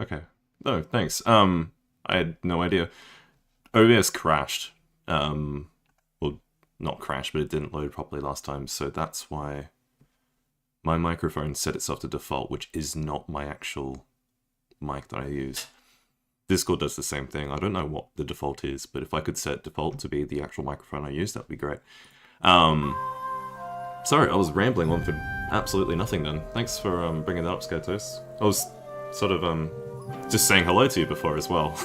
Okay. No, thanks. I had no idea. OBS crashed. Well, not crashed, but it didn't load properly last time, so that's why my microphone set itself to default, which is not my actual mic that I use. Discord does the same thing. I don't know what the default is, but if I could set default to be the actual microphone I use, that would be great. Sorry, I was rambling on for absolutely nothing then. Thanks for bringing that up, Skatos. I was sort of just saying hello to you before as well.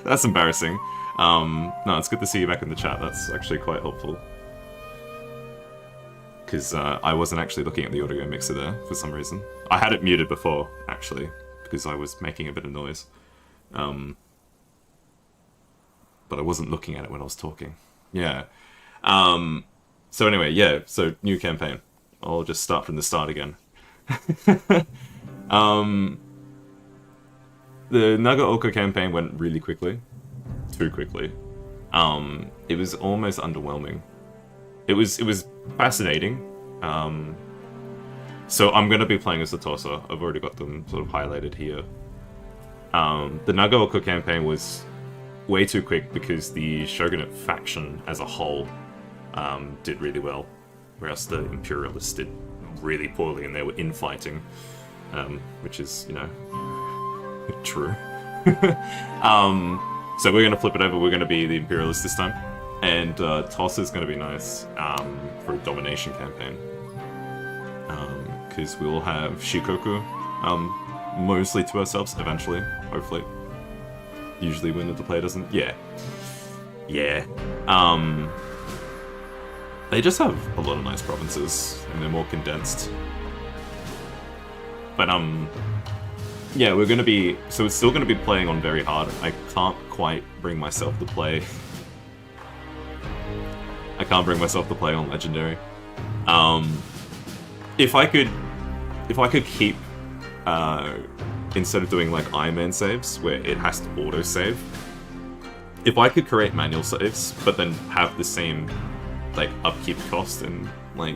That's embarrassing. No, it's good to see you back in the chat. That's actually quite helpful. Because I wasn't actually looking at the audio mixer there for some reason. I had it muted before, actually, because I was making a bit of noise. But I wasn't looking at it when I was talking. Yeah. So anyway, yeah, so new campaign. I'll just start from the start again. The Nagaoka campaign went really quickly. Too quickly. It was almost underwhelming. It was fascinating. So I'm going to be playing as the Tosa. I've already got them sort of highlighted here. The Nagaoka campaign was way too quick because the Shogunate faction as a whole did really well, whereas the Imperialists did really poorly and they were infighting, which is, you know, true. So we're going to flip it over. We're going to be the Imperialists this time, and Tosa is going to be nice for a domination campaign, because we'll have Shikoku mostly to ourselves eventually, hopefully. Usually when the player doesn't. Yeah. They just have a lot of nice provinces, and they're more condensed. But, yeah, we're gonna be... So it's still gonna be playing on very hard. I can't quite bring myself to play... I can't bring myself to play on Legendary. If I could keep... instead of doing, like, Iron Man saves, where it has to auto-save, if I could create manual saves, but then have the same... like upkeep cost and like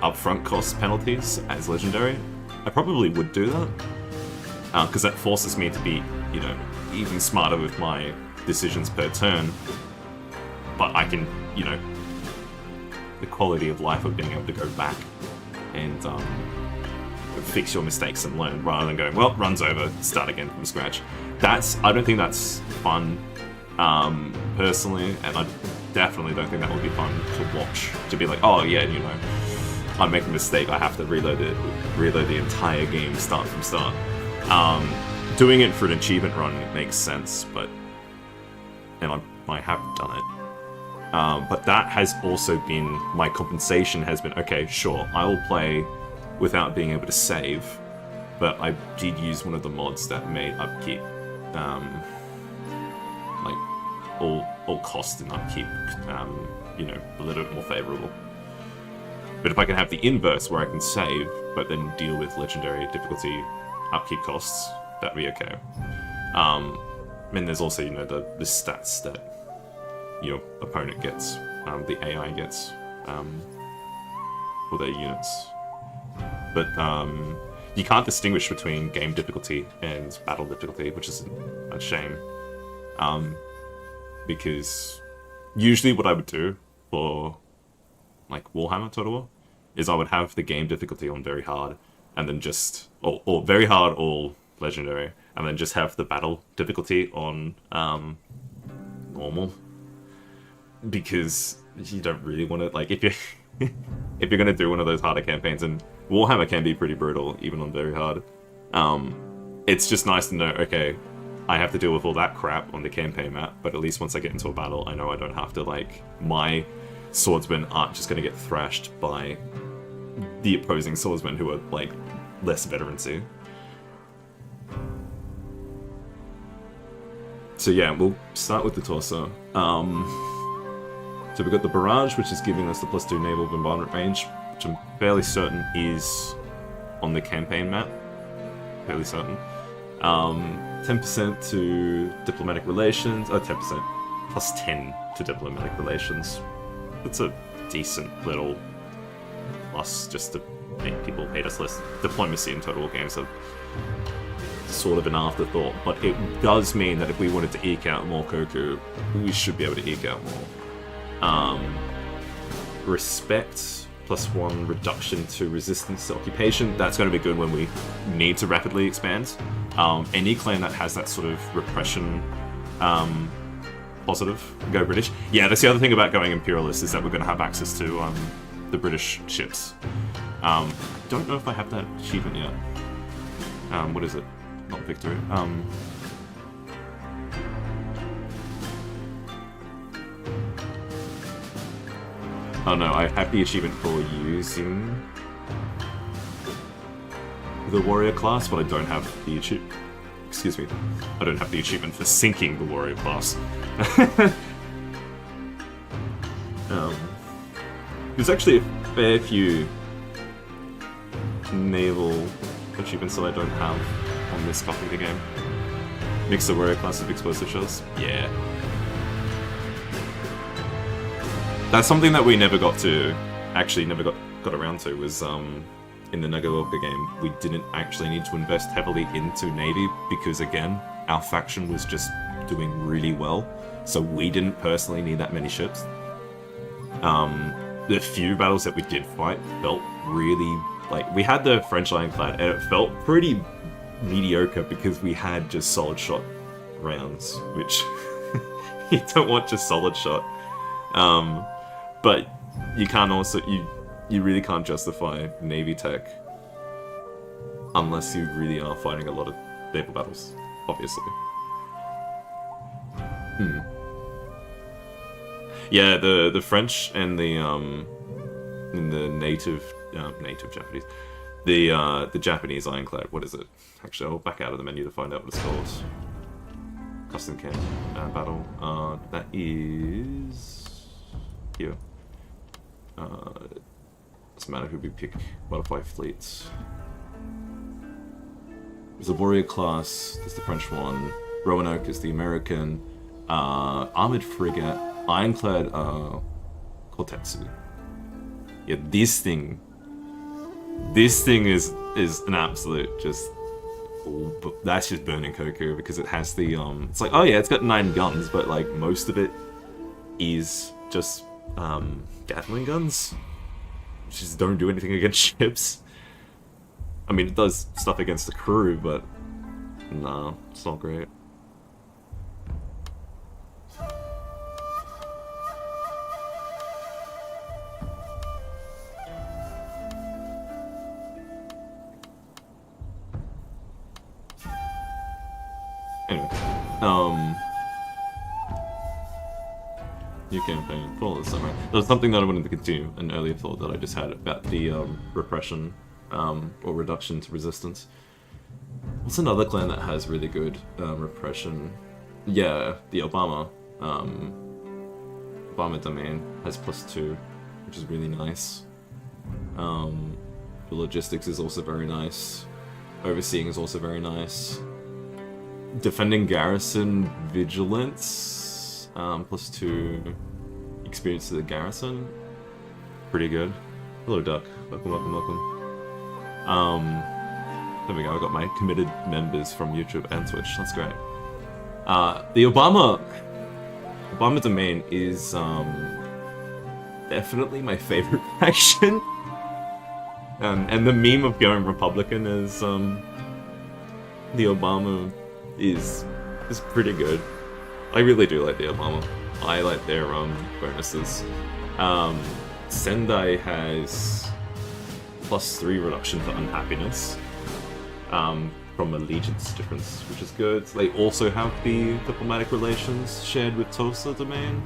upfront cost penalties as legendary, I probably would do that, because that forces me to be, you know, even smarter with my decisions per turn. But I can, you know, the quality of life of being able to go back and fix your mistakes and learn, rather than going, well, run's over, start again from scratch. I don't think that's fun. Personally, and I definitely don't think that would be fun to watch. To be like, oh yeah, you know, I make a mistake, I have to reload the entire game, start from start. Doing it for an achievement run makes sense, but and I have done it. But that has also been my compensation. Has been okay. Sure, I will play without being able to save, but I did use one of the mods that made upkeep. Like all cost and upkeep, you know, a little bit more favourable. But if I can have the inverse where I can save, but then deal with legendary difficulty upkeep costs, that'd be okay. And there's also, you know, the stats that your opponent gets, the AI gets, for their units. But you can't distinguish between game difficulty and battle difficulty, which is a shame. Because usually what I would do for like Warhammer Total War is I would have the game difficulty on very hard, and then just or very hard or legendary, and then just have the battle difficulty on normal, because you don't really want to, like, if you if you're gonna do one of those harder campaigns, and Warhammer can be pretty brutal even on very hard. It's just nice to know, okay, I have to deal with all that crap on the campaign map, but at least once I get into a battle, I know I don't have to, like, my swordsmen aren't just going to get thrashed by the opposing swordsmen who are, like, less veterancy. So yeah, we'll start with the Tosa. So we've got the Barrage, which is giving us the +2 naval bombardment range, which I'm fairly certain is on the campaign map. Fairly certain. 10% to diplomatic relations, 10%, +10 to diplomatic relations. That's a decent little plus just to make people hate us less. Diplomacy in Total War games are sort of an afterthought, but it does mean that if we wanted to eke out more Koku, we should be able to eke out more. Respect, +1 reduction to resistance to occupation, that's going to be good when we need to rapidly expand. Any clan that has that sort of repression positive, go British. Yeah, that's the other thing about going Imperialist, is that we're going to have access to the British ships. I don't know if I have that achievement yet. What is it? Not victory. Oh no, I have the achievement for using the warrior class, but I don't have the achievement. Excuse me. I don't have the achievement for sinking the warrior class. There's actually a fair few naval achievements that I don't have on this copy of the game. Mix the warrior class with explosive shells. Yeah. That's something that we never got to, actually never got around to, was in the Nagaoka game, we didn't actually need to invest heavily into Navy because, again, our faction was just doing really well, so we didn't personally need that many ships. The few battles that we did fight felt really, like, we had the French ironclad, and it felt pretty mediocre because we had just solid shot rounds, which you don't want just solid shot. But you can't also, you really can't justify Navy tech unless you really are fighting a lot of naval battles, obviously. Yeah, the French and the native Japanese, the Japanese ironclad. What is it? Actually, I'll back out of the menu to find out what it's called. Custom camp battle. That is here. Doesn't matter who we pick. Butterfly fleets. There's a warrior class. There's the French one. Roanoke is the American. Armored frigate. Ironclad. Kotetsu. Yeah, this thing is an absolute just. That's just burning Koku because it has the It's like, oh yeah, it's got 9 guns, but like most of it is just Gatling guns. Just don't do anything against ships. I mean, it does stuff against the crew, but no, it's not great. Anyway, new campaign, flawless summer. There was something that I wanted to continue, an earlier thought that I just had about the repression or reduction to resistance. What's another clan that has really good repression? Yeah, the Obama Domain has +2, which is really nice. The logistics is also very nice. Overseeing is also very nice. Defending garrison vigilance, +2 experience to the garrison. Pretty good. Hello, Duck. Welcome, welcome, welcome. There we go. I got my committed members from YouTube and Twitch. That's great. The Obama Domain is definitely my favorite faction. And the meme of going Republican is the Obama is pretty good. I really do like the Obama. I like their bonuses. Sendai has +3 reduction for unhappiness from allegiance difference, which is good. They also have the diplomatic relations shared with Tosa Domain.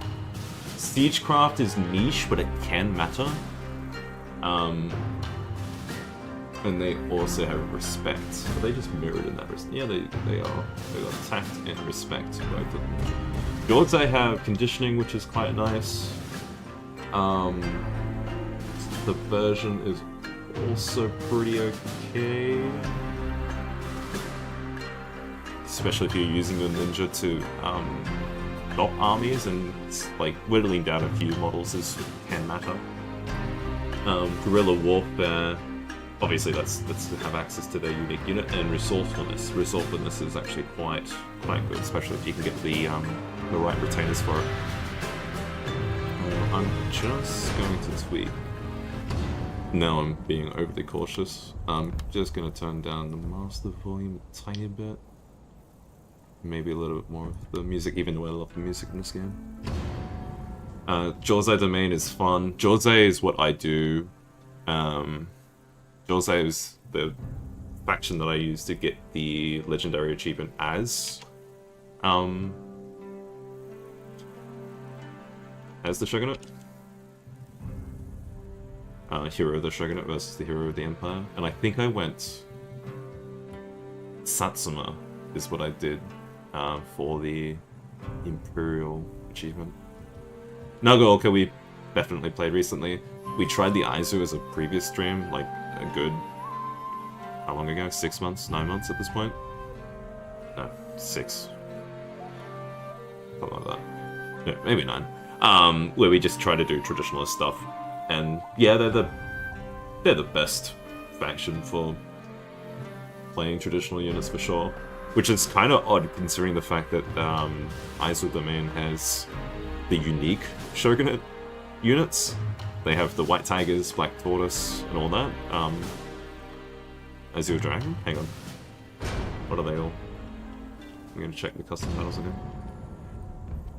Siegecraft is niche, but it can matter. And they also have respect. Are they just mirrored in that respect? Yeah, they are. They got tact and respect, both of them. Yours I have conditioning, which is quite nice. The version is also pretty okay. Especially if you're using your ninja to stop armies, and like whittling down a few models can matter. Guerrilla warfare obviously let's have access to their unique unit, and resourcefulness. Resourcefulness is actually quite good, especially if you can get the right retainers for it. I'm just going to tweak. Now I'm being overly cautious. I'm just going to turn down the master volume a tiny bit. Maybe a little bit more of the music, even though I love the music in this game. Tosa Domain is fun. Tosa is what I do. Tosa is the faction that I use to get the legendary achievement as the Shogunate. Hero of the Shogunate versus the Hero of the Empire. And I think I went... Satsuma is what I did for the Imperial achievement. Nagaoka we definitely played recently. We tried the Aizu as a previous stream, like a good... How long ago? 6 months? 9 months at this point? No, 6. Something like that. Yeah, maybe 9. Where we just try to do traditionalist stuff. And yeah, they're the best faction for playing traditional units for sure. Which is kind of odd considering the fact that Tosa Domain has the unique Shogunate units. They have the White Tigers, Black Tortoise, and all that. Azure Dragon? Hang on. What are they all? I'm gonna check the custom titles again.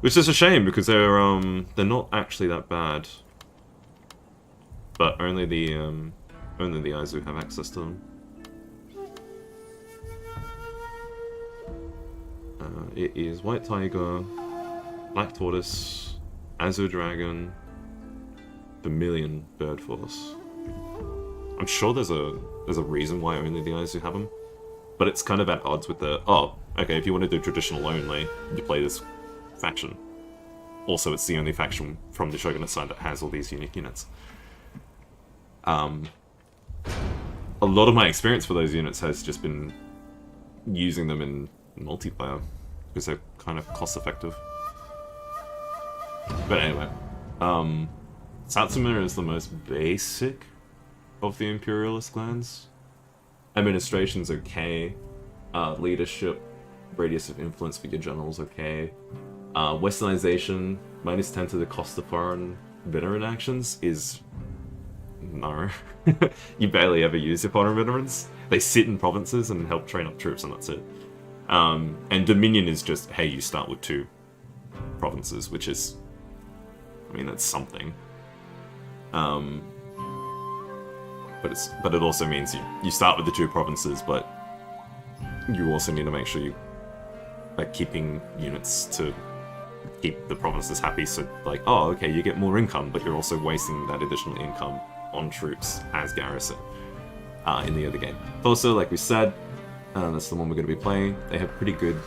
Which is a shame because they're not actually that bad. But only the Aizu have access to them. It is White Tiger, Black Tortoise, Azure Dragon, Vermilion Bird Force. I'm sure there's a reason why only the Aizu have them, but it's kind of at odds with the okay, if you want to do traditional only, you play this faction. Also, it's the only faction from the Shogunate side that has all these unique units. A lot of my experience for those units has just been using them in multiplayer, because they're kind of cost-effective. But anyway, Satsuma is the most basic of the Imperialist clans. Administration's okay. Leadership, radius of influence for your generals okay. Westernization, -10 to the cost of foreign veteran actions is... no. You barely ever use your foreign veterans. They sit in provinces and help train up troops and that's it. And Dominion is just, hey, you start with 2 provinces, which is... I mean, that's something. But it also means you start with the 2 provinces, but you also need to make sure you are keeping units to keep the provinces happy, so like, oh, okay, you get more income, but you're also wasting that additional income on troops as garrison in the other game. Also, like we said, that's the one we're going to be playing. They have pretty good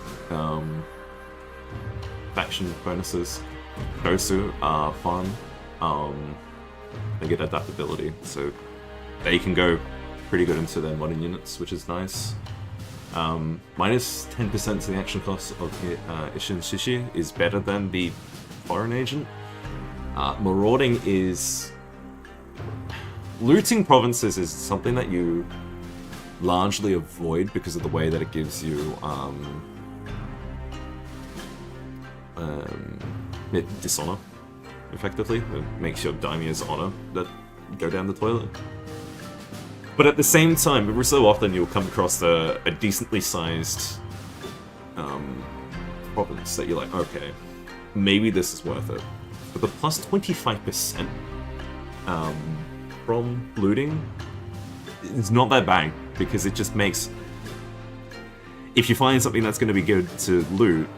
faction bonuses. Dosu are fun. They get adaptability, so they can go pretty good into their modern units, which is nice. Minus 10% to the action cost of Ishin Shishi is better than the foreign agent. Marauding is... Looting provinces is something that you largely avoid because of the way that it gives you dishonor, effectively. It makes your daimyo's honor that go down the toilet. But at the same time, every so often you'll come across a decently sized province that you're like, okay, maybe this is worth it. But the plus 25% from looting is not that bad, because it just makes... If you find something that's going to be good to loot,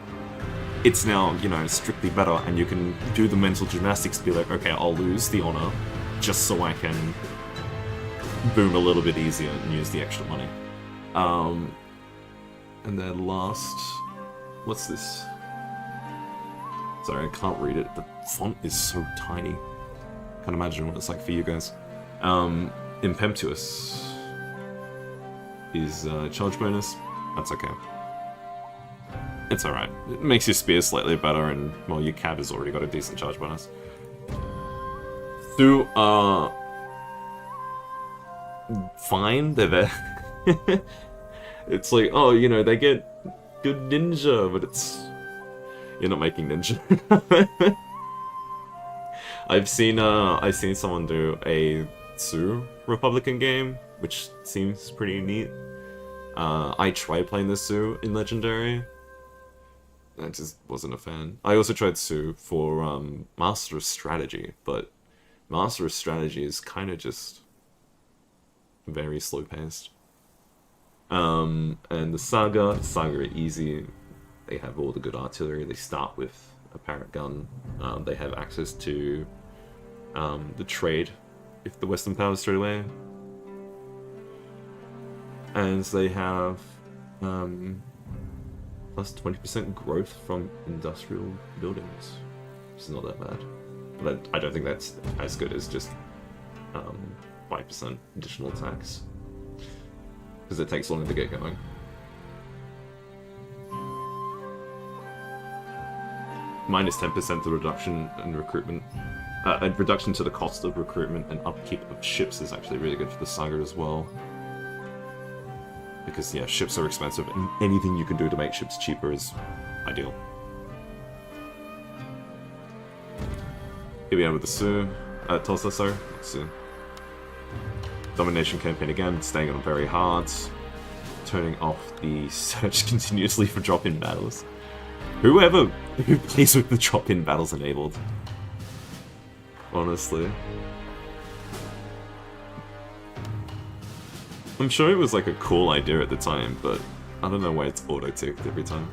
it's now, you know, strictly better, and you can do the mental gymnastics to be like, okay, I'll lose the honor just so I can boom a little bit easier and use the extra money. And then last... What's this? Sorry, I can't read it. The font is so tiny. Can't imagine what it's like for you guys. Impetuous is charge bonus. That's okay. It's alright. It makes your spear slightly better, and, well, your cab has already got a decent charge bonus. fine. They're there. It's like, oh, you know, they get good ninja, but it's... You're not making ninja. I've seen someone do a Tsu Republican game, which seems pretty neat. I tried playing the Tsu in Legendary. I just wasn't a fan. I also tried Tsu for Master of Strategy, but Master of Strategy is kind of just very slow-paced. And the Saga are easy. They have all the good artillery. They start with a parrot gun. They have access to the trade if the Western powers straight away. And they have plus 20% growth from industrial buildings, which is not that bad. But I don't think that's as good as just 5% additional attacks, because it takes longer to get going. Minus 10% the reduction in recruitment. A reduction to the cost of recruitment and upkeep of ships is actually really good for the Saga as well. Because, yeah, ships are expensive, and anything you can do to make ships cheaper is ideal. Here we are with the Tosa, sorry. Tsu. Domination campaign again, staying on very hard. Turning off the search continuously for drop-in battles. Who plays with the drop-in battles enabled? Honestly. I'm sure it was like a cool idea at the time, but I don't know why it's auto-ticked every time.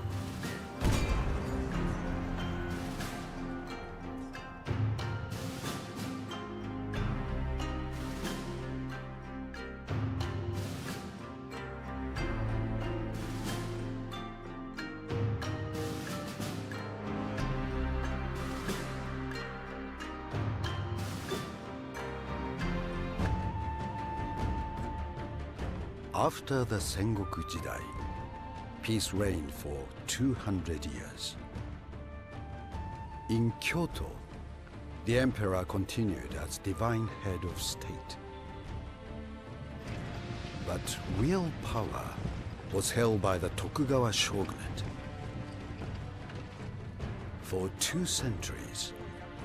After the Sengoku Jidai, peace reigned for 200 years. In Kyoto, the emperor continued as divine head of state. But real power was held by the Tokugawa shogunate. For 2 centuries,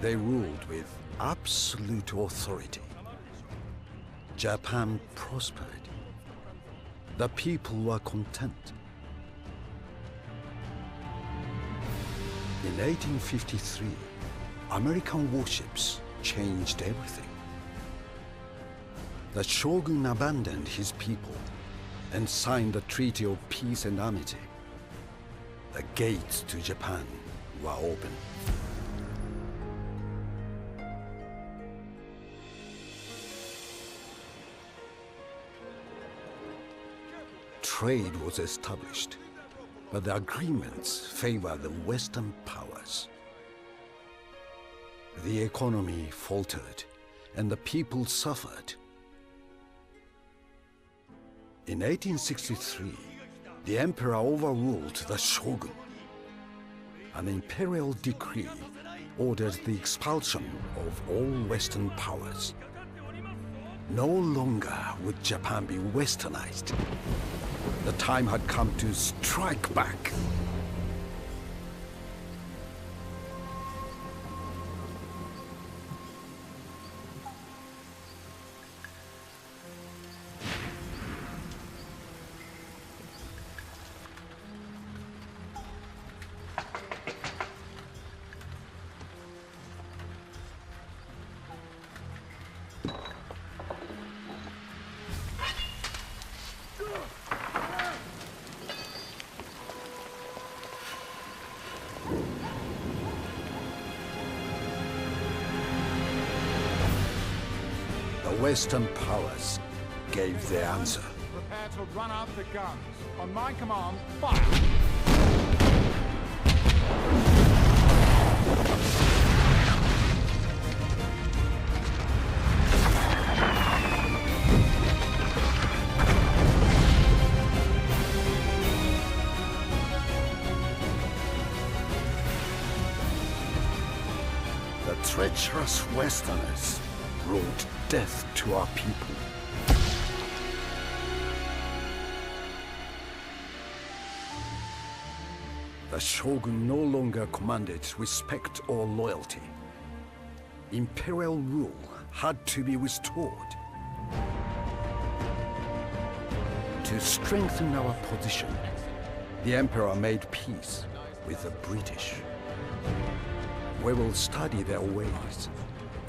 they ruled with absolute authority. Japan prospered. The people were content. In 1853, American warships changed everything. The shogun abandoned his people and signed the Treaty of Peace and Amity. The gates to Japan were open. Trade was established, but the agreements favored the Western powers. The economy faltered, and the people suffered. In 1863, the emperor overruled the shogun. An imperial decree ordered the expulsion of all Western powers. No longer would Japan be westernized. The time had come to strike back. Western powers gave their answer. Prepare to run out the guns. On my command, fire! The treacherous Westerners brought death to our people. The shogun no longer commanded respect or loyalty. Imperial rule had to be restored. To strengthen our position, the Emperor made peace with the British. We will study their ways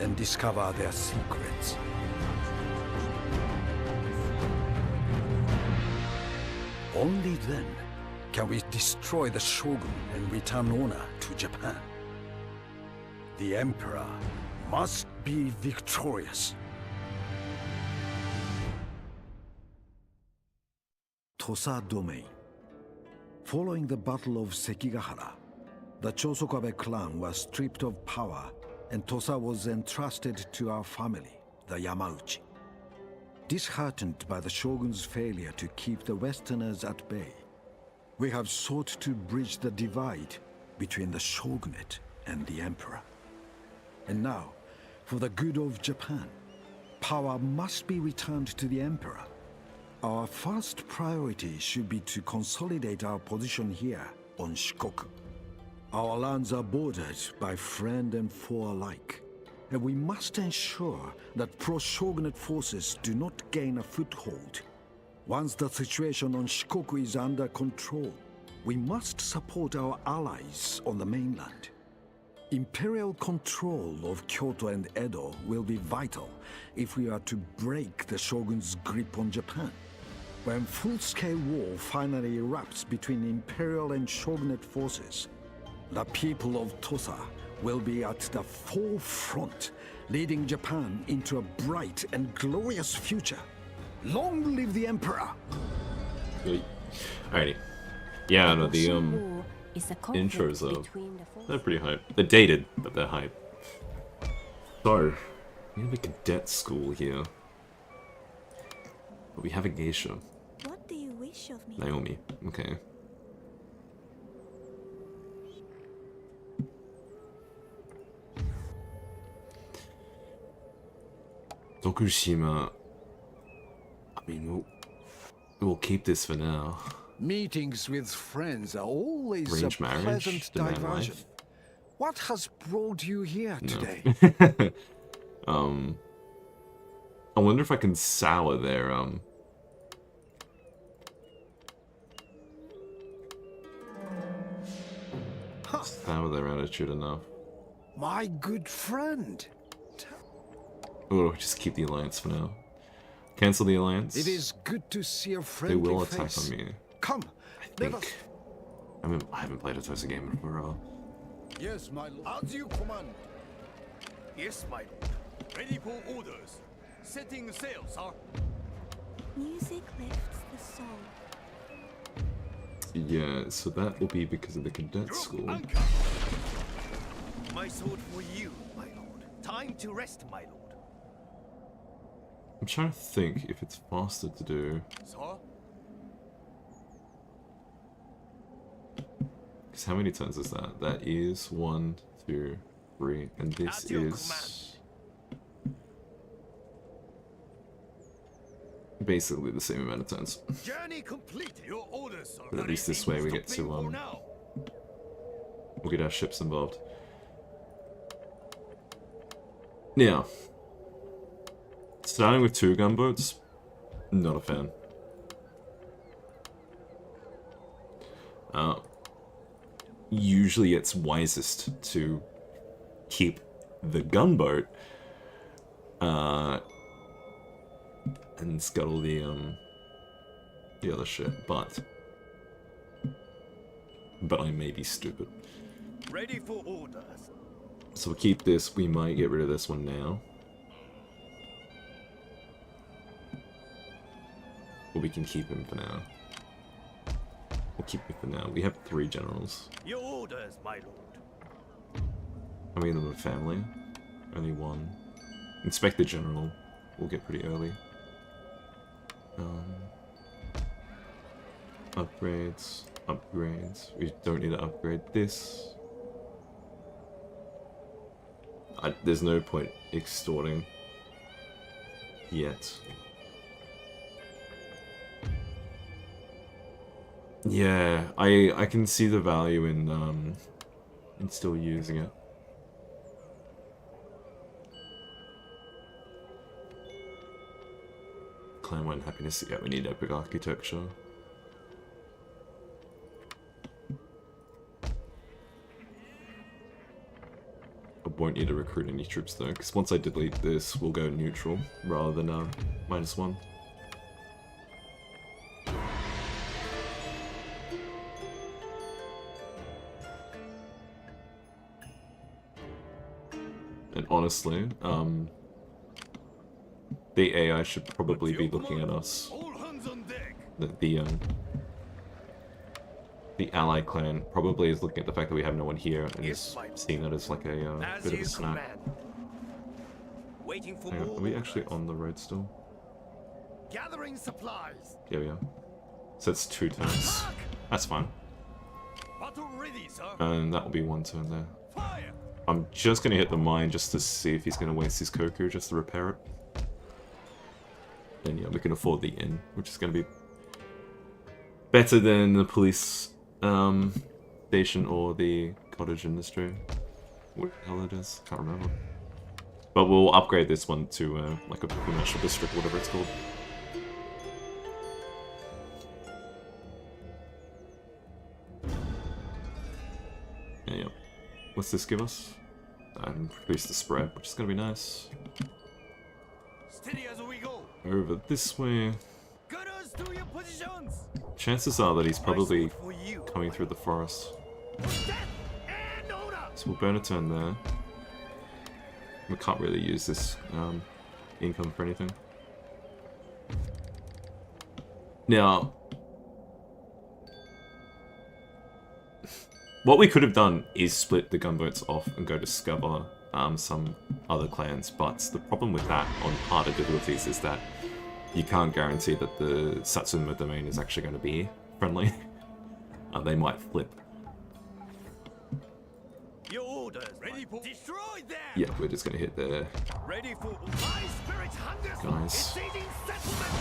and discover their secrets. Only then can we destroy the Shogun and return honor to Japan. The Emperor must be victorious. Tosa Domain. Following the Battle of Sekigahara, the Chosokabe clan was stripped of power and Tosa was entrusted to our family, the Yamauchi. Disheartened by the shogun's failure to keep the Westerners at bay, we have sought to bridge the divide between the shogunate and the emperor. And now, for the good of Japan, power must be returned to the emperor. Our first priority should be to consolidate our position here on Shikoku. Our lands are bordered by friend and foe alike, and we must ensure that pro-shogunate forces do not gain a foothold. Once the situation on Shikoku is under control, we must support our allies on the mainland. Imperial control of Kyoto and Edo will be vital if we are to break the shogun's grip on Japan. When full-scale war finally erupts between Imperial and shogunate forces, the people of Tosa will be at the forefront, leading Japan into a bright and glorious future. Long live the Emperor! Alrighty. Yeah, no, the intros they're pretty hype. They're dated, but they're hype. So, we have a cadet school here. But we have a geisha. What do you wish of me? Naomi, okay. Tokushima. I mean, we'll keep this for now. Meetings with friends are always Arranged a marriage, pleasant demand diversion. life. What has brought you here today? I wonder if I can sour their sour their attitude enough. My good friend. Oh, just keep the alliance for now. Cancel the alliance. It is good to see a They friendly will attack face. on me. Come, I think. I haven't played a Tosa game in forever. Yes, my lord. As you command. Yes, my lord. Ready for orders. Setting sail, sir. Music lifts the soul. Yeah, so that will be because of the cadet school. Anchor. My sword for you, my lord. Time to rest, my lord. I'm trying to think if it's faster to do. Sir? Because how many turns is that? That is 1, 2, 3, and this At your is basically the same amount of turns. Journey complete. Your orders, sir. But at least this way we get to we'll get our ships involved. Now, starting with 2 gunboats, not a fan. Usually it's wisest to keep the gunboat and scuttle the other shit, but I may be stupid. Ready for orders. So we'll keep this. We might get rid of this one now. Or we can keep him for now. We'll keep him for now. We have 3 generals. Your orders, my lord. How many of them are family? Only 1. Inspector General will get pretty early. Upgrades. Upgrades. We don't need to upgrade this. There's no point extorting yet. Yeah, I can see the value in still using it. Clan-wide happiness. Yeah, we need epic architecture. I won't need to recruit any troops though, because once I delete this, we'll go neutral rather than -1. And honestly, the AI should probably be looking at us. The ally clan probably is looking at the fact that we have no one here and is seeing that as like a bit of a snap. Waiting for Hang on, more are we actually orders. on the road still? Gathering supplies. Yeah, we are. So it's 2 turns. That's fine. Battle ready, sir. And that will be 1 turn there. Fire. I'm just going to hit the mine just to see if he's going to waste his Koku just to repair it. And yeah, we can afford the inn, which is going to be better than the police station or the cottage industry. What the hell it is? Can't remember. But we'll upgrade this one to like a commercial district, whatever it's called. Yeah, yeah. What's this give us? And increase the spread, which is going to be nice. Steady as we go. Over this way. Gunners to your positions. Chances are that he's probably I for you. coming through the forest. Death and order. So we'll burn a turn there. We can't really use this income for anything. Now, what we could have done is split the gunboats off and go discover some other clans, but the problem with that on harder difficulties is that you can't guarantee that the Satsuma domain is actually going to be friendly. They might flip. Your orders. Ready for destroy them. Yeah, we're just going to hit there. Ready for my spirit hungers. Guys. Invading settlement.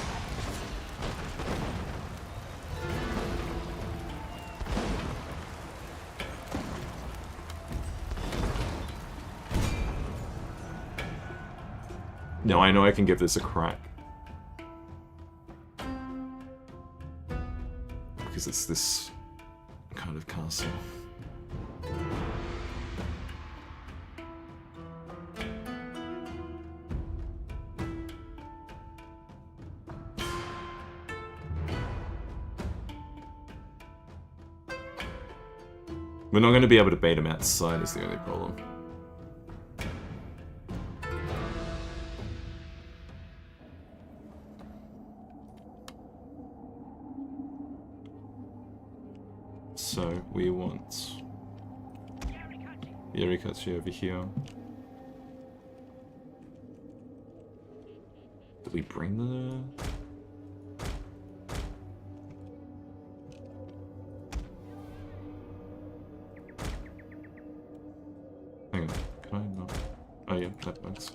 No, I know I can give this a crack. Because it's this kind of castle. We're not going to be able to bait him outside is the only problem. So we want Yarikachi over here. Did we bring the... Hang on, can I not? Oh yeah, that works.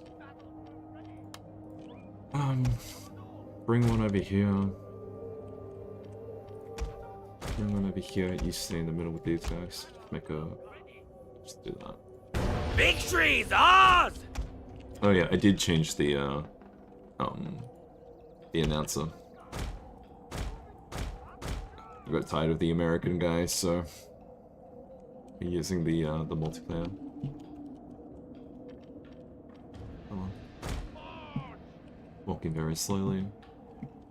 Bring one over here. Bring one over here, you stay in the middle with these guys. Make a... Just do that. Victory's ours! Oh yeah, I did change the announcer. I got tired of the American guys, so I'm using the multiplayer. Come on. Walking very slowly.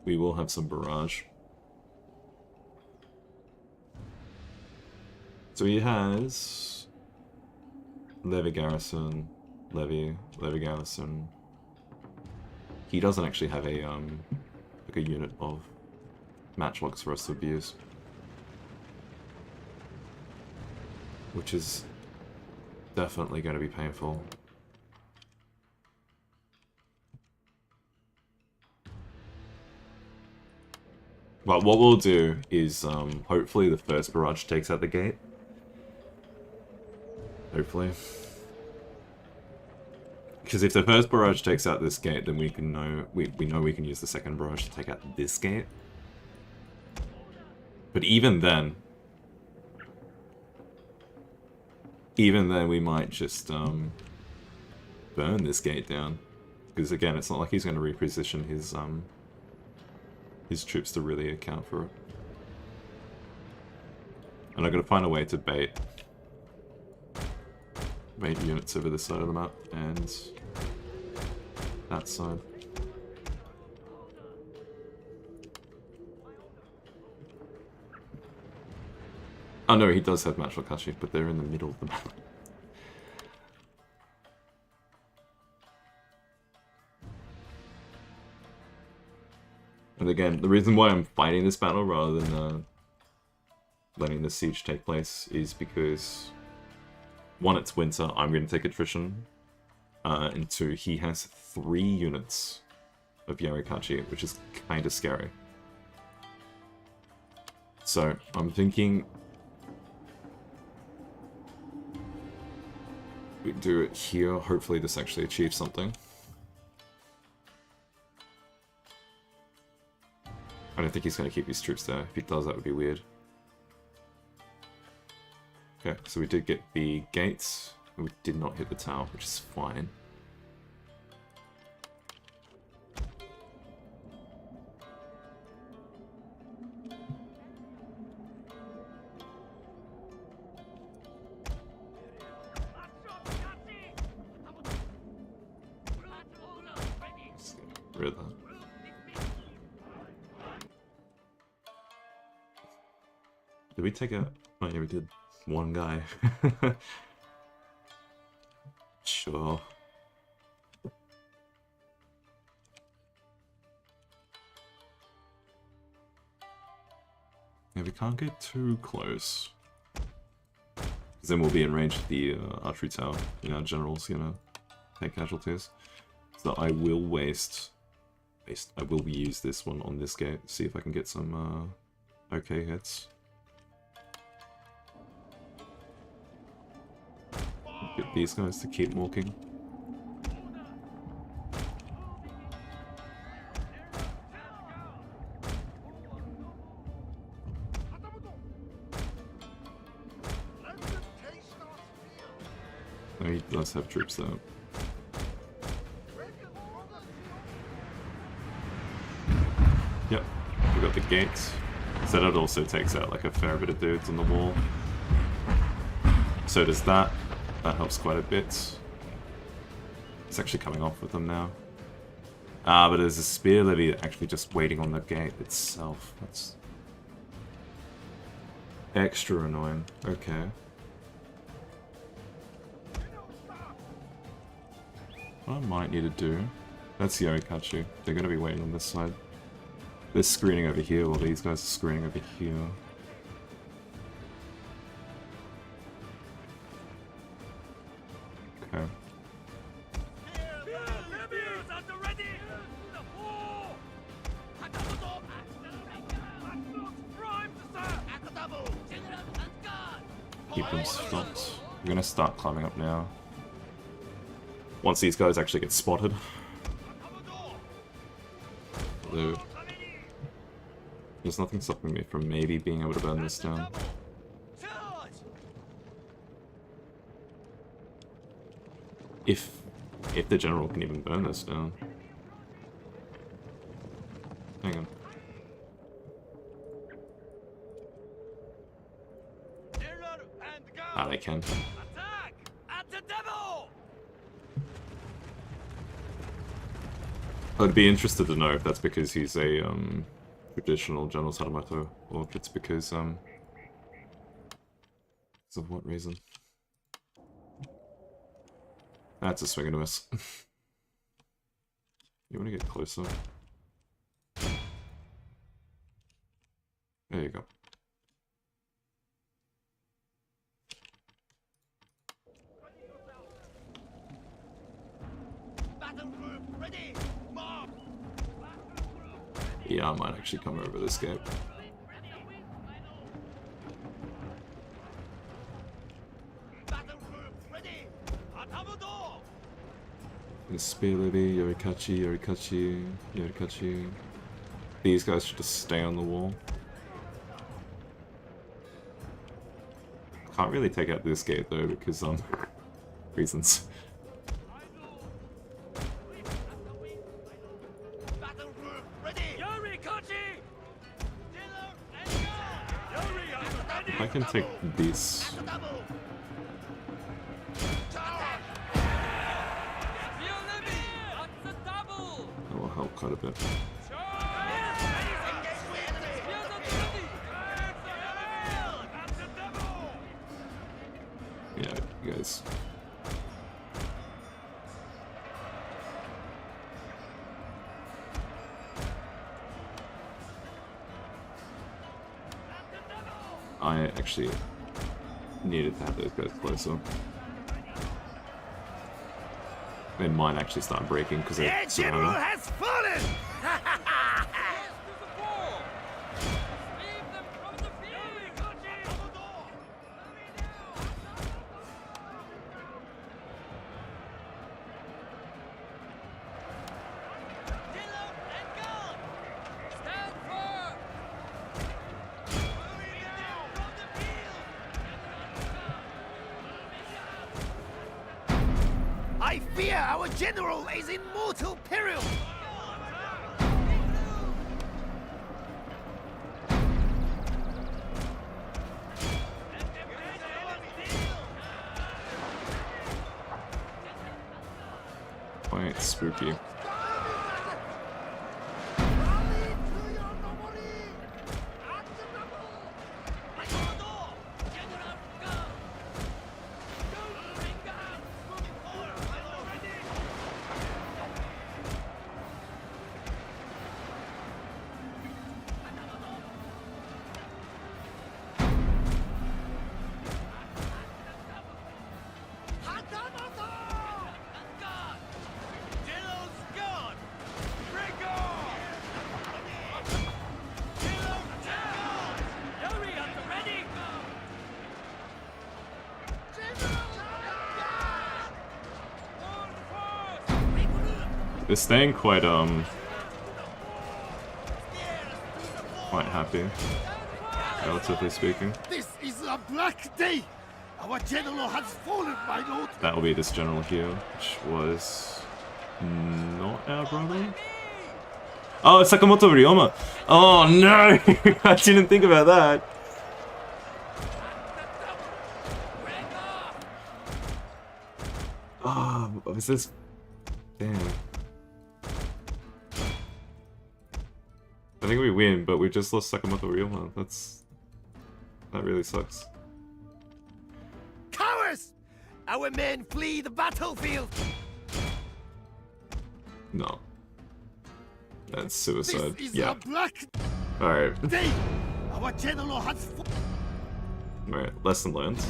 We will have some barrage. So he has Levy Garrison, Levy Garrison. He doesn't actually have a like a unit of matchlocks for us to abuse, which is definitely going to be painful. But what we'll do is hopefully the first barrage takes out the gate. Hopefully. Because if the first barrage takes out this gate, then we know we can use the second barrage to take out this gate. But even then we might just burn this gate down. Because again, it's not like he's going to reposition his troops to really account for it. And I've got to find a way to bait units over this side of the map and that side. Oh no, he does have Matchful Kashi, but they're in the middle of the map. And again, the reason why I'm fighting this battle rather than letting the siege take place is because, one, it's winter, I'm going to take attrition, and two, he has 3 units of Yarikachi, which is kind of scary. So, I'm thinking we do it here, hopefully this actually achieves something. I don't think he's going to keep his troops there. If he does, that would be weird. Okay, so we did get the gates, and we did not hit the tower, which is fine. Let's get rid of that. Did we take out? Oh yeah, we did. One guy. Sure. Yeah, we can't get too close. Because then we'll be in range of the archery tower. You know, general's gonna take casualties. So I will I will use this one on this gate, see if I can get some okay hits. Get these guys to keep walking. Oh, he does have troops though. Yep, we got the gates. So that also takes out like a fair bit of dudes on the wall. So does that. That helps quite a bit. It's actually coming off with them now. But there's a spear levy actually just waiting on the gate itself. That's extra annoying. Okay. What I might need to do... That's Yorikachi. They're going to be waiting on this side. They're screening over here while these guys are screening over here. Okay. Keep them stopped. We're gonna start climbing up now. Once these guys actually get spotted. Although, there's nothing stopping me from maybe being able to burn this down. If the general can even burn this down. Hang on. Ah, they can. I'd be interested to know if that's because he's a traditional General Sadamoto, or if it's because of what reason? That's a swing and a miss. You want to get closer? There you go. Yeah, I might actually come over this gate. Spear levy, Yorikachi, Yorikachi, Yorikachi. These guys should just stay on the wall. can't really take out this gate though because reasons. I can take this. That will help quite a bit. Yeah, you guys. I actually needed to have those guys closer. They might actually start breaking because they're General has fallen! I fear our general is in mortal peril! Quite spooky. They're staying quite happy, relatively speaking. This is a black day! Our general has fallen, my lord! That will be this general here, which was not our brother. Oh, it's Sakamoto Ryoma. Oh no! I didn't think about that. Oh, is this? Damn. I think we win, but we just lost Sakamoto Ryoma. That really sucks. Cowards! Our men flee the battlefield! No. That's suicide. This is Yeah. a black Alright. day! Our general has Alright, lesson learned.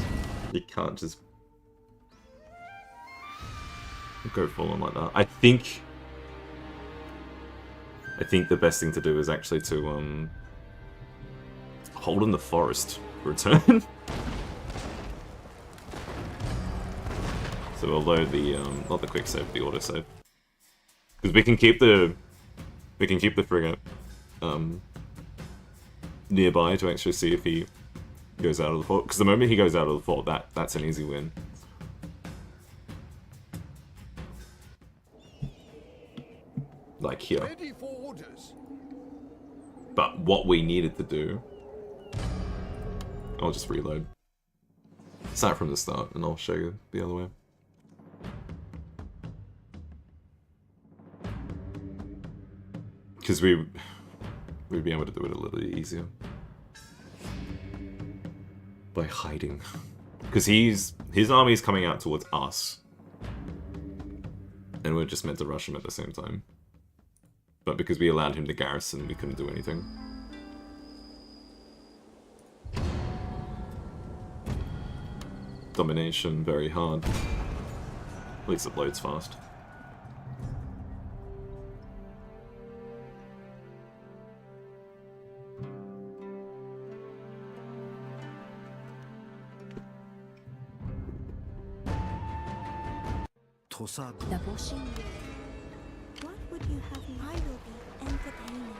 You can't just go full on like that. I think the best thing to do is actually to hold in the forest for a turn. So we'll load the not the quick save, the auto save. Because we can keep the frigate nearby to actually see if he goes out of the fort. Because the moment he goes out of the fort, that's an easy win. Like here. Ready for orders. But what we needed to do... I'll just reload. Start from the start and I'll show you the other way. Because we'd be able to do it a little easier. By hiding. Because his army's coming out towards us. And we're just meant to rush him at the same time. But because we allowed him to garrison, we couldn't do anything. Domination, very hard. At least it loads fast. Tosa What would you have? I will be entertaining.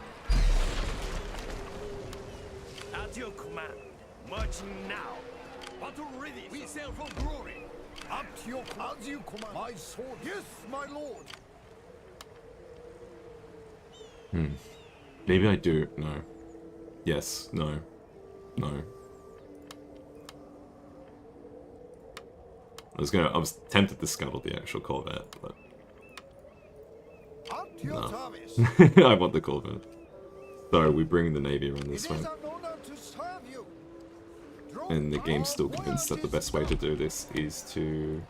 At your command, marching now. Battle ready. We sail for glory. Up to your as you command. My sword. Yes, my lord. Maybe I do. No. Yes. No. No. I was tempted to scuttle the actual Corvette, but Up to your no. service. I want the Corvette. So we bring the Navy around this It way. is an honor to serve you. And the game's still convinced that the best way to do this is to...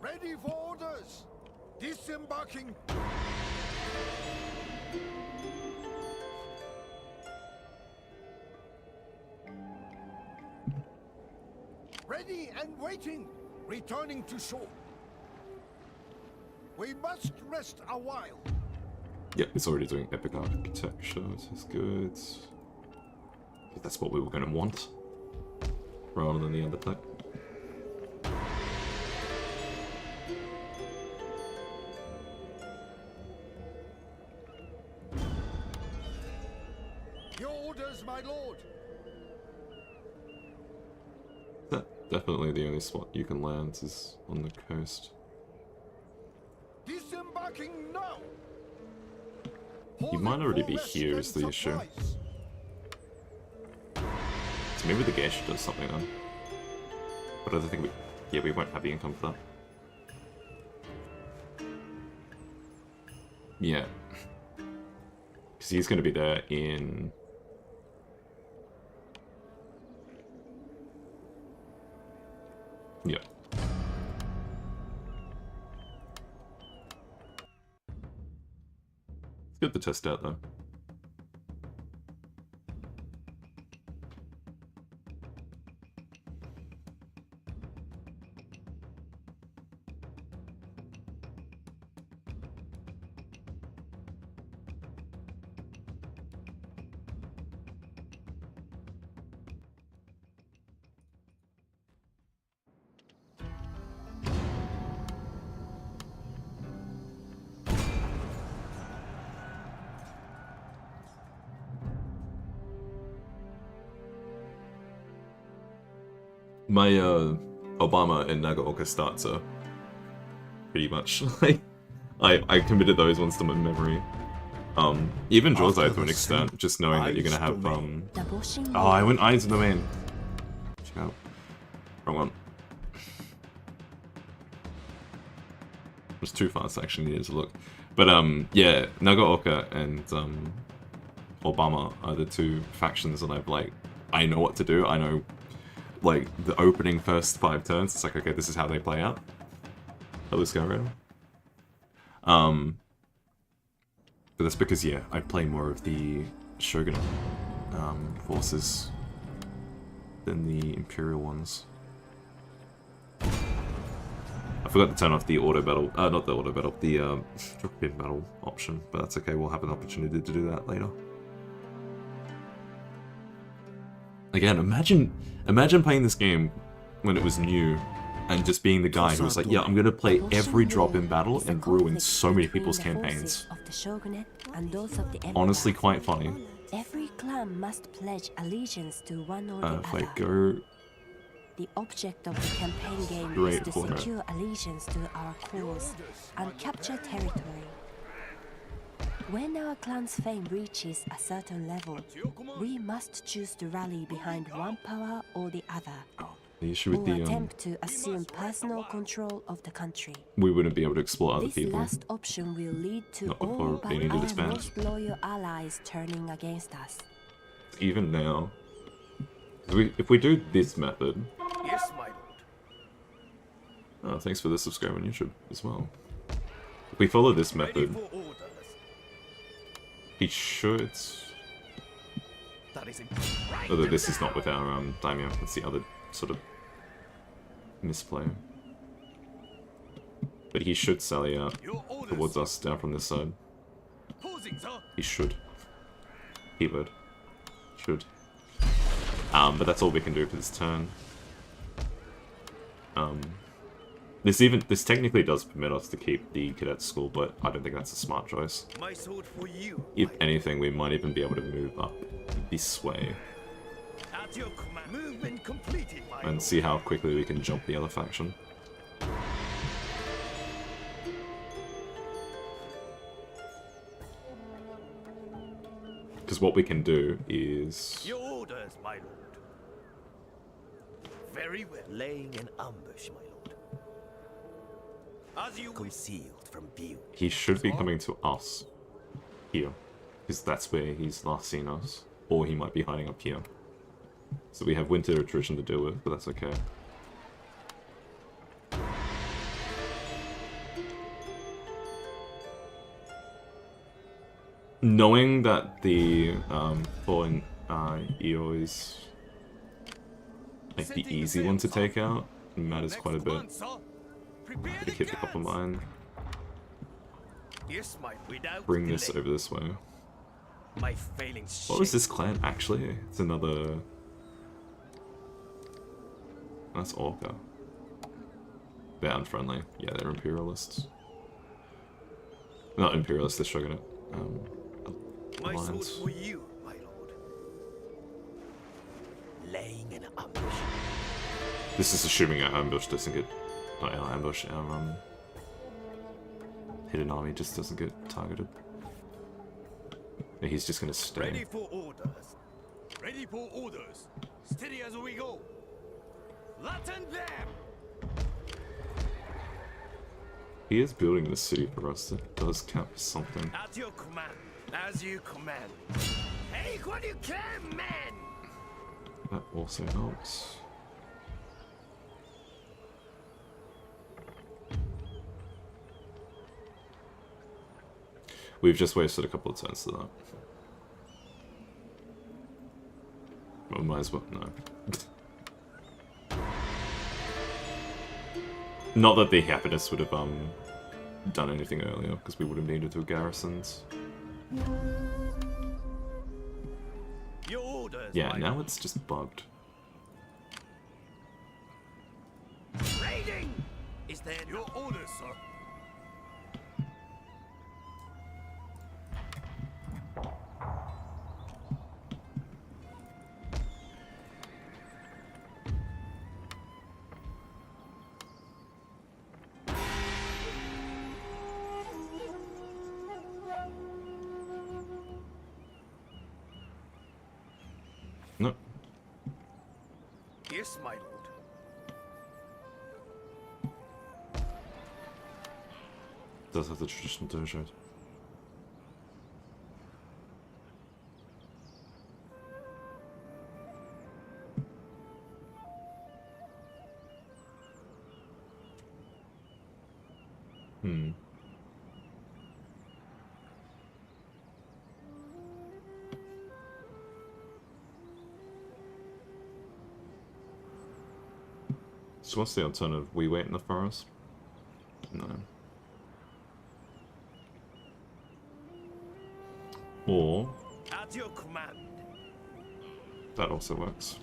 Ready for orders. Disembarking. Ready and waiting. Returning to shore. We must rest a while. Yep, it's already doing epic architecture, which is good. That's what we were going to want, rather than the other type. Your orders, my lord. Definitely the only spot you can land is on the coast. Disembarking now. You might already be here is the issue. So maybe the Geisha does something then. But I don't think we won't have the income for that. Yeah. Because he's going to be there in... Yeah. It's good to test out though. My Obama and Nagaoka starts are pretty much like I committed those ones to my memory. Even Josai to an extent, just knowing that you're gonna have oh, I went Eyes Domain. Check out. Wrong one. It was too fast actually, needed to look. But yeah, Nagaoka and Obama are the two factions that I know what to do. I know like the opening first 5 turns, it's like, okay, this is how they play out. At least go around. But that's because, yeah, I play more of the Shogun forces than the Imperial ones. I forgot to turn off the auto battle, not the auto battle, the drop-in battle option, but that's okay, we'll have an opportunity to do that later. Again, imagine playing this game when it was new and just being the guy who was like, yeah, I'm gonna play every drop-in battle and ruin so many people's campaigns. Honestly, quite funny. Every clan must pledge allegiance to one or the If other. I go... The object of the campaign game Great is to format. secure allegiance to our cause and capture territory. When our clan's fame reaches a certain level, we must choose to rally behind one power or the other, The issue with or the, attempt to assume personal control of the country. we wouldn't be able to explore other This people. last option will lead to Not before all but they need to our disband. most loyal allies turning against us. Even now. If we do this method... Yes, my lord. Oh, thanks for the subscribe on YouTube as well. If we follow this Ready method, for orders. he should... That is Although this is not with our daimyo, that's the other sort of misplay. But he should sally out your orders. towards us down from this side. Posing, sir. He should. Keyword. Should. But that's all we can do for this turn. This technically does permit us to keep the cadet school, but I don't think that's a smart choice. My sword for you. If anything, we might even be able to move up this way At your command. Movement completed, my and see how quickly we can jump the other faction. Because what we can do is... Your orders, my lord. Very well. Laying an ambush, my lord. As you concealed from view. He should be coming to us here, because that's where he's last seen us. Or he might be hiding up here. So we have winter attrition to deal with, but that's okay. Knowing that the fallen EO is like the easy one to take out matters quite a bit. Could hit a couple of mine. Yes, my without Bring this delay. over this way. My failing What was this clan actually? It's another. That's Orca. They're unfriendly. Yeah, they're imperialists. Not imperialists, they're Shogunate. My sword Alliance. for you, my lord. Laying an ambush. This is assuming our ambush doesn't get. Not our ambush, our hidden army just doesn't get targeted. Yeah, he's just gonna Ready stay. for orders. Ready for orders. Steady as we go. Latin them. He is building this city for us. That does count for something. At your command. As you command. Take what you can, man. That also helps. We've just wasted a couple of turns to that. Well, might as well, no. Not that the happiness would have done anything earlier, because we would have needed to have garrisons. Your orders. Yeah, my now lord. it's just bugged. Raiding. Is there your orders, sir? No. Yes, my lord. Does have the traditional dojo. So what's the alternative? We wait in the forest? No. Or At your command. that also works.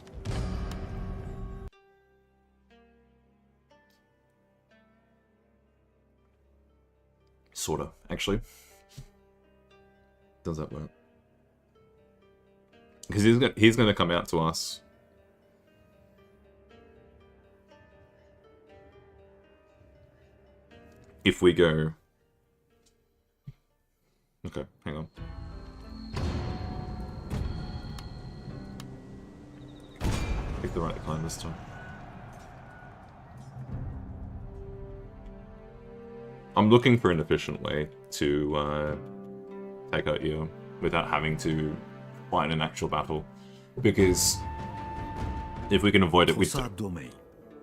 Sorta, actually. Does that work? Because he's gonna come out to us. If we go... Okay, hang on. Pick the right climb this time. I'm looking for an efficient way to take out you without having to fight an actual battle. Because if we can avoid it, we Tosa do. Domain.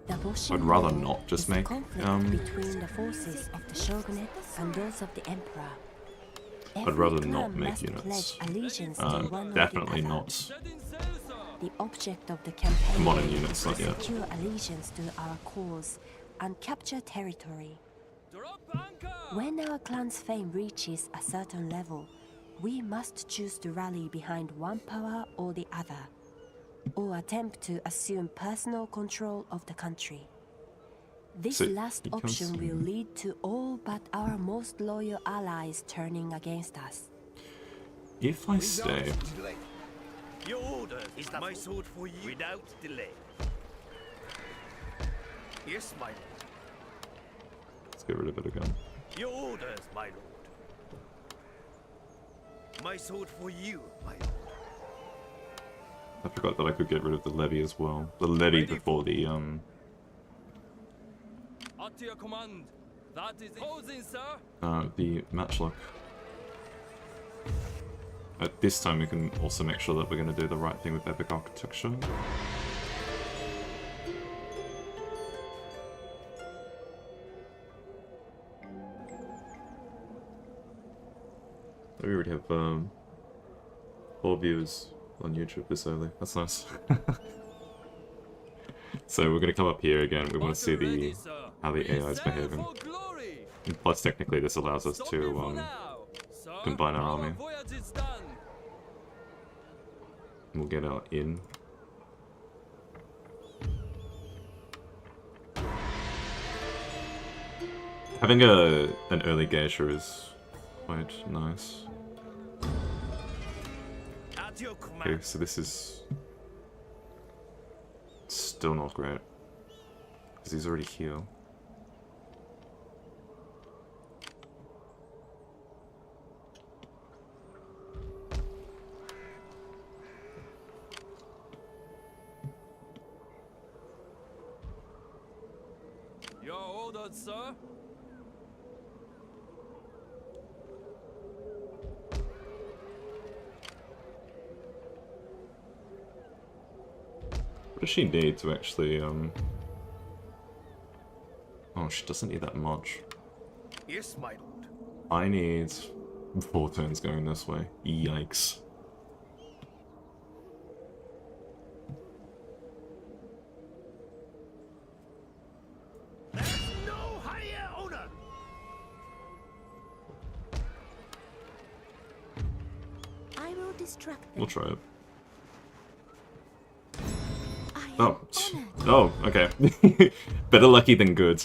I'd rather not just make between the forces of the Shogunate and those of the Emperor. I'd rather not make units. Definitely other. not The object of the campaign modern units, is not to yet. secure allegiance to our cause and capture territory. When our clan's fame reaches a certain level, we must choose to rally behind one power or the other, or attempt to assume personal control of the country. This So last he comes option will in. lead to all but our most loyal allies turning against us. If I stay, Your orders. Is that my sword for you? Without delay. Yes, my lord. let's get rid of it again. Your orders, my lord. My sword for you, my lord. I forgot that I could get rid of the levy as well. The levy before the At your command. That is opposing, sir. the matchlock. At this time, we can also make sure that we're going to do the right thing with epic architecture. We already have 4 viewers on YouTube this early. That's nice. So we're going to come up here again. We want to see the how the AI is behaving. And plus, technically, this allows us to combine our army. We'll get our in. Having an early geisha is quite nice. At your command. Okay, so this is still not great because he's already here. Your orders, sir. What does she need to actually, Oh, she doesn't need that much. Yes, my lord. I need 4 turns going this way. Yikes. There's no higher honor. I will distract them. We'll try it. I am Oh. honored. Oh, okay. Better lucky than good.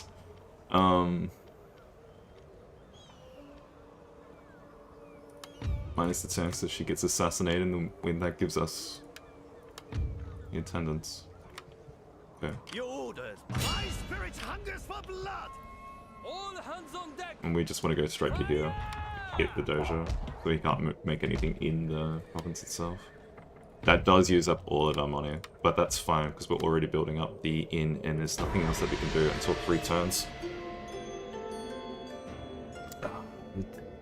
Minus the chance that she gets assassinated, and when that gives us the attendance. Okay. Your orders. My spirit hungers for blood. All hands on deck. And we just want to go straight to here. Hit the dojo. So we can't make anything in the province itself. That does use up all of our money, but that's fine because we're already building up the inn and there's nothing else that we can do until 3 turns. The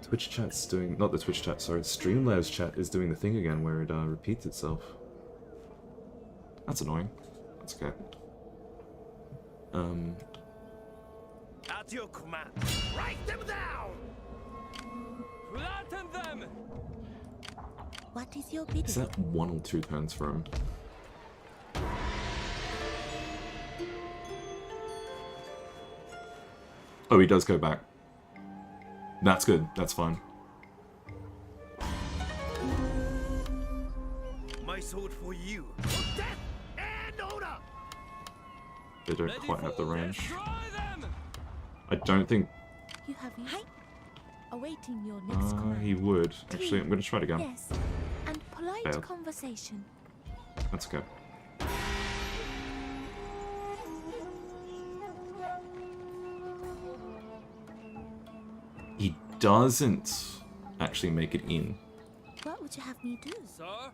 Twitch chat's doing, not the Twitch chat, sorry, Streamlabs chat is doing the thing again where it repeats itself. That's annoying. That's okay. At your command. Write them down. Flatten them. What is your bidding? Is that 1 or 2 turns for him? Oh, he does go back. That's good. That's fine. My sword for you. For death and honor. They don't quite have the range. Destroy them. I don't think You have Hi. Awaiting your next command. he would. Actually, I'm going to try it again. Yes. And polite Failed. conversation. That's okay. He doesn't actually make it in. What would you have me do? Sir,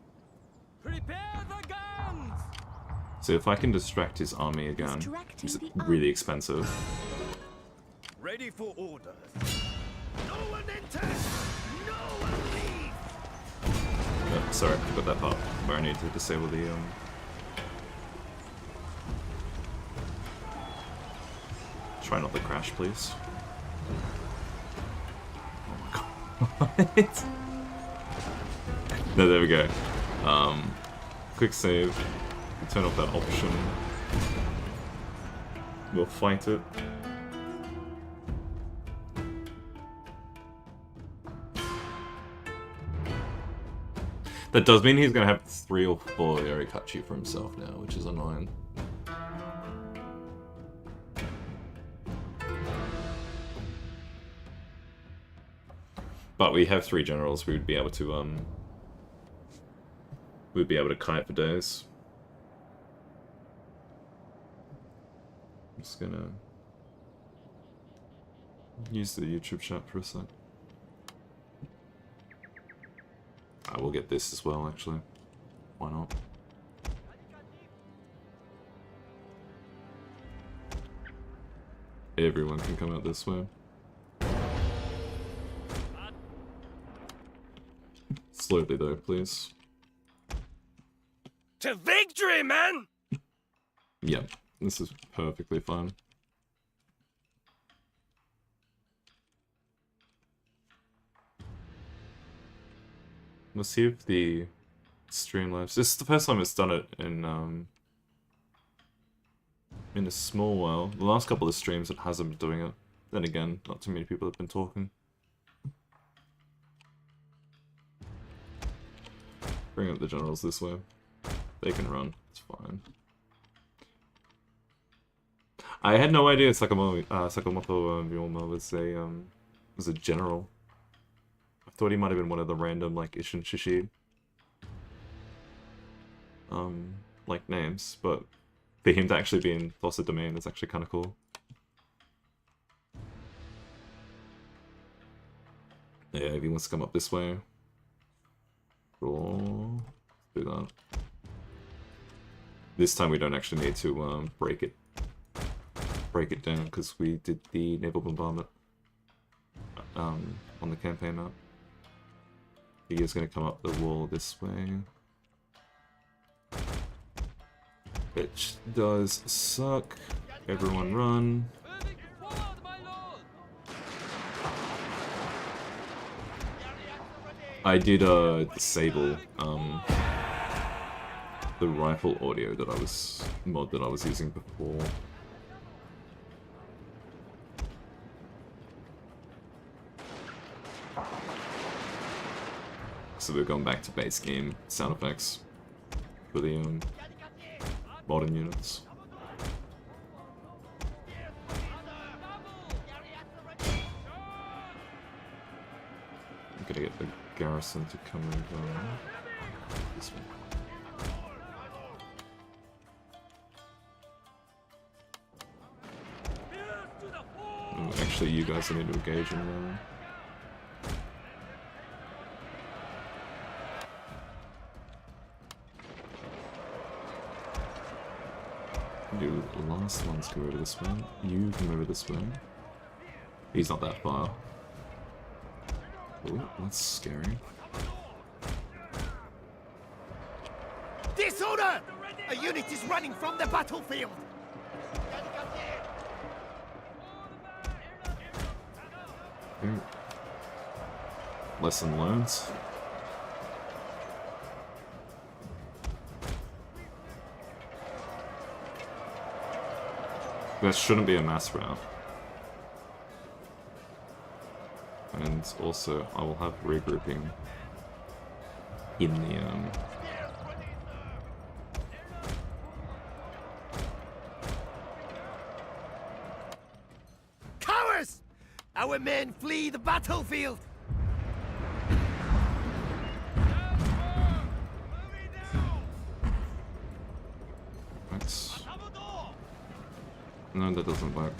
prepare the guns. So if I can distract his army again, Distracting it's the really army. expensive. Ready for orders. No one enters. No one leaves. Oh, sorry, I forgot that part where I need to disable the Try not to crash, please. Oh my god. No, there we go. Quick save. Turn off that option. We'll fight it. That does mean he's gonna have 3 or 4 Yorikachi for himself now, which is annoying. But we have 3 generals. We would be able to we'd be able to kite for days. I'm just gonna use the YouTube chat for a sec. I will get this as well, actually. Why not? Everyone can come out this way. Slowly though, please. To victory, man! Yep, this is perfectly fine. Let's see if the Streamlabs. This is the first time it's done it in a small while. The last couple of streams it hasn't been doing it. Then again, not too many people have been talking. Bring up the generals this way. They can run. It's fine. I had no idea Sakamoto Ryoma was a general. I thought he might have been one of the random like Ishin Shishi like names, but for him to actually be in Tosa Domain is actually kind of cool. Yeah, if he wants to come up this way, sure, do that. This time we don't actually need to break it down because we did the naval bombardment on the campaign map. He is going to come up the wall this way. Which does suck. Everyone run. Moving forward, my lord. I did disable the rifle audio that I was using before. So we're going back to base game sound effects for the modern units. I'm gonna get the garrison to come over this way. Oh, actually, you guys need to engage in there. You last ones go over this way. You come over this way. He's not that far. Oh, that's scary. Disorder! A unit is running from the battlefield! Okay. Lesson learned. There shouldn't be a mass route. And also, I will have regrouping in the Cowards! Our men flee the battlefield! Thanks. No, that doesn't work.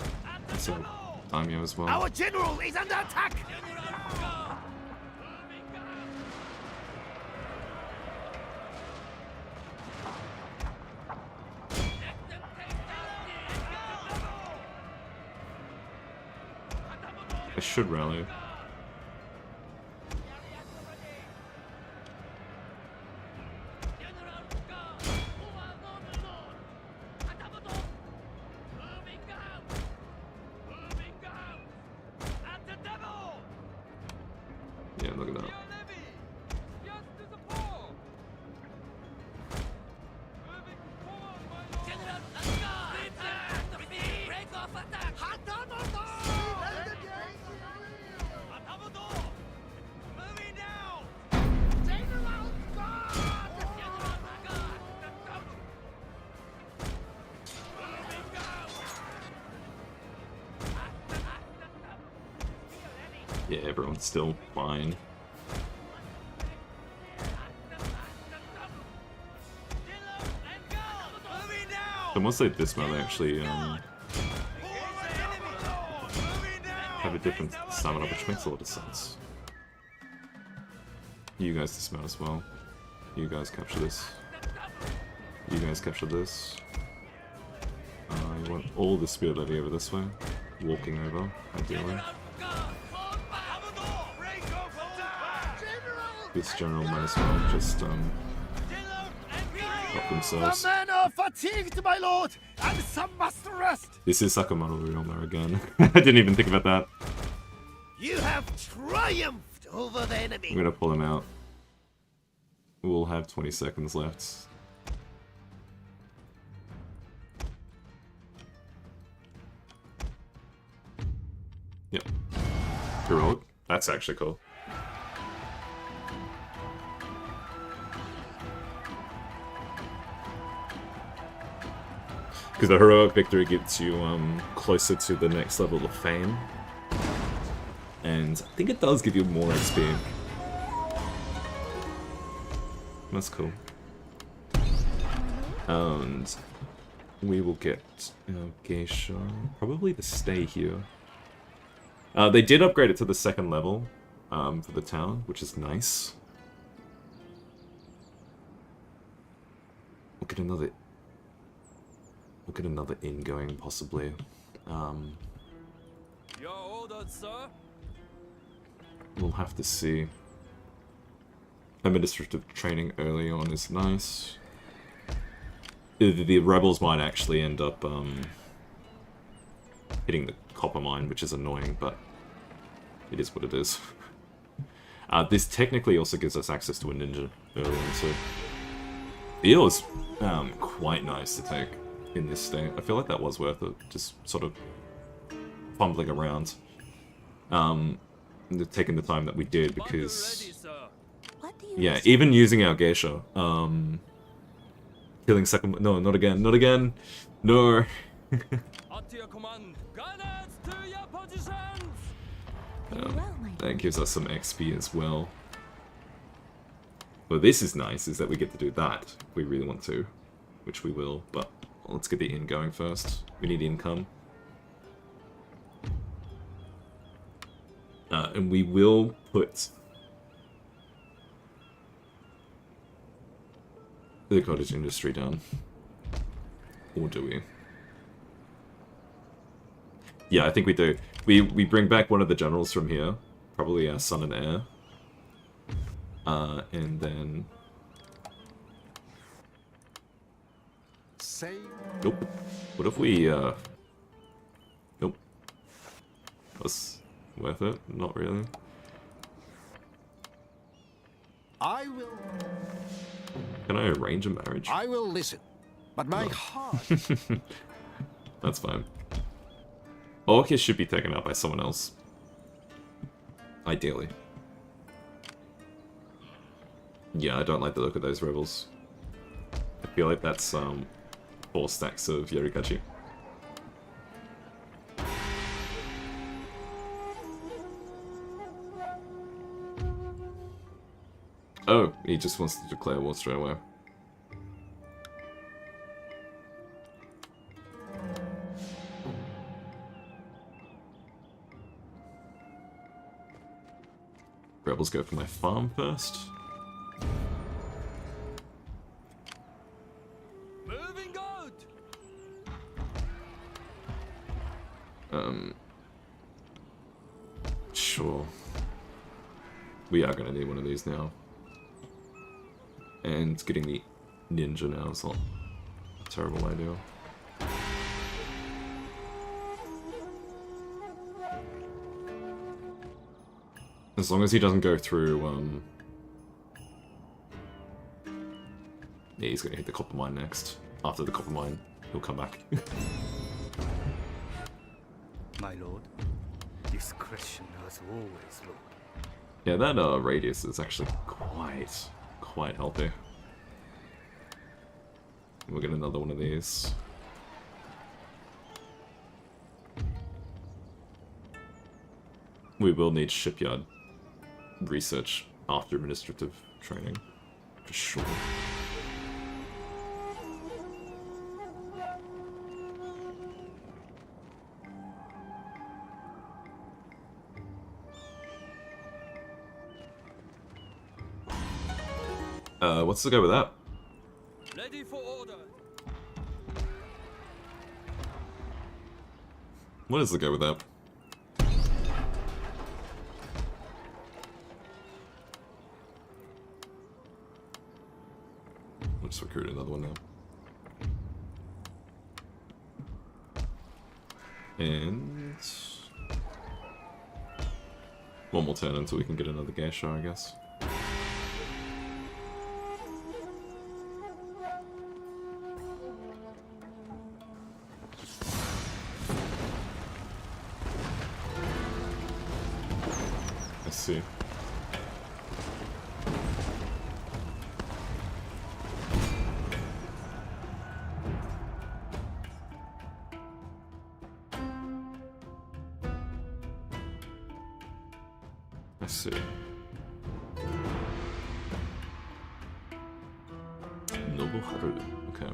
That's a daimyo as well. Our general is under attack! I should rally. Yeah, look at that. Yeah, everyone's still fine. So once they dismount, they actually have a different stamina, which makes a lot of sense. You guys dismount as well. You guys capture this. You guys capture this. You want all the spear levy over this way. Walking over, ideally. This general might as well just help themselves. The men are fatigued, my lord, and some must rest. This is Sakamoto Ryoma again. I didn't even think about that. You have triumphed over the enemy. I'm gonna pull him out. We'll have 20 seconds left. Yep. Heroic. That's actually cool. Because the heroic victory gets you closer to the next level of fame. And I think it does give you more XP. That's cool. And we will get Geisha. Probably to stay here. They did upgrade it to the 2nd level for the town, which is nice. We'll get another inn going, possibly. Your orders, sir. We'll have to see. Administrative training early on is nice. The rebels might actually end up hitting the copper mine, which is annoying, but it is what it is. This technically also gives us access to a ninja early on, so it was quite nice to take in this state. I feel like that was worth it, just sort of fumbling around. Taking the time that we did, because yeah, even using our geisha, killing second. No, not again, not again. No. At your command, gunners to your positions. That gives us some XP as well. But this is nice, is that we get to do that if we really want to, which we will. But let's get the inn going first. We need income. And we will put the cottage industry down. Or do we? Yeah, I think we do. We bring back one of the generals from here. Probably our son and heir. And then... Nope. What if we, Nope. Was worth it? Not really. I will. Can I arrange a marriage? I will listen, but my heart. That's fine. Orcus should be taken out by someone else. Ideally. Yeah, I don't like the look of those rebels. I feel like that's 4 stacks of Yorikachi. Oh, he just wants to declare war straight away. Rebels go for my farm first. Moving out. Sure. We are gonna need one of these now. And getting the ninja now is not a terrible idea. As long as he doesn't go through, yeah, he's gonna hit the copper mine next. After the copper mine, he'll come back. My lord, discretion has always ruled. Yeah, that radius is actually quite healthy. We'll get another one of these. We will need shipyard research after administrative training, for sure. What's the go with that? Ready for order. What is the go with that? Let's recruit another one now. And one more turn until we can get another geisha, I guess. See. I see. Nobuharu. Okay.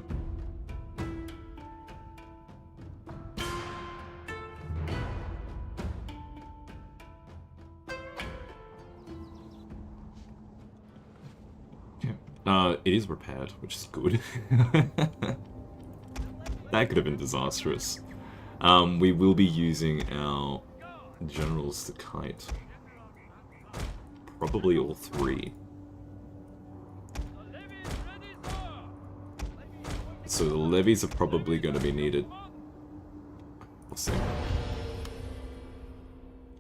It is repaired, which is good. That could have been disastrous. We will be using our generals to kite. Probably all three. So the levies are probably going to be needed. We'll see.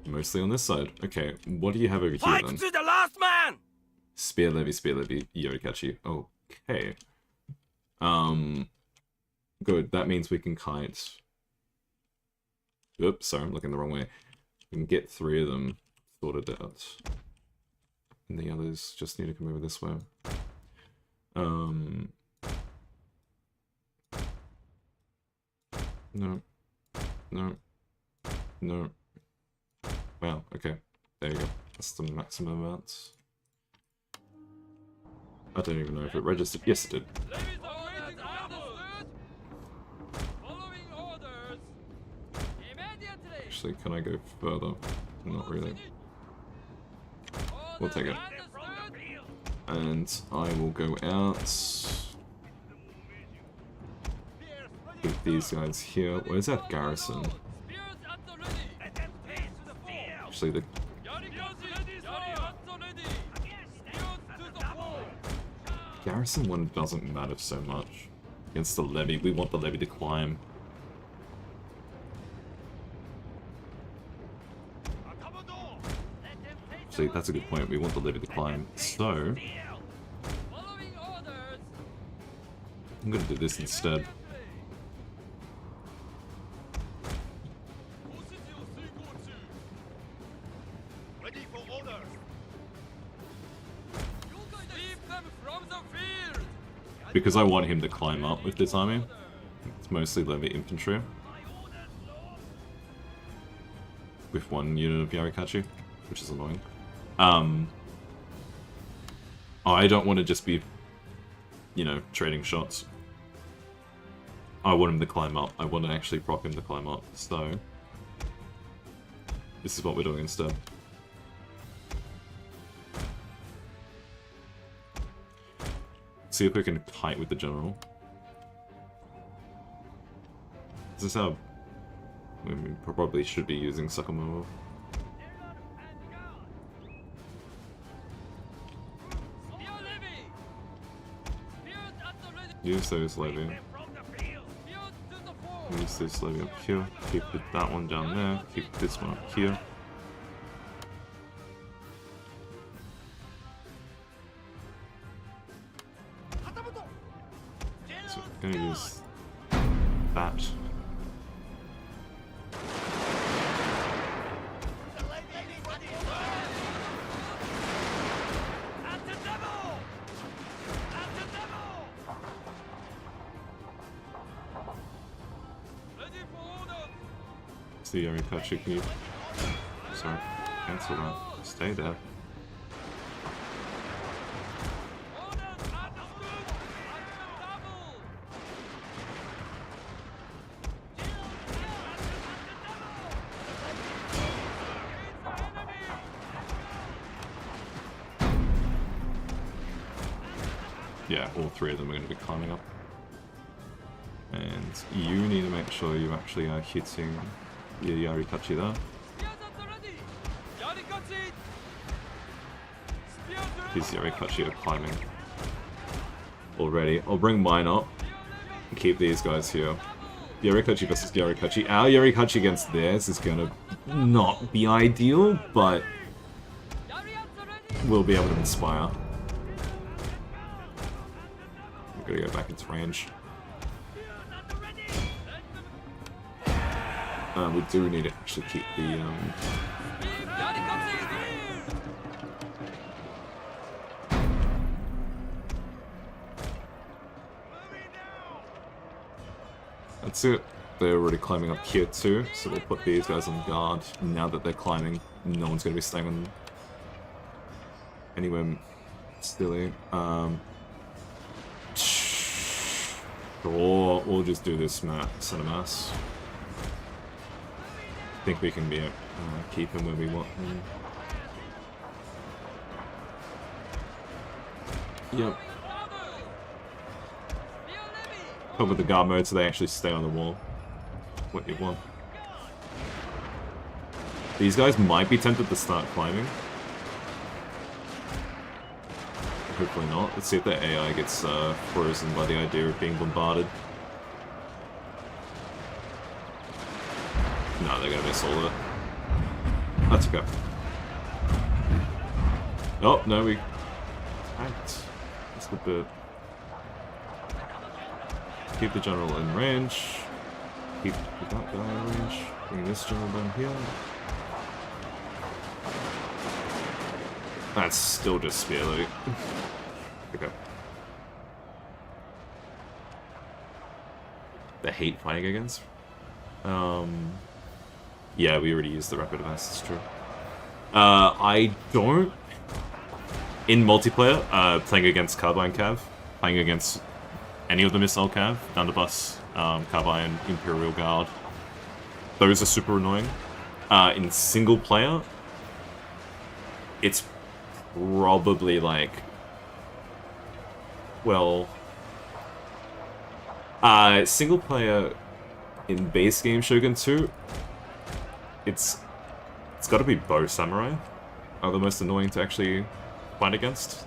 Mostly on this side. Okay, what do you have over here then? Fight to the last man! Spear levy, Yorikachi. Okay. Good. That means we can kite. Oops, sorry, I'm looking the wrong way. We can get 3 of them sorted out. And the others just need to come over this way. No. No. No. Wow, okay. There you go. That's the maximum amount. I don't even know if it registered. Yes, it did. Actually, can I go further? Not really. We'll take it. And I will go out with these guys here. Where's that garrison? Actually, the garrison one doesn't matter so much. Against the levy, we want the levy to climb. Actually, that's a good point. We want the levy to climb. So I'm gonna do this instead. Because I want him to climb up with this army. It's mostly levy infantry. With 1 unit of Yarikachi, which is annoying. I don't want to just be, you know, trading shots. I want him to climb up. I want to actually prop him to climb up. So this is what we're doing instead. See if we can kite with the general. Is this how we probably should be using Sakamoto? Use those levy. Use this levy up here. Keep that one down there. Keep this one up here. So I'm gonna use that. See, Yarikachi, can you... Sorry. Cancel that. Stay there. Yeah, all three of them are going to be climbing up. And you need to make sure you actually are hitting your Yarikachi there. His Yarikachi are climbing already. I'll bring mine up and keep these guys here. Yarikachi versus Yarikachi. Our Yarikachi against theirs is going to not be ideal, but we'll be able to inspire. Gotta go back into range. We do need to actually keep the That's it. They're already climbing up here too, so we'll put these guys on guard. Now that they're climbing, no one's gonna be staying on anywhere stilly. Or we'll just do this center mass. I think we can keep him where we want him. Yep. Put with the guard mode so they actually stay on the wall. What you want. These guys might be tempted to start climbing. Hopefully not. Let's see if their AI gets frozen by the idea of being bombarded. No, they're gonna miss all of it. That's okay. Oh, no, we tanked. That's a good bit. Keep the general in range. Keep that guy in range. Bring this general down here. That's still just spear loot. Okay. The hate fighting against? Yeah, we already used the rapid advance, it's true. I don't... In multiplayer, playing against Carbine Cav, playing against any of the Missile Cav, Thunderbus, Carbine, Imperial Guard, those are super annoying. In single player, it's probably like, well, single player in base game Shogun 2, it's got to be bow samurai are the most annoying to actually fight against.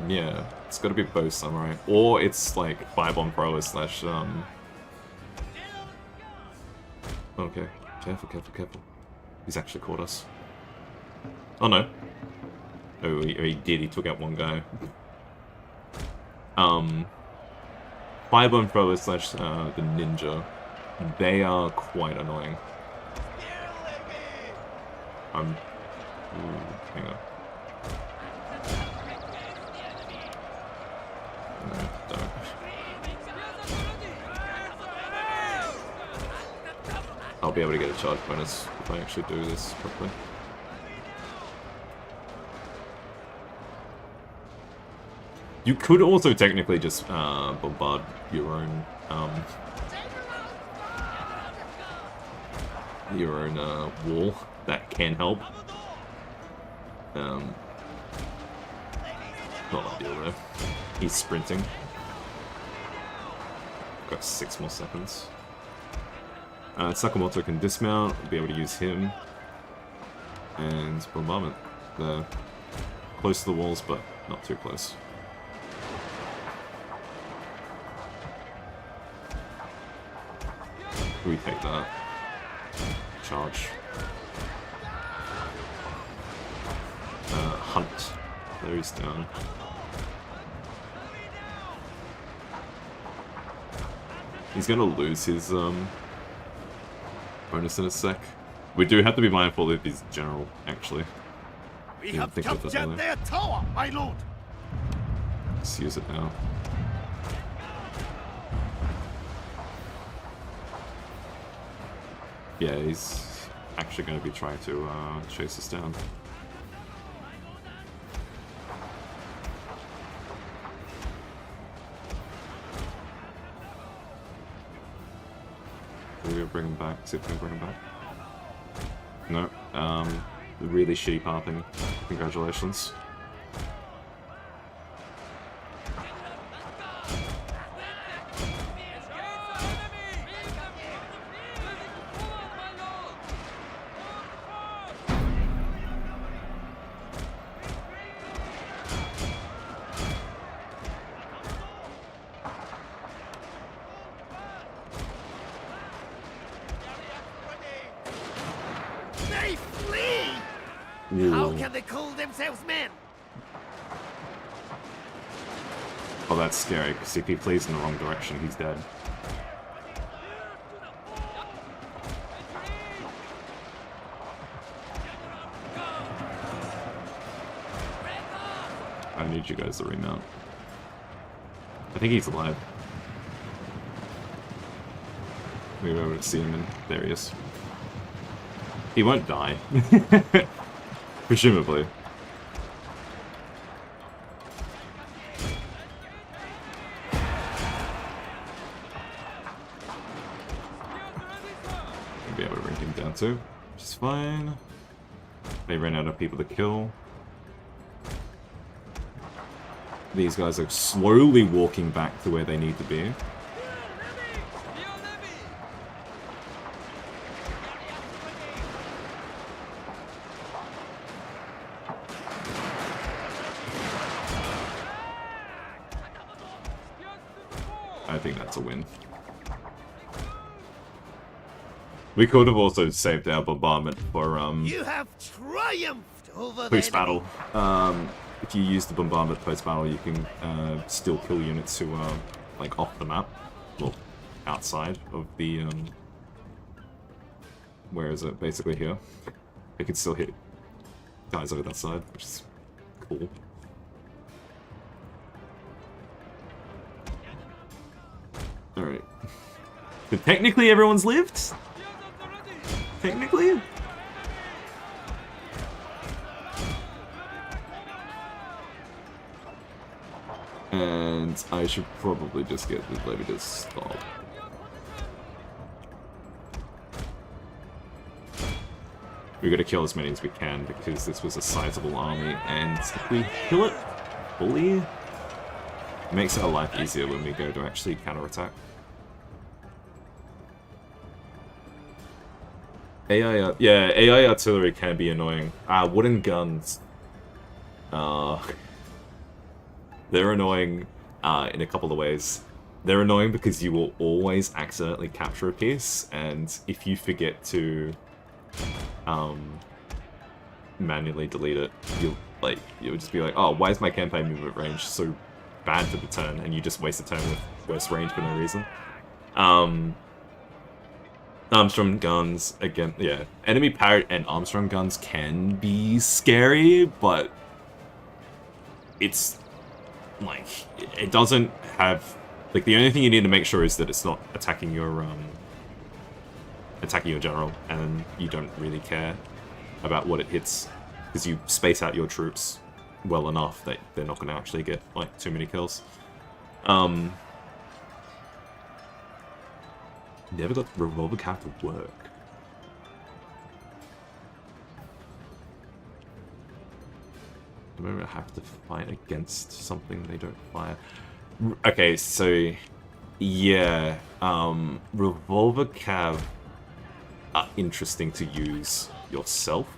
Yeah, it's got to be bow samurai, or it's like firebomb throwers slash Okay, careful, careful, careful. He's actually caught us. Oh no. Oh, he did. He took out one guy. Firebomb throwers slash the ninja. They are quite annoying. Hang on. No, don't. I'll be able to get a charge bonus if I actually do this properly. You could also technically just bombard your own wall. That can help. Not ideal though. He's sprinting. Got 6 more seconds. Sakamoto can dismount, be able to use him. And bombardment. They're close to the walls, but not too close. We take that. Charge. Hunt. There he's down. He's gonna lose his bonus in a sec. We do have to be mindful of his general, actually. We have captured their tower, my lord. Let's use it now. Yeah, he's actually going to be trying to chase us down. We're gonna bring him back. See if we can bring him back. No. Really shitty pathing. Congratulations. They flee! How can they call themselves men? Oh, that's scary, because if he flees in the wrong direction, he's dead. I need you guys to remount. I think he's alive. Maybe I would see him in. There he is. He won't die. Presumably. I'll be able to bring him down too, which is fine. They ran out of people to kill. These guys are slowly walking back to where they need to be. I think that's a win. We could have also saved our bombardment for You have triumphed over post-battle. If you use the bombardment post-battle, you can still kill units who are like off the map, well, outside of the where is it? Basically here. They can still hit guys over that side, which is cool. Alright. So technically everyone's lived? Technically? And I should probably just get this lady to stop. We're gonna kill as many as we can because this was a sizable army, and if we kill it fully, it makes our life easier when we go to actually counterattack. AI artillery can be annoying. Wooden guns. They're annoying in a couple of ways. They're annoying because you will always accidentally capture a piece, and if you forget to manually delete it, you'll just be like, oh, why is my campaign movement range so bad for the turn? And you just waste a turn with worse range for no reason. Armstrong guns, again, yeah. Enemy parrot and Armstrong guns can be scary, but it's like, it doesn't have, like, the only thing you need to make sure is that it's not attacking your general, and you don't really care about what it hits, because you space out your troops well enough that they're not going to actually get, like, too many kills. Never got the revolver cap to work. The moment I have to fight against something they don't fire. Okay, so yeah, revolver cav are interesting to use yourself.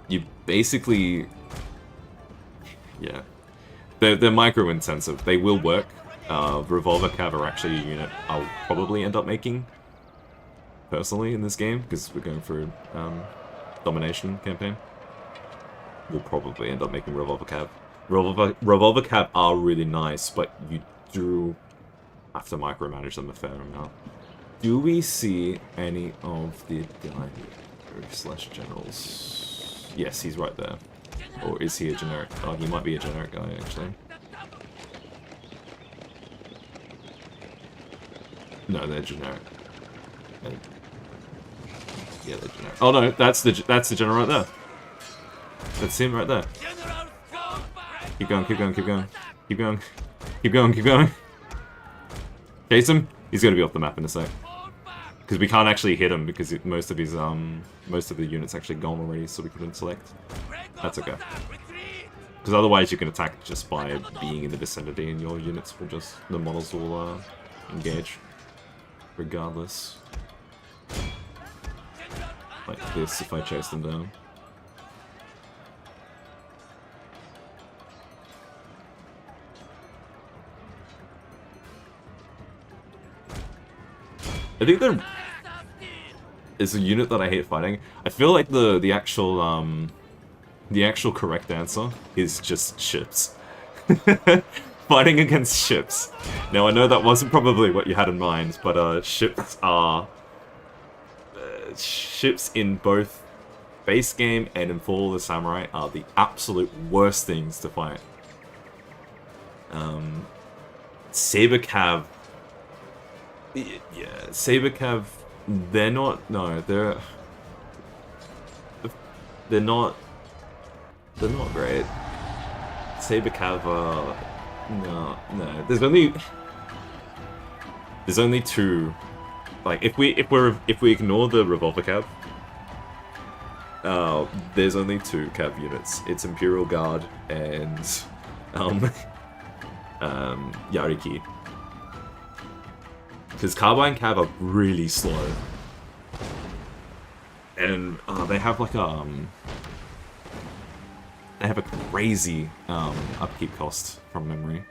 You basically, yeah, they're micro intensive. They will work. Revolver cav are actually a unit I'll probably end up making personally in this game because we're going through domination campaign. We'll probably end up making revolver cav. Revolver cav are really nice, but you do have to micromanage them a fair amount. Do we see any of the /generals? Yes, he's right there. Or is he a generic? Oh, he might be a generic guy actually. No, they're generic. Yeah, the general. Oh no, that's the general right there. That's him right there. Keep going, keep going, keep going, keep going, keep going, keep going. Chase him. He's gonna be off the map in a sec. Because we can't actually hit him because most of the units actually gone already, so we couldn't select. That's okay. Because otherwise you can attack just by being in the vicinity, and your units will just the models will engage regardless. Like this if I chase them down. I think there is a unit that I hate fighting. I feel like the actual correct answer is just ships. Fighting against ships. Now I know that wasn't probably what you had in mind, but ships are ships in both base game and in Fall of the Samurai are the absolute worst things to fight. Saber Cav. Yeah, Saber Cav, they're not, no, they're not great. Saber Cav, no, there's only two, like, if we ignore the Revolver Cav, there's only two Cav units. It's Imperial Guard and, Yariki. Because Carbine Cav are really slow. And they have like they have a crazy upkeep cost from memory.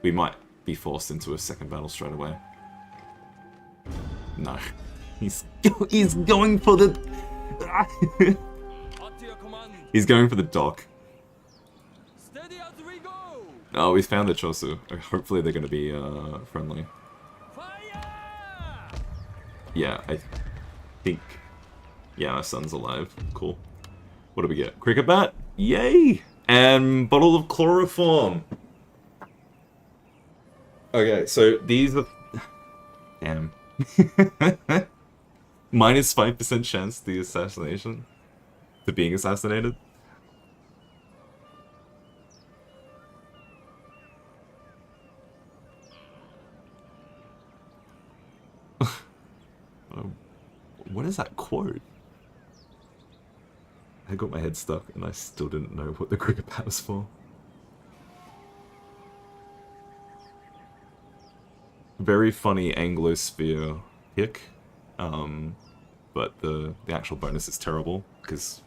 We might be forced into a second battle straight away. No. He's going for the He's going for the dock. Oh, we found the Chosu. Hopefully they're gonna be friendly. Yeah, I think... Yeah, our son's alive. Cool. What do we get? Cricket bat? Yay! And bottle of chloroform. Okay, so these are... Damn. Minus 5% chance to the assassination. To being assassinated. What is that quote? I got my head stuck and I still didn't know what the cricket bat was for. Very funny Anglosphere hick. But the actual bonus is terrible because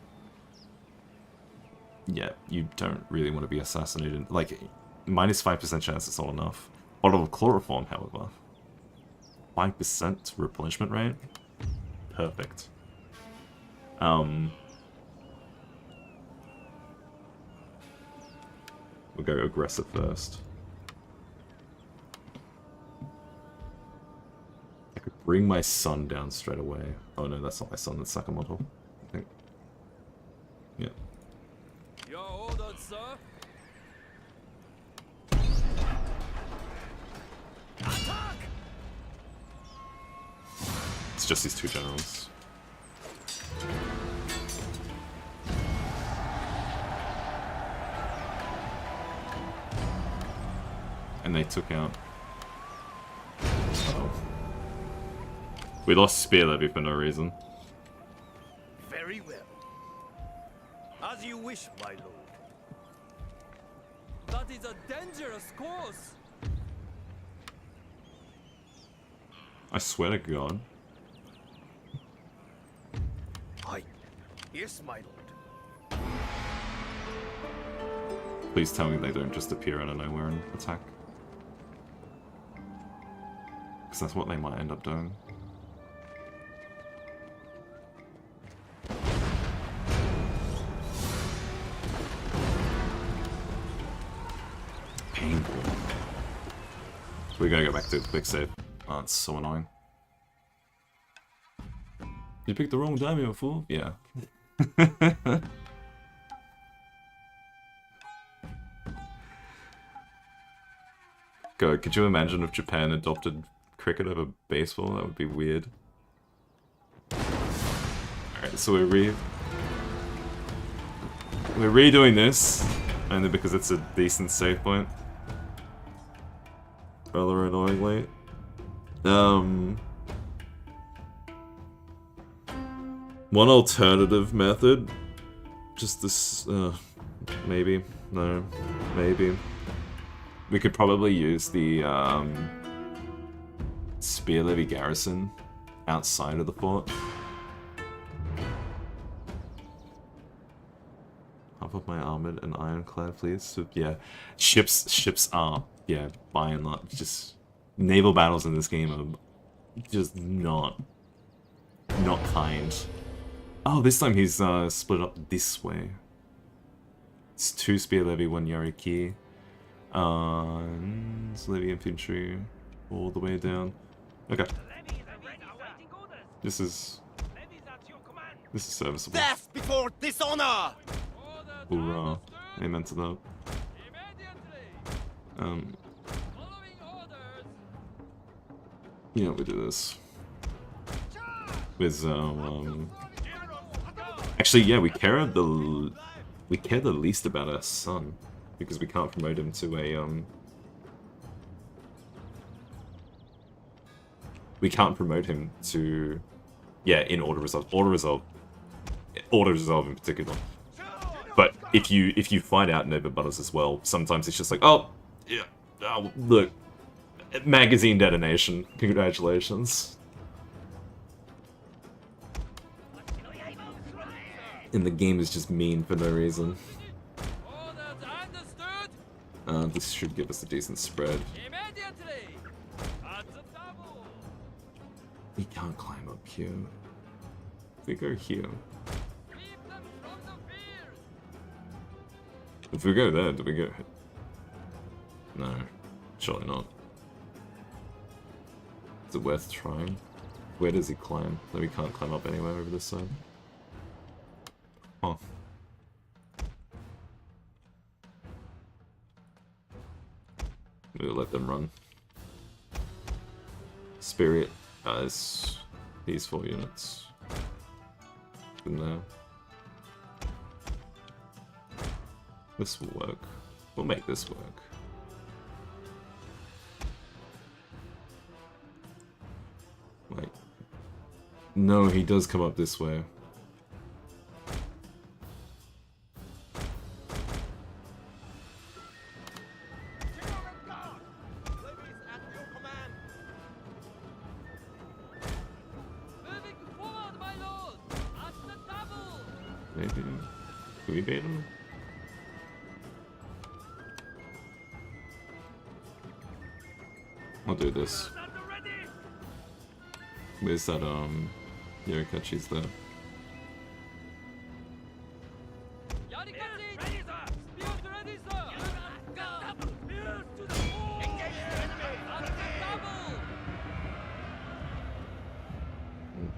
yeah, you don't really want to be assassinated. Like, minus 5% chance is not enough. Bottle of chloroform, however. 5% replenishment rate? Perfect. We'll go aggressive first. I could bring my son down straight away. Oh no, that's not my son, that's Sakamoto, I think. Yeah. Your orders, sir. Attack! It's just these two generals. And they took out... Uh-oh. We lost Spear Levy for no reason. Very well. As you wish, my lord. That is a dangerous course. I swear to God. Aye. Yes, my lord. Please tell me they don't just appear out of nowhere and attack. Because that's what they might end up doing. Painful. So we gotta go back to the quick save. Oh, it's so annoying. You picked the wrong time, you fool? Yeah. God, could you imagine if Japan adopted cricket over baseball? That would be weird. So we're redoing this, only because it's a decent save point. Rather annoyingly. One alternative method, just this, maybe, no, maybe. We could probably use the, Spear Levy Garrison outside of the fort. Half of my armored and ironclad, please. So, yeah, ships are, yeah, by and large, just naval battles in this game are just not kind. Oh, this time he's split up this way. It's 2 Spear Levy, 1 Yariki. Levy Infantry all the way down. Okay. This is serviceable. Death before dishonor! Hoorah. Amen to that. Yeah, we do this. With actually, yeah, we care the least about our son, because we can't promote him to a we can't promote him to, yeah, in auto resolve in particular. But if you find out Nova Butters as well, sometimes it's just like, oh yeah, oh, look, magazine detonation, congratulations. And the game is just mean for no reason. This should give us a decent spread. We can't climb up here. If we go here. If we go there, do we get hit? No, surely not. Is it worth trying? Where does he climb? No, we can't climb up anywhere over this side. Huh. We'll let them run. Spirit has these 4 units. In there. This will work. We'll make this work. Wait. No, he does come up this way. Maybe. Can we bait him? I'll do this. Where's that, Yorikachi's there?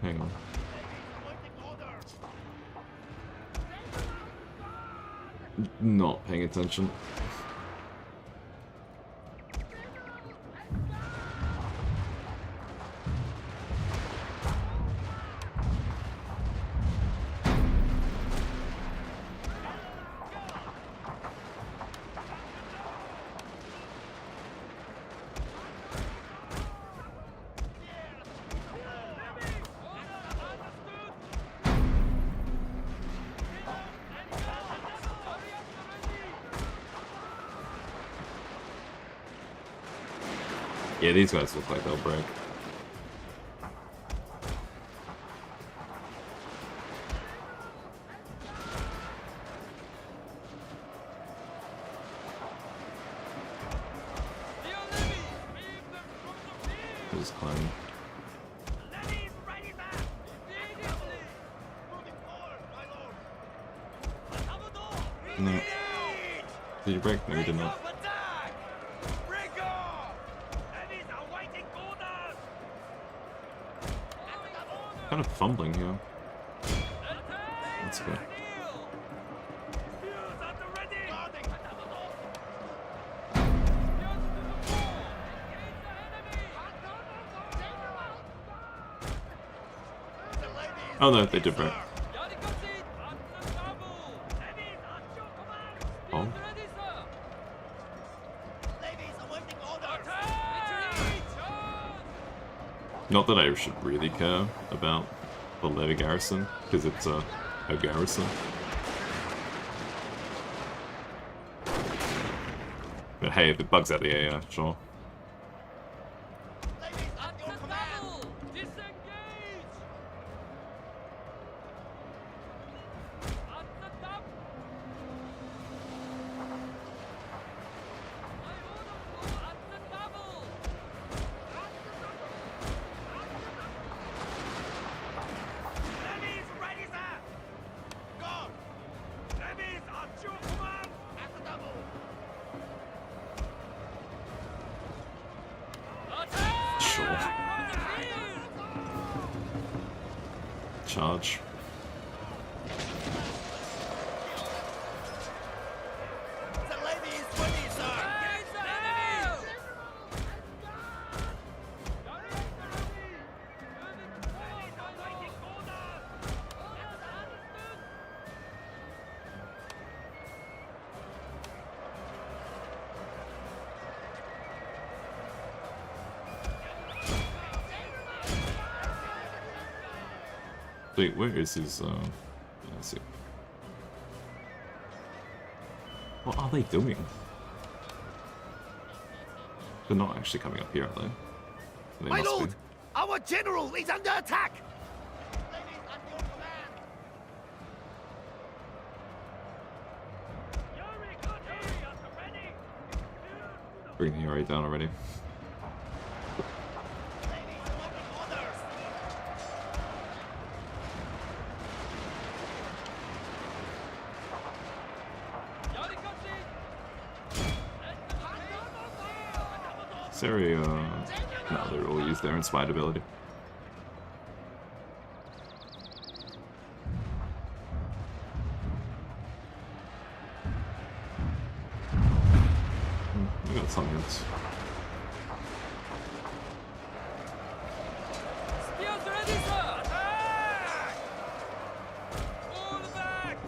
Hang on. Not paying attention. Yeah, these guys look like they'll break. Just climb. No. Did you break? No, you did not. Kind of fumbling here. That's good. Oh no, they did break. bomb. Not that I should really care about the levy garrison, because it's a garrison. But hey, if it bugs out the AI, sure. Charge. Wait, where is his, let's see. What are they doing? They're not actually coming up here, are they? They My must lord, be. our general is under attack. Bring the array down already. Siri, no, they all use their inspired ability. We got some hits. Spears ready, sir! Attack! Fall back!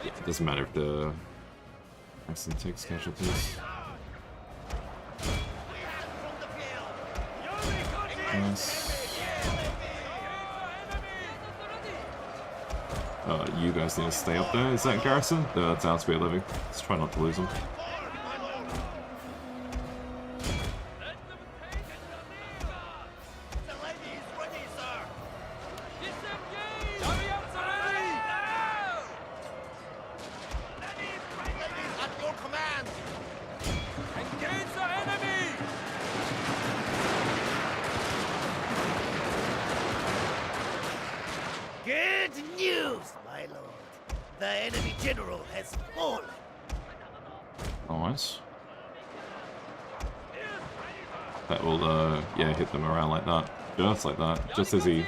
It doesn't matter if the accent takes casualties. Nice. You guys need to stay up there. Is that garrison? No, that's outspeed levy. Let's try not to lose them. Nice. That will, yeah, hit them around like that. Just like that. Just as he...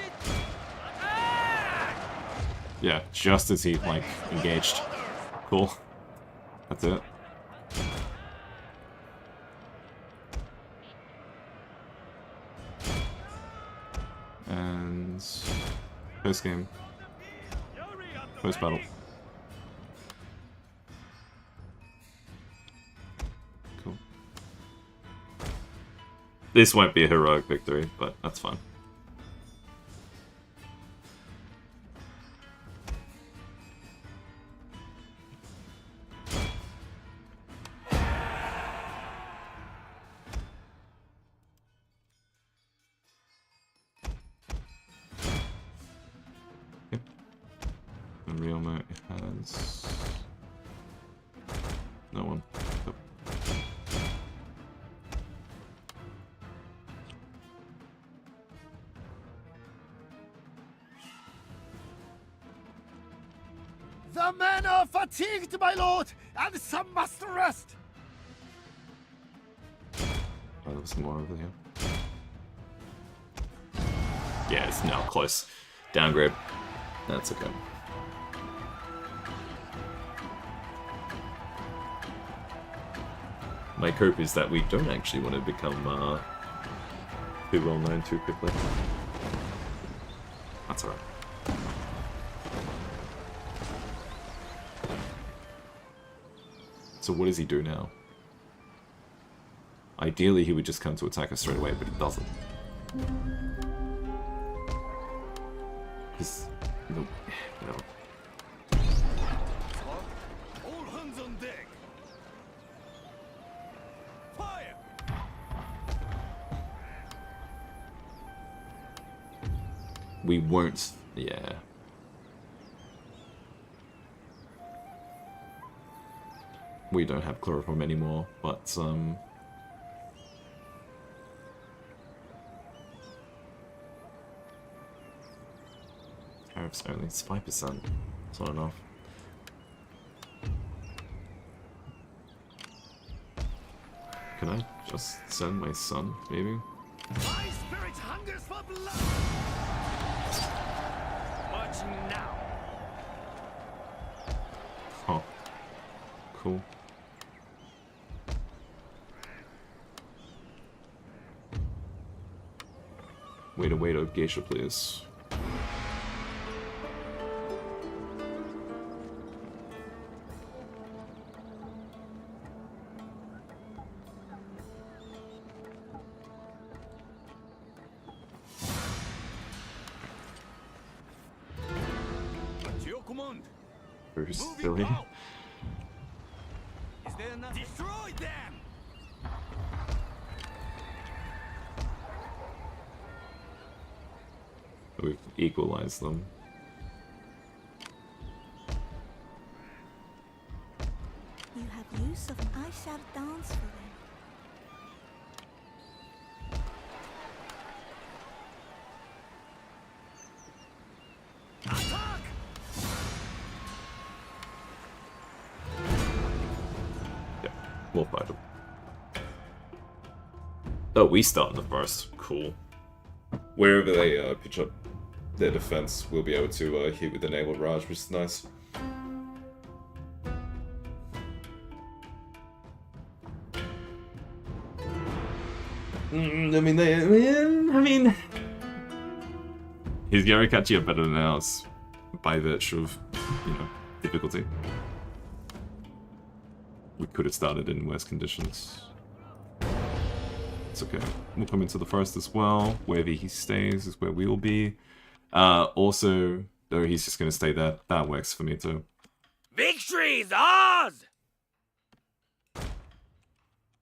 Yeah, just as he, like, engaged. Cool. That's it. And... Post game. Post battle. This won't be a heroic victory, but that's fine. Yep. And Real Mate has... no one. Yep. The men are fatigued, my lord, and some must rest. Oh, there was some more over here. Yeah, it's now close. Downgrade. That's okay. My hope is that we don't actually want to become too well known too quickly. That's alright. So what does he do now? Ideally, he would just come to attack us straight away, but he doesn't. Because, no. All hands on deck. Fire! We won't, yeah. We don't have chloroform anymore, but, tariffs only, it's 5%. It's not enough. Can I just send my son, maybe? My spirit hungers for blood. Marching now. Huh. Cool. Wait a geisha, please. At your command. Very Moving silly. out. Is there enough? Destroy them. We've equalized them. You have use of I shall dance for them. Attack! Yeah, we'll fight them. Oh, we start in the first. Cool. Wherever they pitch up their defense, we'll be able to hit with the naval barrage, which is nice. I mean, his Yarikachi are better than ours by virtue of, you know, difficulty. We could have started in worse conditions. It's okay. We'll come into the first as well. Wherever he stays is where we will be. Also, though he's just going to stay there, that works for me too. Victory is ours!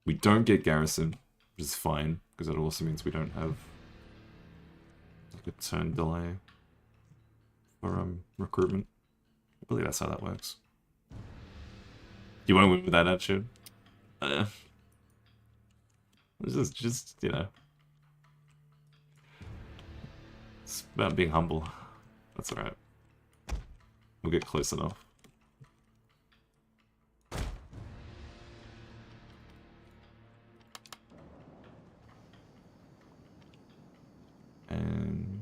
We don't get garrison, which is fine, because that also means we don't have like a turn delay for recruitment. I believe that's how that works. You want to win with that attitude? Just you know, it's about being humble. That's alright. We'll get close enough. And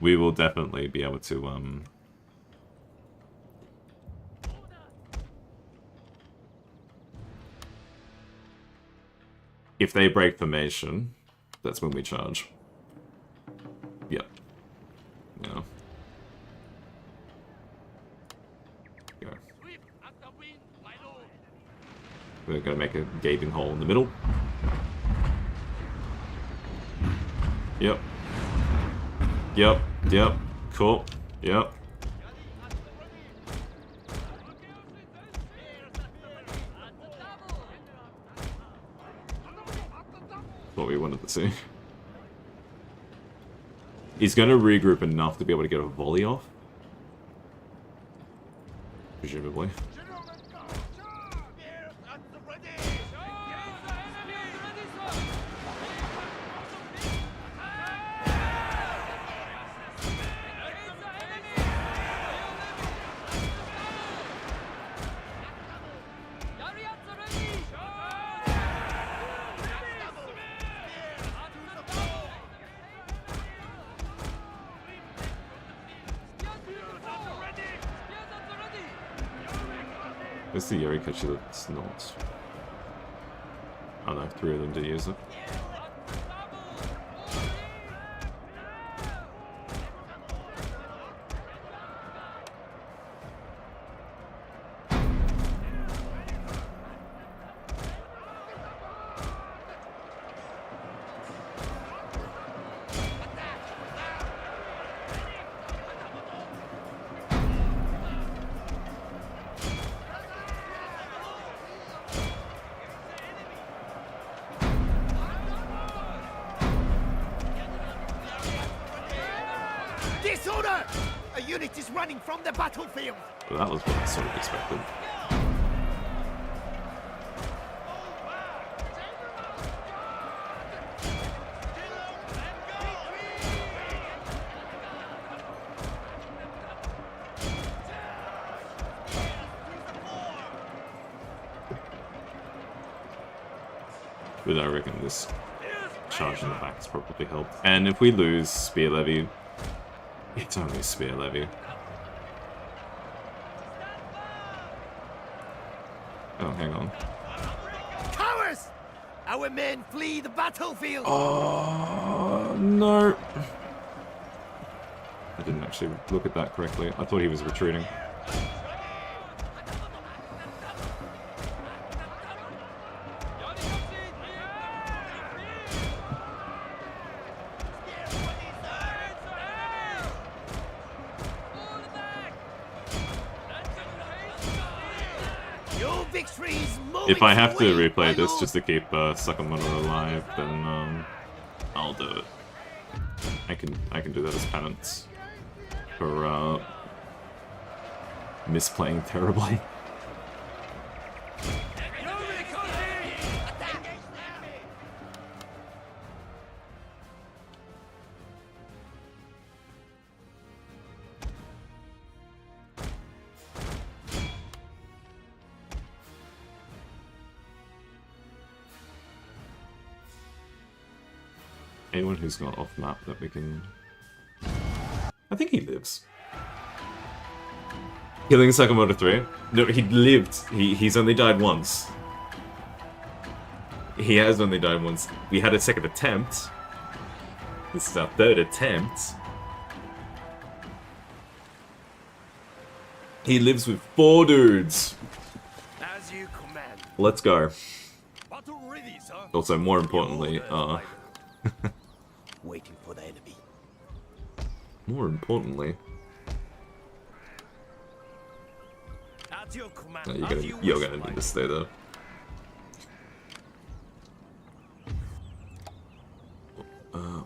we will definitely be able to if they break formation, that's when we charge. Yep. Yeah. Go. We're gonna make a gaping hole in the middle. Yep. Yep. Yep. Cool. Yep. What we wanted to see. He's going to regroup enough to be able to get a volley off. Presumably. Where's the Yarikachi that's not? Oh no, 3 of them did use it. running from the battlefield. But that was what I sort of expected. But I reckon this charge in the back has probably helped. And if we lose Spear Levy, it's only Spear Levy. Oh, hang on. Cowards! Our men flee the battlefield! Oh, no. I didn't actually look at that correctly. I thought he was retreating. If I have to replay this just to keep Sakamoto alive, then I'll do it. I can do that as penance for misplaying terribly. Anyone who's not off map that we can... I think he lives. Killing Sakamoto 3? No, he lived. He's only died once. He has only died once. We had a second attempt. This is our third attempt. He lives with 4 dudes. As you command. Let's go. Battle ready, sir. Also, more importantly, Waiting for the enemy. more importantly, At your command. you're gonna need to stay there.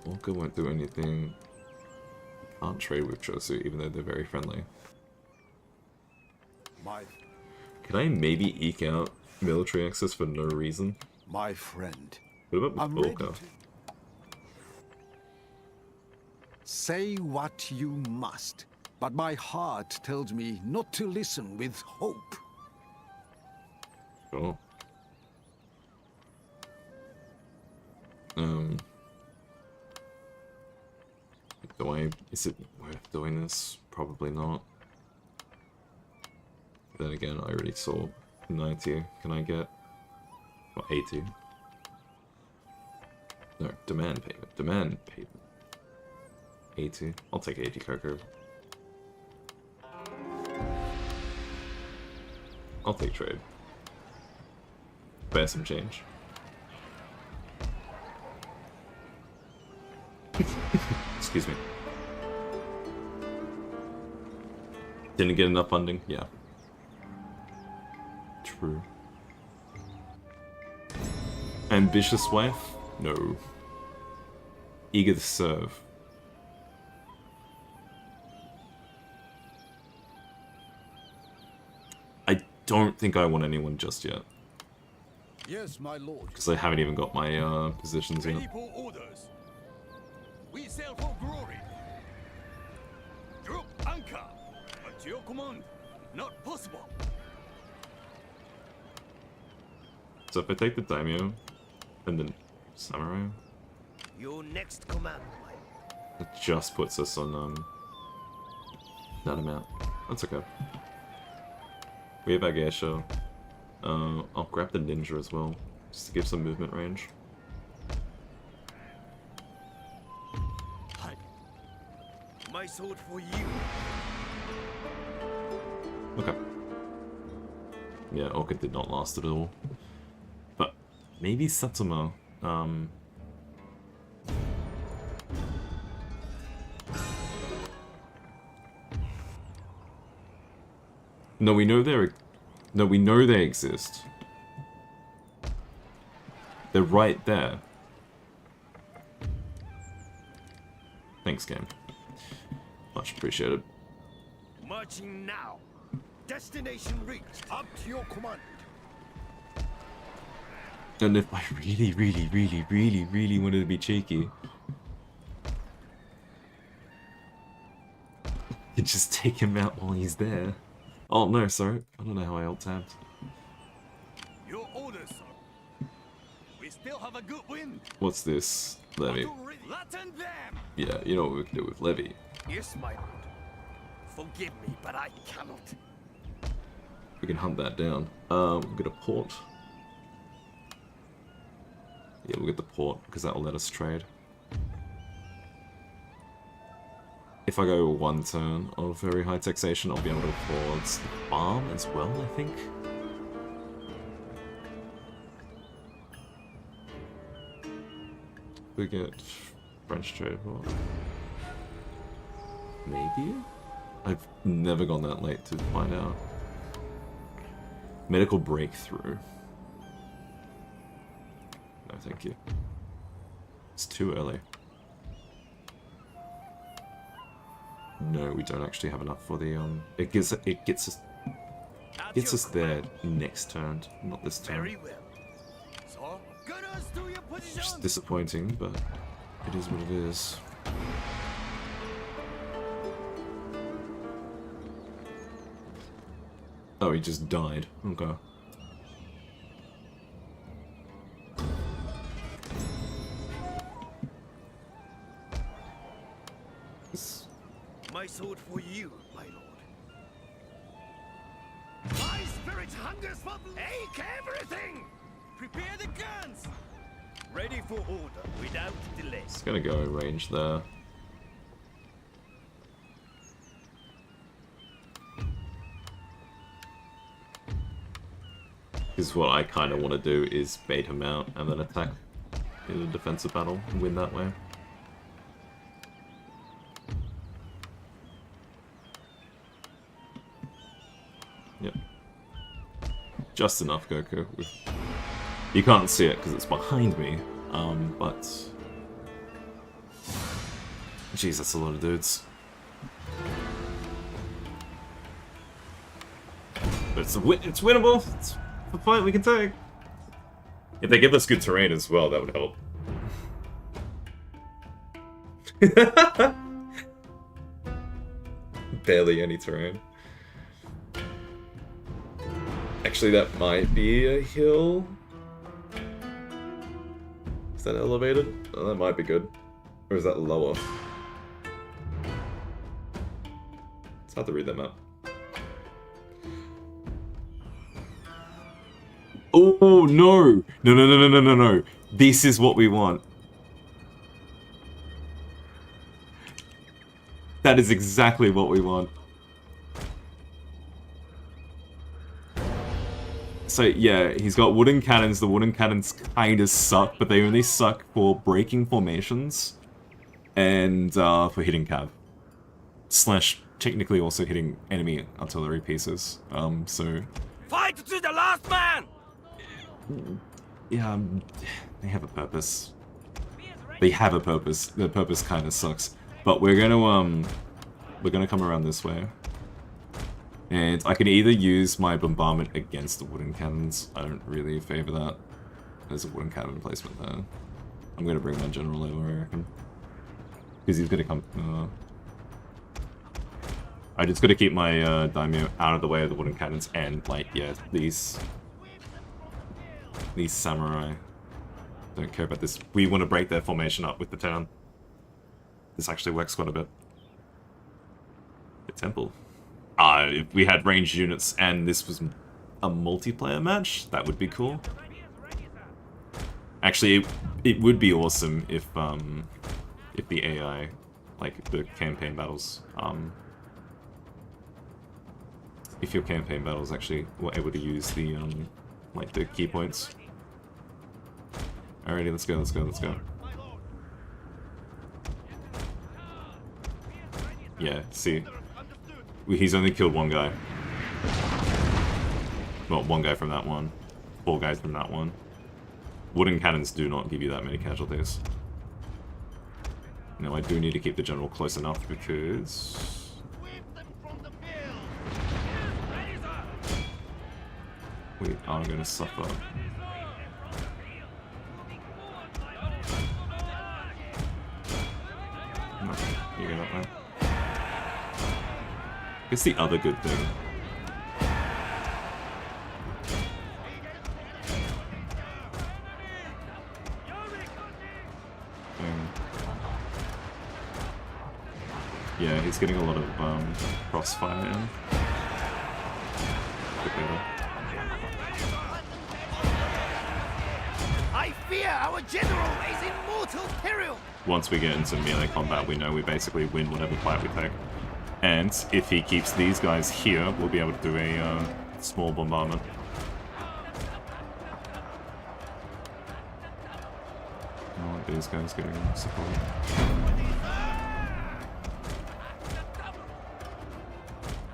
Orca won't do anything. Can't trade with Chosu, even though they're very friendly. Can I maybe eke out military access for no reason? My friend, What about I'm with ready Orca? to... Say what you must, but my heart tells me not to listen with hope. Sure. Is it worth doing this? Probably not. Then again, I already saw 90. Can I get... Or 80? No, demand payment. Demand payment. 80. I'll take 80 Coco. I'll take trade. Bear some change. Excuse me. Didn't get enough funding? Yeah. True. Ambitious wife? No. Eager to serve. I don't think I want anyone just yet. Yes, my lord. Because I haven't even got my positions Ready yet. for orders. We sail for glory. Drop anchor. At your command. Not possible. So if I take the daimyo and then samurai, Your next command. it just puts us on that amount. That's okay. We have our geisha. I'll grab the ninja as well, just to give some movement range. My sword for you. Okay. Yeah, Orca did not last at all. But maybe Satsuma. No, we know they're... No, we know they exist. They're right there. Thanks, game. Much appreciated. Marching now. Destination reached. Up to your command. And if I really wanted to be cheeky, you just take him out while he's there. Oh no, sorry. I don't know how I alt-tabbed. Your orders, sir. We still have a good wind. What's this? Levy. Latin them. Yeah, you know what we can do with Levy. Yes, my lord. Forgive me, but I cannot. We can hunt that down. We'll get a port. Yeah, we'll get the port, because that'll let us trade. If I go one turn of very high taxation, I'll be able to afford the farm as well, I think. We get French trade port. Maybe? I've never gone that late to find out. Medical breakthrough. No, thank you. It's too early. No, we don't actually have enough for the It gets us there next turn, not this turn. Very well. So, gunners to your Which is position. disappointing, but it is what it is. Oh, he just died. Okay. My sword for you, my lord. My spirit hungers for take everything. Prepare the guns. Ready for order without delay. It's gonna go range there. Because what I kind of want to do is bait him out and then attack in a defensive battle and win that way. Yep. Just enough, Goku. You can't see it because it's behind me, but... Jeez, that's a lot of dudes. But it's winnable. It's a fight we can take. If they give us good terrain as well, that would help. Barely any terrain. Actually, that might be a hill. Is that elevated? Oh, that might be good. Or is that lower? It's hard to read that map. Oh, no! No. This is what we want. That is exactly what we want. So yeah, he's got wooden cannons. The wooden cannons kind of suck, but they only suck for breaking formations and for hitting cav. Slash, technically also hitting enemy artillery pieces. So... Fight to the last man! Yeah, they have a purpose. They have a purpose. Their purpose kind of sucks. But we're gonna come around this way. And I can either use my bombardment against the wooden cannons. I don't really favor that. There's a wooden cannon placement there. I'm gonna bring my general over, I reckon. Because he's gonna come... I just gotta keep my daimyo out of the way of the wooden cannons and, like, yeah, these samurai don't care about this. We want to break their formation up with the town. This actually works quite a bit. The temple. If we had ranged units and this was a multiplayer match, that would be cool. Actually, it would be awesome if the AI, like the campaign battles, if your campaign battles actually were able to use the like the key points. Alrighty, let's go. Yeah, see. He's only killed one guy. Well, one guy from that one. 4 guys from that one. Wooden cannons do not give you that many casualties. Now, I do need to keep the general close enough because... We are going to suffer. No, you get up there. It's the other good thing. Yeah, he's getting a lot of crossfire in. Okay. I fear our general is in mortal peril. Once we get into melee combat, we know we basically win whatever fight we take. And if he keeps these guys here, we'll be able to do a small bombardment. I don't like these guys getting support.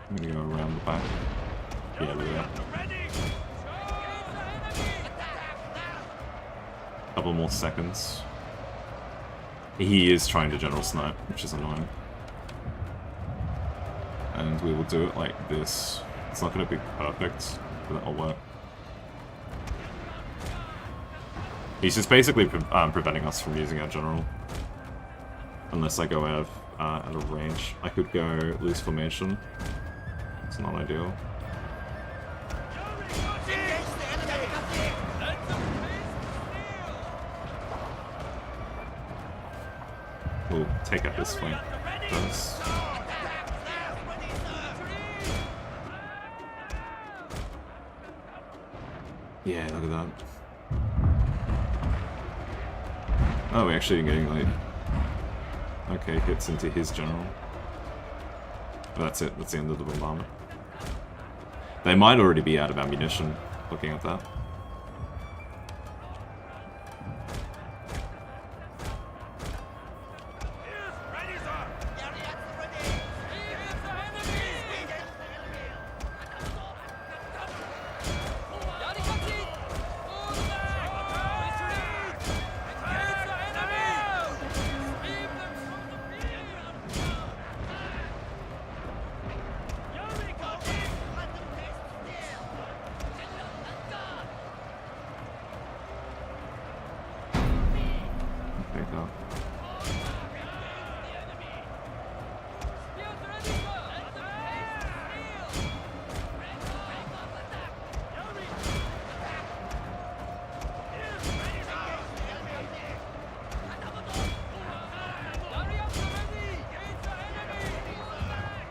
I'm gonna go around the back. Yeah, look at that. Couple more seconds. He is trying to general snipe, which is annoying. And we will do it like this. It's not going to be perfect, but that'll work. He's just basically preventing us from using our general. Unless I go out of range. I could go loose formation. It's not ideal. We'll take out this flank first. Yeah, look at that. Oh, we're actually getting like... Okay, hits into his general. But that's it, that's the end of the bombardment. They might already be out of ammunition, looking at that.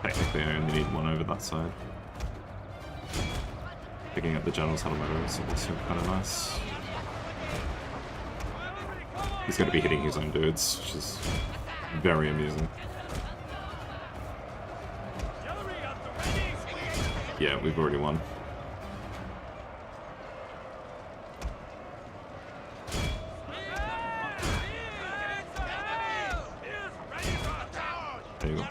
Technically, I only need one over that side. Picking up the general's Hadamoto is also kind of nice. He's going to be hitting his own dudes, which is very amusing. Yeah, we've already won. There you go.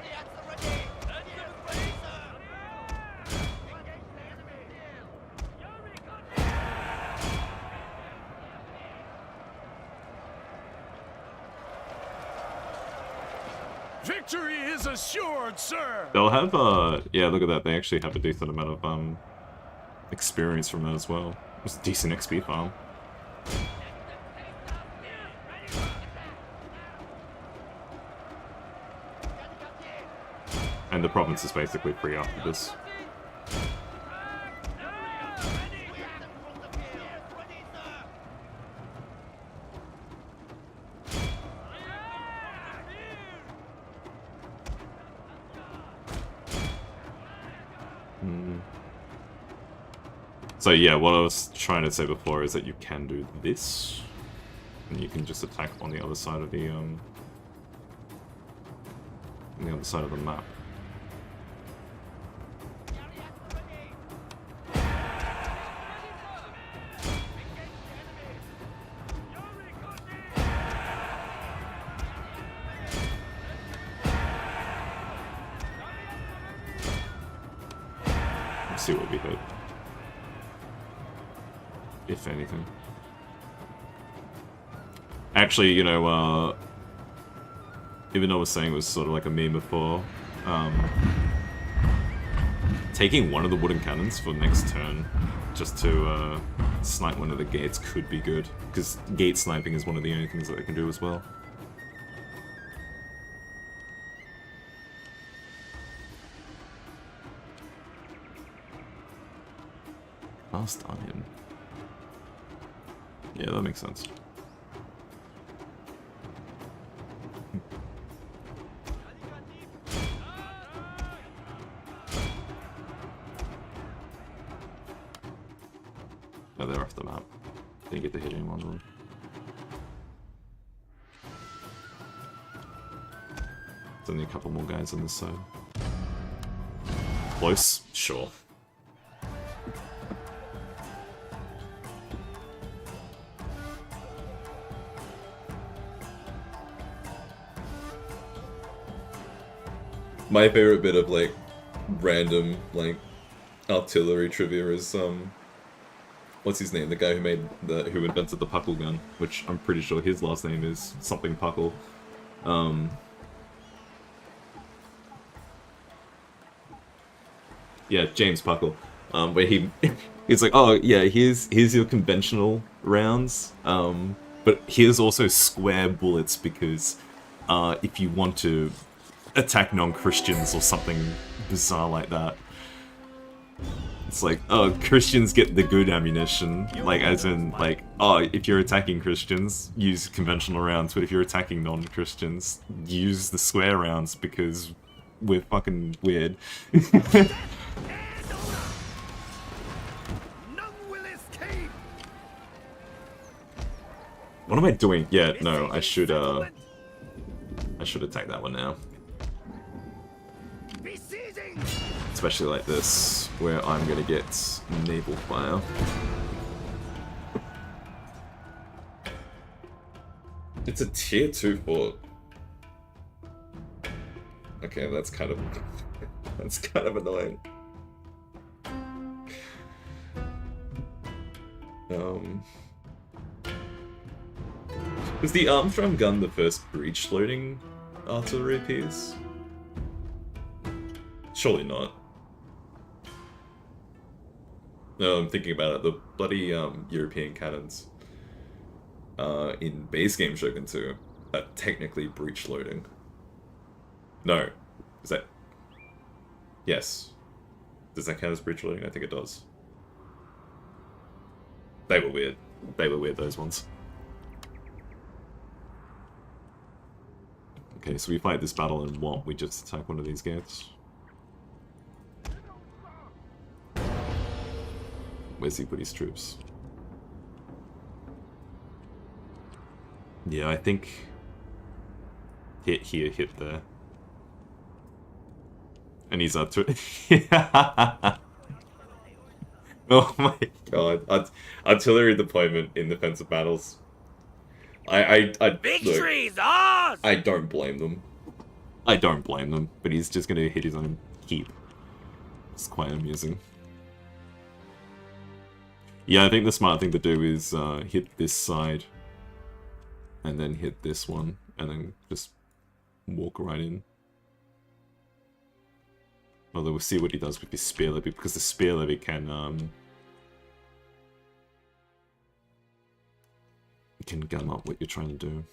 Victory is assured, sir! They'll have, yeah, look at that, they actually have a decent amount of, experience from that as well. It's a decent XP farm. And the province is basically free after this. So yeah, what I was trying to say before is that you can do this, and you can just attack on the other side of the map. Let's see what we hit. If anything. Actually, you know, even though I was saying it was sort of like a meme before, Taking one of the wooden cannons for next turn, just to snipe one of the gates, could be good. Because gate sniping is one of the only things that they can do as well. Cast iron. Yeah, that makes sense. Oh, they're off the map. Didn't get to hit anyone of them. There's only a couple more guys on this side. Close? Sure. My favorite bit of like random like artillery trivia is what's his name? The guy who invented the puckle gun, which I'm pretty sure his last name is something puckle. Yeah, James Puckle. Where he's like, oh yeah, here's your conventional rounds, but here's also square bullets because if you want to attack non-Christians or something bizarre like that. It's like, oh, Christians get the good ammunition, like as in, like, oh, if you're attacking Christians, use conventional rounds, but if you're attacking non-Christians, use the square rounds because we're fucking weird. What am I doing? Yeah, no, I should attack that one now. Especially like this, where I'm gonna get naval fire. It's a tier 2 fort. Okay, that's kind of annoying. Was the Armstrong gun the first breach loading artillery piece? Surely not. No, I'm thinking about it. The bloody European cannons in base game Shogun 2 are technically breach loading. No. Is that... Yes. Does that count as breach loading? I think it does. They were weird. They were weird, those ones. Okay, so we fight this battle and what? We just attack one of these gates? Where's he put his troops? Yeah, I think... Hit here, hit there. And he's up to it. Oh my god. Artillery deployment in defensive battles. Victory's ours! I don't blame them. I don't blame them, but he's just gonna hit his own keep. It's quite amusing. Yeah, I think the smart thing to do is hit this side, and then hit this one, and then just walk right in. Although we'll see what he does with his spear levy, because the spear levy can gum up what you're trying to do.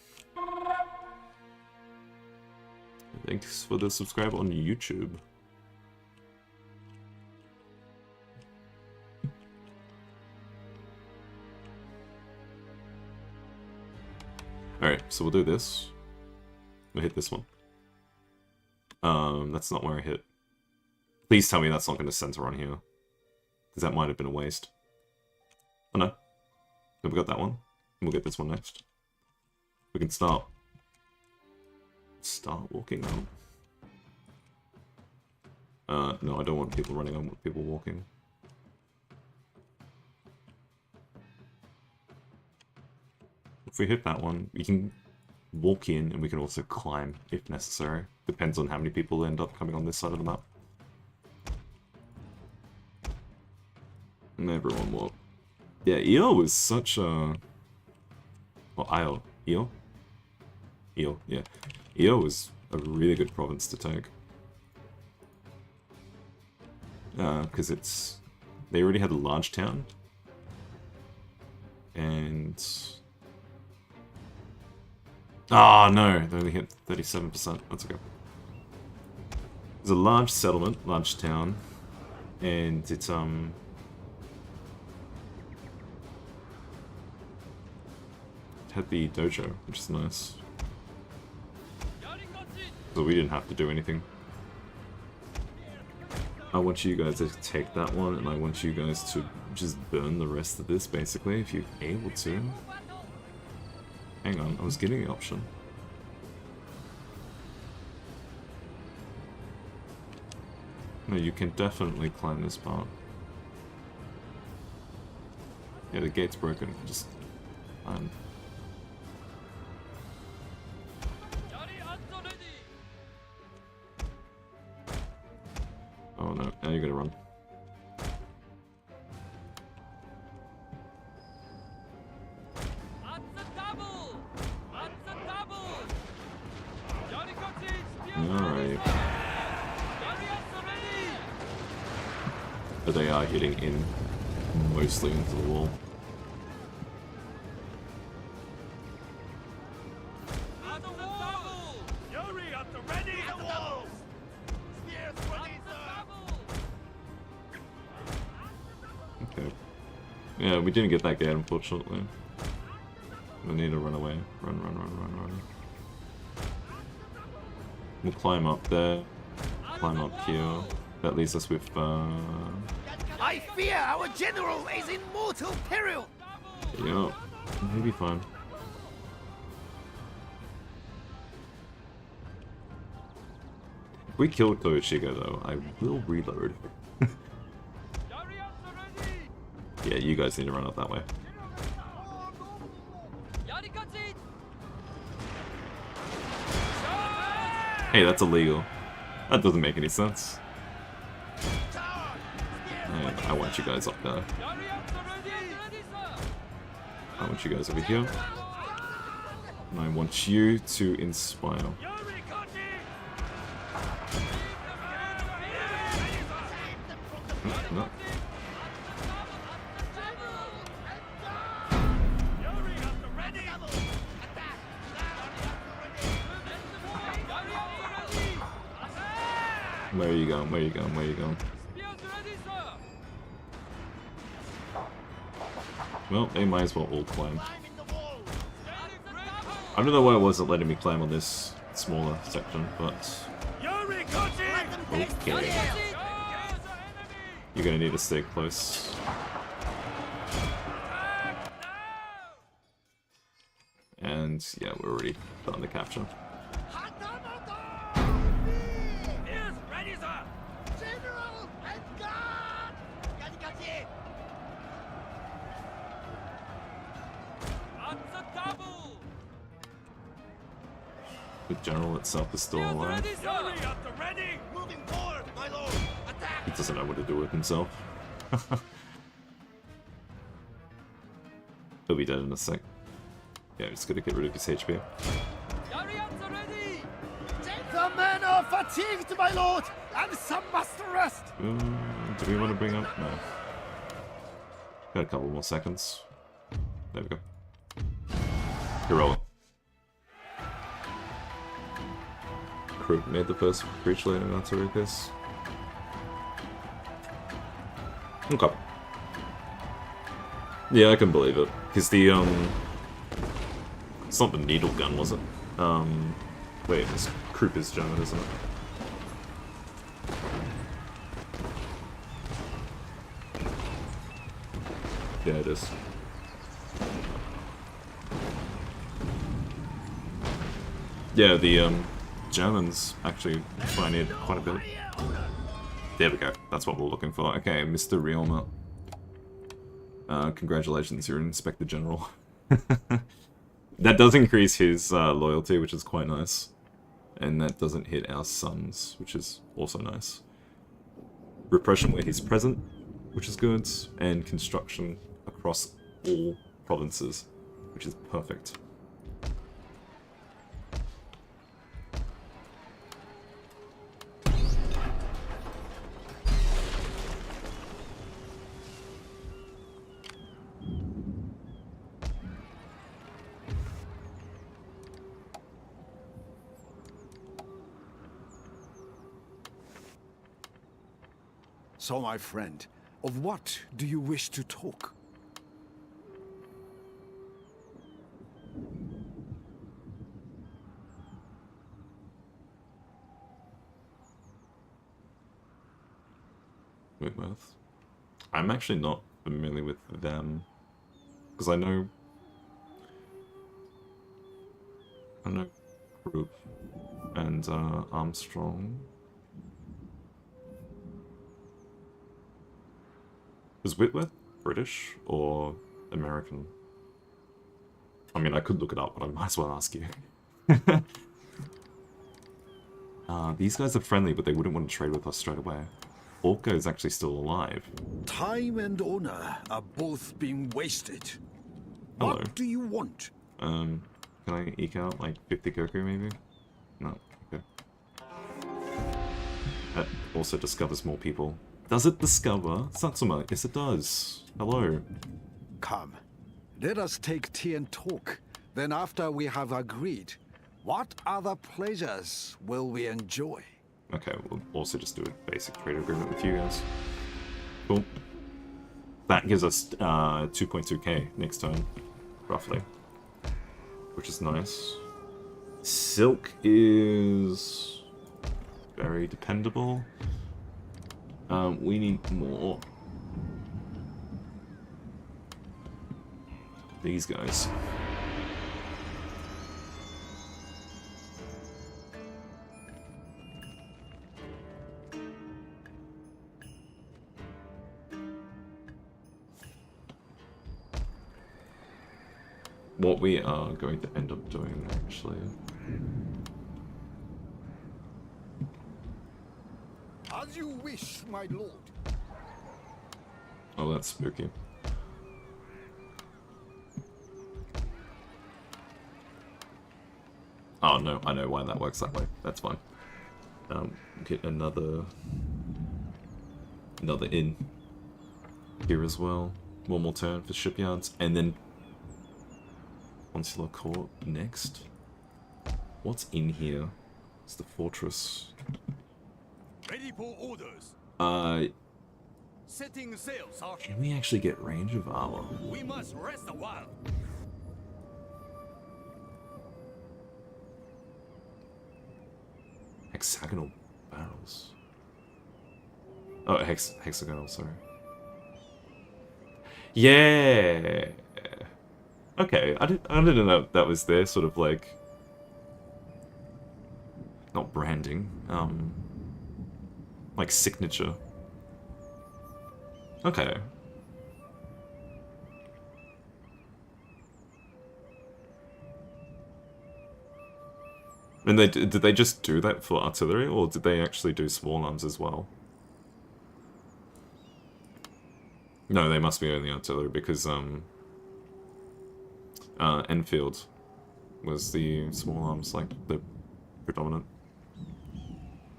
Thanks for the subscribe on YouTube. Alright, so we'll do this. We'll hit this one. That's not where I hit. Please tell me that's not going to center on here. Because that might have been a waste. Oh no. Never got that one. We'll get this one next. We can start walking out. No, I don't want people running, I want people walking. If we hit that one, we can walk in and we can also climb if necessary. Depends on how many people end up coming on this side of the map. And everyone walk. Yeah, EO was such a... Well, IO. EO? EO, yeah. EO was a really good province to take. because they already had a large town, and no, they only hit 37%. That's okay. There's a large settlement, large town, and it's it had the dojo, which is nice. So we didn't have to do anything. I want you guys to take that one, and I want you guys to just burn the rest of this, basically, if you're able to. Hang on, I was getting the option. No, you can definitely climb this part. Yeah, the gate's broken. Just... Oh no, now you're gonna run. Alright. But they are hitting in mostly into the wall. Okay. Yeah, we didn't get that gate, unfortunately. We need to run away. Run. We'll climb up there. Climb up here. That leaves us with, I fear our general is in mortal peril! yeah, he'll be fine. If we kill Koichigo though, I will reload. Yeah, you guys need to run up that way. Hey, that's illegal. That doesn't make any sense. And I want you guys up there. I want you guys over here. And I want you to inspire. No. Where are you going? Where are you going? Where are you going? Well, they might as well all climb. I don't know why it wasn't letting me climb on this smaller section, but... Okay. You're gonna need to stay close. And yeah, we're already done the capture. The general itself is still alive. He doesn't know what to do with himself. He'll be dead in a sec. Yeah, just gotta get rid of his HP. The men are fatigued, my lord, and some must rest. Do we want to bring up? No. Got a couple more seconds. There we go. Heroic. Crew made the first breach later not to read this. Okay. Yeah, I can believe it. Because the, it's not the needle gun, was it? Wait, this Krupp is German, isn't it? Yeah, it is. Yeah, the, Germans actually pioneered quite a bit. There we go. That's what we're looking for. Okay, Mr. Realmer. Congratulations, you're an Inspector General. That does increase his loyalty, which is quite nice. And that doesn't hit our sons, which is also nice. Repression where he's present, which is good. And construction across all provinces, which is perfect. So, my friend, of what do you wish to talk? Whitworth. I'm actually not familiar with them because I know Group and Armstrong. Is Whitworth British or American? I mean, I could look it up, but I might as well ask you. These guys are friendly, but they wouldn't want to trade with us straight away. Orca is actually still alive. Time and honor are both being wasted. Hello. What do you want? Can I eke out like 50 Goku maybe? No, okay. That also discovers more people. Does it discover Satsuma? Yes, it does. Hello. Come, let us take tea and talk. Then after we have agreed, what other pleasures will we enjoy? Okay, we'll also just do a basic trade agreement with you guys. Cool. That gives us 2.2k next turn, roughly. Which is nice. Silk is very dependable. We need more. These guys. What we are going to end up doing, actually. As you wish, my lord. Oh, that's spooky. Oh no, I know why that works that way. That's fine. Get another inn here as well. One more turn for shipyards, and then Consular Court next. What's in here? It's the fortress. Ready for orders. Setting sail, sir. Can we actually get range of armor? We must rest a while. Hexagonal barrels. Oh, hexagonal, sorry. Yeah. Okay, I didn't know that was there, sort of like, not branding, like signature. Okay. And did they just do that for artillery, or did they actually do small arms as well? No, they must be only artillery because Enfield was the small arms, like the predominant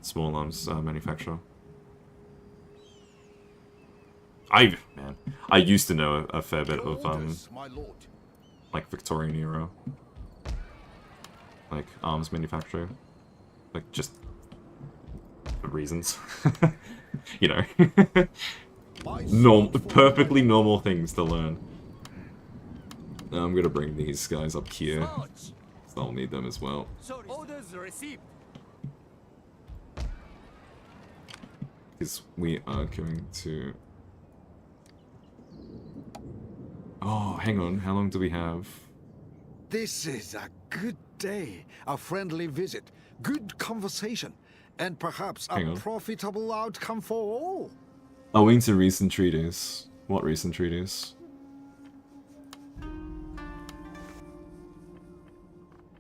small arms manufacturer. I used to know a fair bit of like Victorian era, like arms manufacturing, like just for reasons, you know, perfectly normal things to learn. I'm gonna bring these guys up here, so I'll need them as well. Orders received. Because we are going to... Oh, hang on, how long do we have? This is a good day, a friendly visit, good conversation, and perhaps a profitable outcome for all. Owing to recent treaties. What recent treaties?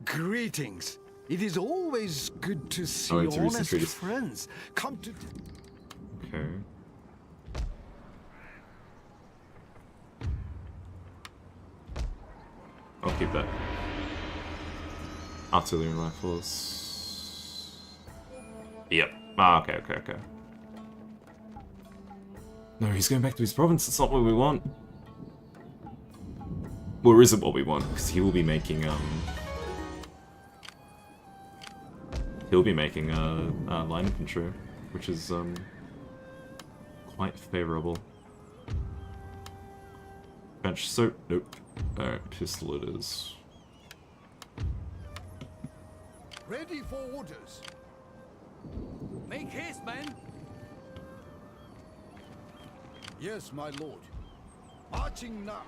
Greetings. It is always good to see honest friends come to... Okay. I'll keep that. Artillery and rifles. Yep. Ah, okay. No, he's going back to his province. That's not what we want. Or is it what we want? Because he will be making, line infantry, which is, quite favorable. Bench soap, nope. Alright, pistol it is. Ready for orders. Make haste, man. Yes, my lord. Marching now.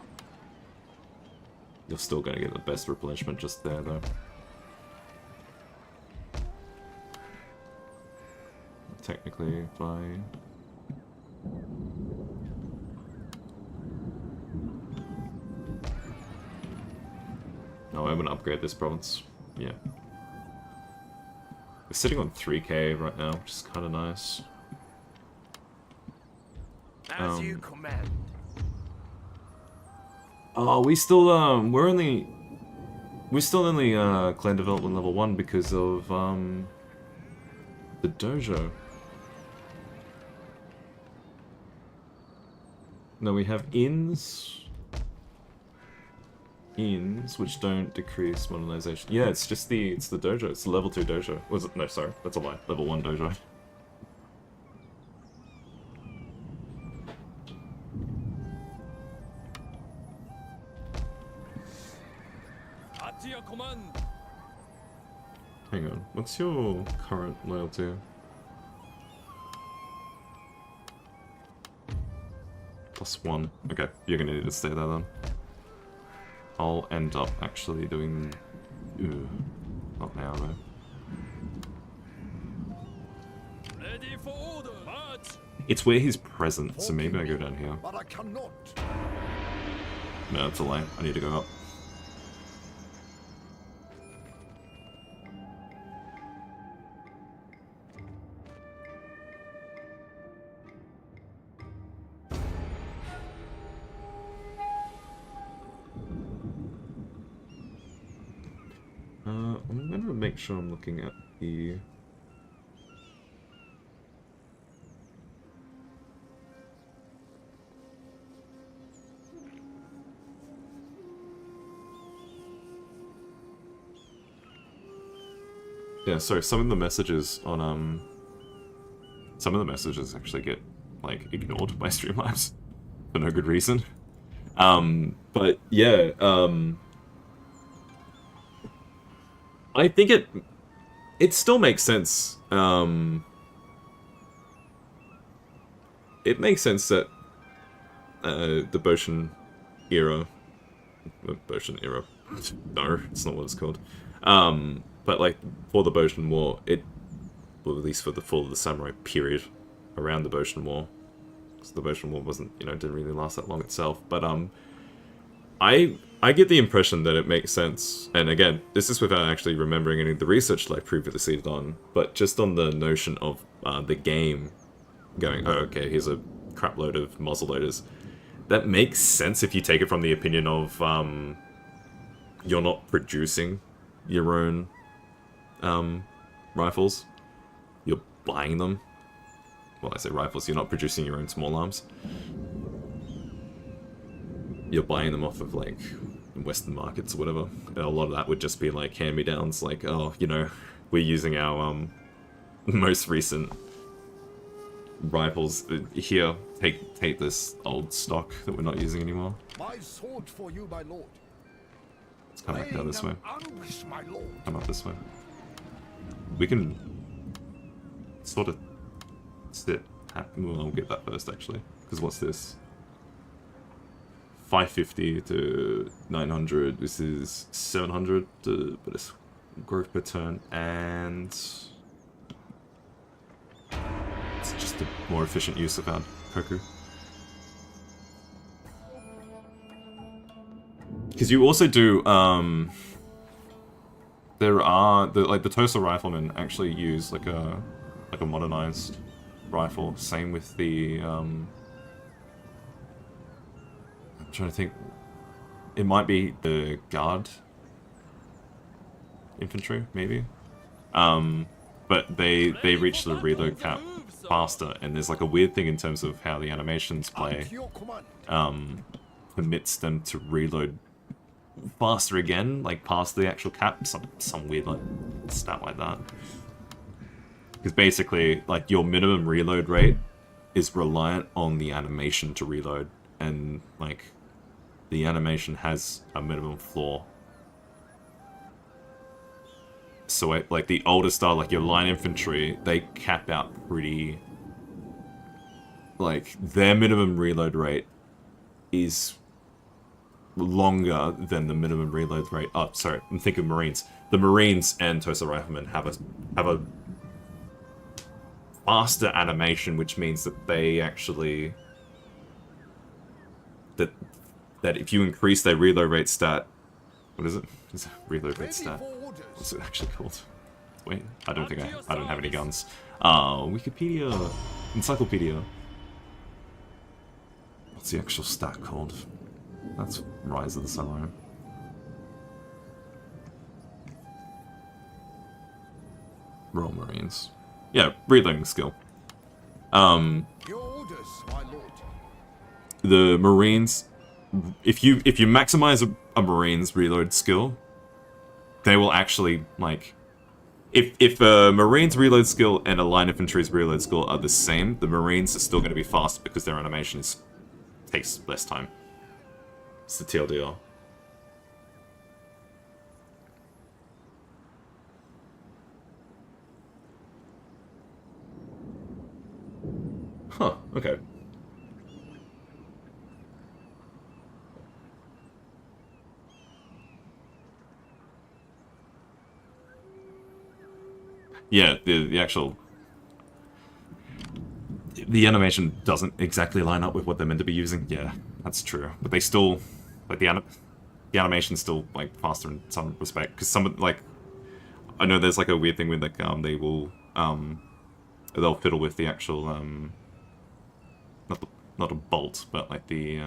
You're still gonna get the best replenishment just there, though. Technically, by... No, I'm gonna upgrade this province. Yeah. We're sitting on 3k right now, which is kind of nice. As you command. Oh, we're still only clan development level 1 because of the dojo. No, we have inns which don't decrease modernization. Yeah, it's just the dojo. It's the level 2 dojo. Was it? No, sorry, that's a lie. Level 1 dojo. At your command. Hang on, what's your current loyalty? +1. Okay, you're gonna need to stay there then. I'll end up actually doing... not now though. Ready for order. March. It's where he's present, so maybe I go down here. But I cannot. No, it's a lie. I need to go up. I'm gonna make sure I'm looking at the... Yeah, sorry, some of the messages on, some of the messages actually get, like, ignored by Streamlabs for no good reason. But, yeah, I think it still makes sense. It makes sense that the Boshin era, no, it's not what it's called. But like for the Boshin War, well, at least for the fall of the samurai period around the Boshin War, because the Boshin War wasn't, didn't really last that long itself. But I get the impression that it makes sense, and again, this is without actually remembering any of the research that I previously done, but just on the notion of the game going, oh, okay, here's a crap load of muzzle loaders. That makes sense if you take it from the opinion of you're not producing your own rifles, you're buying them. Well, I say rifles, you're not producing your own small arms. You're buying them off of, like, Western markets or whatever. And a lot of that would just be, like, hand-me-downs, like, oh, we're using our most recent rifles. Here, take this old stock that we're not using anymore. My sword for you, my lord. Let's come back down this way. Ambush, my lord. Come up this way. We can sort of sit. Well, I'll get that first, actually. Because what's this? 550 to 900. This is 700, but it's growth per turn, and it's just a more efficient use of our Koku. Because you also do, there are the Tosa riflemen actually use like a modernized rifle. Same with the I'm trying to think. It might be the guard infantry, maybe. But they reach the reload cap faster, and there's like a weird thing in terms of how the animations play. Permits them to reload faster again, like past the actual cap, some weird like stat like that. Because basically, like your minimum reload rate is reliant on the animation to reload, and like the animation has a minimum floor. So like the older style, like your line infantry, they cap out pretty. Like their minimum reload rate is longer than the minimum reload rate. Oh, sorry, I'm thinking Marines. The Marines and Tosa Riflemen have a faster animation, which means that they actually that if you increase their reload rate stat, what is it? Is it reload rate stat? What's it actually called? Wait, I don't have any guns. Wikipedia, Encyclopedia. What's the actual stat called? That's Rise of the Samurai. Royal Marines. Yeah, reloading skill. Your orders, my lord. The Marines, if you maximize a Marine's reload skill, they will actually, like, if a Marine's reload skill and a line infantry's reload skill are the same, the Marines are still going to be faster because their animation takes less time. It's the TLDR. Huh, okay. Yeah, the actual... The animation doesn't exactly line up with what they're meant to be using. Yeah, that's true. But they still... Like, the animation's still, like, faster in some respect. Because some, like... I know there's, like, a weird thing with, like, they will, they'll fiddle with the actual, not a bolt, but, like, the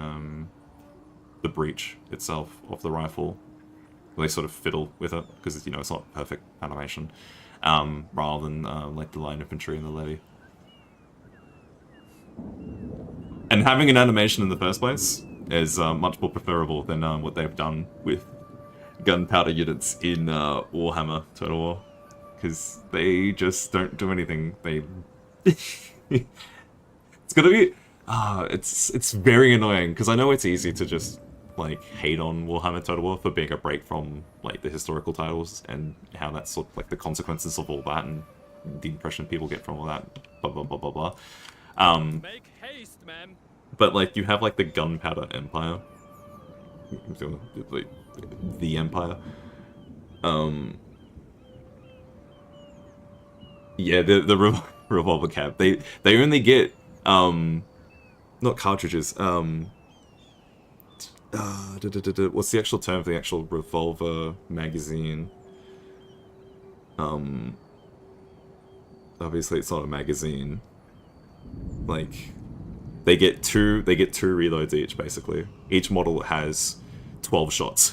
breech itself of the rifle. They sort of fiddle with it, because, you know, it's not perfect animation. Rather than, like, the line infantry and the levy. And having an animation in the first place is much more preferable than what they've done with gunpowder units in Warhammer Total War. Because they just don't do anything. They... It's gonna be... it's very annoying, because I know it's easy to just, like, hate on Warhammer Total War for being a break from, like, the historical titles, and how that's, sort of, like, the consequences of all that, and the impression people get from all that, blah blah blah blah blah. Make haste, ma'am. But, like, you have, like, the Gunpowder Empire. Like, the Empire. Yeah, the revolver cap. They only get, not cartridges, what's the actual term for the actual revolver magazine? Obviously it's not a magazine. Like, they get two reloads each, basically. Each model has 12 shots.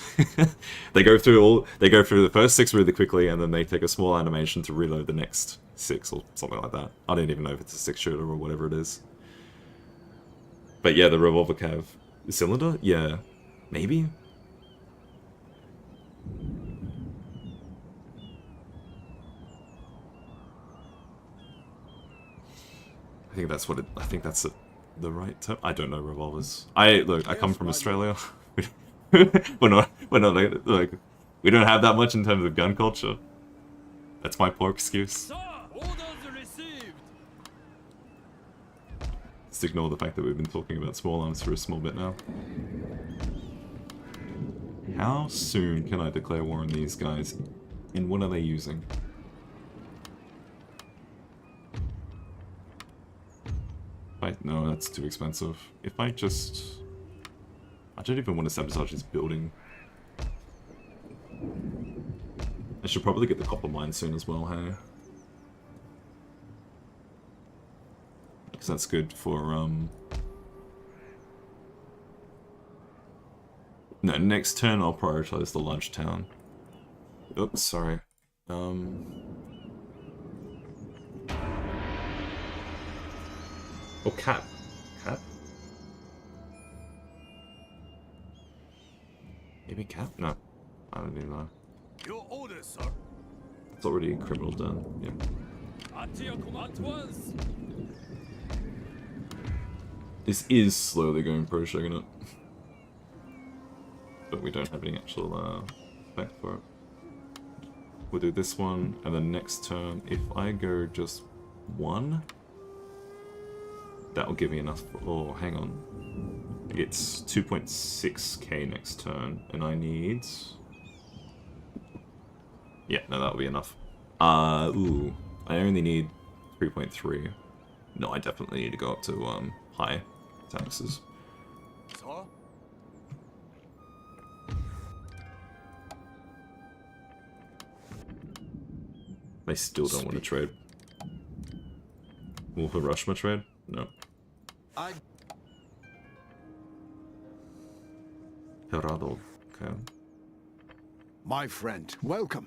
They go through the first 6 really quickly, and then they take a small animation to reload the next 6 or something like that. I don't even know if it's a 6-shooter or whatever it is. But yeah, the revolver cav cylinder? Yeah. Maybe? I think that's the right term. I don't know revolvers. I come from Australia. we're not like, we don't have that much in terms of gun culture. That's my poor excuse. Sir, orders received. Just ignore the fact that we've been talking about small arms for a small bit now. How soon can I declare war on these guys? And what are they using? No, that's too expensive. If I just... I don't even want to sabotage this building. I should probably get the copper mine soon as well, hey? Because that's good for, No, next turn I'll prioritize the large town. Oops, sorry. Oh, cap. Cap? Maybe cap? No. I don't even know. Your orders, sir. It's already criminal done. Yeah. At your command once. This is slowly going pro Shogunate. But we don't have any actual effect for it. We'll do this one, and then next turn, if I go just 1, that will give me enough for, oh, hang on. It's 2.6k next turn, and I need... Yeah, no, that'll be enough. Ooh, I only need 3.3. No, I definitely need to go up to, high taxes. So? They still don't want to trade. Will Hiroshima trade? No. Hirado. Okay. My friend, welcome.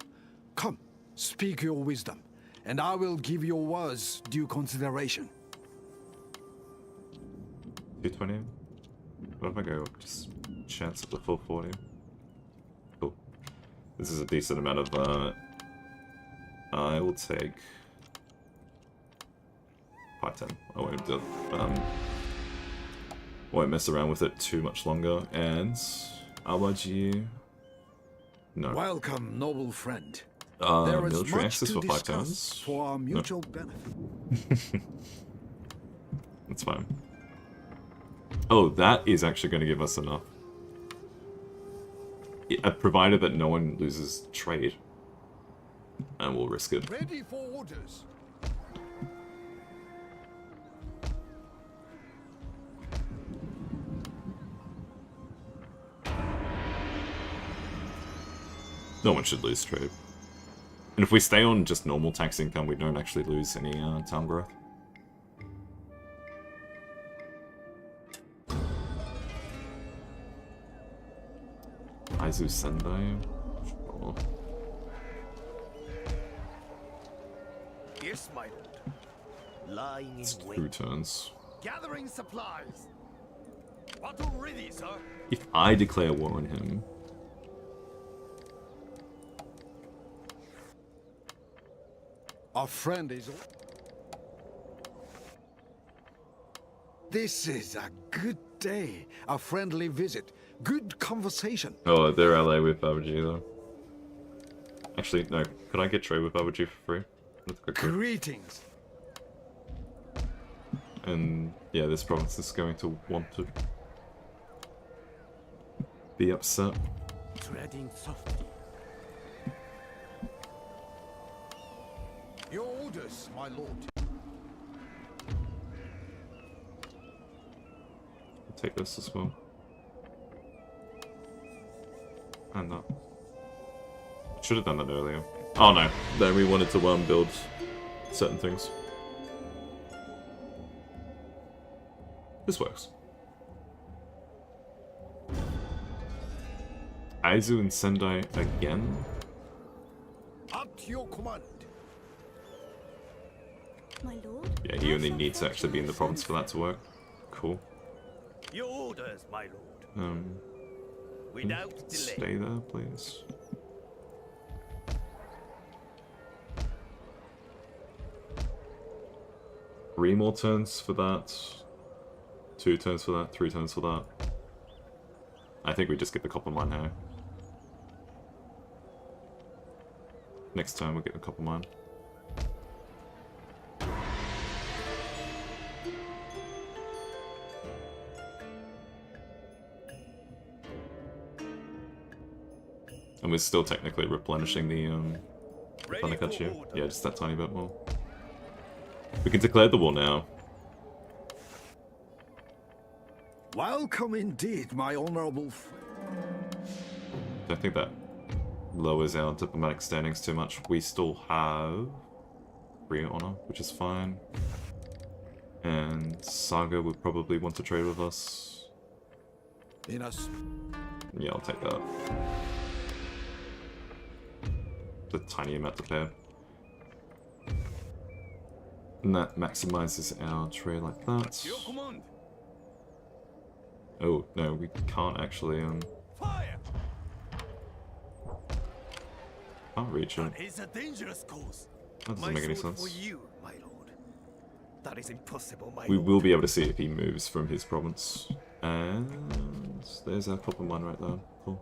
Come, speak your wisdom, and I will give your words due consideration. 220? What if I go just chance at the full 40? Cool. This is a decent amount of, I will take 510. I won't do won't mess around with it too much longer. And Awaji, no. Welcome, noble friend. Military access for 5 turns. For our mutual benefit. That's fine. Oh, that is actually going to give us enough. Provided that no one loses trade. And we'll risk it. Ready for orders. No one should lose trade. And if we stay on just normal tax income, we don't actually lose any town growth. Aizu Sendai. Sure. Yes, my lord. Lying It's in 2 wait. turns. Gathering supplies. Battle ready, sir. If I declare war on him... Our friend is... This is a good day. A friendly visit. Good conversation. Oh, they're LA with Babaji though. Actually, no. Could I get trade with Babaji for free? Let's go quick. Greetings. And yeah, this province is going to want to be upset. Treading softly. Your orders, my lord. I'll take this as well. And that. Should have done that earlier. Oh no, then we wanted to build certain things. This works. Aizu and Sendai again? At your command. My lord? Yeah, he only needs to actually be in the province for that to work. Cool. Your orders, my lord. Without delay. Stay there, please. Three more turns for that. 2 turns for that. 3 turns for that. I think we just get the copper mine now. Next turn we'll get the copper mine. And we're still technically replenishing the Tanakachi. Yeah, just that tiny bit more. We can declare the war now. Welcome indeed, my honorable friend. I think that lowers our diplomatic standings too much. We still have 3 honor, which is fine. And Saga would probably want to trade with us. Yeah, I'll take that. The tiny amount to pay. And that maximizes our trade like that. Your command. Oh, no, we can't actually, Fire. can't reach it. That is a dangerous course. That doesn't make any sword sense. For you, my lord. That is impossible, my We lord. will be able to see if he moves from his province. And there's our copper mine right there. Cool.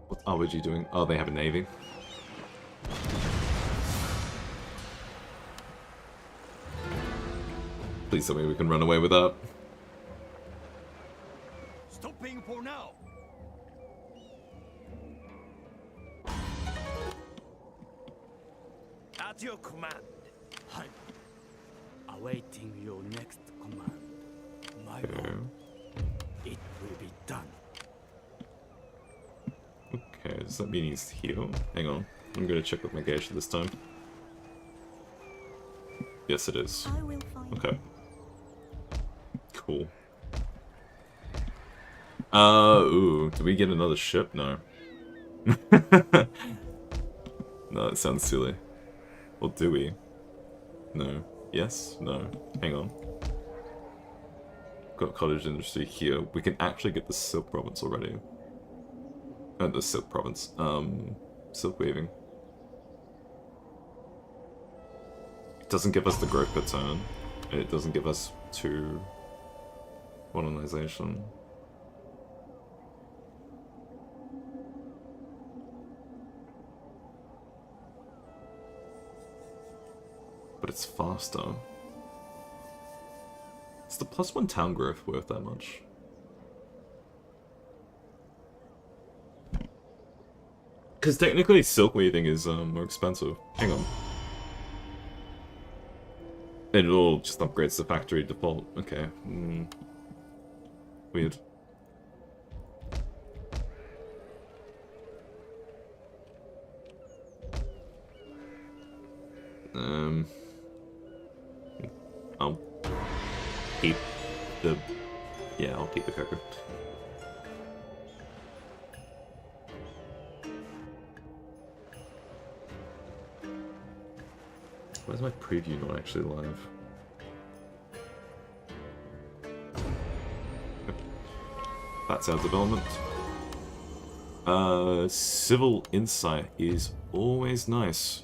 What's RWG doing? Oh, they have a navy. Please tell me we can run away with that. Stopping for now. At your command. Hi. Awaiting your next command. My Okay. lord, it will be done. Okay, does that mean he's here? Hang on. I'm gonna check with my geisha this time. Yes, it is. I will find Okay. Cool. Ooh, do we get another ship? No. No, that sounds silly. Or do we? No. Yes? No. Hang on. Got cottage industry here. We can actually get the silk province already. The silk province. Silk weaving. It doesn't give us the growth per turn. And it doesn't give us 2 modernization. But it's faster. Is the +1 town growth worth that much? Because technically silk weaving is more expensive. Hang on. And it all just upgrades the factory default. Okay. Weird. I'll keep the... Yeah, I'll keep the cocoa. Why is my preview not actually live? That's our development. Civil insight is always nice.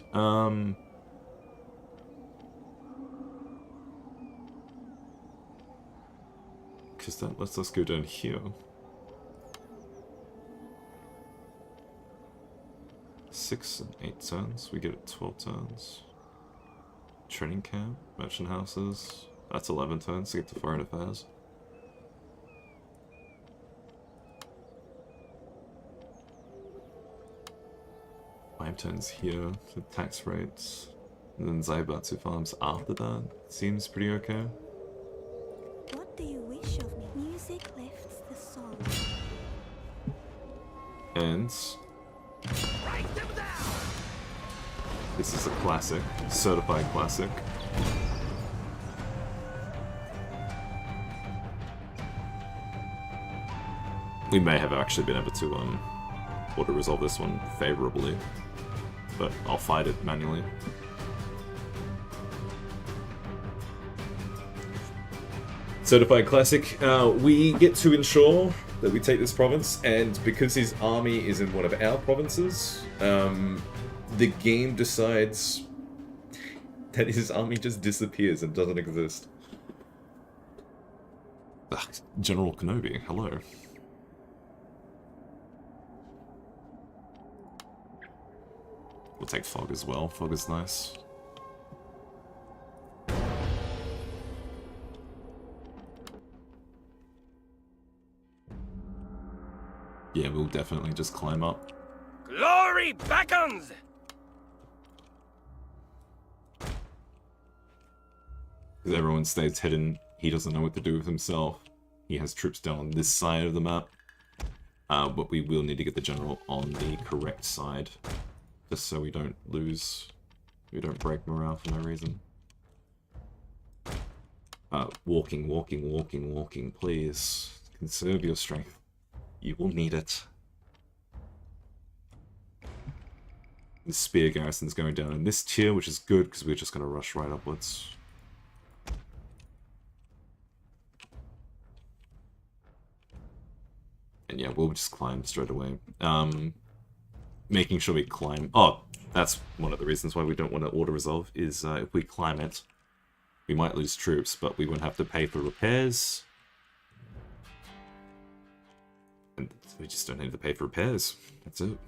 Because that lets us go down here. 6 and 8 turns. We get it 12 turns. Training camp, merchant houses. That's 11 turns to get to foreign affairs. Five turns here for tax rates. And then Zaibatsu farms after that. Seems pretty okay. What do you wish of me? Music lifts the soul. And this is a classic, certified classic. We may have actually been able to auto-resolve this one favorably, but I'll fight it manually. Certified classic. We get to ensure that we take this province, and because his army is in one of our provinces, the game decides that his army just disappears and doesn't exist. Ugh, General Kenobi, hello. We'll take Fog as well. Fog is nice. Yeah, we'll definitely just climb up. Glory beckons! Because everyone stays hidden, he doesn't know what to do with himself. He has troops down on this side of the map. But we will need to get the general on the correct side. Just so we don't lose... We don't break morale for no reason. Walking, walking, walking, walking, please. Conserve your strength. You will need it. The spear garrison's going down in this tier, which is good, because we're just going to rush right upwards. we'll just climb straight away. Making sure we climb... Oh, that's one of the reasons why we don't want to auto-resolve, is if we climb it, we might lose troops, but we won't have to pay for repairs. And we just don't need to pay for repairs. That's it.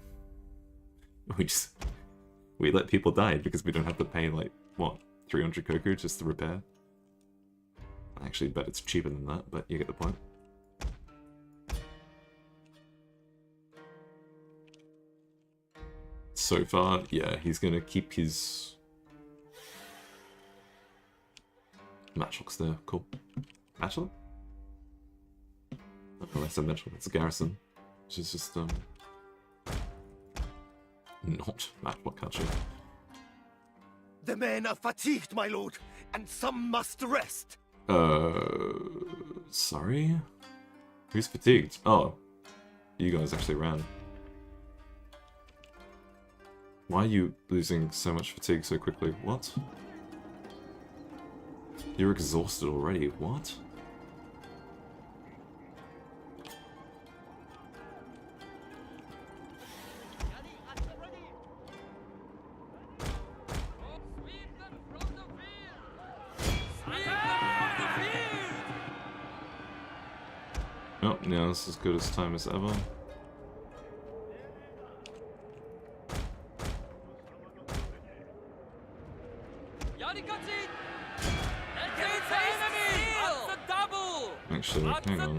We let people die because we don't have to pay, like, what, 300 koku just to repair? I actually bet it's cheaper than that, but you get the point. So far, yeah, he's gonna keep his... Matchlock's there, cool. Matchlock? Oh, that's a matchlock, it's a garrison. Which is just, not matchlock country. The men are fatigued, my lord, and some must rest. Sorry? Who's fatigued? Oh, you guys actually ran. Why are you losing so much fatigue so quickly? What? You're exhausted already, what? Oh, now it's as good as time as ever. Actually, hang on.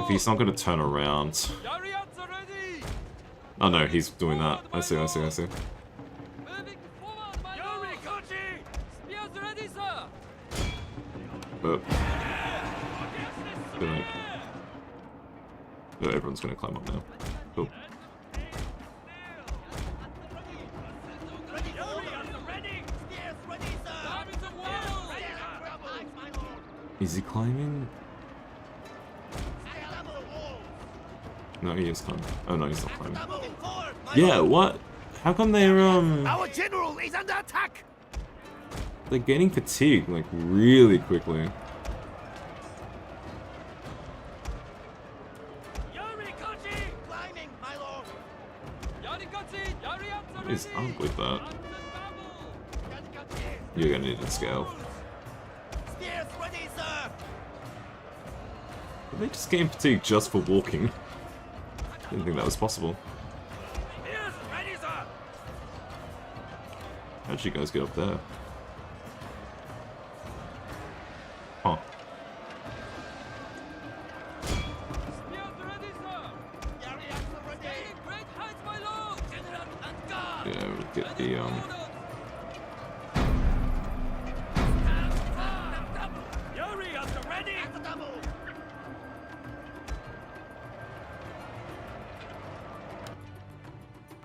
If he's not going to turn around... Oh no, he's doing that. I see. But... No, everyone's going to climb up now. Cool. Is he climbing? No, he is climbing. Oh no, he's not climbing. Yeah, what? How come they're Our general is under attack. They're getting fatigued like really quickly. What is up with that? You're gonna need to scale. Did they just gain fatigue just for walking? Didn't think that was possible. How'd you guys get up there? Huh. Yeah, we'll get the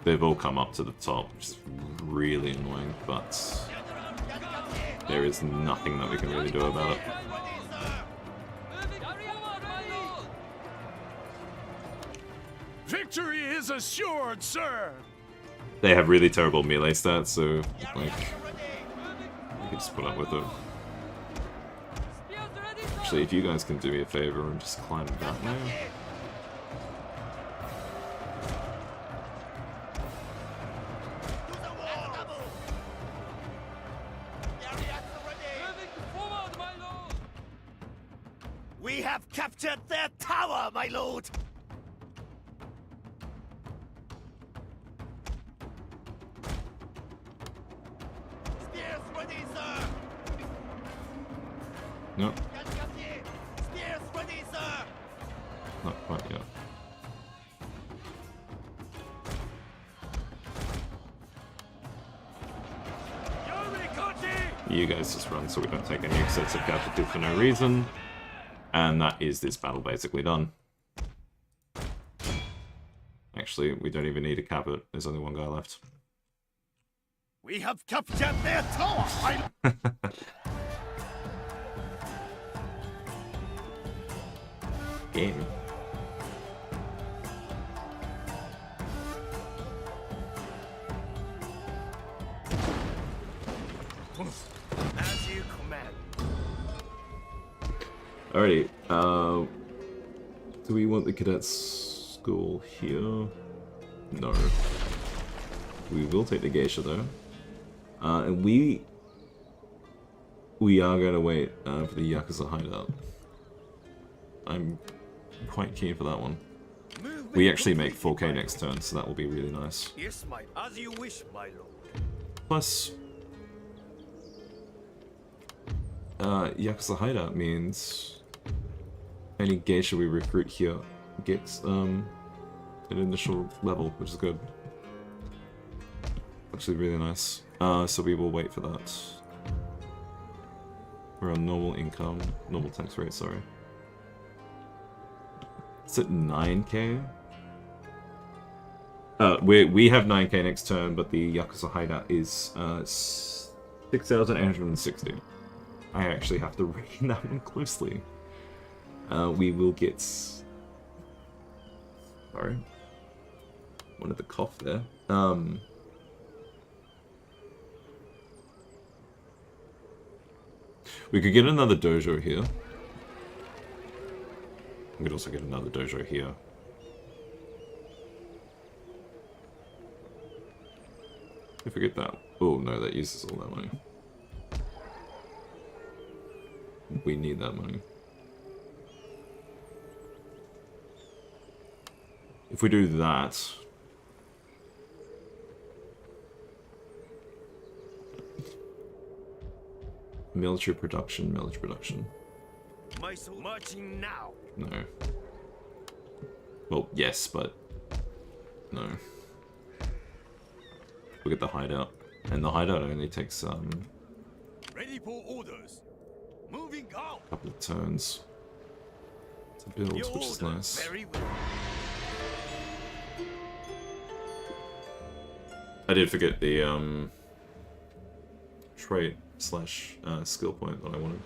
They've all come up to the top, which is really annoying, but there is nothing that we can really do about it. Victory is assured, sir! They have really terrible melee stats, so, like, you can just put up with it. Actually, if you guys can do me a favor and just climb that way. We have captured their tower, my lord! Spears ready, sir! No. Spears ready, sir! Not quite yet. You guys just run so we don't take any excessive casualty for no reason. And that is this battle basically done. Actually, we don't even need to cap it. There's only one guy left. We have captured their tower! Game. As you command. Alrighty, Do we want the cadets school here? No. We will take the geisha though. And we are going to wait for the Yakuza hideout. I'm quite keen for that one. We actually make 4K next turn, so that will be really nice. Yes, my as you wish, my lord. Plus, Yakuza hideout means any geisha we recruit here gets an initial level, which is good. Actually really nice. So we will wait for that. We're on normal income, normal tax rate, sorry. It's at 9k? We have 9k next turn, but the Yakuza hideout is 6,860. I actually have to read that one closely. We will get... Sorry. Wanted to cough there. We could get another dojo here. We could also get another dojo here. If we get that... Oh no, that uses all that money. We need that money. If we do that... Military production, military production. My soul marching now. No. Well, yes, but... No. We'll get the hideout. And the hideout only takes, Ready for orders. Moving out. a couple of turns to build, which is nice. Very well. I did forget the, trait slash skill point that I wanted.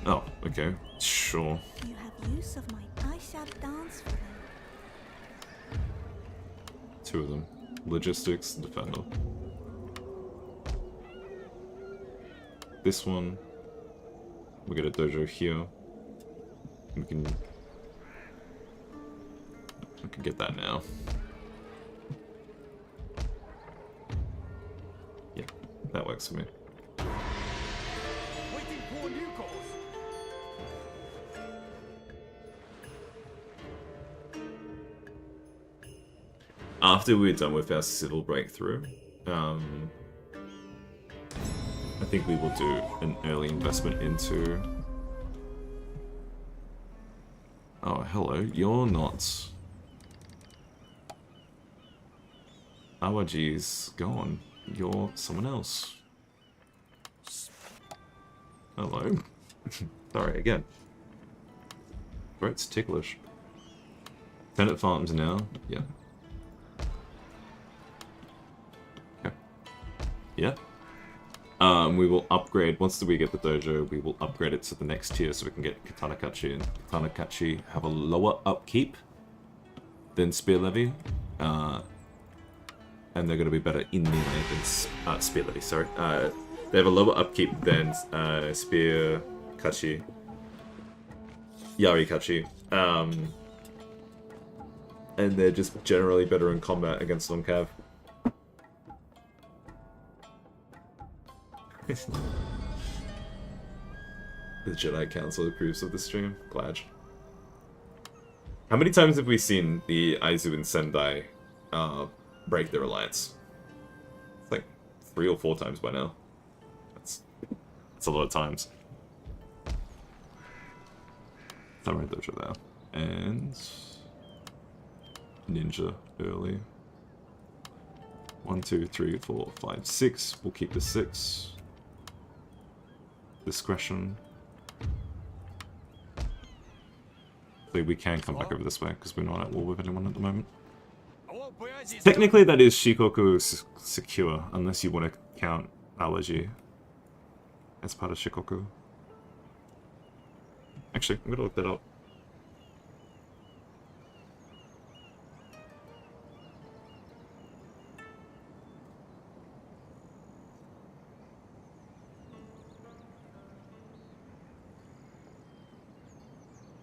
Oh, okay. Sure. You have use of my... I shall dance for them. Two of them. Logistics, defender. This one. We get a dojo here. We can get that now. Yeah, that works for me. Waiting for new course. After we're done with our civil breakthrough, I think we will do an early investment into... Oh, hello, you're not... Awaji's gone. You're someone else. Hello. Sorry, again. Throat's ticklish. Tenant farms now. Yeah. Okay. Yeah. We will upgrade, once we get the dojo, we will upgrade it to the next tier so we can get Katanakachi, and Katanakachi have a lower upkeep than Spear Levy. And they're going to be better in melee than Spear Levy, sorry. They have a lower upkeep than Spear Kachi. Yari Kachi. And they're just generally better in combat against non-cav. The Jedi Council approves of the stream. Glad. How many times have we seen the Aizu and Sendai break their alliance? It's like 3 or 4 times by now. That's a lot of times. Samurai Dojo there. And Ninja early. 1, 2, 3, 4, 5, 6. We'll keep the 6. Discretion. So we can come back over this way because we're not at war with anyone at the moment. Technically, that is Shikoku secure, unless you want to count Allergy as part of Shikoku. Actually, I'm gonna look that up.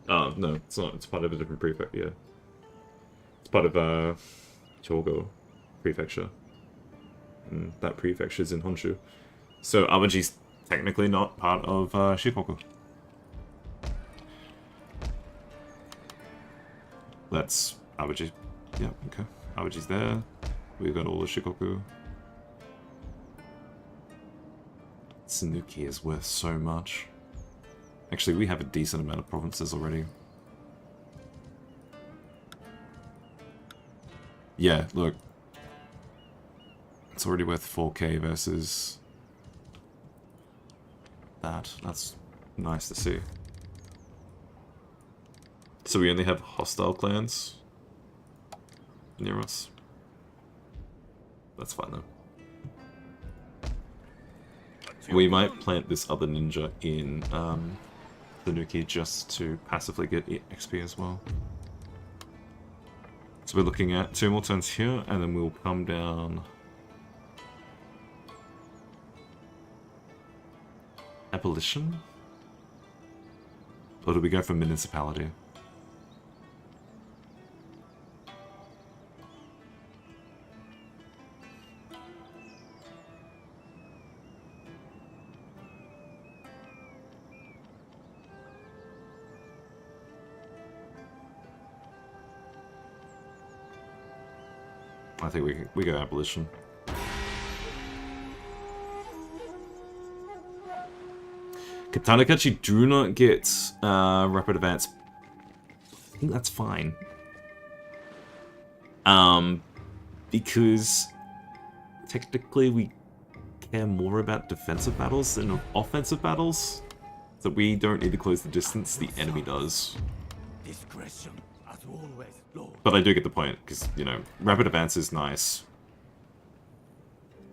Oh, no, it's not. It's part of a different prefecture, yeah. It's part of, Hyogo Prefecture. And that prefecture's in Honshu. So Awaji's technically not part of, Shikoku. That's Awaji. Yeah, okay. Awaji's there. We've got all the Shikoku. Tsunuki is worth so much. Actually, we have a decent amount of provinces already. Yeah, look. It's already worth 4k versus that. That's nice to see. So we only have hostile clans near us. That's fine though. We might plant this other ninja in the Nuki just to passively get XP as well. So we're looking at 2 more turns here, and then we'll come down. Abolition? Or do we go for municipality? I think we go abolition. Katanakachi do not get rapid advance. I think that's fine. Because technically we care more about defensive battles than offensive battles. So we don't need to close the distance, the enemy does. Discretion, as always, Lord. But I do get the point, because, you know, rapid advance is nice.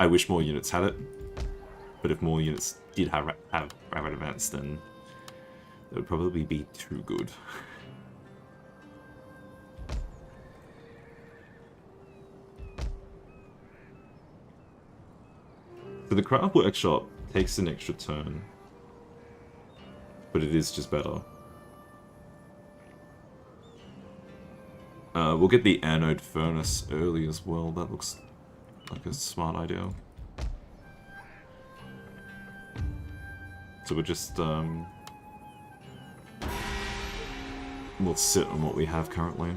I wish more units had it, but if more units did have rapid advance, then it would probably be too good. So the craft workshop takes an extra turn, but it is just better. We'll get the anode furnace early as well. That looks like a smart idea. So we're just, we'll sit on what we have currently.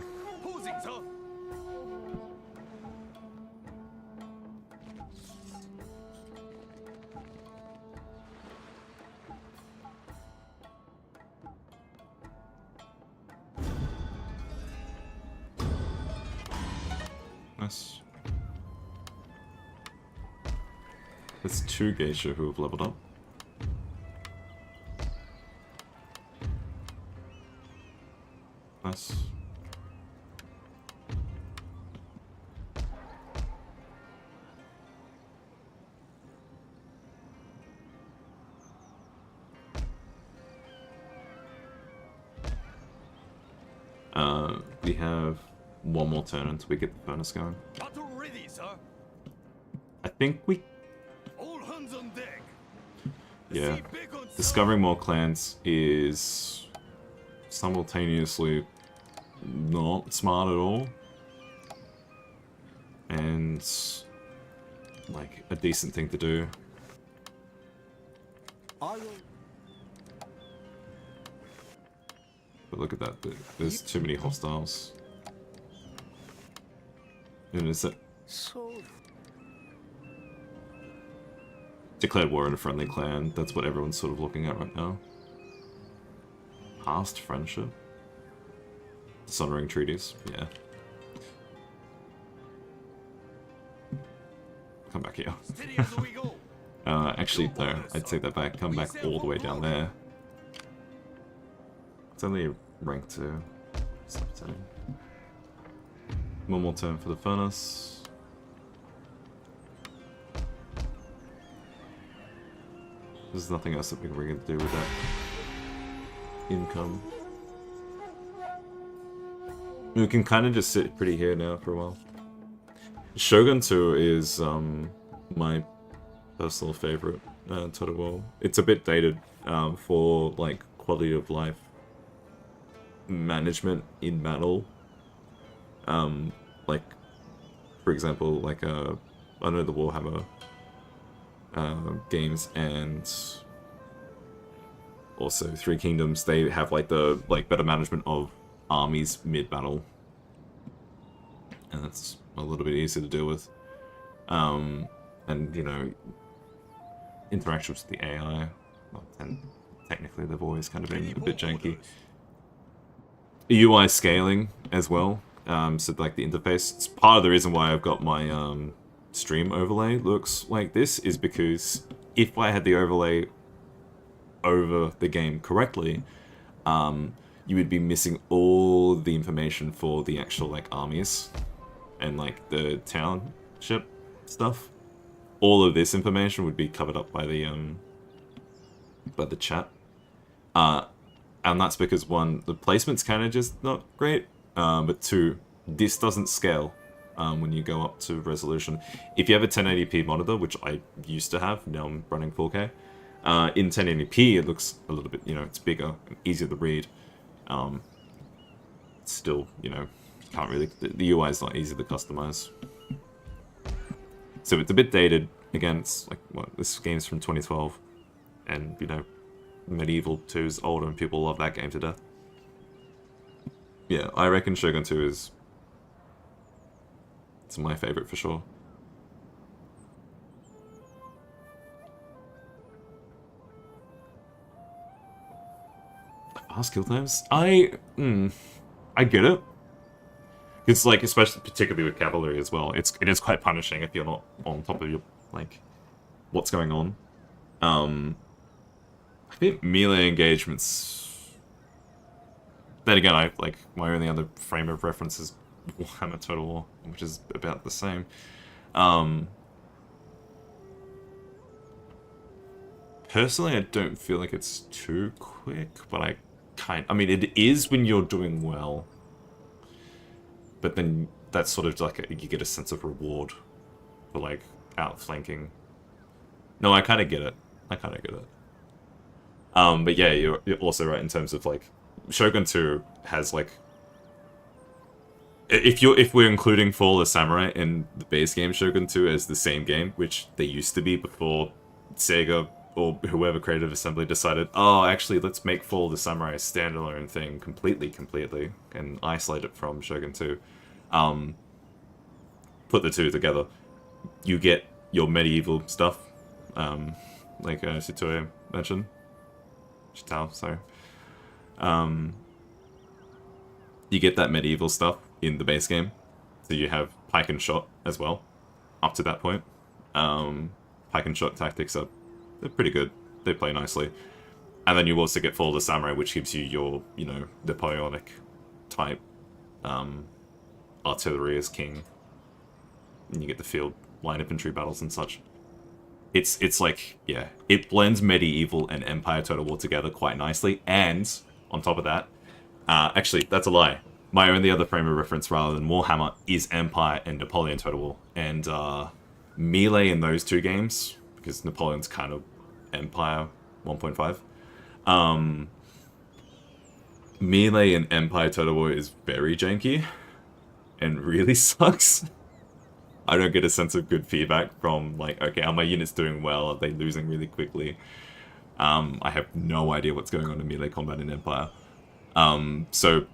Nice. There's 2 geisha who have leveled up. Nice. We have 1 more turn until we get the furnace going. Battle ready, sir. I think we... All hands on deck. Yeah. Discovering more clans is simultaneously not smart at all. And like a decent thing to do. But look at that, there's too many hostiles. And is it declared war on a friendly clan? That's what everyone's sort of looking at right now. Past friendship? Dishonoring treaties? Yeah. Come back here. Actually, no, I'd take that back. Come back all the way down there. It's only rank 2. Stop telling. 1 more turn for the furnace. There's nothing else that we're going to do with that income. We can kind of just sit pretty here now for a while. Shogun 2 is my personal favorite Total War. It's a bit dated for like quality of life management in battle. Like, for example, like I know the Warhammer games and also Three Kingdoms. They have like the better management of armies mid battle, and that's a little bit easier to deal with. And you know, interactions with the AI, well, and technically they've always kind of been a bit janky. UI scaling as well, so like the interface. It's part of the reason why I've got my stream overlay looks like this, is because if I had the overlay over the game correctly, you would be missing all the information for the actual like armies and like the township stuff. All of this information would be covered up by the chat. And that's because, one, the placement's kind of just not great, but two, this doesn't scale when you go up to resolution. If you have a 1080p monitor, which I used to have, now I'm running 4K, in 1080p it looks a little bit, you know, it's bigger, easier to read. Still, you know, can't really, the UI is not easy to customize. So it's a bit dated. Again, it's like, what, this game's from 2012, and, you know, Medieval 2 is older and people love that game to death. Yeah, I reckon Shogun 2 is... it's my favorite for sure. Fast kill times? I get it. It's like, especially particularly with cavalry as well, it is quite punishing if you're not on top of your, like, what's going on. I think melee engagements... then again, I like my only other frame of reference is Warhammer Total War, which is about the same. Personally, I don't feel like it's too quick, but I mean, it is when you're doing well. But then that's sort of like you get a sense of reward for like outflanking. No, I kind of get it. But yeah, you're also right in terms of like Shogun 2 has like, if we're including Fall of the Samurai in the base game Shogun 2 as the same game, which they used to be before Sega or whoever Creative Assembly decided, oh, actually let's make Fall of the Samurai a standalone thing completely, and isolate it from Shogun 2. Put the two together, you get your medieval stuff, like Shitoya mentioned. Chitao, sorry. You get that medieval stuff in the base game, so you have pike and shot as well. Up to that point, pike and shot tactics they're pretty good. They play nicely, and then you also get Fall of the Samurai, which gives you your, you know, Napoleonic type artillery as king, and you get the field line infantry battles and such. It's like, yeah, it blends medieval and Empire Total War together quite nicely, and on top of that, actually, that's a lie. My only other frame of reference rather than Warhammer is Empire and Napoleon Total War, and melee in those two games, because Napoleon's kind of Empire 1.5. Melee in Empire Total War is very janky, and really sucks. I don't get a sense of good feedback from, like, okay, are my units doing well? Are they losing really quickly? I have no idea what's going on in melee combat in Empire. So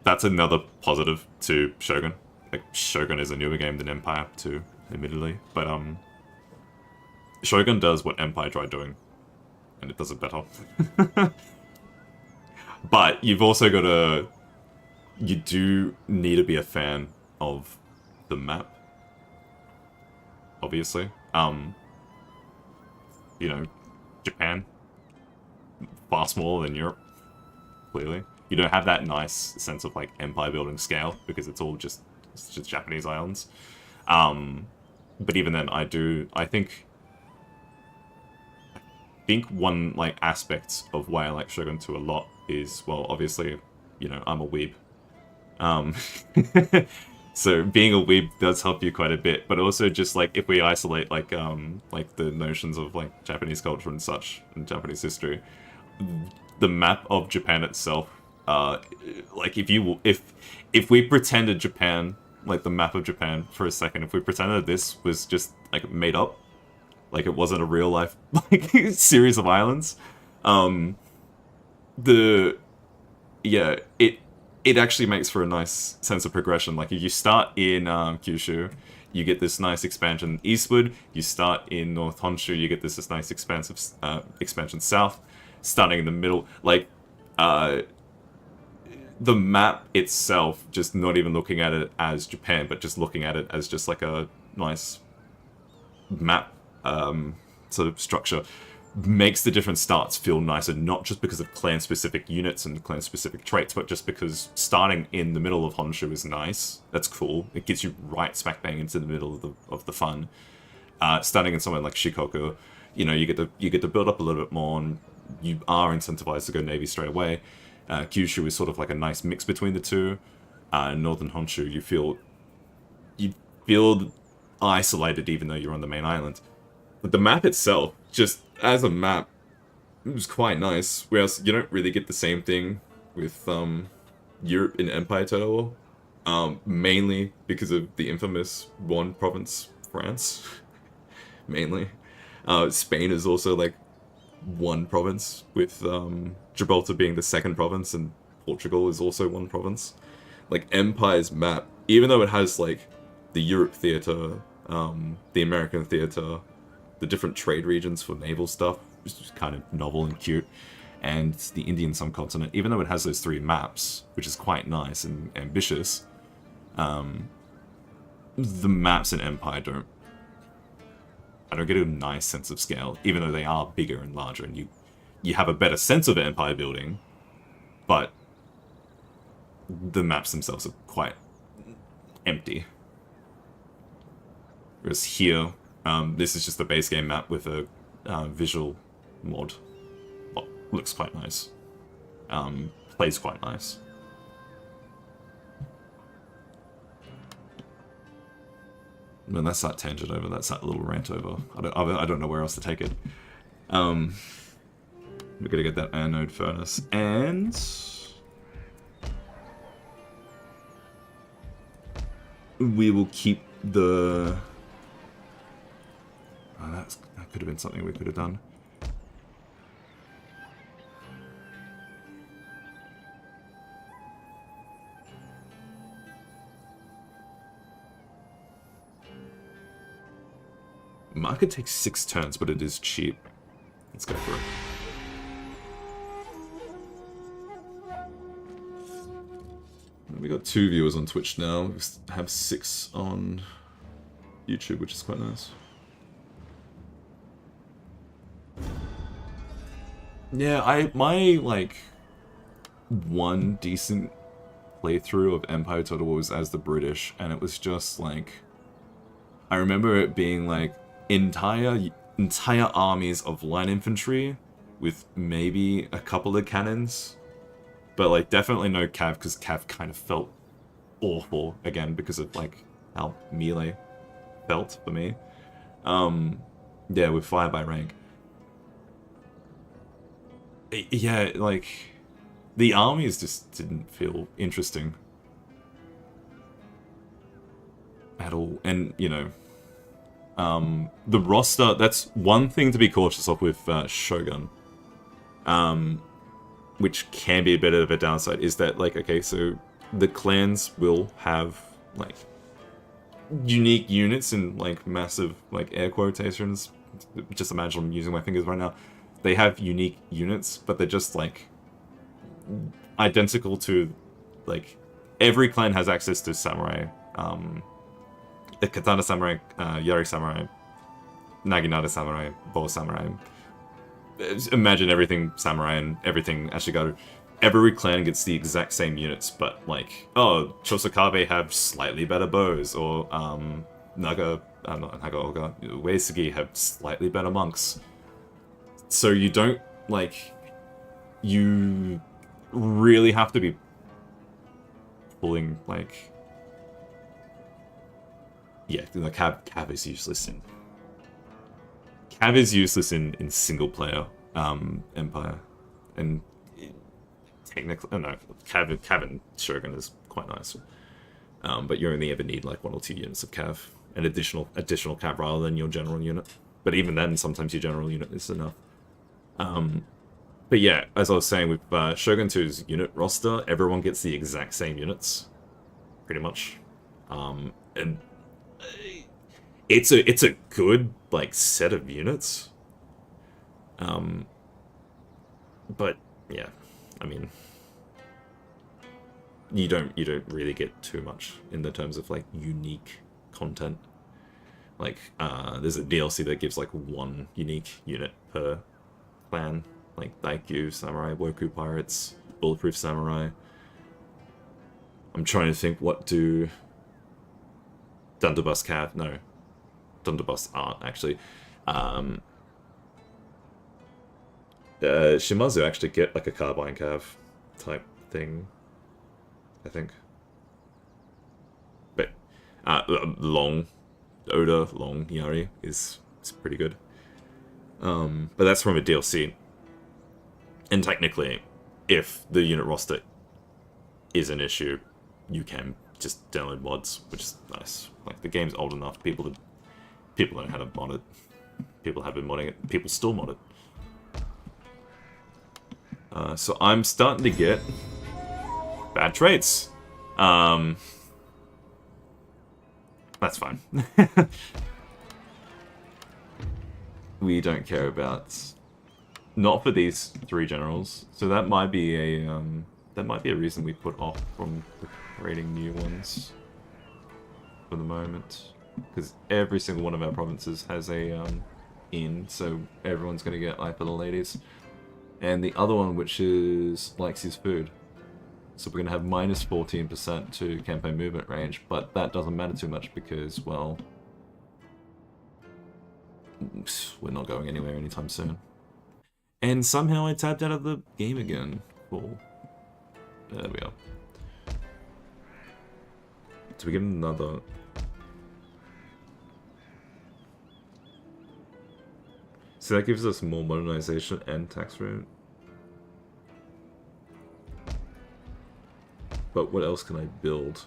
that's another positive to Shogun. Like, Shogun is a newer game than Empire, too, admittedly. But, Shogun does what Empire tried doing, and it does it better. But you've also got to... you do need to be a fan of the map. Obviously. You know, Japan, far smaller than Europe, clearly. You don't have that nice sense of, like, empire building scale, because it's just Japanese islands. But even then, I think one, like, aspect of why I like Shogun 2 a lot is, well, obviously, you know, I'm a weeb. So being a weeb does help you quite a bit, but also just, like, if we isolate, like the notions of, like, Japanese culture and such, and Japanese history, the map of Japan itself Like if we pretended Japan, like the map of Japan for a second, if we pretended that this was just like made up, like it wasn't a real life like series of islands, it actually makes for a nice sense of progression. Like if you start in Kyushu, you get this nice expansion eastward. You start in North Honshu, you get this nice expansion south. Starting in the middle, like the map itself, just not even looking at it as Japan, but just looking at it as just like a nice map sort of structure, makes the different starts feel nicer, not just because of clan-specific units and clan-specific traits, but just because starting in the middle of Honshu is nice. That's cool. It gets you right smack bang into the middle of the fun. Starting in somewhere like Shikoku, you know, you get to build up a little bit more, and you are incentivized to go Navy straight away. Kyushu is sort of like a nice mix between the two. Northern Honshu, you feel isolated even though you're on the main island. But the map itself, just as a map, it was quite nice. Whereas you don't really get the same thing with Europe in Empire Total War. Mainly because of the infamous one province, France. Mainly. Spain is also like one province, with Gibraltar being the second province, and Portugal is also one province. Like Empire's map, even though it has like the Europe theater, the American theater, the different trade regions for naval stuff, which is kind of novel and cute, and the Indian subcontinent, even though it has those three maps, which is quite nice and ambitious, the maps in Empire I don't get a nice sense of scale, even though they are bigger and larger, and you have a better sense of empire building, but the maps themselves are quite empty. Whereas here, this is just the base game map with a visual mod. Well, looks quite nice. Plays quite nice. And that's that tangent over. That's that little rant over. I don't know where else to take it. We're gonna get that anode furnace, and we will keep the. Oh, that could have been something we could have done. Market takes 6 turns, but it is cheap. Let's go for it. We got 2 viewers on Twitch now. We have 6 on YouTube, which is quite nice. Yeah, my like one decent playthrough of Empire Total War was as the British, and it was just like, I remember it being like entire armies of line infantry with maybe a couple of cannons, but like definitely no cav, because cav kind of felt awful again because of like how melee felt for me. Yeah, with fire by rank. Yeah, like the armies just didn't feel interesting at all, and you know. The roster, that's one thing to be cautious of with Shogun, which can be a bit of a downside, is that, like, okay, so the clans will have, like, unique units in, like, massive, like, air quotations. Just imagine I'm using my fingers right now. They have unique units, but they're just, like, identical to, like, every clan has access to samurai, the Katana Samurai, Yari Samurai, Naginata Samurai, Bow Samurai. Imagine everything Samurai and everything Ashigaru. Every clan gets the exact same units, but like, oh, Chosokabe have slightly better bows, or not Naga-Oga, Uesugi have slightly better monks. So you don't, like, you really have to be pulling, like, yeah, the Cav is useless in... Cav is useless in single-player Empire. And technically, oh no, Cav Shogun is quite nice. But you only ever need like 1 or 2 units of Cav, an additional Cav rather than your general unit. But even then, sometimes your general unit is enough. But yeah, as I was saying, with Shogun 2's unit roster, everyone gets the exact same units, pretty much. And it's a good like set of units. But yeah, I mean, you don't really get too much in the terms of like unique content. Like there's a DLC that gives like 1 unique unit per clan, like Daikyu Samurai, Woku Pirates, Bulletproof Samurai. I'm trying to think, what do Dunderbuss Cav? No, Dunderbuss aren't actually. Shimazu actually get like a Carbine Cav type thing, I think. But Long Yari is pretty good. But that's from a DLC. And technically, if the unit roster is an issue, you can just download mods, which is nice. Like, the game's old enough, people know how to mod it. People have been modding it. People still mod it. So I'm starting to get bad traits. That's fine. We don't care about... Not for these 3 generals. So that might be a reason we put off from creating new ones for the moment. Because every single one of our provinces has a inn, so everyone's gonna get Eye for the Ladies. And the other one, which is likes his food. So we're going to have minus 14% to campaign movement range, but that doesn't matter too much because, well, we're not going anywhere anytime soon. And somehow I tapped out of the game again. Cool. There we are. Do we get another... So that gives us more modernization and tax rate. But what else can I build?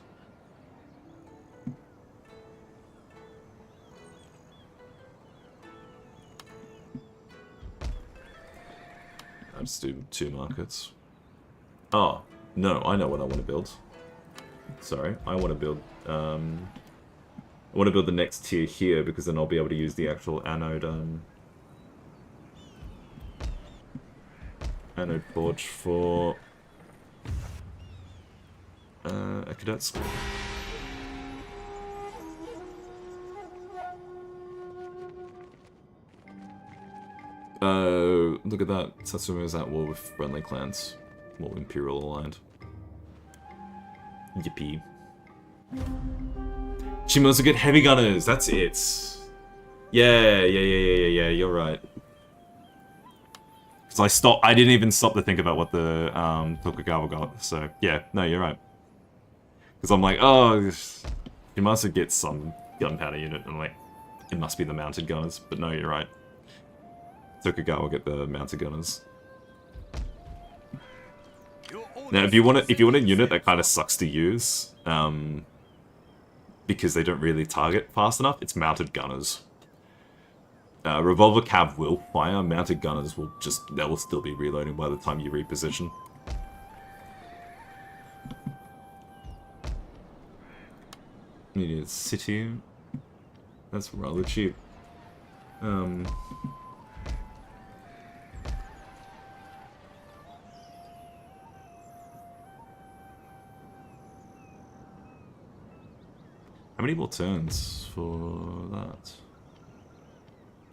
I'll just do 2 markets. Oh, no, I know what I want to build. Sorry, I want to build the next tier here because then I'll be able to use the actual anode forge for a cadet school. Look at that. Satsuma is at war with friendly clans. More Imperial aligned. Yippee. Shimos get heavy gunners, that's it. Yeah, you're right. Because I didn't even stop to think about what the Tokugawa got, so yeah, no, you're right. Because I'm like, oh, you must get some gunpowder unit, and I'm like, it must be the mounted gunners, but no, you're right. Tokugawa get the mounted gunners. Now, if you want a unit that kind of sucks to use, because they don't really target fast enough, it's mounted gunners. Revolver Cav will fire, mounted gunners will still be reloading by the time you reposition. You need a city. That's rather cheap. How many more turns for that?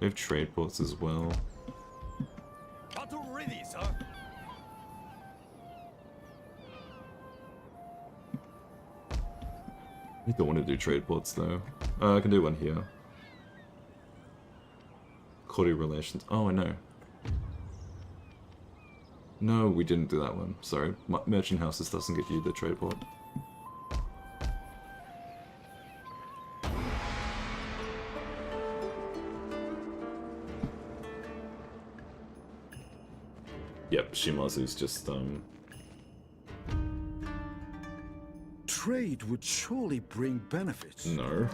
We have trade ports as well. Battle ready, sir. I don't want to do trade ports though. I can do one here. Courtier relations. Oh, I know. No, we didn't do that one. Sorry. Merchant houses doesn't give you the trade port. Yep, Shimazu's just trade would surely bring benefits. No.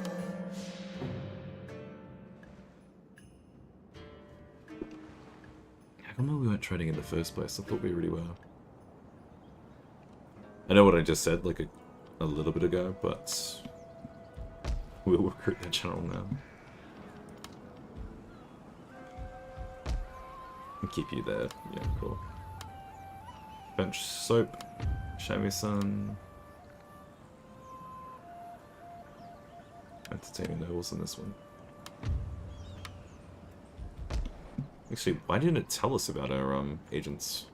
How come we weren't trading in the first place? I thought we really were. I know what I just said, like a little bit ago, but we'll recruit the general now. And keep you there. Yeah, cool. Bench soap. Shamisen. Entertaining nobles in this one. Actually, why didn't it tell us about our agents?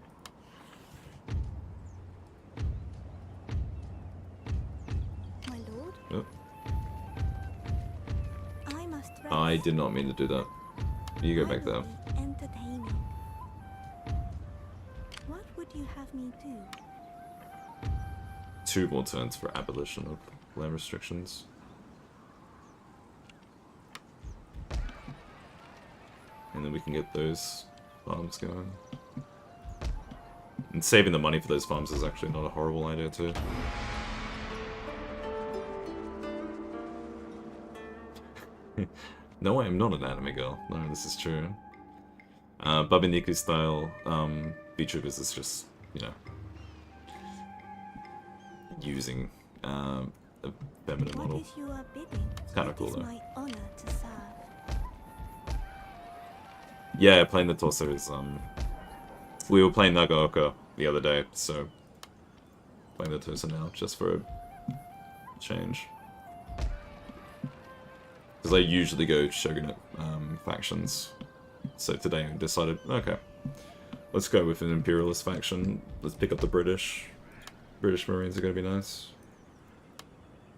My lord? Oh. I must rest. I did not mean to do that. You go I back will there. be entertaining. What would you have me do? 2 more turns for abolition of land restrictions. And then we can get those farms going. And saving the money for those farms is actually not a horrible idea too. No, I am not an anime girl. No, this is true. Babiniku style Vtubers is just, you know, using a feminine model. What is your bidding? It's kind of cool though. It is my honor to serve. Yeah, playing the Tosa is, we were playing Nagaoka the other day, so playing the Tosa now, just for a change. Because I usually go Shogunate factions, so today I decided, okay, let's go with an Imperialist faction, let's pick up the British. British Marines are going to be nice.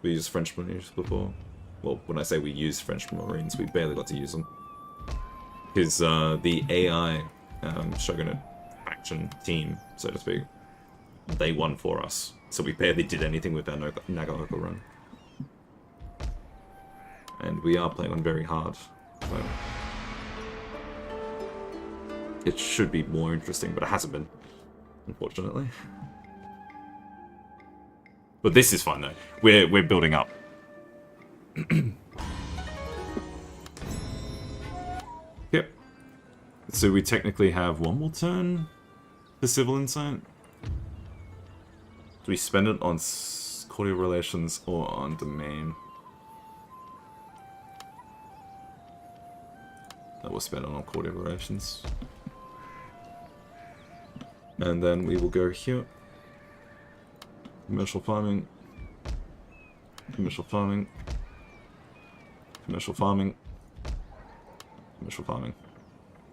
We used French Marines before. Well, when I say we used French Marines, we barely got to use them. Because the AI Shogunate faction team, so to speak, they won for us. So we barely did anything with our Nagaoka run. And we are playing on very hard. So it should be more interesting, but it hasn't been, unfortunately. But this is fun though. We're building up. Yep. So we technically have 1 more turn for civil insight. Do we spend it on cordial relations or on domain? That will spend it on cordial relations. And then we will go here. Commercial farming. Commercial farming. Commercial farming. Commercial farming.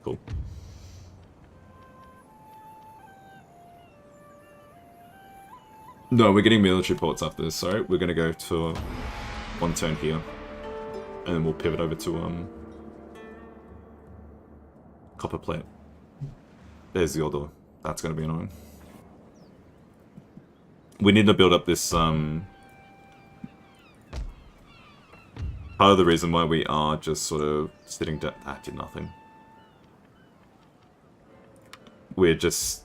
Cool. No, we're getting military ports after this, sorry. We're gonna go to 1 turn here. And then we'll pivot over to copper plate. There's the order. That's gonna be annoying. We need to build up this, part of the reason why we are just sort of sitting down. That did nothing. We're just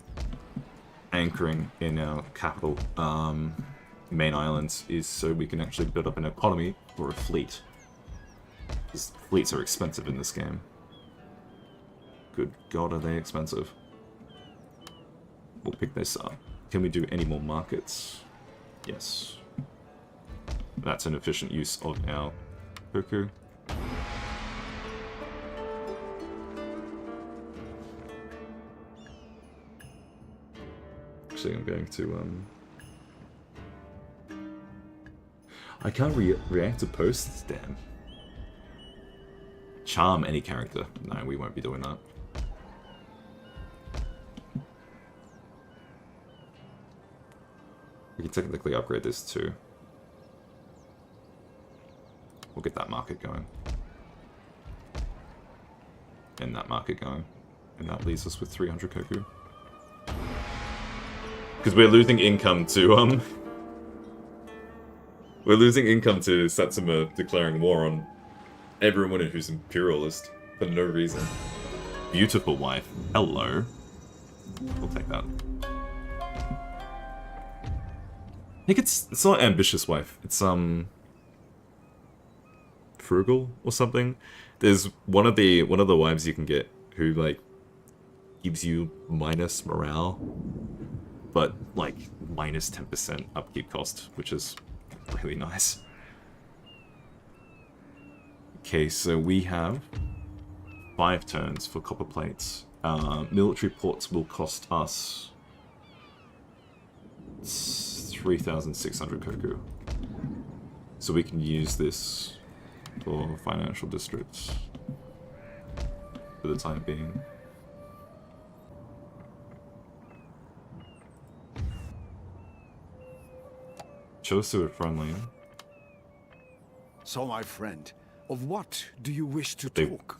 anchoring in our capital, main islands, is so we can actually build up an economy for a fleet. Because fleets are expensive in this game. Good God, are they expensive. We'll pick this up. Can we do any more markets? Yes. That's an efficient use of our Shikoku. Actually, I'm going to, I can't react to posts, damn. Charm any character. No, we won't be doing that. We can technically upgrade this too. We'll get that market going. And that market going. And that leaves us with 300 Koku. Because we're losing income to, we're losing income to Satsuma declaring war on everyone who's imperialist for no reason. Beautiful wife. Hello. We'll take that. think it's not ambitious wife. It's frugal or something. There's one of the wives you can get who like gives you minus morale, but like minus 10% upkeep cost, which is really nice. Okay, so we have 5 turns for copper plates. Military ports will cost us 3,600 koku. So we can use this for financial districts for the time being. Tosa are friendly. So, my friend, of what do you wish to They- talk?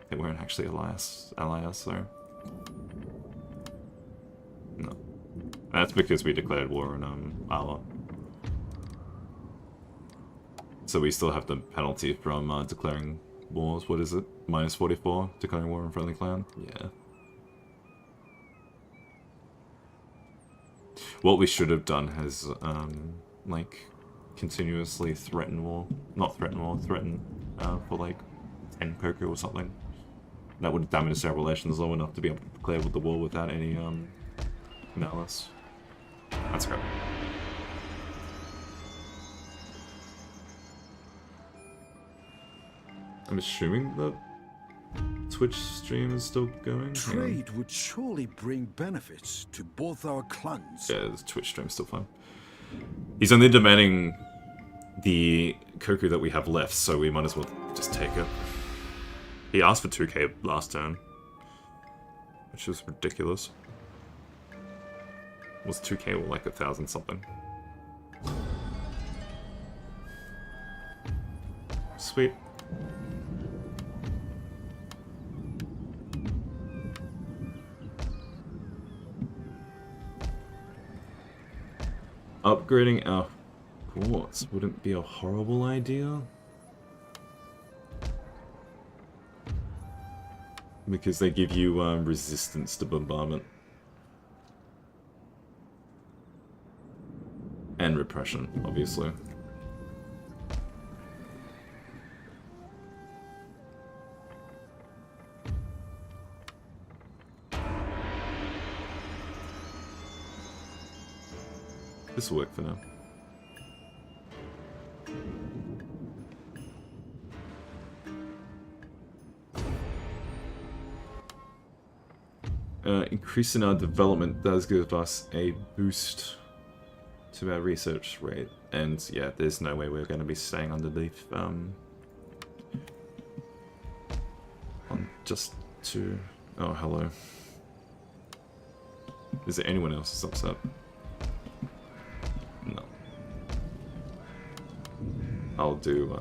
They weren't actually allies, though. No. That's because we declared war on Ala. So we still have the penalty from declaring wars. What is it? Minus 44? Declaring war on friendly clan? Yeah. What we should have done has, like, continuously threaten war. Not threaten war, threaten for like 10 koku or something. That would have damaged our relations low enough to be able to declare the war without any malice. That's great. I'm assuming that Twitch stream is still going. Trade would surely bring benefits to both our clans. Yeah, the Twitch stream's still fun. He's only demanding the koku that we have left, so we might as well just take it. He asked for 2k last turn, which is ridiculous. Was 2k or like 1,000 something? Sweet. Upgrading our ports wouldn't be a horrible idea. Because they give you resistance to bombardment. And repression, obviously. This will work for now. Increasing our development does give us a boost to our research rate, and yeah, there's no way we're going to be staying underneath on just 2. Oh, hello. Is there anyone else that's upset? No. I'll do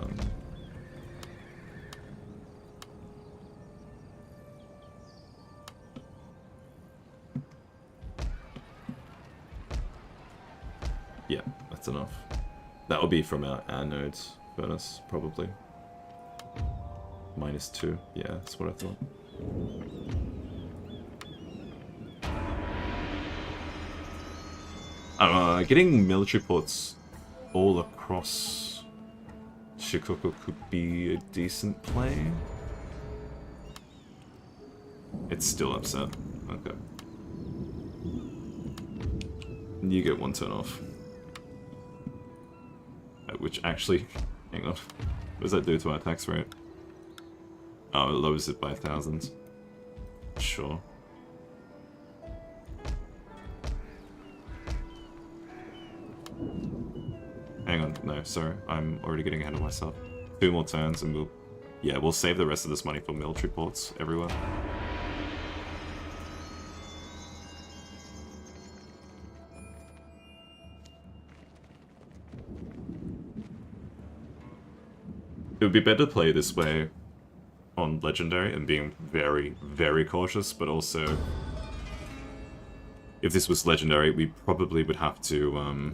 yeah, that's enough. That will be from our nodes furnace, probably. -2. Yeah, that's what I thought. Getting military ports all across Shikoku could be a decent play. It's still upset. Okay. You get 1 turn off. Which actually, hang on, what does that do to our tax rate? Oh, it lowers it by 1,000. Sure. Hang on, no, sorry, I'm already getting ahead of myself. 2 more turns and we'll save the rest of this money for military ports everywhere. It would be better to play this way on Legendary and being very, very cautious, but also, if this was Legendary, we probably would have to,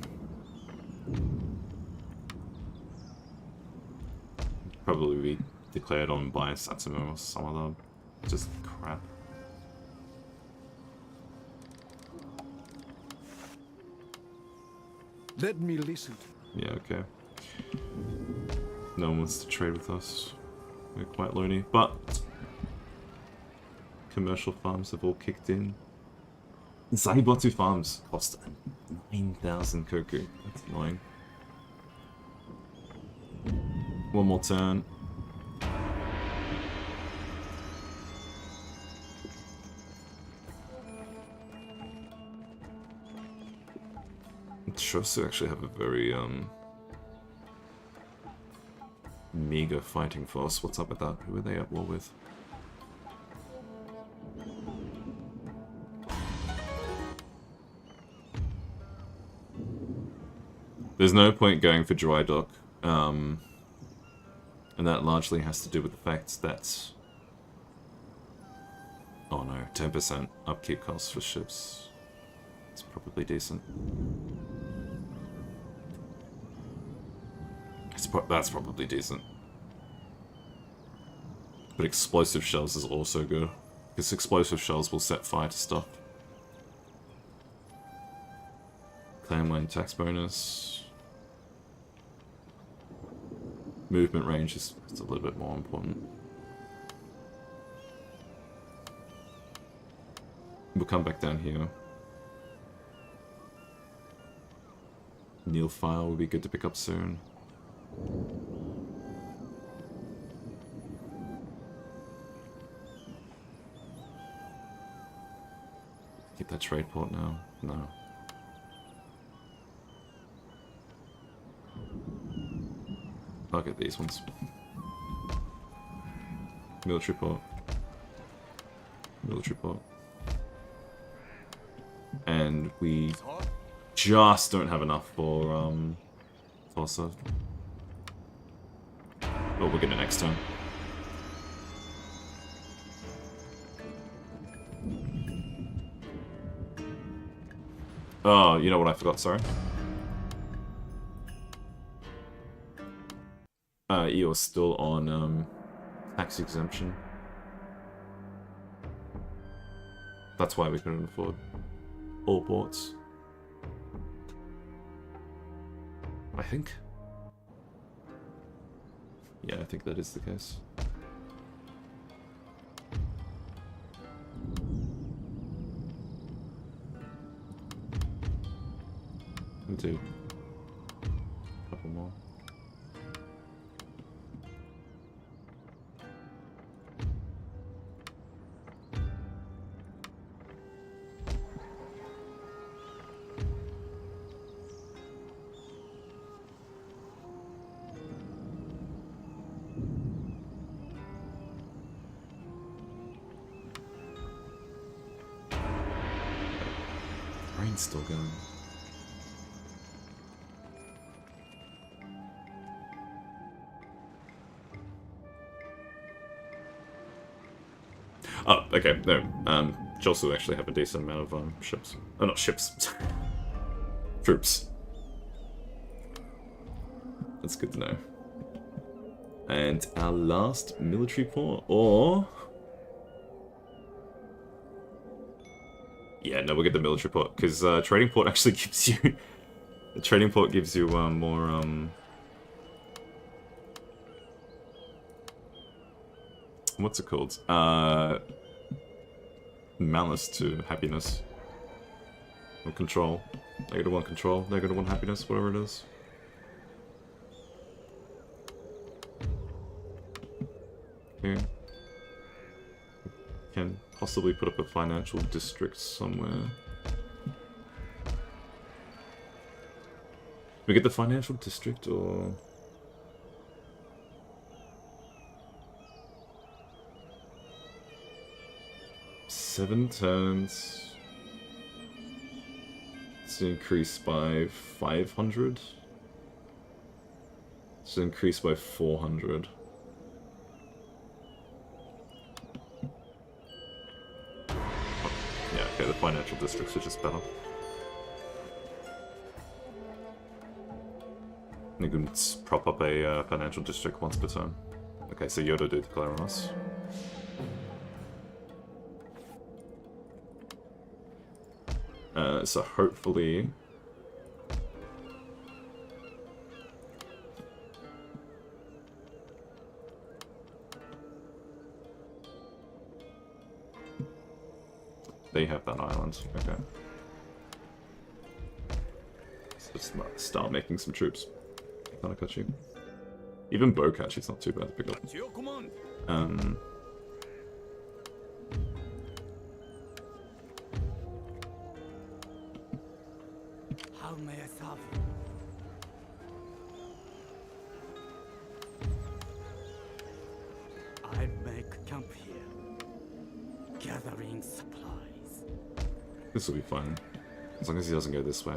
probably be declared on by Satsumo or some other just crap. Let me listen to Yeah, okay. No one wants to trade with us. We're quite loony, but commercial farms have all kicked in. Zaibotsu farms cost 9,000 koku. That's annoying. One more turn. Shosu actually have a very meager fighting force. What's up with that? Who are they at war with? There's no point going for dry dock, and that largely has to do with the fact that, oh no, 10% upkeep costs for ships. It's probably decent. That's probably decent. But explosive shells is also good, because explosive shells will set fire to stuff. Clanline tax bonus. Movement range is a little bit more important. We'll come back down here. Neil file will be good to pick up soon. Get that trade port now? No. I'll get these ones. Military port. Military port. And we just don't have enough for Tosa. Oh, we'll get it next turn. Oh, you know what I forgot, sorry. EO's still on tax exemption. That's why we couldn't afford all ports. I think. Yeah, I think that is the case. We'll do a couple more. Rain's still going. Oh, okay, no. Josu actually have a decent amount of ships. Oh, not ships. Troops. That's good to know. And our last military port, or... Yeah, no, we'll get the military port, because trading port actually gives you... the trading port gives you more... What's it called? Malice to happiness. Or control. -1 control, -1 happiness, whatever it is. Okay. Can possibly put up a financial district somewhere. We get the financial district, or... 7 turns. It's increased by 500. It's increased by 400. Yeah, okay, the financial districts are just better. You can prop up a financial district once per turn. Okay, so Yoda did declare on us. So hopefully They have that island. Okay. Let's start making some troops. Tanakachi. Even Bokachi's not too bad to pick up. At your command. How may I serve you? I make camp here, gathering supplies. This will be fine. As long as he doesn't go this way.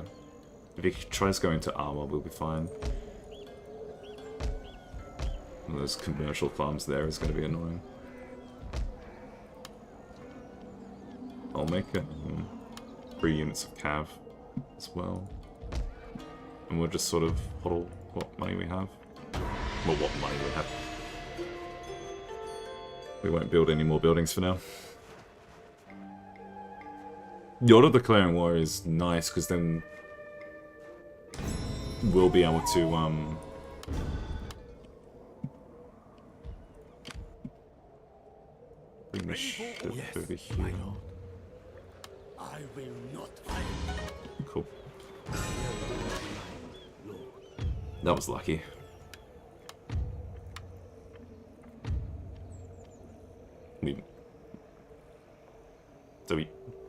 If he tries going to armor, we'll be fine. One of those commercial farms there is going to be annoying. I'll make 3 units of cav as well. And we'll just sort of hodl what money we have. Well, what money we have. We won't build any more buildings for now. The order declaring war is nice, because then we'll be able to, bring the ship over here. My lord. I will not fight. Cool. Lord. That was lucky.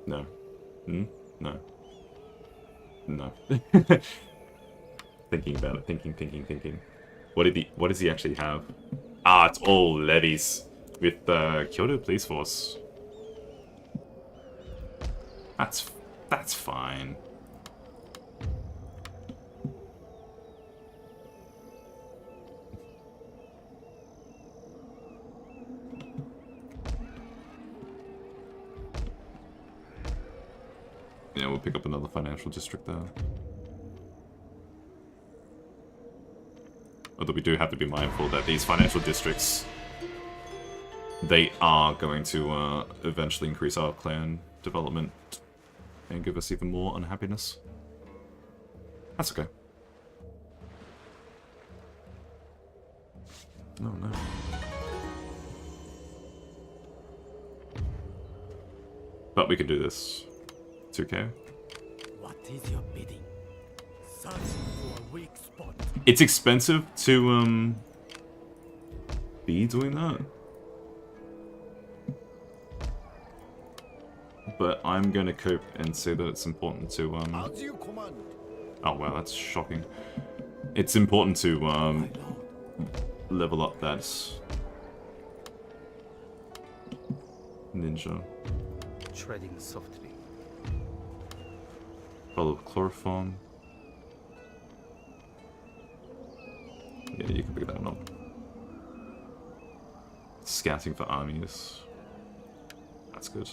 No. No. No. Thinking about it. Thinking. What does he actually have? Ah, it's all levies with the Kyoto Police Force. That's fine. Yeah, we'll pick up another financial district there. Although we do have to be mindful that these financial districts, they are going to eventually increase our clan development and give us even more unhappiness. That's okay. Oh no. But we can do this. 2k. What is your bidding? Searching for a weak spot. It's expensive to be doing that. But I'm gonna cope and say that it's important to As you command. oh wow, that's shocking. It's important to level up that ninja. Treading softly. Bottle of chloroform. Yeah, you can pick that one up. Scouting for armies. That's good.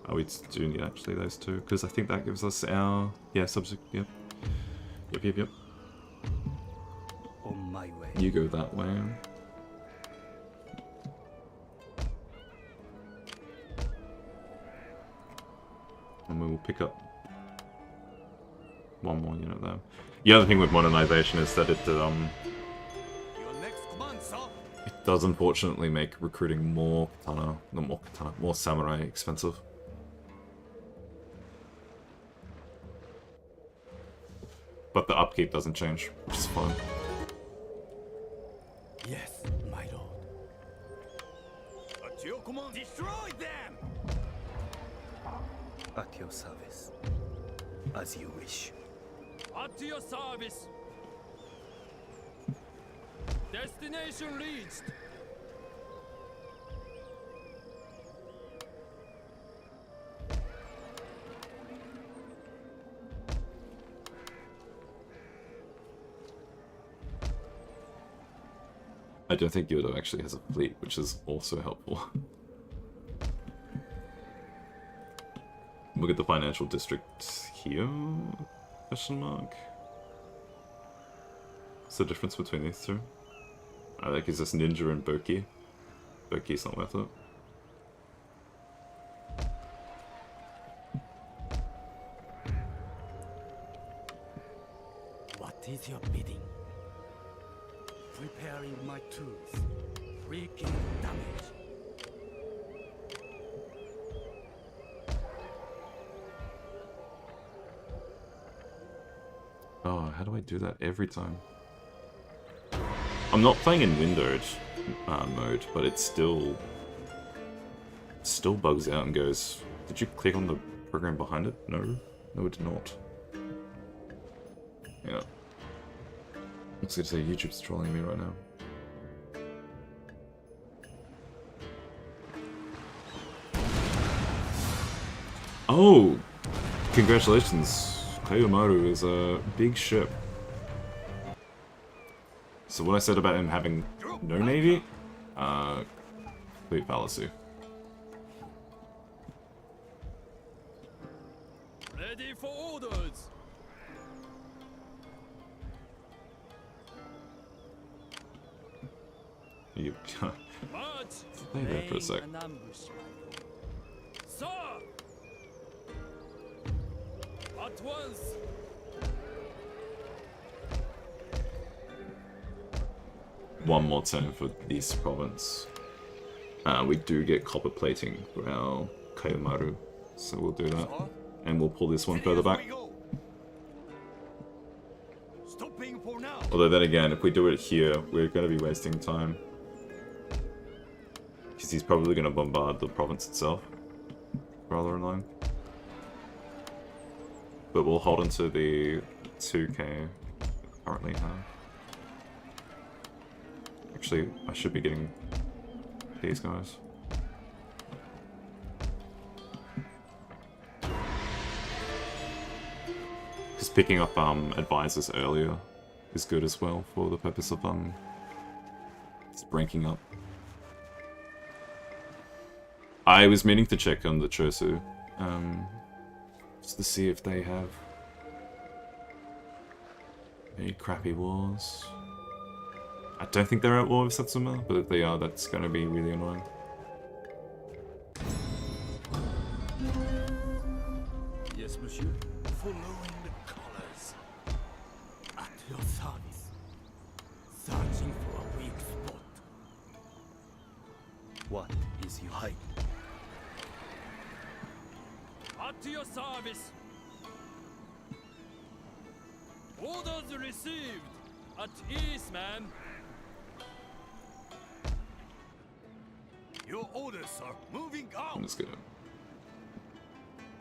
Oh, we do need actually those two, because I think that gives us our... Yeah, subject, yep. Yep. On my way. You go that way. And we will pick up one more unit there. The other thing with modernization is that it Your next command, sir. it does unfortunately make recruiting more samurai expensive. But the upkeep doesn't change, which is fine. Yes, my lord. At your command. Destroy them. At your service. As you wish. At your service. Destination reached. I don't think Yodo actually has a fleet, which is also helpful. Look at the financial district here? Question mark. What's the difference between these two? Oh, that gives us Ninja and Boki. Boki's not worth it. What is your bidding? Preparing my tools. Wreaking damage. Oh, how do I do that every time? I'm not playing in windowed mode, but it still bugs out and goes, did you click on the program behind it? No. No, it did not. Yeah. I was gonna say YouTube's trolling me right now. Oh! Congratulations! Kayomaru is a big ship. So what I said about him having no navy? Complete fallacy. Ready for orders. You March. stay there for a sec. An ambush. Sir. At once. One more turn for this province. We do get copper plating for our Kayomaru, so we'll do that. And we'll pull this one further back. Stopping for now. Although then again, if we do it here, we're going to be wasting time. Because he's probably going to bombard the province itself. Rather annoying. But we'll hold onto the 2k we currently have. Actually, I should be getting these guys. Because picking up advisors earlier is good as well for the purpose of just ranking up. I was meaning to check on the Chosu, just to see if they have any crappy wars. I don't think they're at war with Satsuma, but if they are, that's going to be really annoying. Yes, monsieur. Following the colors. At your service. Searching for a weak spot. What is your height? At your service. Orders received. At ease, ma'am. Your orders, sir. Moving out. I'm just going to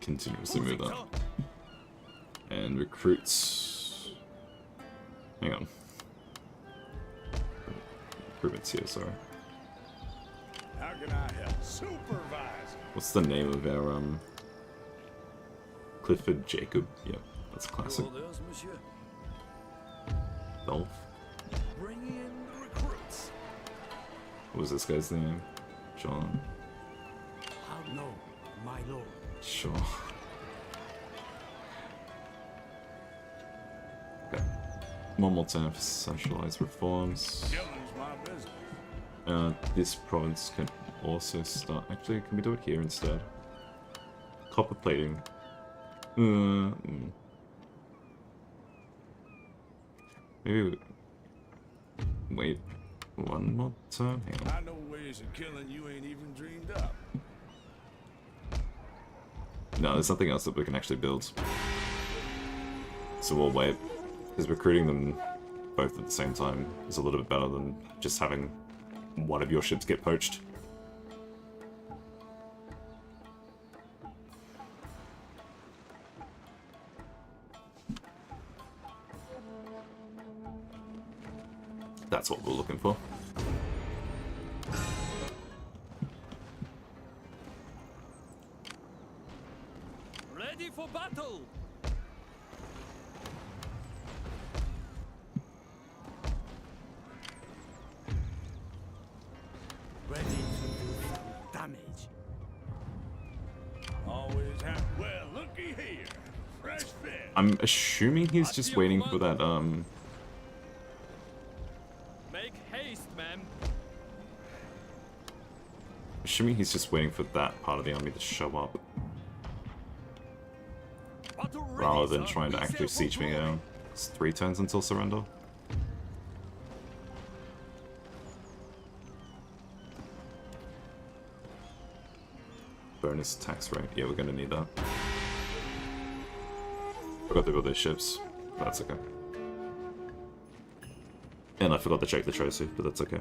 continuously move that. And recruits... Hang on. Recruitment's here, sorry. How can I help? Supervise. What's the name of our, Clifford Jacob? Yep, that's classic. Orders, monsieur. Dolph? Bring in the recruits. What was this guy's name? John? How no, my lord. Sure. Okay. One more turn for socialized reforms. Killing's my business. This province can also start... Actually, can we do it here instead? Copper plating. Maybe... Wait. One more turn? Hang on. I know ways of killing you ain't even dreamed up. No, there's nothing else that we can actually build. So we'll wait. Because recruiting them both at the same time is a little bit better than just having one of your ships get poached. That's what we're looking for. Ready for battle. Ready to do some damage. Always have. Well, looky here. Fresh fish. I'm assuming he's just waiting for that, Make haste, ma'am. assuming he's just waiting for that part of the army to show up, Battle ready, rather than sir. trying to We actually sail for siege me glory. down. It's 3 turns until surrender. Bonus tax rate. Yeah, we're gonna need that. Forgot to build those ships. That's okay. And I forgot to check the Chosu, but that's okay.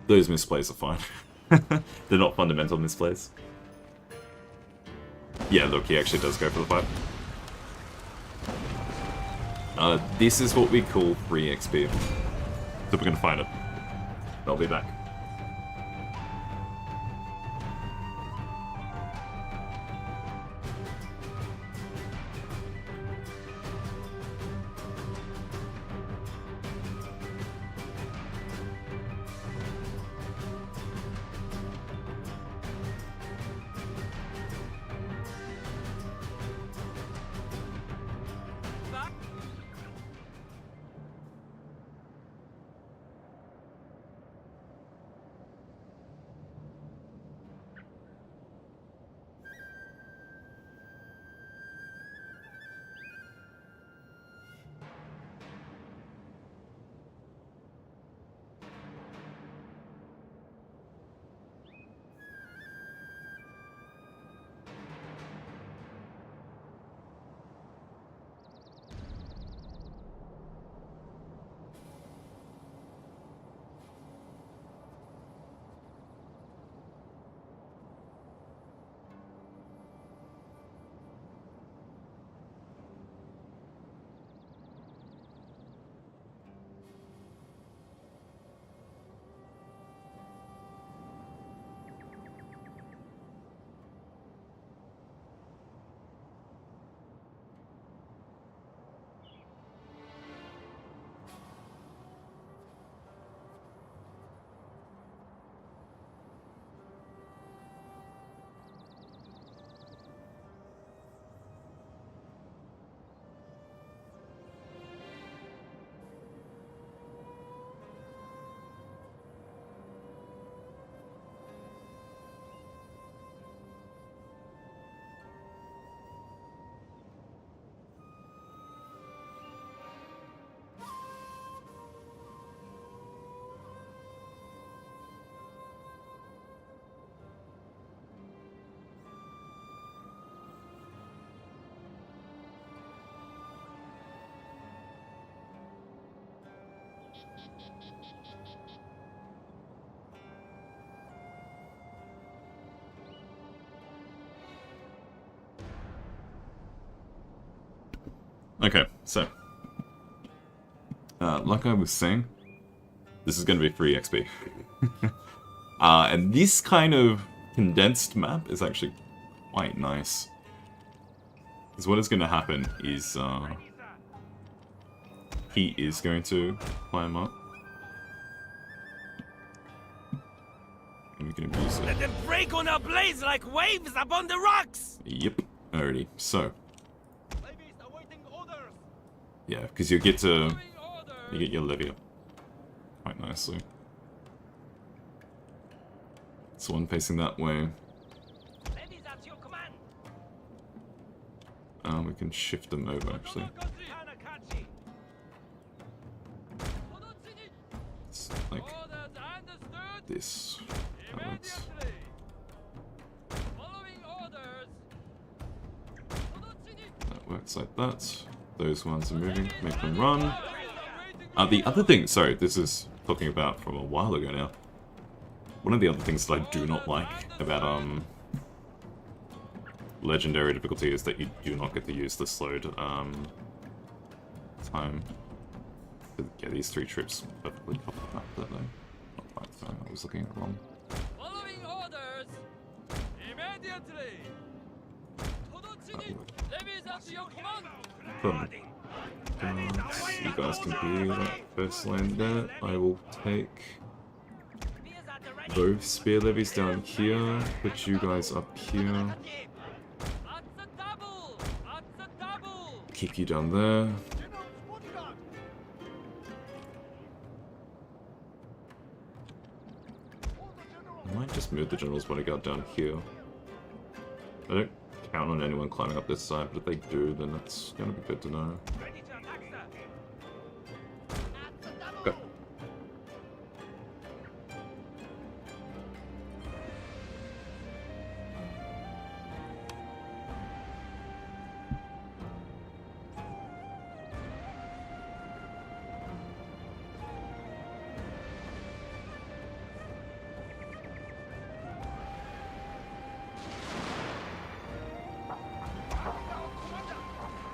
Those misplays are fine. They're not fundamental misplays. Yeah, look, he actually does go for the fight. This is what we call free XP. So we're gonna find it. I'll be back. Okay, so, like I was saying, this is going to be free XP. And this kind of condensed map is actually quite nice. Because what is going to happen is, he is going to climb up. And we can abuse it. Let them break on our blades like waves upon the rocks! Yep, alrighty. So, yeah, because you get your levy up quite nicely. So one facing that way. We can shift them over actually. It's like this. That works. That works like that. Those ones are moving, make them run. The other thing, sorry, this is talking about from a while ago now. One of the other things that I do not like about legendary difficulty is that you do not get to use the slowed time to get these 3 trips perfectly covered up, don't they? Not quite, sorry, I was looking wrong. Following orders immediately. Levies at your command. You guys can be that first lane there. I will take both spear levies down here, put you guys up here. Keep you down there. I might just move the general's bodyguard down here. I don't count on anyone climbing up this side, but if they do, then that's gonna be good to know. Go.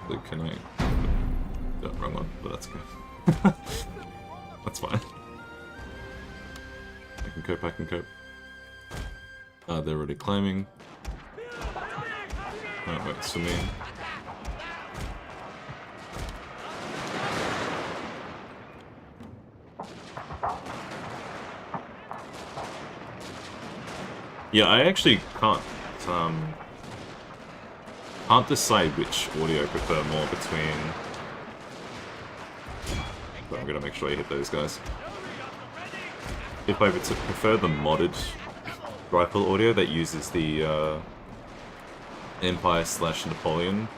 technically connect. Oh, wrong one, but that's okay. That's fine. I can cope, I can cope. They're already climbing. That works for me. Yeah, I actually can't decide which audio I prefer more between... But I'm gonna make sure I hit those guys. If I were to prefer the modded rifle audio that uses the Empire/Napoleon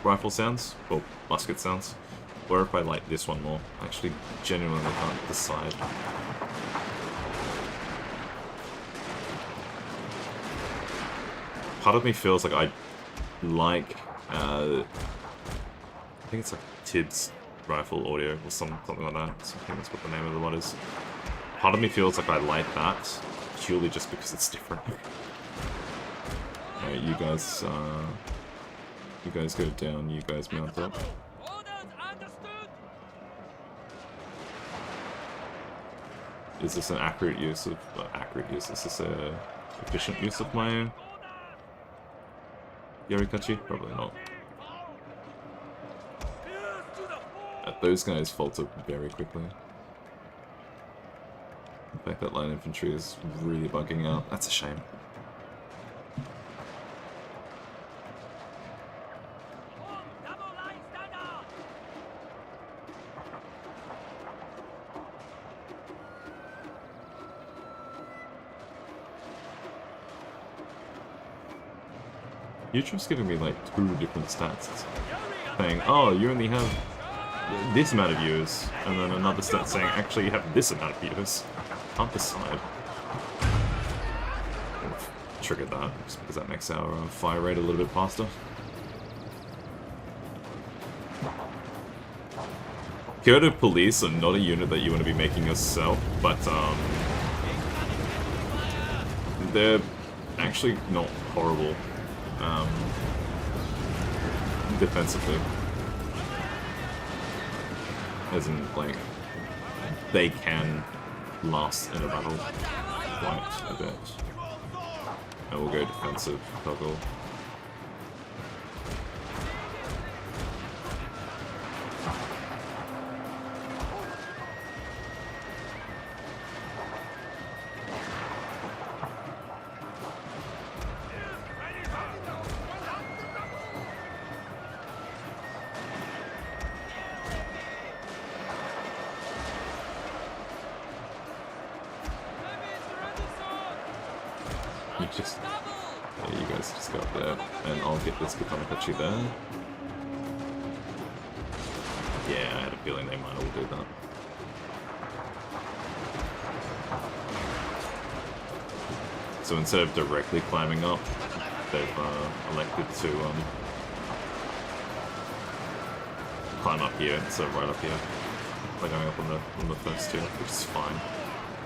rifle sounds, or musket sounds, or if I like this one more. I actually genuinely can't decide. Part of me feels like I like, I think it's like Tibbs rifle audio or something like that. So I think that's what the name of the mod is. Part of me feels like I like that purely just because it's different. Alright, you guys go down, you guys mount up. Is this an accurate use of, is this a efficient use of my Yarikachi? Probably not. Those guys falter very quickly. In fact, that line infantry is really bugging out. That's a shame. You're just giving me like 2 different stats. Saying, oh, you only have this amount of viewers, and then another stat saying, actually you have this amount of viewers. Can't decide. Triggered that, just because that makes our fire rate a little bit faster. Kyoto Police are not a unit that you want to be making yourself, but they're actually not horrible defensively. As in, like, they can last in a battle quite a bit. And we'll go defensive toggle. You guys just go up there, and I'll get this Konakachi there. Yeah, I had a feeling they might all do that. So instead of directly climbing up, they've elected to climb up here instead of right up here. They're going up on the first tier, which is fine.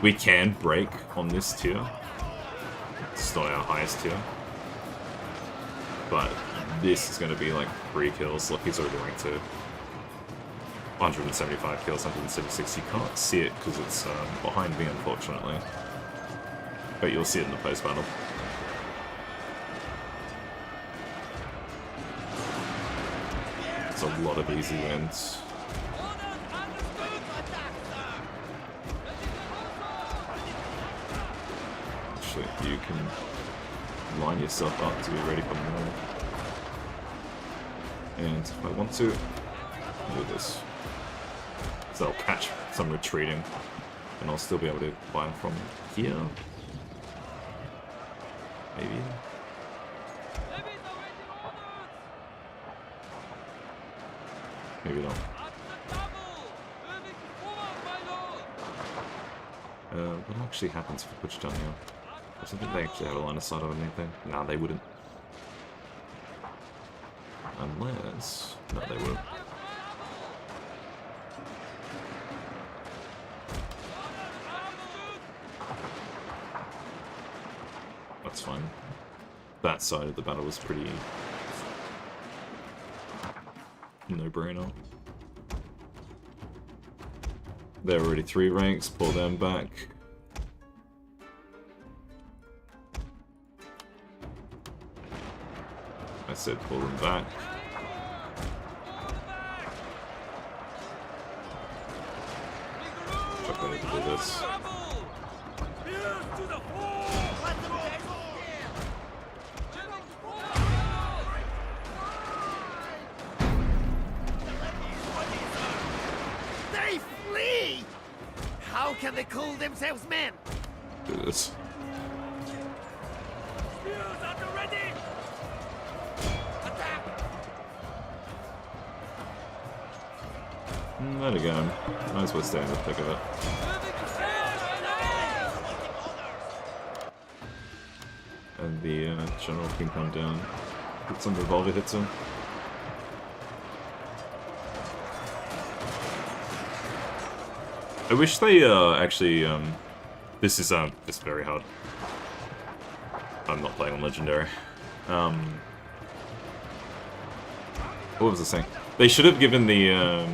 We can break on this tier. It's not our highest tier. But this is going to be like 3 kills. Look, he's already ranked 2. 175 kills, 176. You can't see it because it's behind me, unfortunately. But you'll see it in the post-battle. It's a lot of easy wins. Actually, you can line yourself up to be ready for more. And if I want to, I'll do this. So I'll catch some retreating, and I'll still be able to fire from here. Maybe. Maybe not. What actually happens if we push down here? I don't think they actually have a line of sight on anything. Nah, they wouldn't. Unless... no, they would. That's fine. That side of the battle was pretty no-brainer. They're already 3 ranks, pull them back. I said pull them back. I'm going to do this. They flee! How can they call themselves men? Do this. Spears at the ready! Attack! There we go. Might as well stay in the thick of it. And the general can come down, put some revolver hits him. I wish they actually this is just very hard. I'm not playing on legendary. What was I saying? They should have given the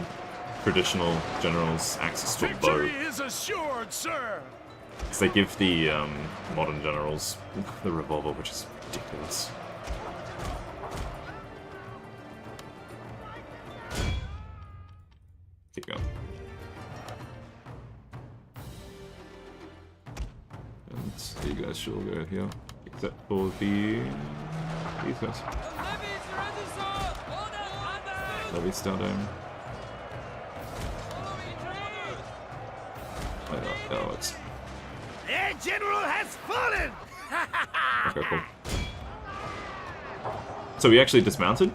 traditional generals access to a bow. Victory is assured, sir! Because they give the modern generals the revolver, which is ridiculous. Keep going. And you guys should all go here, except for these guys. Levy starting. Oh, it's... Their general has fallen! Okay, cool. So he actually dismounted?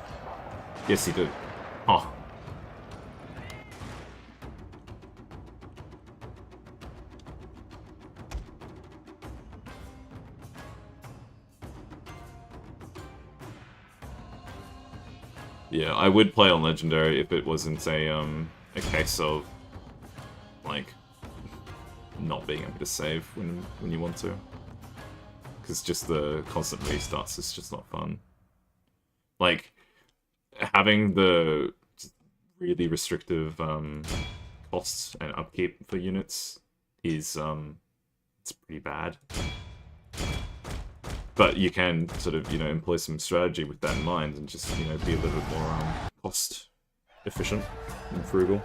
Yes, he did. Oh. Yeah, I would play on Legendary if it wasn't a case of, like, not being able to save when you want to. Because just the constant restarts is just not fun. Like, having the really restrictive costs and upkeep for units is it's pretty bad. But you can sort of, employ some strategy with that in mind and just, be a little bit more cost efficient and frugal.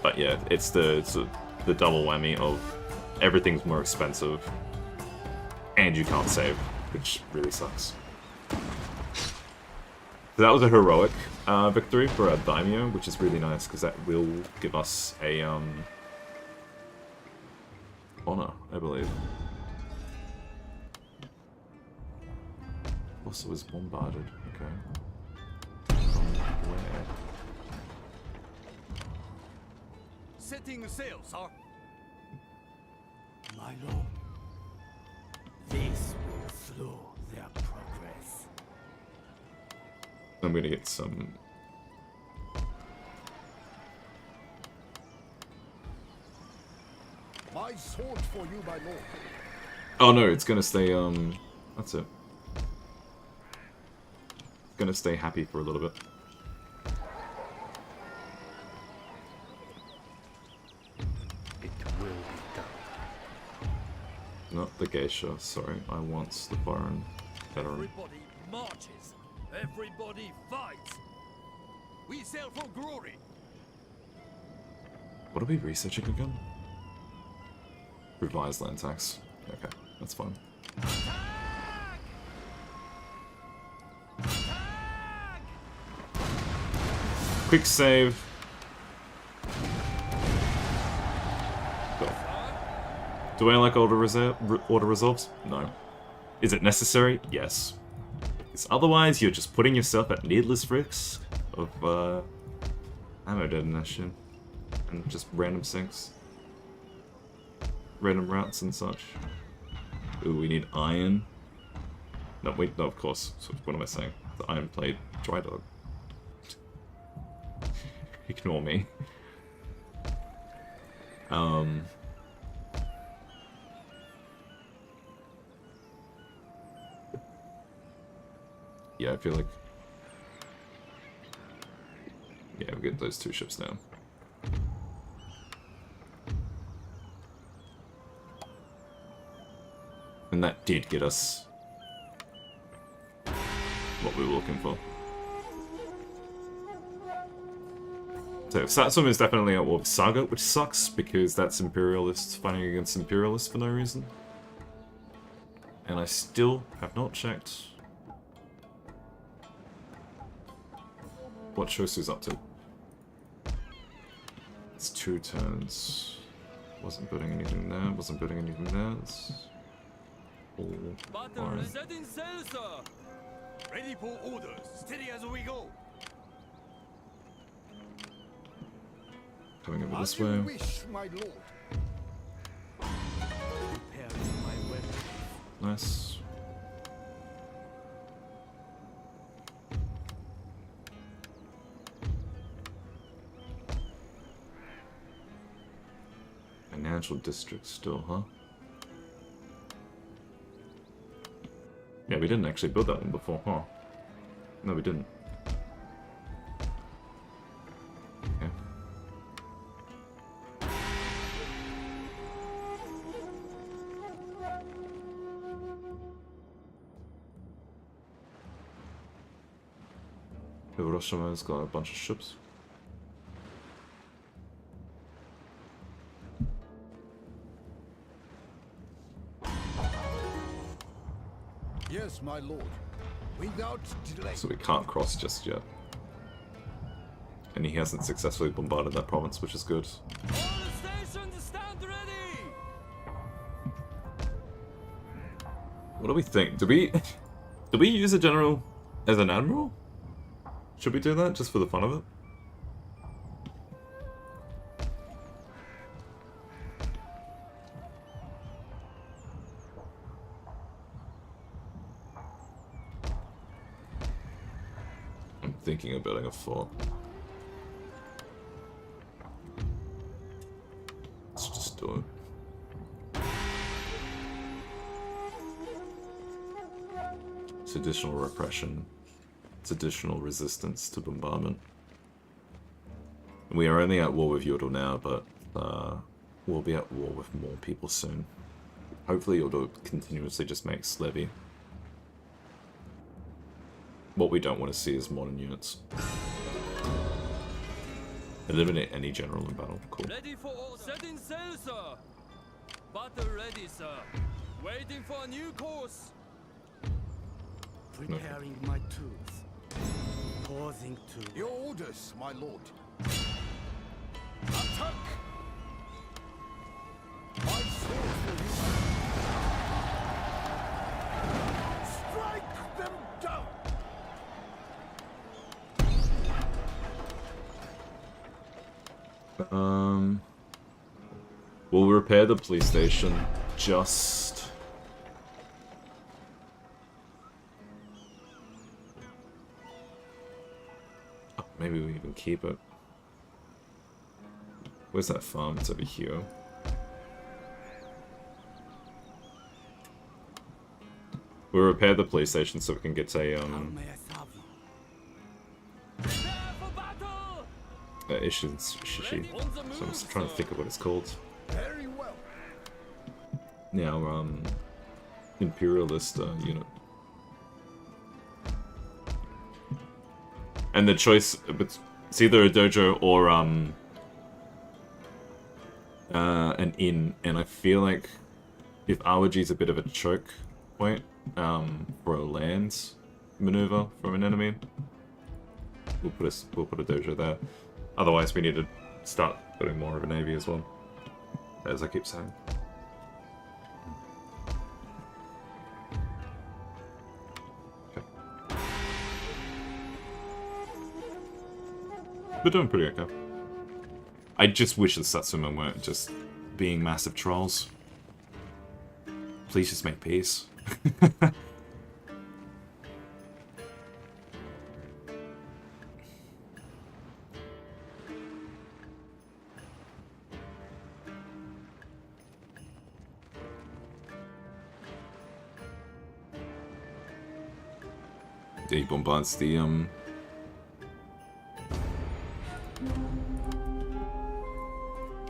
But yeah, it's the double whammy of everything's more expensive and you can't save, which really sucks. So that was a heroic victory for our daimyo, which is really nice because that will give us a honor, I believe. Also was bombarded. Okay. Where? Setting sail, sir. My lord, this will slow their progress. I'm gonna get some. My sword for you, my lord. Oh no, it's gonna stay, that's it. It's gonna stay happy for a little bit. It will be done. Not the geisha, sorry. I want the foreign veteran. Everybody marches. Everybody fights. We sail for glory. What are we researching again? Revised land tax. Okay, that's fine. Quick save. Cool. Do I like auto resolves? No. Is it necessary? Yes. Because otherwise, you're just putting yourself at needless risk of ammo detonation and just random sinks. Random routes and such. Ooh, we need iron. No, wait, no, of course. So what am I saying? The iron plate dry dog. Ignore me. Yeah, I feel like... Yeah, we get those 2 ships now. And that did get us what we were looking for. So Satsuma is definitely at war with Saga, which sucks because that's Imperialists fighting against Imperialists for no reason. And I still have not checked what Shosu's up to. It's 2 turns. Wasn't putting anything there, wasn't putting anything there. It's all fine. Setting sail, sir. Ready for orders. Steady as we go. Coming over As this you way. wish, my lord. Preparing my weapon. Nice. Financial district still, huh? Yeah, we didn't actually build that one before, huh? No, we didn't. Okay. Hiroshima's got a bunch of ships. Yes, my lord. Without delay. So we can't cross just yet. And he hasn't successfully bombarded that province, which is good. All stations stand ready. What do we think? Do we use a general as an admiral? Should we do that just for the fun of it? I'm thinking of building a fort. Let's just do it. It's additional repression. It's additional resistance to bombardment. We are only at war with Yordle now, but we'll be at war with more people soon. Hopefully Yordle continuously just makes levy. What we don't want to see is modern units. Eliminate any general in battle. Cool. Ready for all. Setting sail, sir. Battle ready, sir. Waiting for a new course. Preparing my tools. Pausing to... Your orders, my lord. Attack! My sword for you. Strike them down! We'll repair the police station just... Oh, maybe we even keep it. Where's that farm? It's over here. We'll repair the police station so we can get a, How may I serve you? Prepare for battle. Shishi. So I'm just trying to think of what it's called. Very well. Now, Imperialist unit. And the choice, it's either a dojo or an inn, and I feel like if Awaji's a bit of a choke point for a land maneuver from an enemy, we'll put a dojo there. Otherwise, we need to start putting more of a navy as well, as I keep saying. Okay. We're doing pretty okay. I just wish the Satsuma weren't just being massive trolls. Please just make peace. he bombards the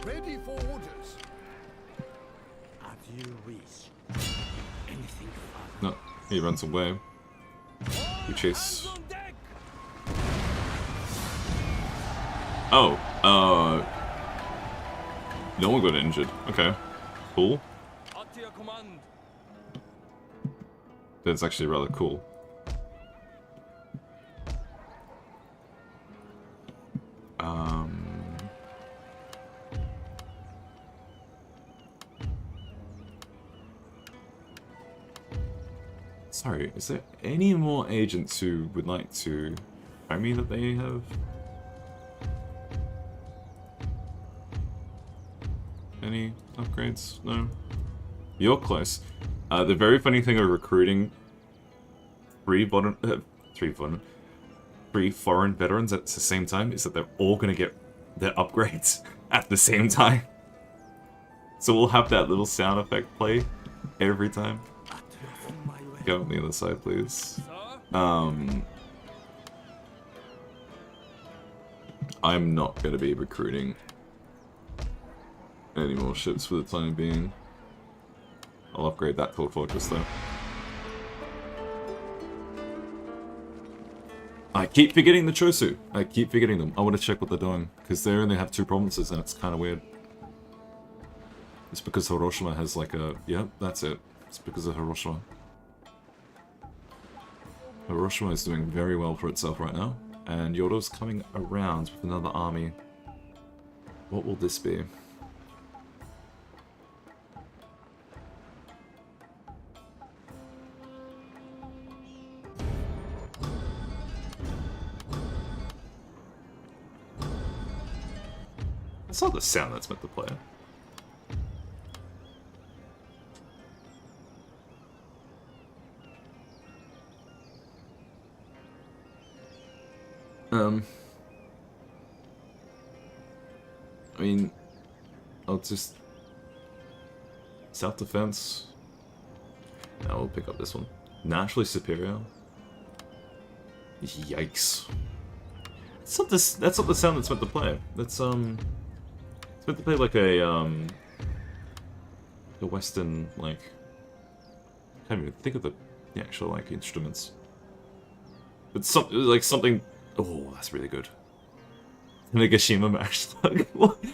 Ready for orders. As you wish. Anything further? no, he runs away. We chase. On deck! Oh, no one got injured. Okay, cool. At your command. That's actually rather cool. Sorry, is there any more agents who would like to tell me that they have any upgrades? No? You're close. The very funny thing of recruiting three foreign veterans at the same time is that they're all going to get their upgrades at the same time. So we'll have that little sound effect play every time. Go on the other side, please. I'm not going to be recruiting any more ships for the time being. I'll upgrade that to a fortress though. I keep forgetting the Chosu. I keep forgetting them. I want to check what they're doing, because they only have 2 provinces and it's kind of weird. It's because Hiroshima has like a... Yep, that's it. It's because of Hiroshima. Hiroshima is doing very well for itself right now, and Yodo's coming around with another army. What will this be? That's not the sound that's meant to play. I mean, I'll just... Self-defense. Now we'll pick up this one. Naturally superior. Yikes. That's not the sound that's meant to play. That's, it's meant to play like a Western, like... I can't even think of the actual, like, instruments. But something... Oh, that's really good. Nagashima mash slug.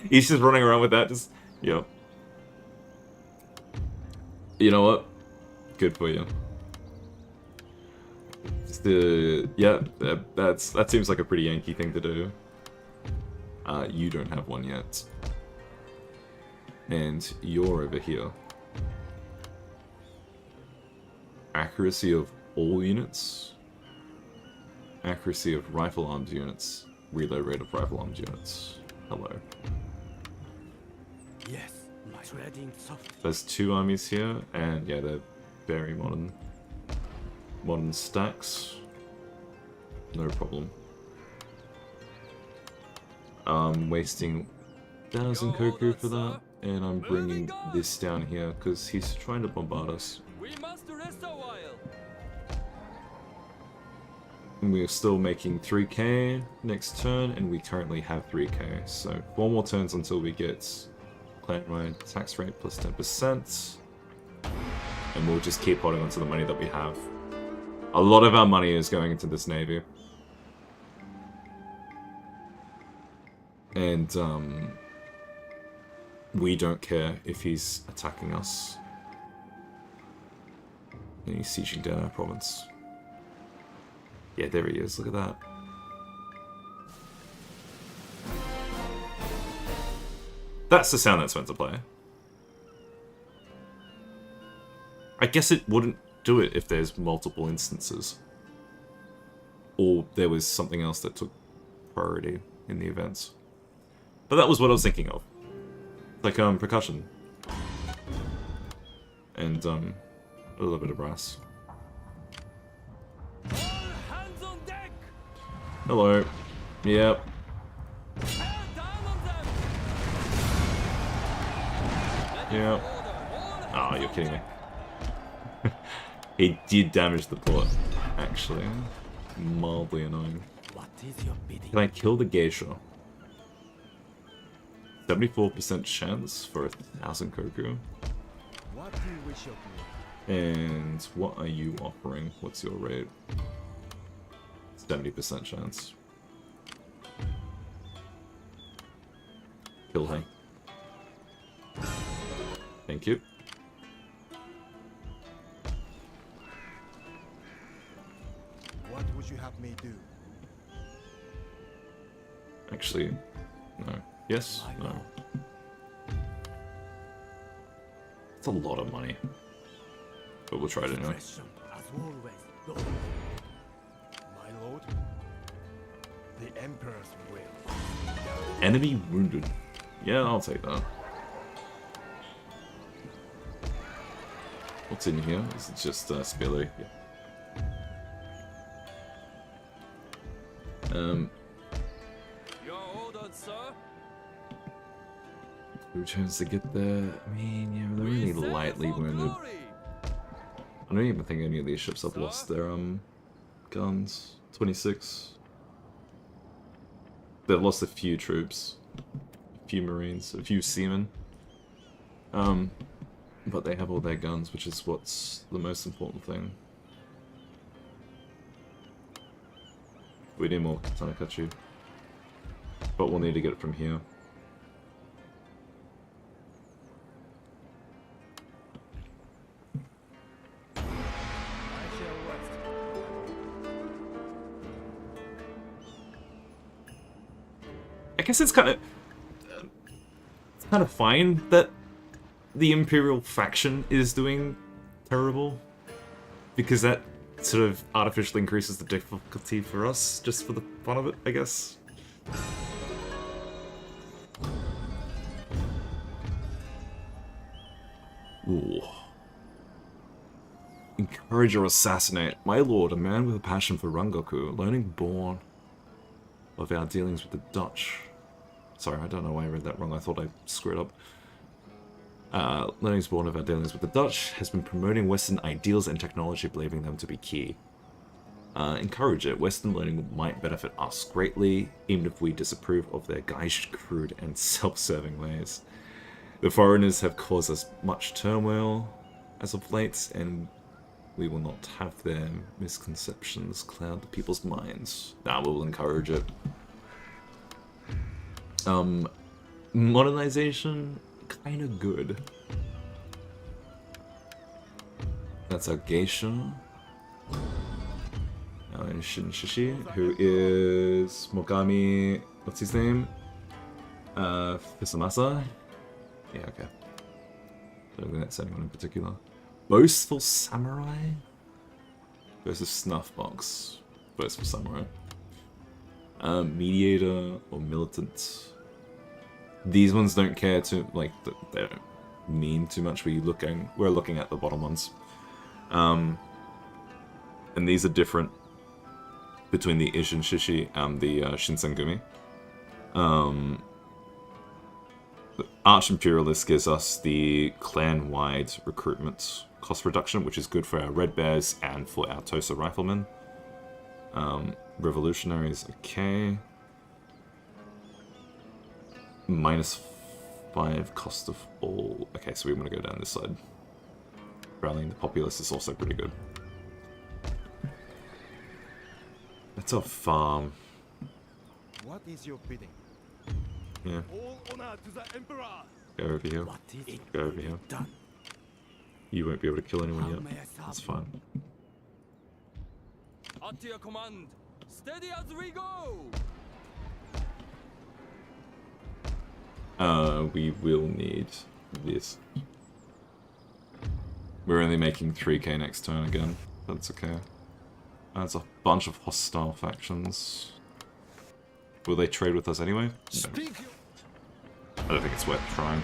He's just running around with that, just... Yo. You know what? Good for you. Yeah, that seems like a pretty Yankee thing to do. You don't have one yet. And you're over here. Accuracy of all units. Accuracy of rifle armed units. Reload rate of rifle armed units. Hello. Yes, my treading soft. There's 2 armies here, and yeah, they're very modern. Modern stacks. No problem. I'm wasting 1,000 Koku for that, and I'm bringing this down here because he's trying to bombard us. We must rest a while. And we're still making 3k next turn, and we currently have 3k. So 4 more turns until we get clan-wide tax rate plus 10%. And we'll just keep holding on to the money that we have. A lot of our money is going into this navy. And we don't care if he's attacking us. And he's sieging down our province. Yeah, there he is. Look at that. That's the sound that's meant to play. I guess it wouldn't do it if there's multiple instances. Or there was something else that took priority in the events. But that was what I was thinking of. Like, percussion. And, a little bit of brass. Hands on deck. Hello. Yep. Tear down on them. Yep. Oh, you're kidding me. He did damage the port, actually. mildly annoying. What is your bidding? Can I kill the geisha? 74% chance for 1,000 koku. What do you wish of me? And what are you offering? What's your rate? 70% chance. Kill her. Thank you. What would you have me do? Actually, no. Yes? No. It's a lot of money. But we'll try it anyway. Attrition, as always. Go. My lord, the Emperor's will. Enemy wounded. Yeah, I'll take that. What's in here? Is it just Spilly? Yeah. Your ordered, sir. Who chose to get there? I mean, yeah, they're We really sail lightly for wounded. glory. I don't even think any of these ships have lost their guns. 26. They've lost a few troops, a few marines, a few seamen. But they have all their guns, which is what's the most important thing. We need more Tanakachi, but we'll need to get it from here. I shall rest. I guess it's kind of fine that the Imperial faction is doing terrible, because that sort of artificially increases the difficulty for us, just for the fun of it, I guess. Ooh. Encourage or assassinate. My lord, a man with a passion for Rangoku, learning born of our dealings with the Dutch. Sorry, I don't know why I read that wrong. I thought I screwed up. Learning's born of our dealings with the Dutch, has been promoting Western ideals and technology, believing them to be key. Encourage it. Western learning might benefit us greatly, even if we disapprove of their gauche, crude, and self-serving ways. The foreigners have caused us much turmoil as of late, and we will not have their misconceptions cloud the people's minds. Nah, we will encourage it. Modernization, kind of good. That's our geisha. Now in Shinshishi, who is Mogami, what's his name? Fisamasa? Yeah, okay. I don't think that's anyone in particular. Boastful Samurai? Versus Snuffbox. Boastful Samurai. Mediator or Militant. These ones don't care too, like, they don't mean too much. We're looking at the bottom ones. And these are different between the Ishin Shishi and the Shinsengumi. The Arch Imperialist gives us the clan-wide recruitment cost reduction, which is good for our Red Bears and for our Tosa Riflemen. Revolutionaries, okay. -5 cost of all. Okay, so we want to go down this side. Rallying the populace is also pretty good. That's our farm. What is your bidding? Yeah. All honor to the Emperor! Go over here. What is it? Go over here. Done. You won't be able to kill anyone How yet. may I serve That's you? fine. At your command. Steady as we go. We will need this. We're only making 3k next turn again. That's okay. That's a bunch of hostile factions. Will they trade with us anyway? No. I don't think it's worth trying.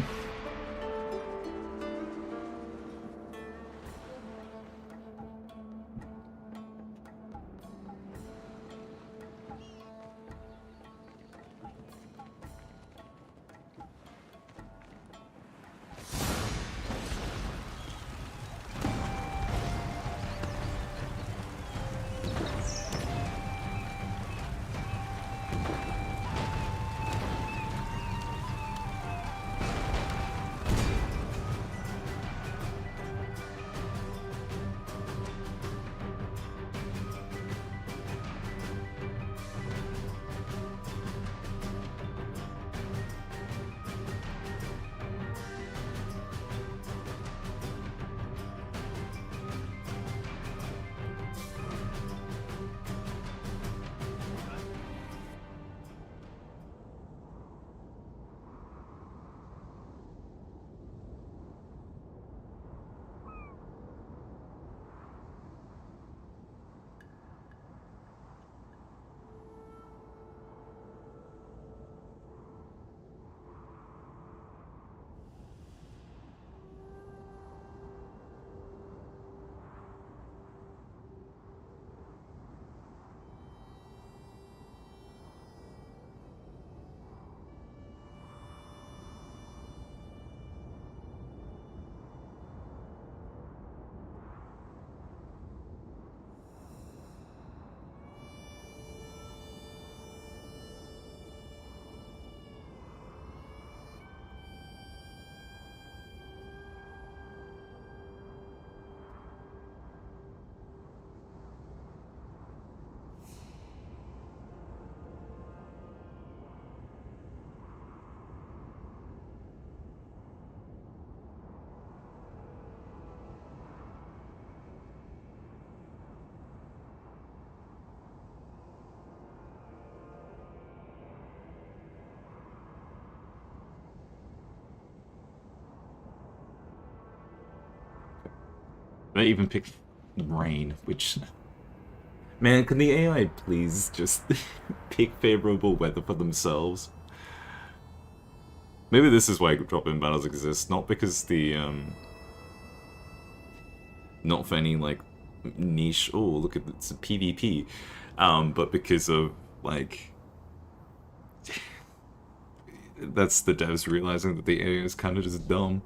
They even picked rain, which... Man, can the AI please just pick favorable weather for themselves? Maybe this is why drop-in battles exist, not because the, not for any, like, niche, oh, look at it's a PvP, but because of, like... That's the devs realizing that the AI is kind of just dumb.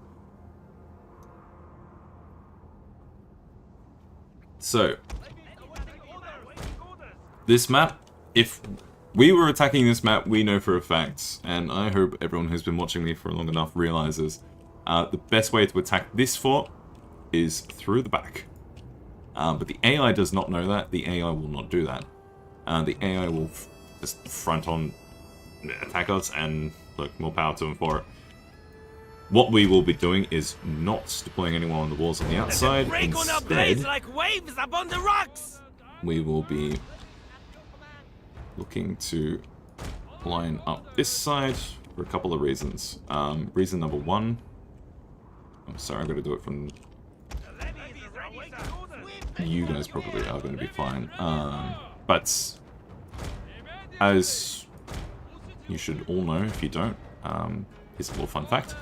So, this map, if we were attacking this map, we know for a fact, and I hope everyone who's been watching me for long enough realizes, the best way to attack this fort is through the back. But the AI does not know that, the AI will not do that. The AI will just front on attack us, and look, more power to them for it. What we will be doing is not deploying anyone on the walls on the outside. Instead, like waves upon the rocks. We will be looking to line up this side for a couple of reasons. Reason number one, I'm sorry, I'm going to do it from... You guys probably are going to be fine. But as you should all know, if you don't, here's a little fun fact.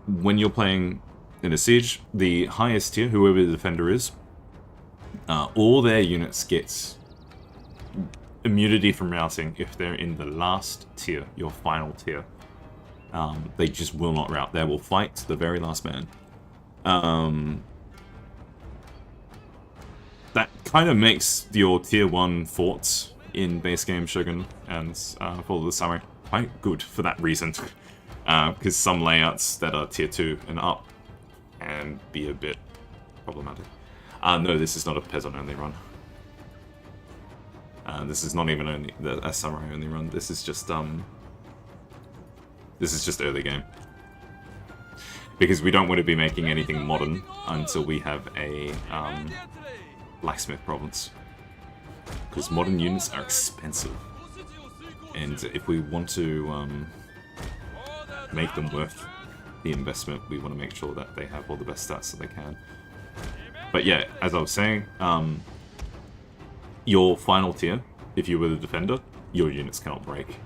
When you're playing in a siege, the highest tier, whoever the defender is, all their units get immunity from routing if they're in the last tier, your final tier. They just will not rout. They will fight to the very last man. That kind of makes your tier 1 forts in base game Shogun and Fall of the Samurai quite good for that reason. Because some layouts that are tier 2 and up can be a bit problematic. No, this is not a peasant only run. This is not even only a samurai only run. This is just early game. Because we don't want to be making anything modern until we have a blacksmith province. Because modern units are expensive. And if we want to make them worth the investment, we want to make sure that they have all the best stats that they can. But yeah, as I was saying, your final tier, if you were the defender, your units cannot break.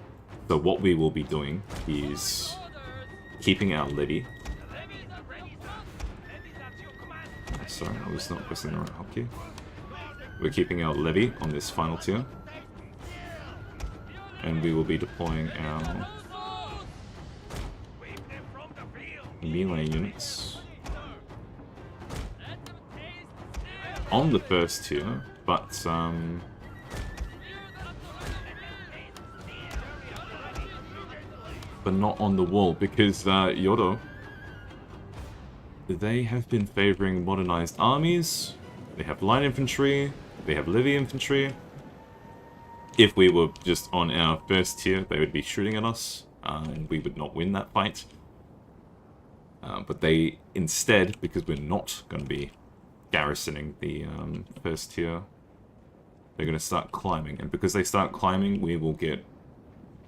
So what we will be doing is keeping our levy. Sorry, I was not pressing the right hotkey. We're keeping our levy on this final tier. And we will be deploying our melee units on the first tier, but not on the wall, because Yodo, they have been favoring modernized armies. They have light infantry, they have levy infantry. If we were just on our first tier, they would be shooting at us, and we would not win that fight. But they, instead, because we're not going to be garrisoning the first tier, they're going to start climbing. And because they start climbing, we will get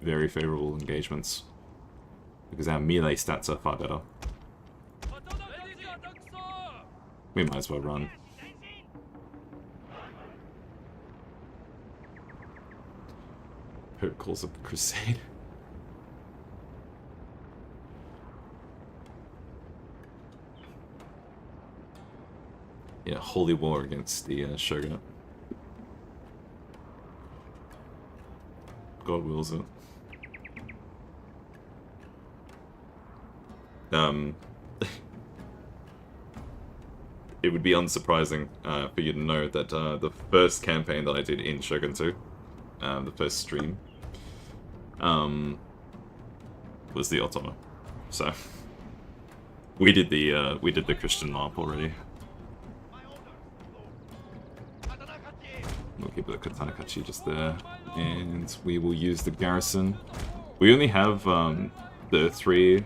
very favorable engagements. Because our melee stats are far better. We might as well run. Pope calls up the crusade. Yeah, holy war against the Shogunate. God wills it. It would be unsurprising for you to know that the first campaign that I did in Shogun 2, the first stream, was the Ottoman. So we did the Christian LARP already. We'll keep the Katanakachi just there, and we will use the garrison. We only have the 3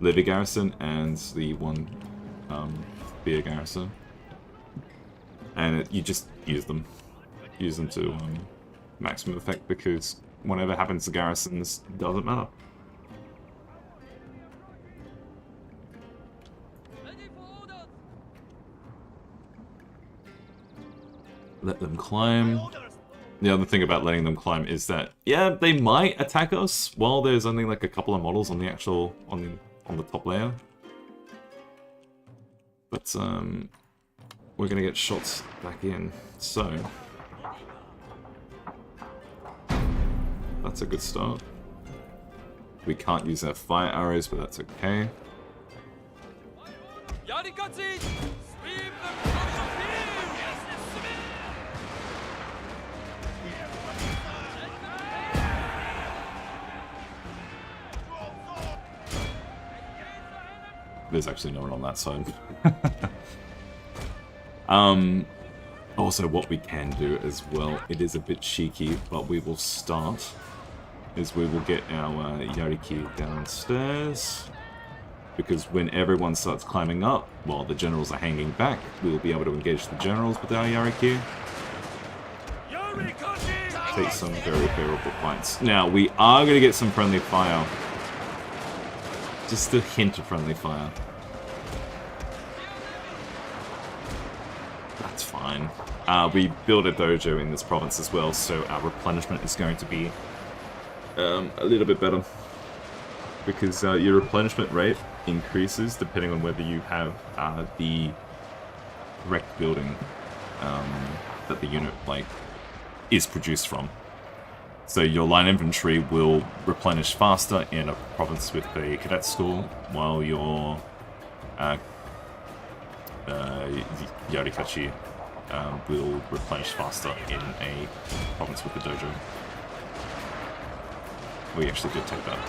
levy garrison and the 1 spear garrison, and you just use them to maximum effect, because whatever happens to garrisons doesn't matter. let them climb. The other thing about letting them climb is that, yeah, they might attack us while there's only like a couple of models on the actual, on the top layer. But, we're gonna get shots back in, so... That's a good start. We can't use our fire arrows, but that's okay. There's actually no one on that side. Also, what we can do as well, it is a bit cheeky, but we will start, is we will get our Yariki downstairs, because when everyone starts climbing up, while the generals are hanging back, we will be able to engage the generals with our Yariki. Take some very favorable fights. Now, we are going to get some friendly fire. Just a hint of friendly fire. That's fine. We built a dojo in this province as well, so our replenishment is going to be a little bit better. Because your replenishment rate increases depending on whether you have the correct building that the unit is produced from. So your line infantry will replenish faster in a province with a cadet school, while your Yarikachi will replenish faster in a province with a dojo. We actually did take that.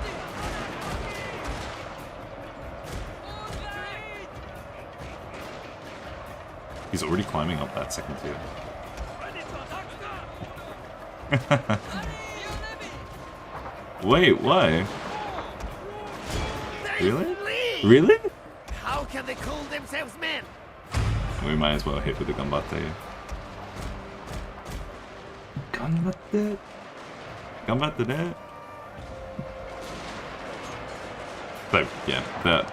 He's already climbing up that second tier. Wait, why? Really? Really? How can they call themselves men? We might as well hit with the Ganbatte. Ganbatte? Ganbatte there? So, yeah, that...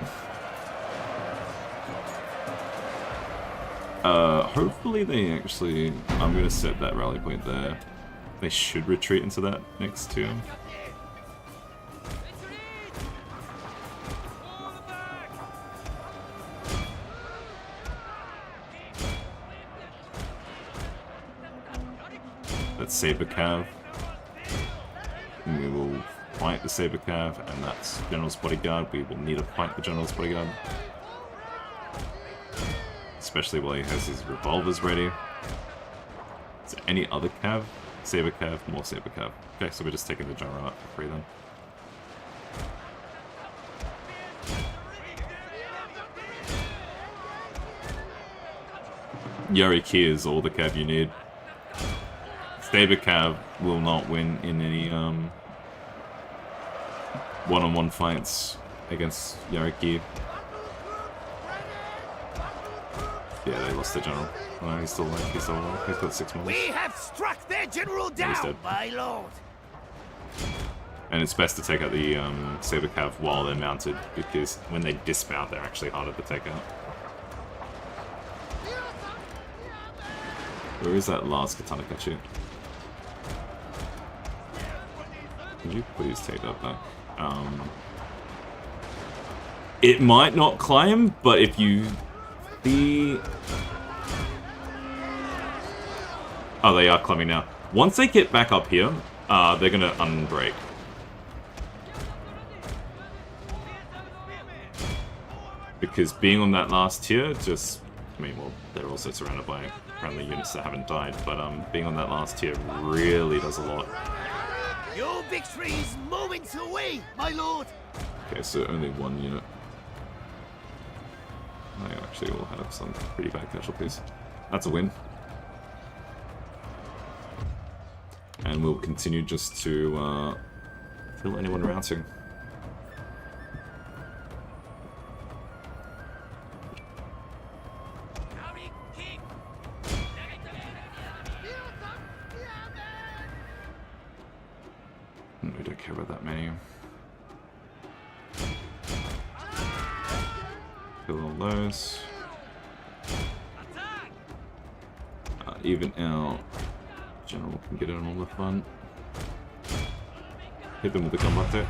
hopefully they actually... I'm gonna set that rally point there. They should retreat into that next tier. That's Saber Cav. And we will fight the Saber Cav, and that's General's Bodyguard. We will need to fight the General's Bodyguard. Especially while he has his revolvers ready. Is there any other Cav? Saber Cav, more Saber Cav. Okay, so we're just taking the General out for free then. Yariki is all the Cav you need. Saber Cav will not win in any one-on-one fights against Yariki. Yeah, they lost their general. Oh, he's still alive. He's still alive. He's got 6 models. We have struck their general down, my lord. And it's best to take out the Saber Cav while they're mounted, because when they dismount, they're actually harder to take out. Where is that last Katana Kachi? Could you please take that back? It might not climb, but if you... Oh, they are climbing now. Once they get back up here, they're gonna unbreak. Because being on that last tier just... I mean, well, they're also surrounded by friendly units that haven't died, but being on that last tier really does a lot. Your victory is moments away, my lord. Okay, so only one unit. I actually will have some pretty bad casualties. That's a win. And we'll continue just to kill anyone routing. We don't care about that many. Kill all those. even our general can get in on all the fun. Hit them with the combate.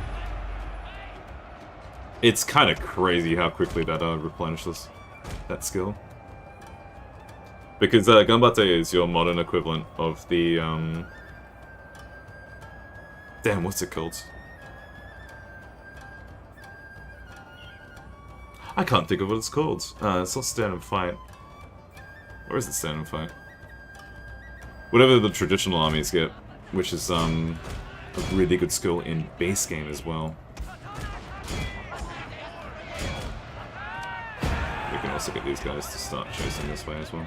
It's kind of crazy how quickly that replenishes that skill. Because Ganbate is your modern equivalent of the, damn, what's it called? I can't think of what it's called. It's not stand and fight. Or is it stand and fight? Whatever the traditional armies get, which is a really good skill in base game as well. We can also get these guys to start chasing this way as well.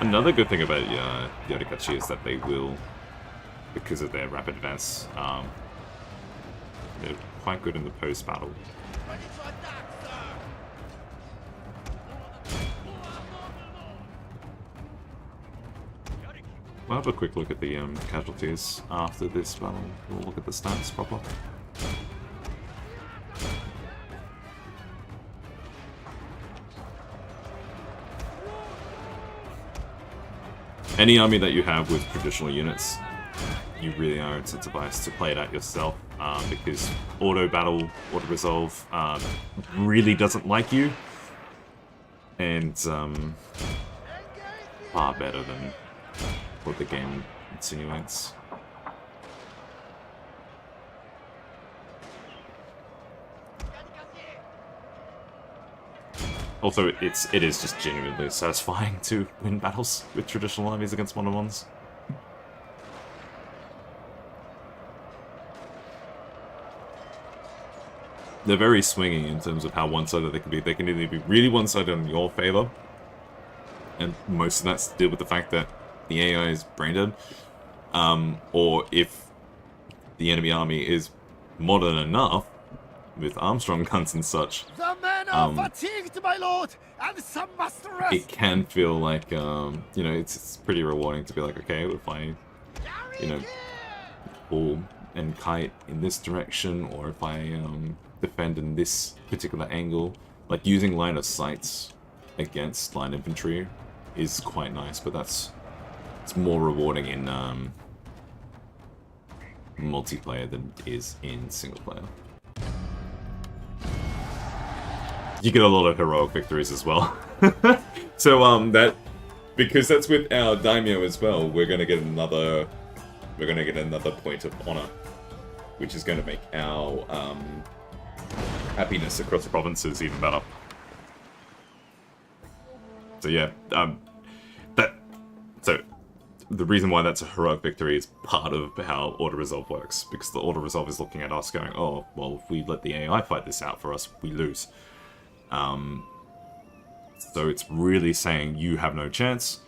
Another good thing about Yorikachi is that they will, because of their rapid advance, they're quite good in the post-battle. We'll have a quick look at the casualties after this battle. We'll look at the stats proper. Any army that you have with traditional units, you really are incentivized to play it out yourself, because auto battle, auto resolve really doesn't like you, and far better than what the game insinuates. Also, it is just genuinely satisfying to win battles with traditional armies against modern ones. They're very swinging in terms of how one-sided they can be. They can either be really one-sided in your favor, and most of that's to do with the fact that the AI is brain dead, or if the enemy army is modern enough, with Armstrong guns and such, The men are fatigued, my lord, and some must rest. it can feel like, you know, it's pretty rewarding to be like, okay, if I, you know, pull and kite in this direction, or if I defend in this particular angle, like using line of sights against line infantry is quite nice, but it's more rewarding in multiplayer than it is in single player. You get a lot of heroic victories as well. So because that's with our daimyo as well, we're gonna get another point of honor, which is gonna make our happiness across the provinces even better. So yeah, so the reason why that's a heroic victory is part of how auto-resolve works, because the auto-resolve is looking at us going, oh, well, if we let the AI fight this out for us, we lose. So it's really saying you have no chance,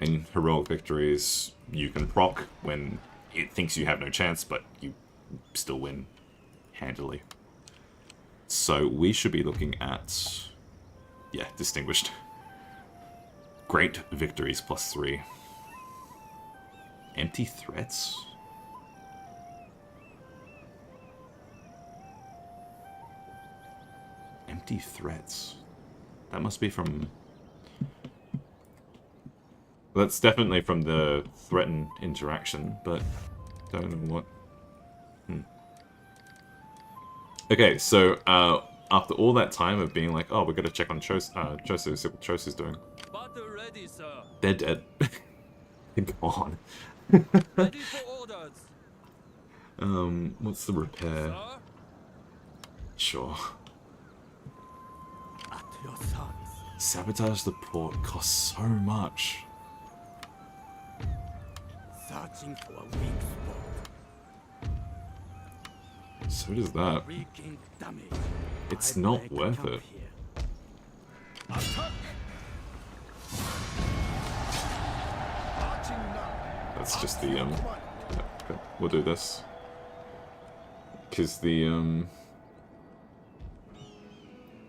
and heroic victories you can proc when it thinks you have no chance, but you still win handily. So we should be looking at, yeah, distinguished. Great victories +3. Empty threats? Empty threats. That must be from... Well, that's definitely from the threatened interaction, but don't know what... Okay, so after all that time of being like, oh, we're gonna check on Chosu, see what Chosu's doing. Battle ready, sir. They're dead. Go on. Ready for orders. What's the repair? Sir? Sure. At your service. Sabotage the port costs so much. Searching for a weak spot. So does that. Wreaking damage. It's I not break worth camp it. here. That's just the yeah, okay, we'll do this. Cause the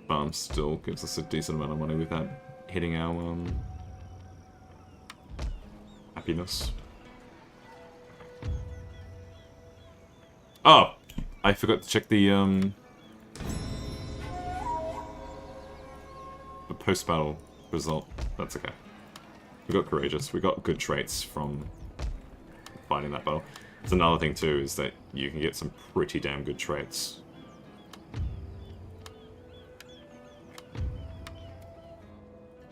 farm still gives us a decent amount of money without hitting our happiness. Oh! I forgot to check the post-battle result. That's okay. We got courageous. We got good traits from fighting that battle. It's another thing too, is that you can get some pretty damn good traits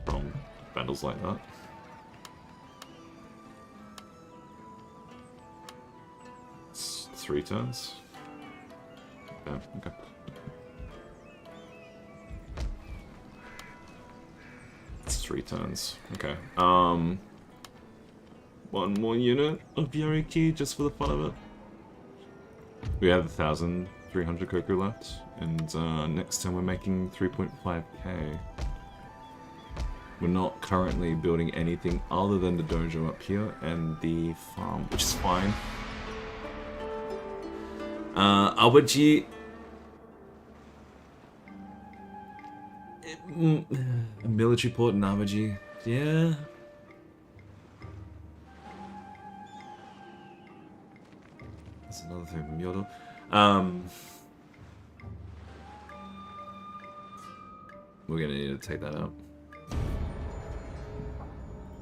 from battles like that. It's 3 turns. Yeah, okay. It's 3 turns. Okay. One more unit of Yoriki just for the fun of it. We have 1,300 Koku left, and next time we're making 3.5k. We're not currently building anything other than the dojo up here and the farm, which is fine. Awaji... military port in Awaji. Yeah. That's another thing from Yodo. We're gonna need to take that out.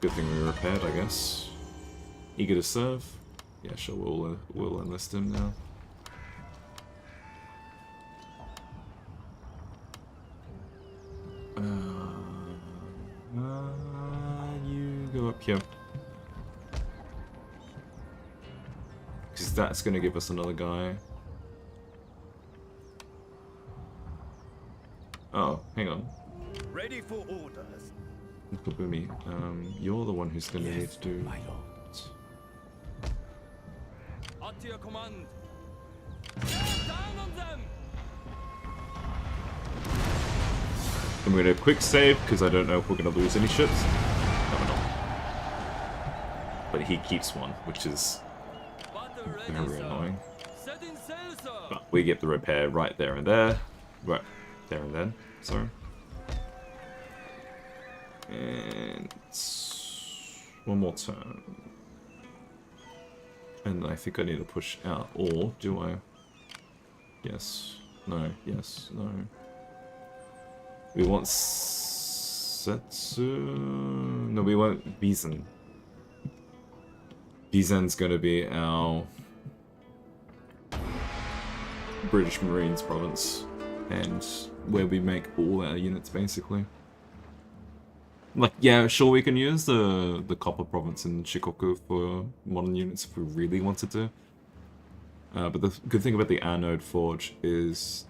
Good thing we repaired, I guess. Eager to serve? Yeah, sure, we'll enlist him now. You go up here. Because that's going to give us another guy. Oh, hang on. Ready for orders. Kabumi, you're the one who's going to need to do... my lord. At your command. Down on them. I'm going to quick save, because I don't know if we're going to lose any ships. No, we're not. But he keeps one, which is very annoying. Setting sail, sir. But we get the repair right there and there. Right there and then, sorry. And one more turn. And I think I need to push out, or do I? Yes. No. Yes. No. We want Setsu... No, we want Bizen. Bizen's gonna be our British Marines province, and where we make all our units, basically. Like, yeah, sure, we can use the Copper province in Shikoku for modern units if we really wanted to. But the good thing about the Anode Forge is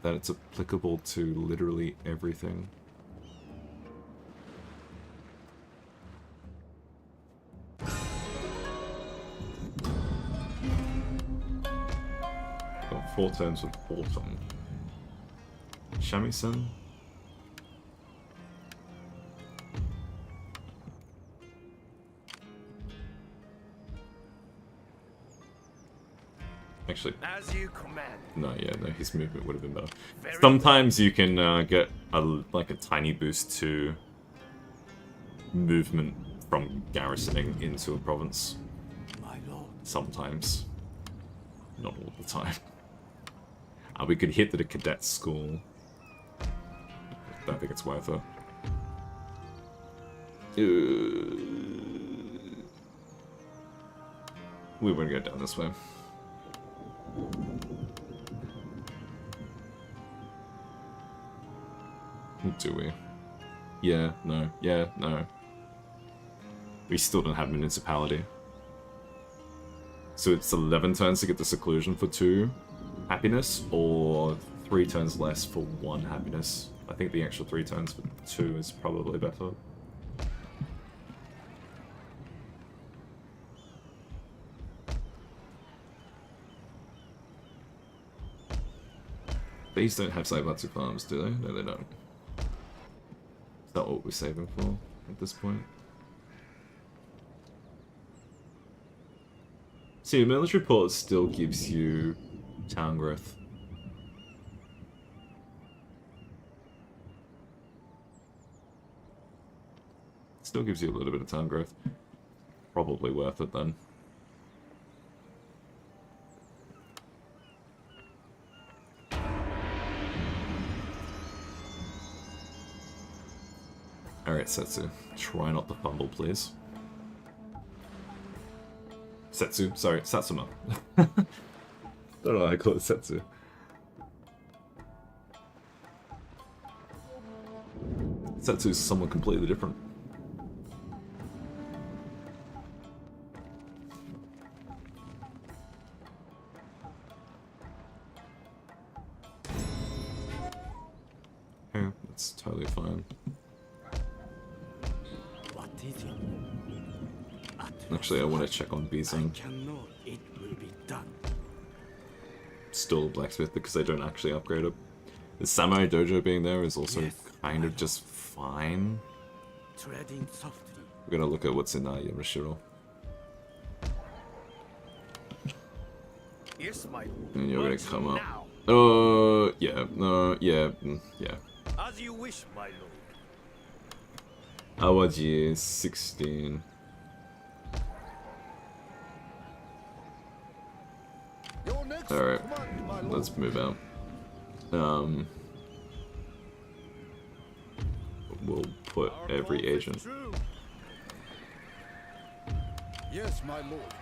that it's applicable to literally everything. Got 4 turns with Autumn. Shamisen. Actually, As you command. no, his movement would have been better. Sometimes you can get like a tiny boost to movement from garrisoning into a province. My lord. Sometimes. Not all the time. We could hit the cadet school. Don't think it's worth it. We won't go down this way. Do we? Yeah, no. Yeah, no. We still don't have municipality. So it's 11 turns to get the seclusion for 2 happiness, or 3 turns less for 1 happiness. I think the extra 3 turns for 2 is probably better. These don't have Saibatsu farms, do they? No, they don't. Is that what we're saving for at this point? See, a military port still gives you town growth. Still gives you a little bit of town growth. Probably worth it then. Alright, Setsu. Try not to fumble, please. Setsu, sorry, Satsuma. Don't know why I call it Setsu. Setsu is someone completely different. Yeah, that's totally fine. What is your Actually, I want to check on Bizon. can know it will be done. Still blacksmith because I don't actually upgrade it. The Samurai Dojo being there is also Yes, kind of just fine. Treading softly. We're gonna look at what's in Yamashiro. Yes, my lord. And you're gonna March come up. now. Yeah, yeah. As you wish, my lord. Awaji is 16. Your next Alright, command, my lord. let's move out. We'll put Our every call is agent. true. Yes, my lord.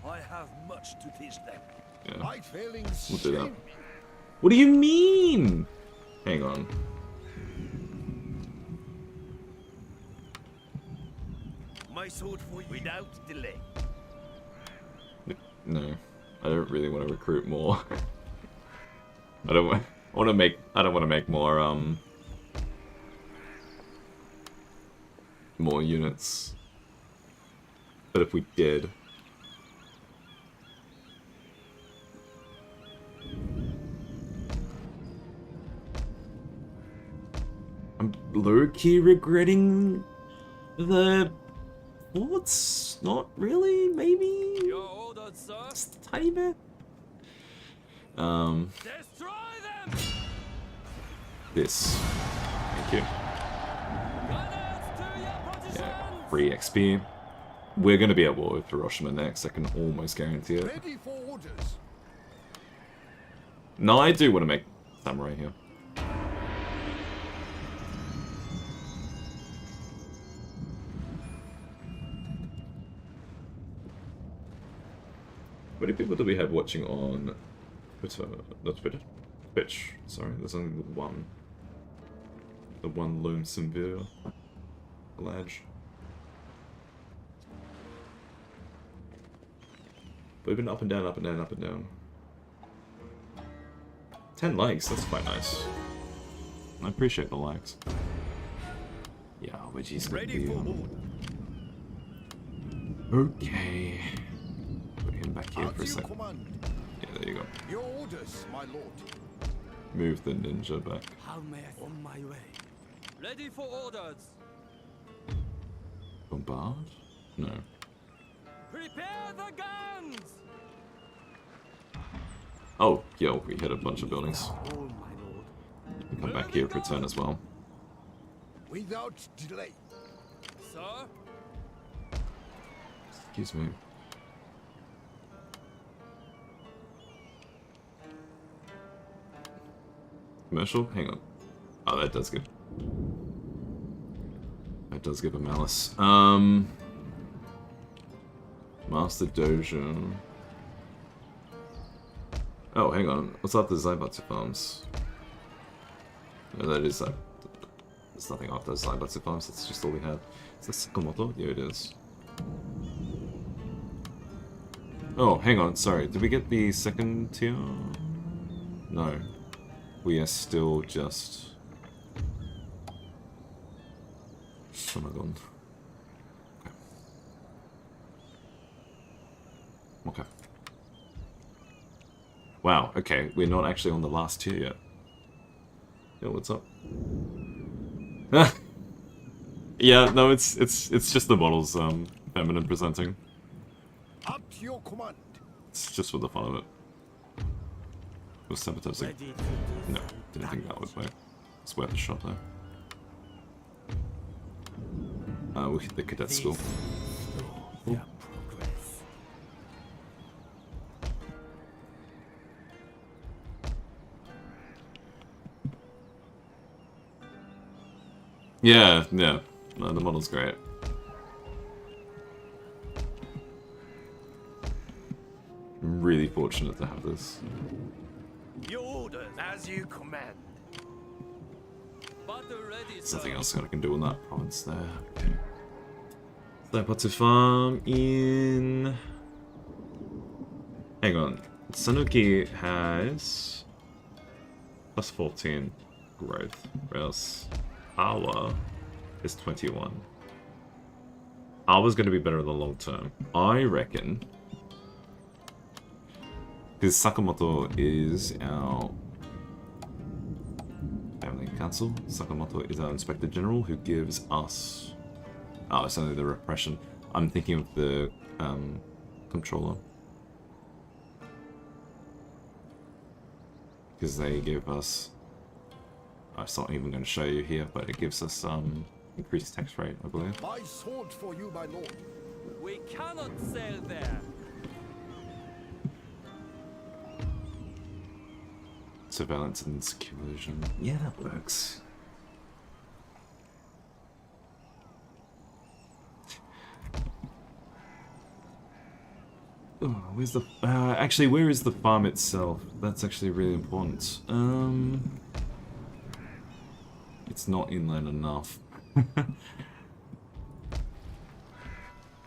I have much to teach them. Yeah, My failings we'll do that. shame. What do you mean? Hang on. My sword for you without delay. No, I don't really want to recruit more. I don't want to make. I don't want to make more more units. But if we did, I'm low-key regretting the forts. Not really, maybe. You're ordered, sir. Just a tiny bit. Destroy them! This. Thank you. Gunners to your positions! Yeah, free XP. We're gonna be at war with Hiroshima next, I can almost guarantee it. Ready for orders. No, I do want to make samurai here. How many people do we have watching on Twitter? Not Twitter? Twitch. Sorry, there's only the one. The one lonesome viewer. Ladge. But we've been up and down, up and down, up and down. 10 likes, that's quite nice. I appreciate the likes. Yeah, which is gonna Ready be for order. okay. Put him back here for a As you second. command. Yeah, there you go. Your orders, my lord. Move the ninja back. How may I on my way? Ready for orders. Bombard? No. Prepare the guns! Oh, yeah, we hit a bunch of buildings. All my lord. We come back here for a turn as well. Without delay. Sir? Excuse me. Commercial? Hang on. Oh, that does give. That does give a malice. Master Dojo. Oh, hang on. What's up the Zaibatsu farms? No, that is that. There's nothing after Zaibatsu farms. That's just all we have. Is that Sakamoto? Yeah, it is. Oh, hang on. Sorry. Did we get the second tier? No. We are still just... Oh my god. Okay. Wow, okay. We're not actually on the last tier yet. Yo, what's up? Yeah, no, it's just the models, feminine presenting. Up to your command. It's just for the fun of it. It was sabotaging. Ready to do No, didn't think that would work. It's worth a shot though. We'll hit the cadet school. their progress. Yeah, yeah. No, the model's great. I'm really fortunate to have this. Your orders as you command. Battle ready, There's sir. nothing else I can do in that province there. Okay. Sniper to farm in... Hang on. Sanuki has... plus 14 growth, whereas Awa is 21. Awa's going to be better in the long term. I reckon... because Sakamoto is our family council. Sakamoto is our inspector general who gives us... oh, it's only the repression. I'm thinking of the controller. Because they give us... it's not even going to show you here, but it gives us increased tax rate, I believe. My sword for you, my lord. We cannot sail there. Surveillance and seclusion. Yeah, that works. Oh, where's the... actually, where is the farm itself? That's actually really important. It's not inland enough.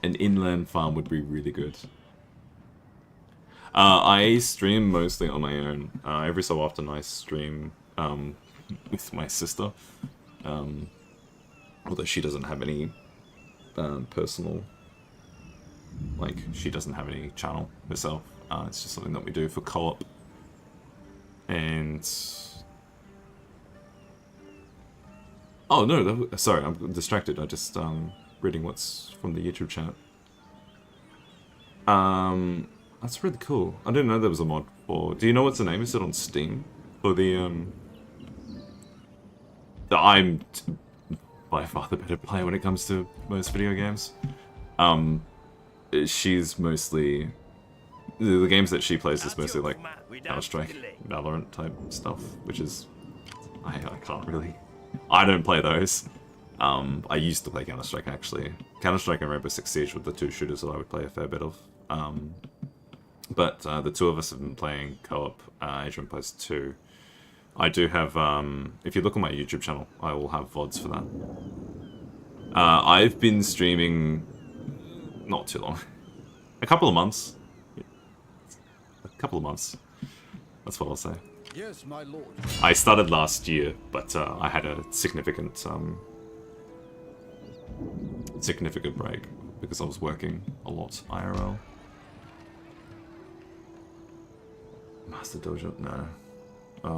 An inland farm would be really good. I stream mostly on my own. Every so often I stream with my sister. Although she doesn't have any personal... like, she doesn't have any channel herself. It's just something that we do for co-op. And... oh no, sorry, I'm distracted. I just reading what's from the YouTube chat. That's really cool. I didn't know there was a mod for... do you know what's the name? Is it on Steam? For the I'm by far the better player when it comes to most video games. She's mostly... the games that she plays is mostly like Counter-Strike, Valorant type stuff, which is... I can't really... I don't play those. I used to play Counter-Strike actually. Counter-Strike and Rainbow Six Siege were the two shooters that I would play a fair bit of. But the two of us have been playing co-op Age of Empires 2. I do have, if you look on my YouTube channel, I will have VODs for that. I've been streaming not too long. A couple of months. A couple of months. That's what I'll say. Yes, my lord. I started last year, but I had a significant break because I was working a lot IRL. Master Dojo? No.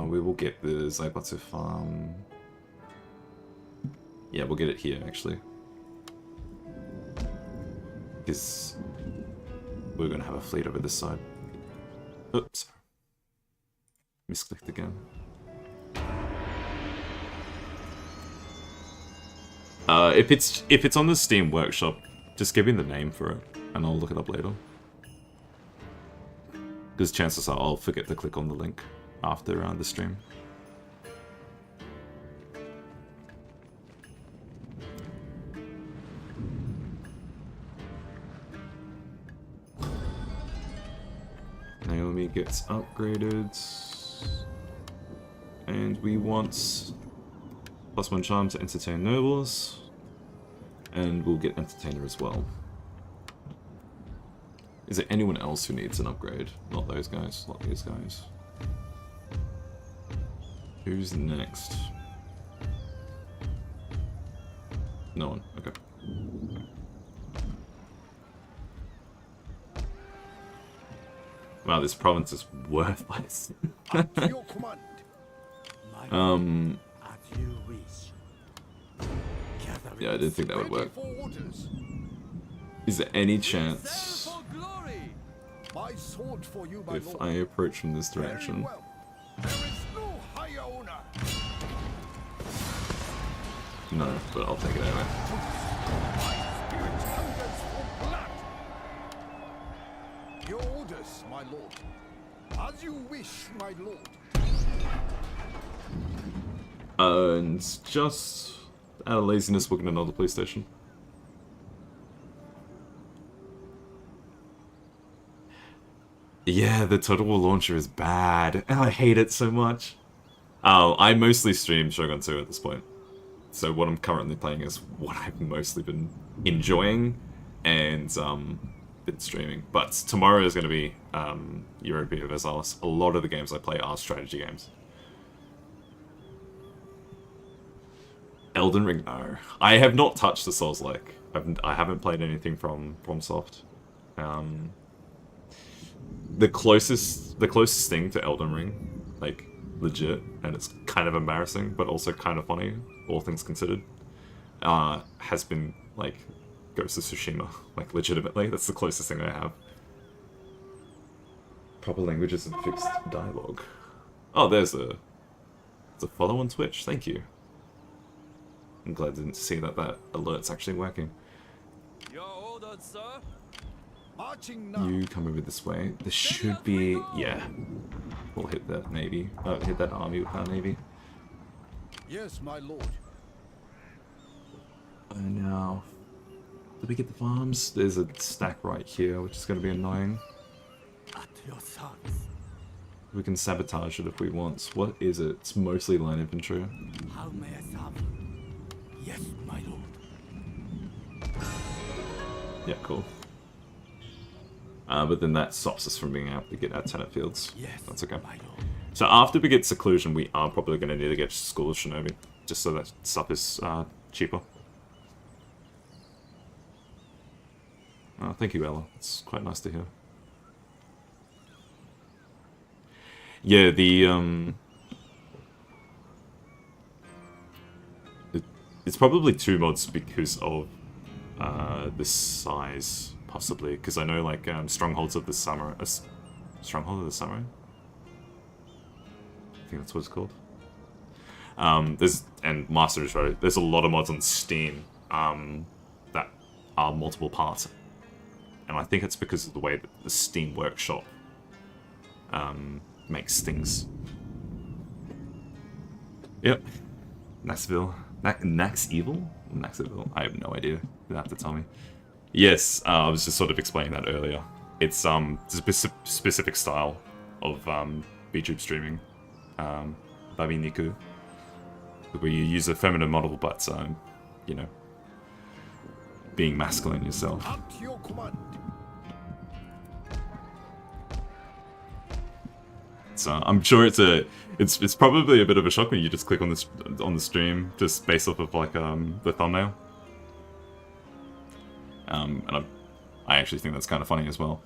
We will get the Zaibatsu farm. Yeah, we'll get it here actually. Because we're going to have a fleet over this side. Oops. Misclicked again. If it's on the Steam Workshop, just give me the name for it, and I'll look it up later. Because chances are I'll forget to click on the link after the stream. Naomi gets upgraded. And we want +1 charm to entertain nobles. And we'll get entertainer as well. Is there anyone else who needs an upgrade? Not those guys, not these guys. Who's next? No one, okay. Wow, this province is worthless. To your command. As you wish. Yeah, I didn't think that would work. Ready for orders. Is there any Sail chance for glory. My sword for you, my if lord. I approach from this Very direction? well. There is no higher honor. No, but I'll take it anyway. My spirit hungers for blood. Your orders, my lord. As you wish, my lord. And just Out of laziness, we'll get another police station. Yeah, the Total War launcher is bad. And I hate it so much. Oh, I mostly stream Shogun 2 at this point. So what I'm currently playing is what I've mostly been enjoying and been streaming. But tomorrow is going to be Europa Universalis. A lot of the games I play are strategy games. Elden Ring, no. I have not touched the Souls-like. I haven't played anything from FromSoft. The closest thing to Elden Ring, like legit, and it's kind of embarrassing, but also kind of funny, all things considered, has been like Ghost of Tsushima. Like legitimately, that's the closest thing I have. Proper languages and fixed dialogue. Oh, there's a follow on Twitch. Thank you. I'm glad I didn't see that alert's actually working. You're ordered, sir. Marching now. You come over this way. There should be... yeah. We'll hit that navy. Hit that army with our navy. Yes, my lord. And now... did we get the farms? There's a stack right here, which is going to be annoying. At your service. We can sabotage it if we want. What is it? It's mostly line infantry. How may I serve you? Yes, my lord. Yeah, cool. But then that stops us from being able to get our tenant fields. Yes, that's okay. my lord. So after we get seclusion, we are probably going to need to get School of Shinobi, just so that stuff is cheaper. Oh, thank you, Ella. It's quite nice to hear. Yeah, it's probably 2 mods because of the size, possibly. Because I know, like, Strongholds of the Summer... Stronghold of the Summer? I think that's what it's called. And Master's Road. There's a lot of mods on Steam that are multiple parts. And I think it's because of the way that the Steam Workshop makes things. Yep. Naxville. Nax Evil? Naxville? I have no idea. You'll have to tell me. Yes, I was just sort of explaining that earlier. It's a specific style of Vtube streaming. Babiniku. Where you use a feminine model, but, you know, being masculine yourself. At your command. So I'm sure it's probably a bit of a shock when you just click on the stream just based off of like the thumbnail. And I actually think that's kind of funny as well.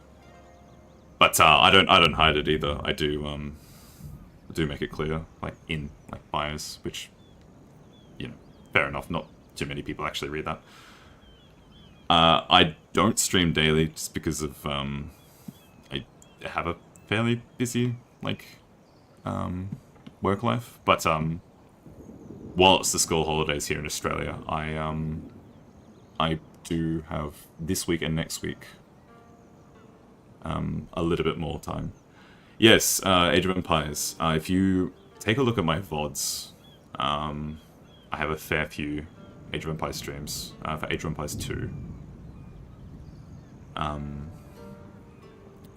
But I don't hide it either. I do make it clear, like in like bios, which, you know, fair enough. Not too many people actually read that. I don't stream daily just because of I have a fairly busy like work life, but while it's the school holidays here in Australia, I do have this week and next week a little bit more time. Yes, Age of Empires. If you take a look at my VODs, I have a fair few Age of Empires streams for Age of Empires 2.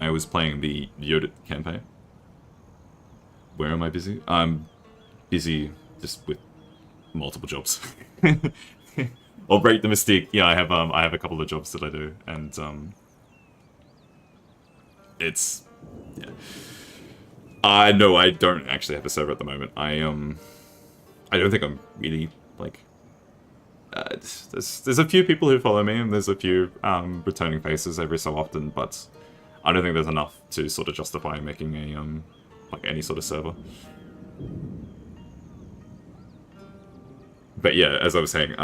I was playing the Yoda campaign. Where am I busy? I'm busy just with multiple jobs. I'll break the mystique. Yeah, I have a couple of jobs that I do, and it's yeah. No, I don't actually have a server at the moment. I don't think I'm really like. There's a few people who follow me, and there's a few returning faces every so often, but I don't think there's enough to sort of justify making a like any sort of server. But yeah, as I was saying,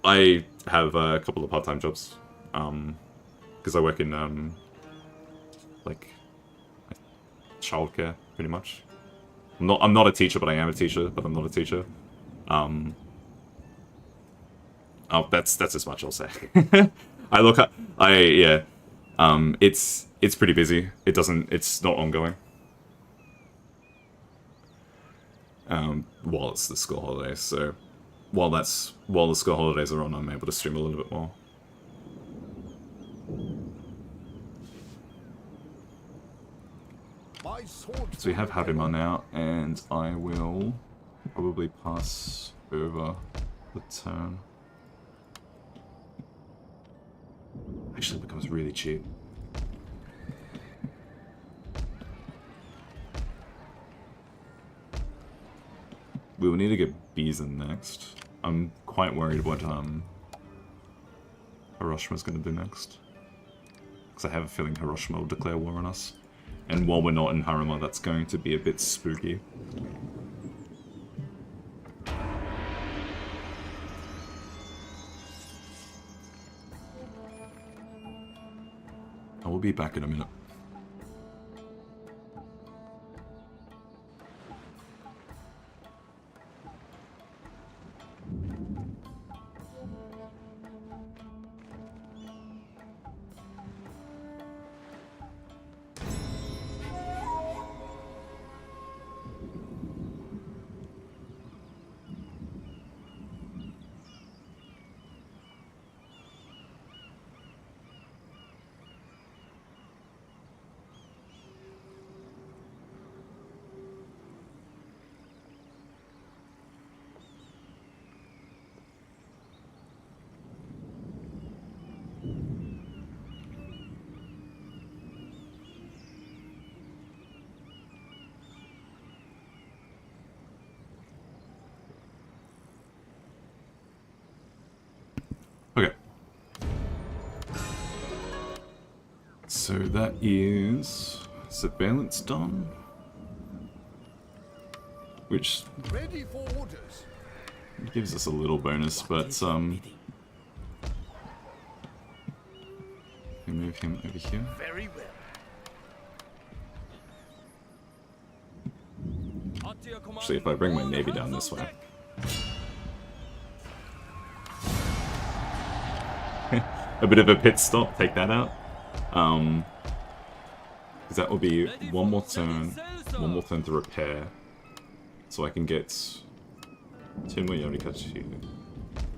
I have a couple of part-time jobs, because I work in like childcare, pretty much. I'm not a teacher, but I am a teacher. But I'm not a teacher. Oh, that's as much I'll say. Yeah. It's pretty busy. It's not ongoing. While it's the school holidays, so while the school holidays are on, I'm able to stream a little bit more. So we have Harima now, and I will probably pass over the turn. Actually, it becomes really cheap. We will need to get Beezen next. I'm quite worried what Hiroshima is going to do next. Because I have a feeling Hiroshima will declare war on us. And while we're not in Harima, that's going to be a bit spooky. I will be back in a minute. Okay. So that is surveillance done, which Ready for orders. gives us a little bonus, but we move him over here. Very well. Actually, if I bring my navy down this way. A bit of a pit stop, take that out. Because that will be one more turn to repair. So I can get Tenmo Yorikachi,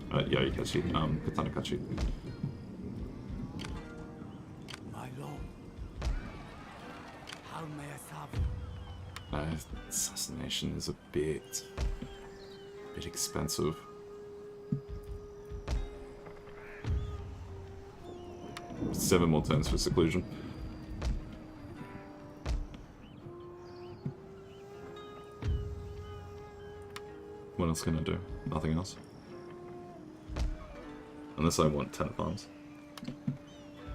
Katanakachi. My lord, how may I serve you? Assassination is a bit expensive. Seven more turns for seclusion. What else can I do? Nothing else. Unless I want 10 farms.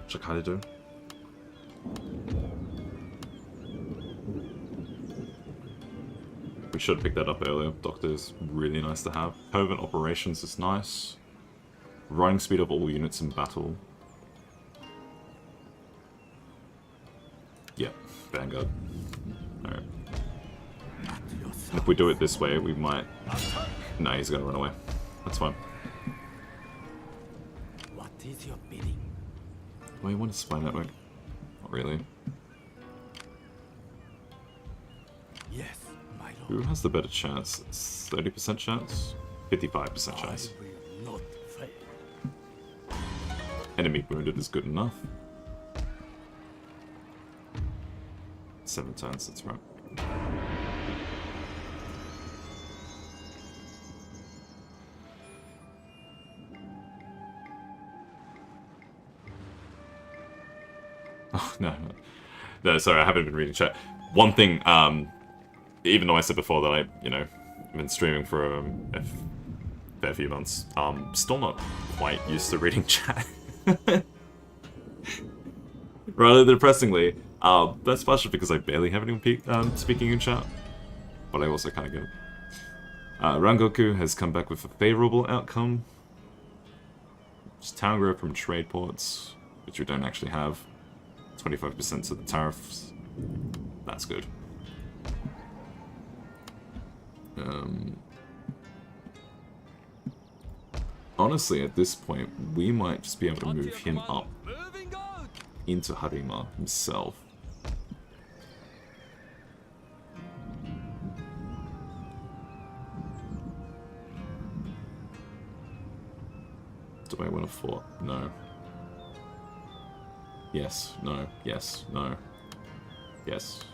Which I kinda do. We should have picked that up earlier. Doctor is really nice to have. Covert operations is nice. Running speed of all units in battle. Yeah, Vanguard. Alright. If we do it this way, we might... Nah, he's gonna run away. That's fine. What is your bidding? Do I want a spy network? Not really. Yes, my Who lord. has the better chance? It's 30% chance? 55% chance. I will not fail. Enemy wounded is good enough. 7 turns, that's right. Oh, no, sorry, I haven't been reading chat. One thing, even though I said before that I've been streaming for a fair few months, still not quite used to reading chat. Rather depressingly, that's partially because I barely have anyone speaking in chat, but I also kind of get it. Rangoku has come back with a favorable outcome. Just town growth from trade ports, which we don't actually have. 25% to the tariffs. That's good. Honestly, at this point, we might just be able to move him up into Harima himself. Do I want to fort? No. Yes, no, yes, no. Yes.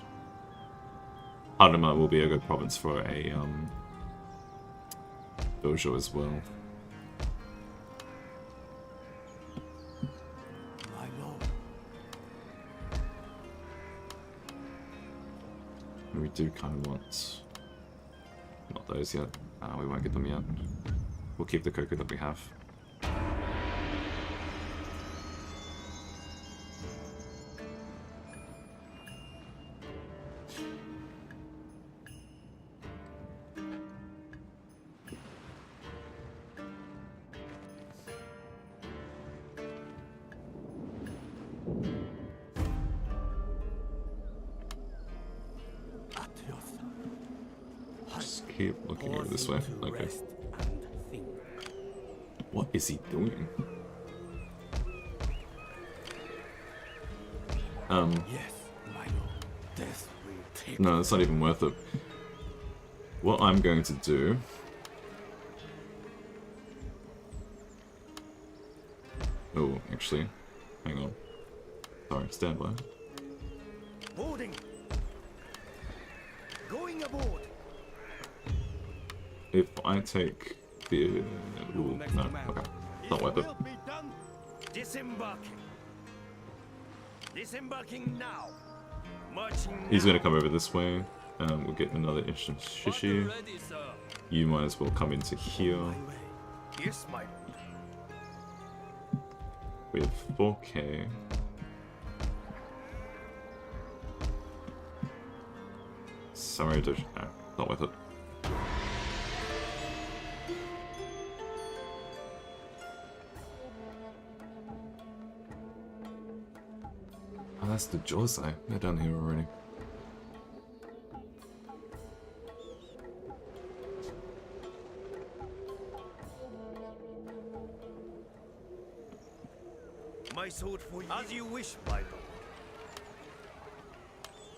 Hadama will be a good province for a dojo as well. My lord. We do kind of want... Not those yet. We won't get them yet. We'll keep the Koku that we have. Just keep looking over this way. Okay. What is he doing? Yes, my lord. Death will take. No, it's not even worth it. What I'm going to do... Oh, actually, hang on. Sorry, stand by. Boarding. Going aboard. If I take the... Ooh, no, okay. Not worth it. Will be done. Disembarking. Disembarking now. Marching He's now. gonna come over this way. We'll get another instant shishi. Ready, sir. You might as well come into here. Yes, my lord. We have 4k. Sorry, no, not worth it. Oh, that's the Josei. They're down here already. My sword for you. As you wish, my lord.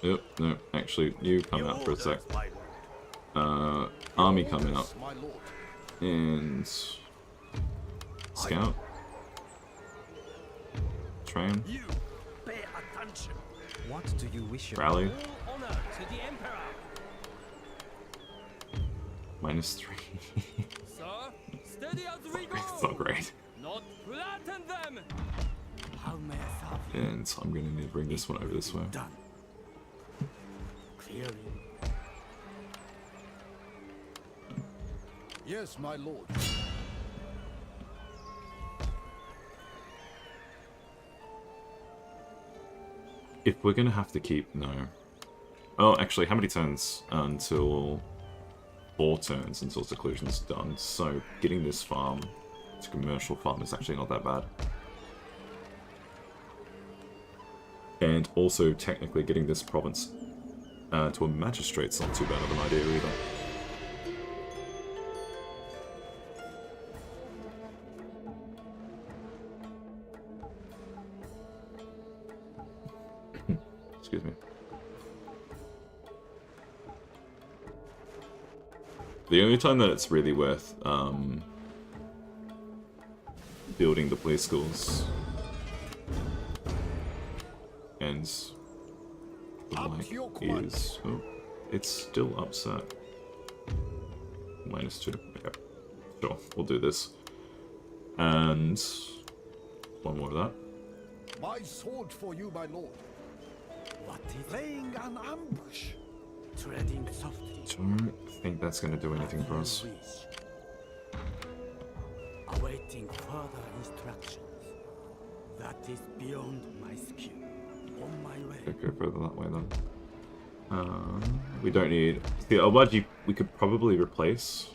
Yep, no, actually, you come Your out for a sec. orders, my lord. Army coming up. My lord. And... Scout. Train. You pay attention. What do you wish? Rally. All honor to the Emperor. -3. Sir, steady as we go. It's not great. Not flatten them. How may I serve you? And I'm gonna need to bring this one over this way. Done. Clearing. Yes, my lord. If we're gonna have to keep... No. Oh, actually, how many turns until... 4 turns until seclusion's done, so getting this farm to commercial farm is actually not that bad. And also, technically, getting this province to a magistrate's not too bad of an idea either. Excuse me. The only time that it's really worth building the police schools and the like is... Oh, it's still upset. -2. Okay. Sure, we'll do this. And... one more of that. My sword for you, my lord. What is Laying an ambush. treading softly? Don't think that's going to do anything for us. Awaiting further instructions. That is beyond my skill. On my way. Okay, go further that way then. We don't need... See, Obaji we could probably replace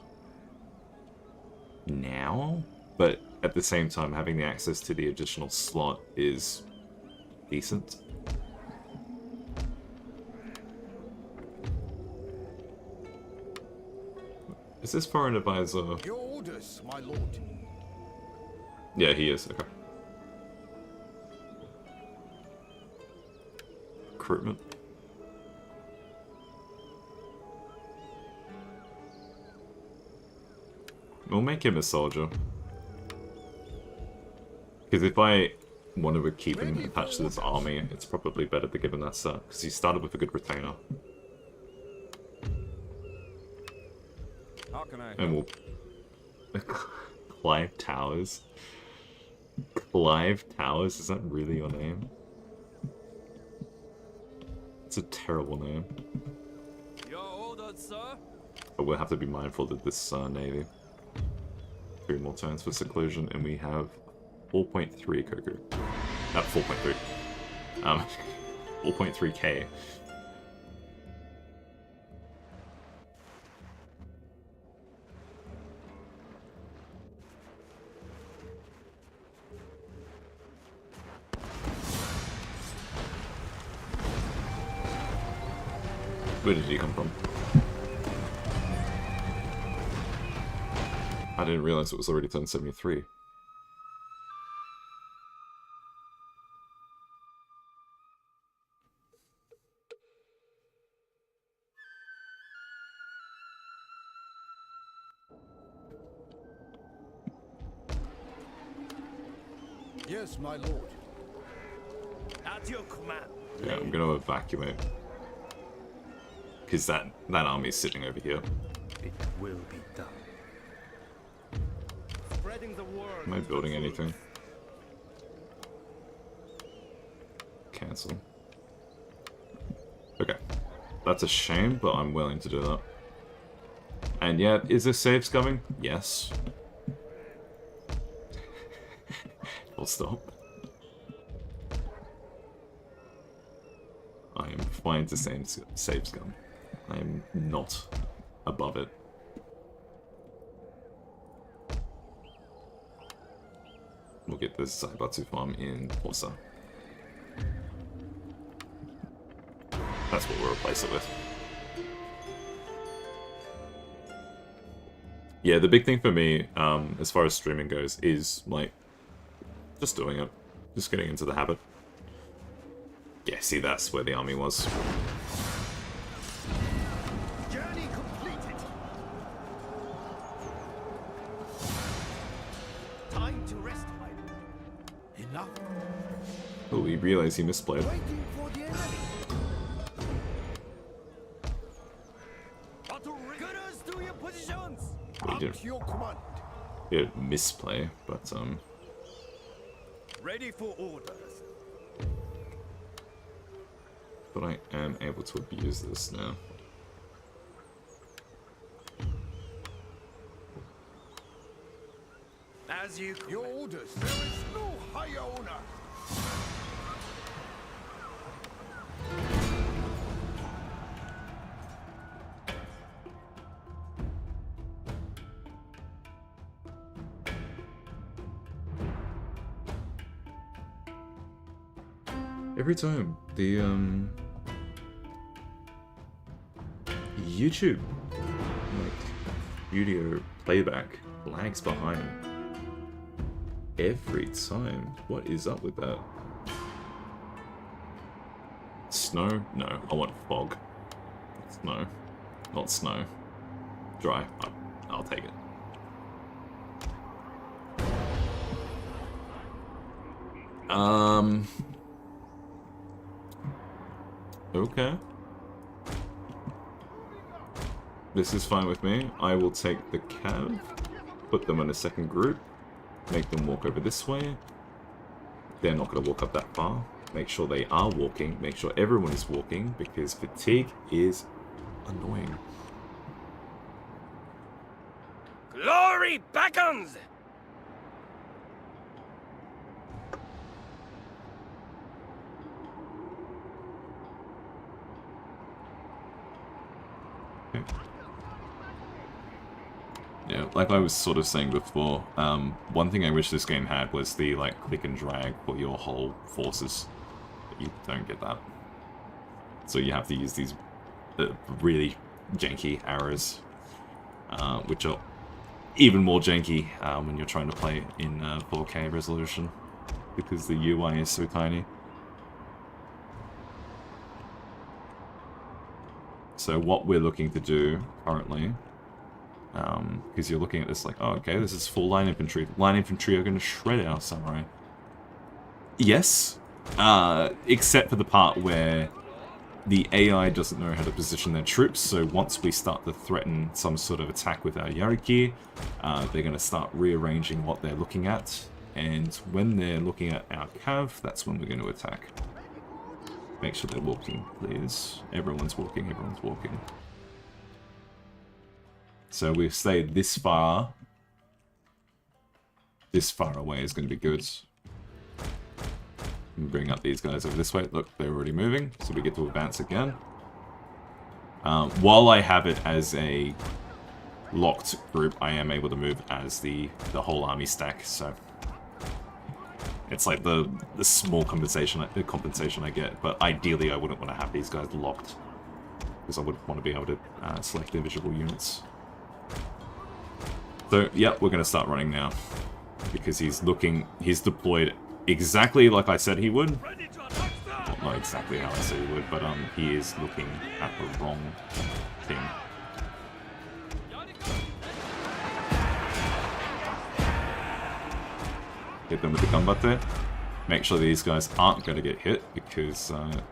now, but at the same time having the access to the additional slot is decent. Is this foreign advisor? Your orders, my lord. Yeah, he is. Okay. Recruitment. We'll make him a soldier. Because if I want to keep him attached to this army, it's probably better to give him that start, because he started with a good retainer. How can I And we'll... Clive Towers? Clive Towers? Is that really your name? It's a terrible name. Your orders, sir. But we'll have to be mindful that this navy. 3 more turns for seclusion, and we have 4.3 Koku. Not 4.3. 4.3k. Where did he come from? I didn't realize it was already turn 73. Yes, my lord. At your command. Yeah, I'm gonna evacuate. Because that army's sitting over here. It will be done. Spreading the word. Am I building anything? Cancel. Okay. That's a shame, but I'm willing to do that. And yet, is there saves coming? Yes. Full stop. I am fine to say saves come. I am not above it. We'll get this Zaibatsu farm in Tosa. That's what we'll replace it with. Yeah, the big thing for me, as far as streaming goes, is, like, just doing it. Just getting into the habit. Yeah, see, that's where the army was. Journey completed. Time to rest, my lord. Enough. Oh, he realized he misplayed. Waiting for the enemy. Gunners to your positions. Well, he didn't, Your command. he didn't misplay, but, Ready for orders. but I am able to abuse this now. As you Your orders. There is no higher honor. Every time the YouTube video playback lags behind. Every time. What is up with that? Snow? No, I want fog. Snow. Not snow. Dry. I'll take it. Okay. This is fine with me. I will take the cav, put them in a second group, make them walk over this way. They're not going to walk up that far. Make sure they are walking. Make sure everyone is walking, because fatigue is annoying. glory beckons. Yeah, like I was sort of saying before, one thing I wish this game had was the, like, click and drag for your whole forces. But you don't get that. So you have to use these really janky arrows, which are even more janky when you're trying to play in 4K resolution, because the UI is so tiny. So what we're looking to do currently, because you're looking at this like, oh, okay, this is full line infantry. Line infantry are going to shred our samurai. Yes, except for the part where the AI doesn't know how to position their troops, so once we start to threaten some sort of attack with our Yariki, they're going to start rearranging what they're looking at, and when they're looking at our cav, that's when we're going to attack. Make sure they're walking, please. Everyone's walking, everyone's walking. So we've stayed this far. This far away is going to be good. Bring up these guys over this way. Look, they're already moving, so we get to advance again. While I have it as a locked group, I am able to move as the whole army stack, so it's like the small compensation I get, but ideally I wouldn't want to have these guys locked, because I would want to be able to select individual units. So, yeah, we're going to start running now, because he's deployed exactly like I said he would. Well, not exactly how I said he would, but he is looking at the wrong thing. Hit them with the gun butt there. Make sure these guys aren't going to get hit, because a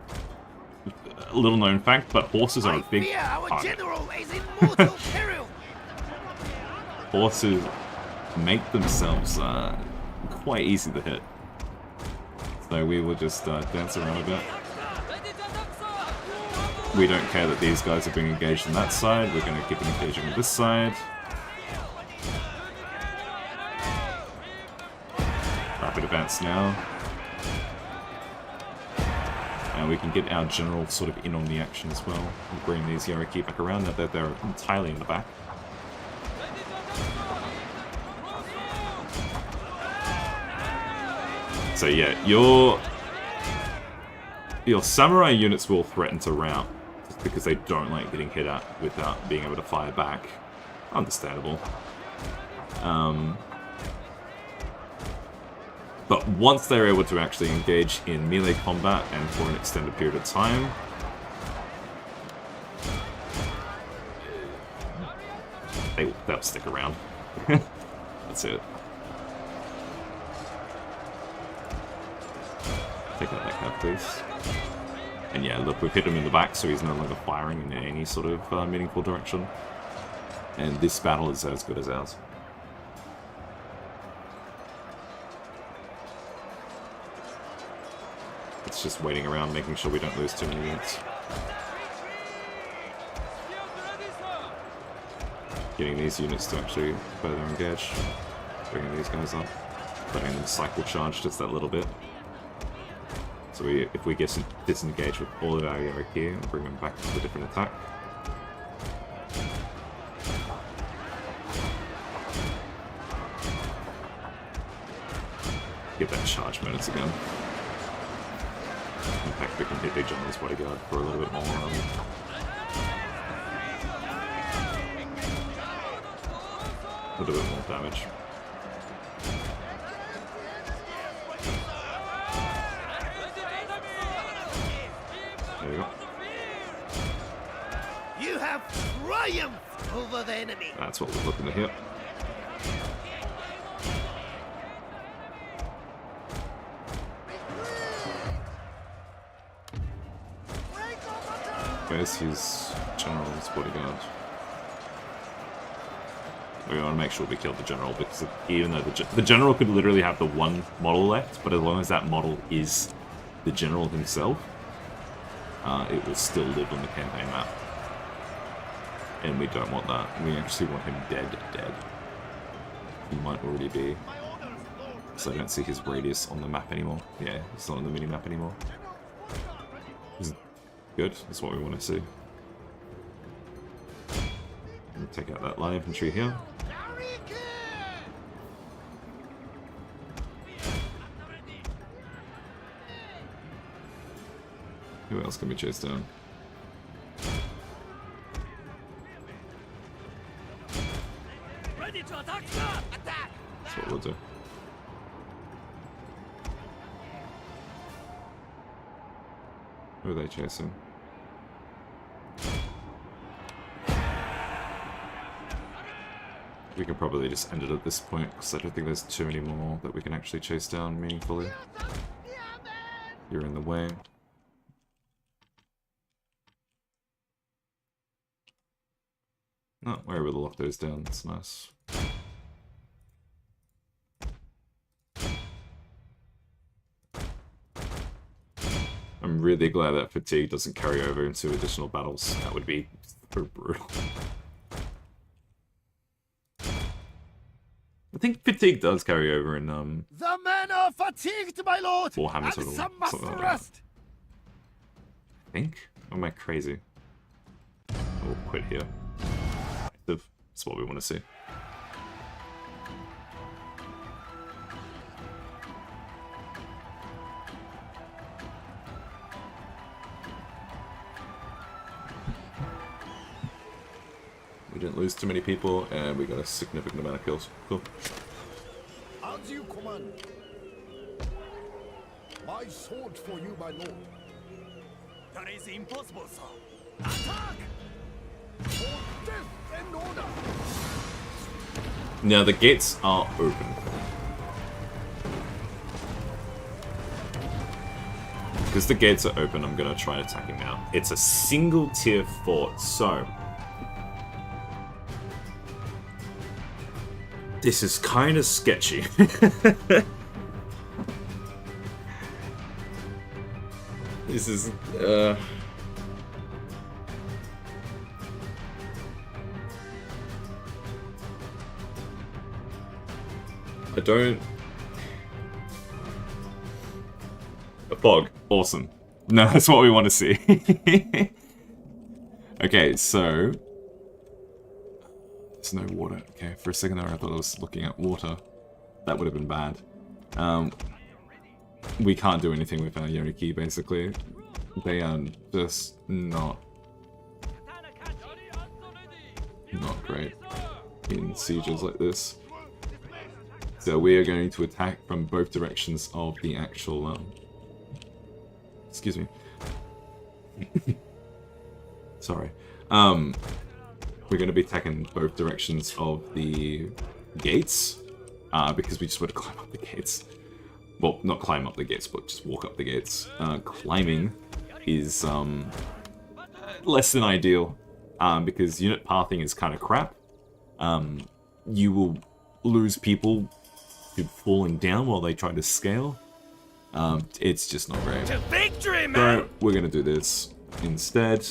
little known fact, but horses are a big target. Horses make themselves quite easy to hit. So we will just dance around a bit. We don't care that these guys are being engaged on that side. We're going to keep engaging on this side. Rapid advance now. And we can get our general sort of in on the action as well. And bring these Yariki back around. They're entirely in the back. So yeah, your samurai units will threaten to rout just because they don't like getting hit at without being able to fire back. Understandable. But once they're able to actually engage in melee combat and for an extended period of time, they'll stick around. That's it. Take out that cap, please. And yeah, look, we've hit him in the back, so he's no longer firing in any sort of meaningful direction. And this battle is as good as ours. It's just waiting around, making sure we don't lose too many units. Getting these units to actually further engage. Bringing these guys up. Letting them cycle charge just that little bit. So if we get disengaged with all of our Yariki and bring them back to a different attack. Get that charge bonus again. In fact, we can hit the General's Bodyguard for a little bit more. A little bit more damage. There we go. You have triumphed over the enemy. That's what we're looking to hit. Where's his General's Bodyguard? We want to make sure we kill the General, because even though the General could literally have the one model left, but as long as that model is the General himself, it will still live on the campaign map. And we don't want that. We actually want him dead. He might already be. So I don't see his radius on the map anymore. Yeah, he's not on the mini-map anymore. Good, that's what we want to see. We'll take out that light infantry here. Who else can we chase down? That's what we'll do. Who are they chasing? We can probably just end it at this point, because I don't think there's too many more that we can actually chase down meaningfully. You're in the way. Oh, we're able to lock those down. That's nice. I'm really glad that fatigue doesn't carry over into additional battles. That would be so brutal. I think fatigue does carry over in The men are fatigued, my lord, Warhammer and Total, some must something like that. rest. I think? Or am I crazy? We'll quit here. That's what we want to see. We didn't lose too many people, and we got a significant amount of kills. Cool. As you command. My sword for you, my lord. That is impossible, sir. Attack! For death and order. Now the gates are open. Because the gates are open, I'm going to try attacking now. It's a single tier fort, so... This is kind of sketchy. This is... I don't... A fog. Awesome. No, that's what we want to see. Okay, so... There's no water. Okay, for a second there I thought I was looking at water. That would have been bad. We can't do anything with our Yoriki, basically. They are just not great in sieges like this. So we are going to attack from both directions of the actual, excuse me. Sorry. We're going to be attacking both directions of the gates, because we just want to climb up the gates. Well, not climb up the gates, but just walk up the gates. Climbing is less than ideal, because unit pathing is kind of crap. You will lose people to falling down while they try to scale. It's just not great. To victory, man! So we're going to do this instead.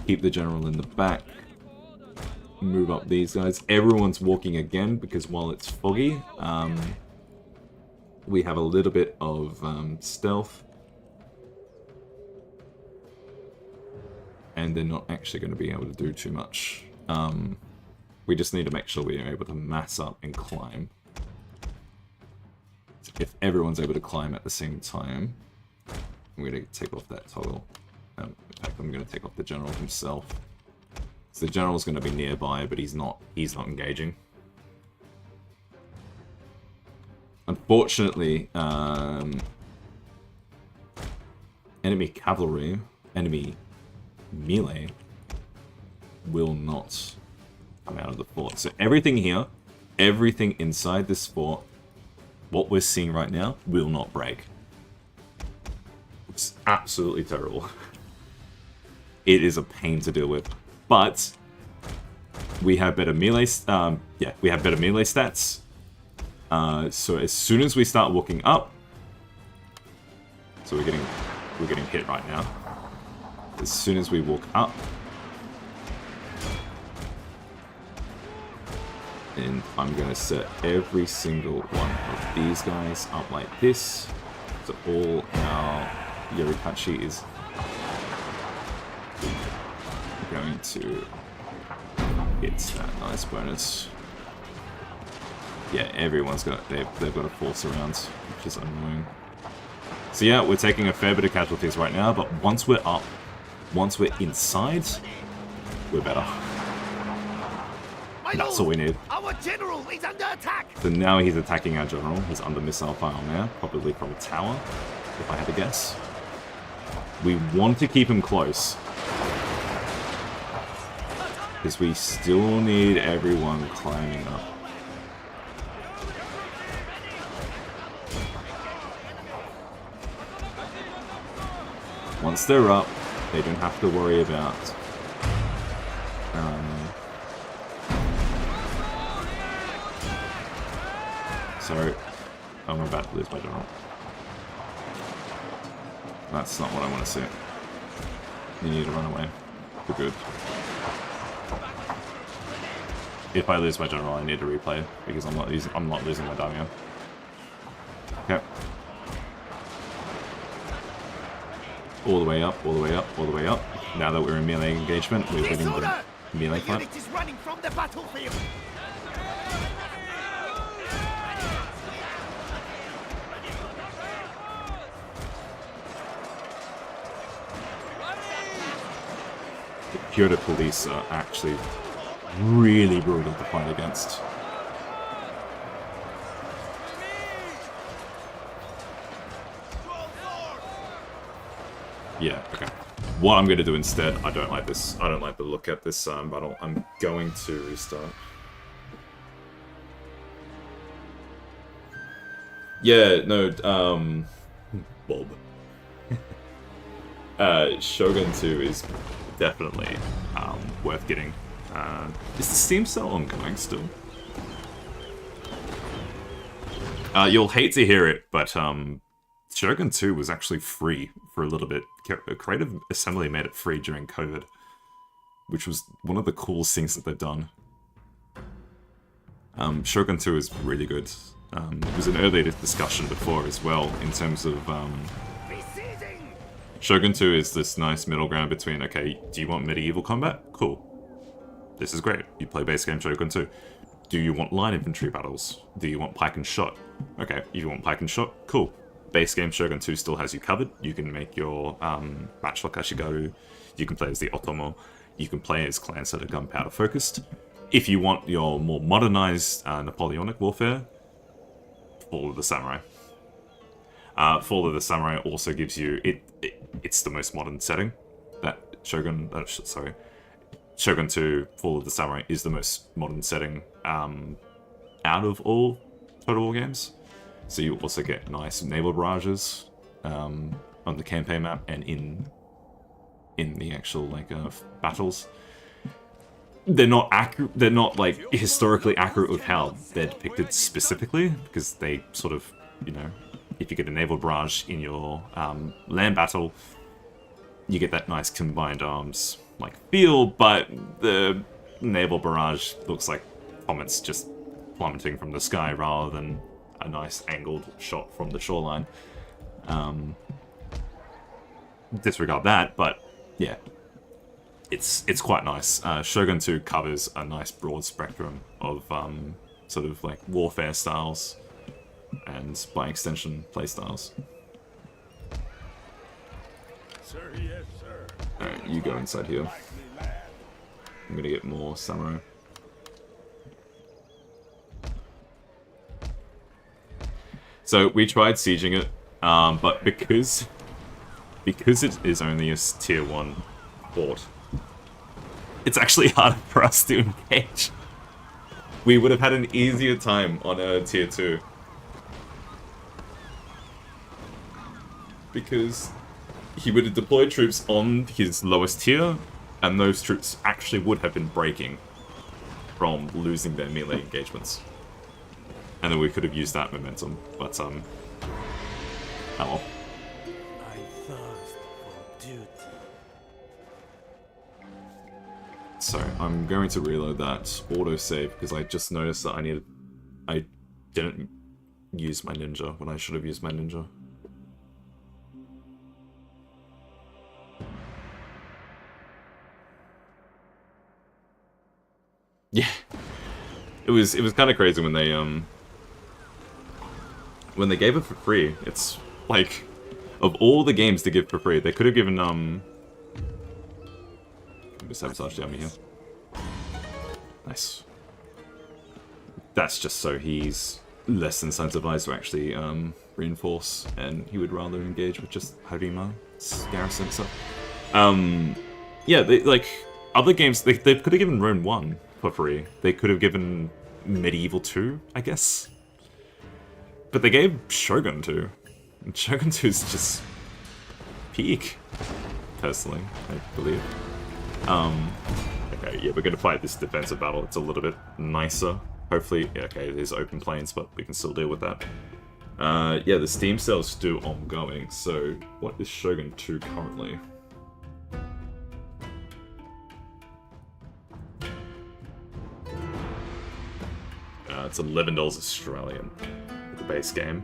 Keep the general in the back. Move up these guys. Everyone's walking again because while it's foggy, we have a little bit of stealth. And they're not actually going to be able to do too much. We just need to make sure we are able to mass up and climb. So if everyone's able to climb at the same time, I'm going to take off that toggle. In fact, I'm going to take off the general himself. So the general's going to be nearby, but he's not engaging. Unfortunately, enemy cavalry, enemy melee will not come out of the fort. So everything here, everything inside this fort, what we're seeing right now, will not break. It's absolutely terrible. It is a pain to deal with. But we have better melee. We have better melee stats. So as soon as we start walking up, so we're getting hit right now. As soon as we walk up, and I'm gonna set every single one of these guys up like this. So all our Yorikachi is going to get that nice bonus. Yeah, everyone's got they've got a force around, which is annoying. So yeah, we're taking a fair bit of casualties right now, but once we're up, once we're inside, we're better. That's all we need. Our general is under attack. So now he's attacking our general. He's under missile fire now, probably from a tower, if I had to guess. We want to keep him close, because we still need everyone climbing up. once they're up, they don't have to worry about sorry, I'm about to lose my general. That's not what I want to see. You need to run away. For good. If I lose my general, I need to replay because I'm not losing my daimyo. Okay. All the way up, all the way up, all the way up. Now that we're in melee engagement, we're winning the melee fight. Unit is running from the battlefield. The Kyoto police are actually really brutal to fight against. Yeah, okay. What I'm going to do instead, I don't like this. I don't like the look at this battle. I'm going to restart. Yeah, no, Bob. Shogun 2 is definitely worth getting. Is the Steam sale ongoing still? You'll hate to hear it, but Shogun 2 was actually free for a little bit. Creative Assembly made it free during COVID, which was one of the coolest things that they've done. Shogun 2 is really good. It was an earlier discussion before as well, in terms of Shogun 2 is this nice middle ground between, okay, do you want medieval combat? Cool. This is great. You play base game Shogun 2. Do you want line infantry battles? Do you want pike and shot? Okay, if you want pike and shot, cool. Base game Shogun 2 still has you covered. You can make your matchlock Ashigaru. You can play as the Otomo. You can play as clans that are gunpowder focused. If you want your more modernized Napoleonic warfare, Fall of the Samurai. Fall of the Samurai also gives you it's the most modern setting that Shogun 2 Fall of the Samurai is the most modern setting out of all Total War games. So you also get nice naval barrages on the campaign map and in the actual battles. They're not accurate. They're not like historically accurate with how they're depicted specifically, because they sort of, you know, if you get a naval barrage in your land battle, you get that nice combined arms feel, but the naval barrage looks like comets just plummeting from the sky rather than a nice angled shot from the shoreline. Disregard that, but yeah, it's quite nice. Shogun 2 covers a nice broad spectrum of sort of warfare styles and, by extension, play styles. Sir, yes, sir. Alright, you go inside here. I'm gonna get more samurai. So we tried sieging it, but because it is only a tier 1 fort, it's actually harder for us to engage. We would have had an easier time on a tier 2. Because he would have deployed troops on his lowest tier, and those troops actually would have been breaking from losing their melee engagements. And then we could have used that momentum, but oh well. I thirst for duty. So I'm going to reload that autosave because I just noticed that I didn't use my ninja when I should have used my ninja. Yeah, it was kind of crazy when they gave it for free. It's like, of all the games to give for free, they could have given sabotage the army here. Nice. That's just so he's less incentivized to actually reinforce, and he would rather engage with just Harima garrison. So, yeah, they other games they could have given Rome 1 for free. They could have given Medieval 2, I guess. But they gave Shogun 2. And Shogun 2 is just peak. personally, I believe. Okay, yeah, we're gonna fight this defensive battle. It's a little bit nicer. Hopefully, yeah, okay, it is open plains, but we can still deal with that. Yeah, the Steam sale's still ongoing, so what is Shogun 2 currently? It's $11 Australian for the base game.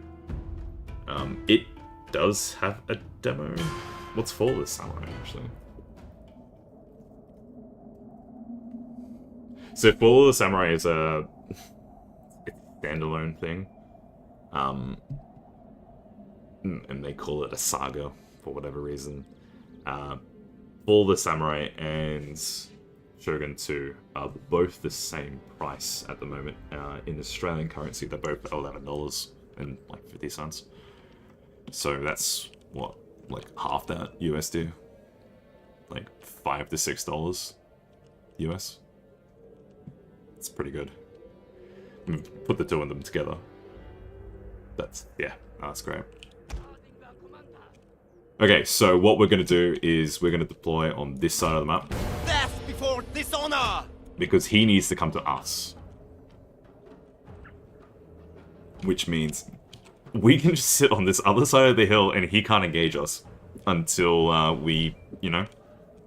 It does have a demo. What's Fall of the Samurai, actually? So Fall of the Samurai is a standalone thing. And they call it a saga for whatever reason. Fall of the Samurai and Shogun 2 are both the same price at the moment. In Australian currency, they're both $11 and like 50 cents. So that's what, like half that USD? Like $5 to $6 US. It's pretty good. Put the two of them together. That's, yeah, that's great. Okay, so what we're going to do is we're going to deploy on this side of the map. Death before dishonor! Because he needs to come to us. Which means we can just sit on this other side of the hill and he can't engage us until we, you know,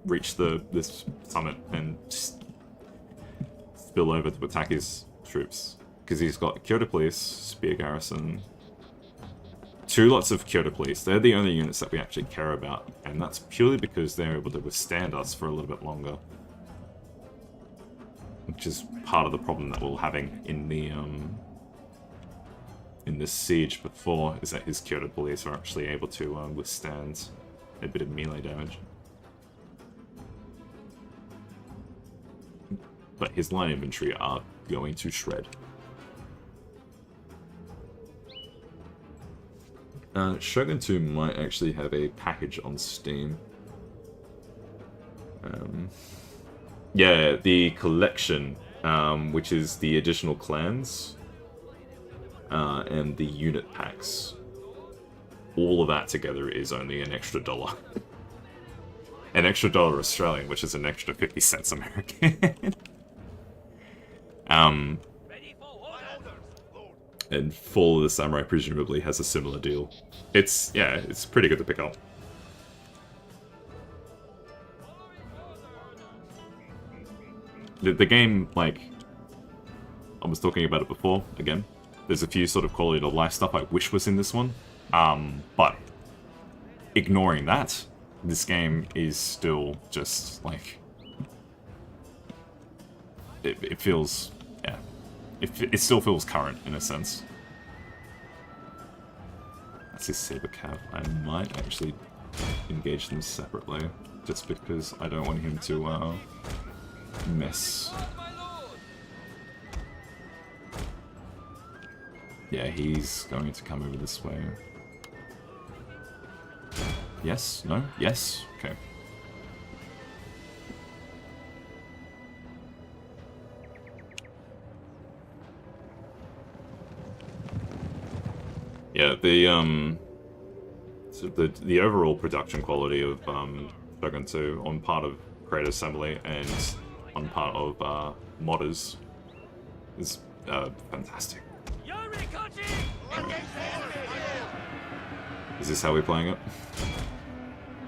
reach this summit and just spill over to attack his troops. Because he's got Kyoto Police, Spear Garrison, 2 lots of Kyoto Police. They're the only units that we actually care about, and that's purely because they're able to withstand us for a little bit longer. Which is part of the problem that we're having in the in this siege before, is that his Kyoto Police are actually able to withstand a bit of melee damage. But his line infantry are going to shred. Shogun 2 might actually have a package on Steam. Yeah, the collection, which is the additional clans, and the unit packs. All of that together is only an extra $1. An extra $1 Australian, which is an extra 50 cents American. And Fall of the Samurai presumably has a similar deal. It's, yeah, it's pretty good to pick up. The game, like, I was talking about it before, again, there's a few sort of quality of life stuff I wish was in this one, but ignoring that, this game is still just, like, it feels, yeah, it still feels current, in a sense. That's his Saber Cav. I might actually engage them separately, just because I don't want him to, mess. Yeah, he's going to come over this way. Yes? No? Yes? Okay. Yeah, the overall production quality of Shogun 2 on part of Creative Assembly and on part of modders is fantastic. Is this how we're playing it?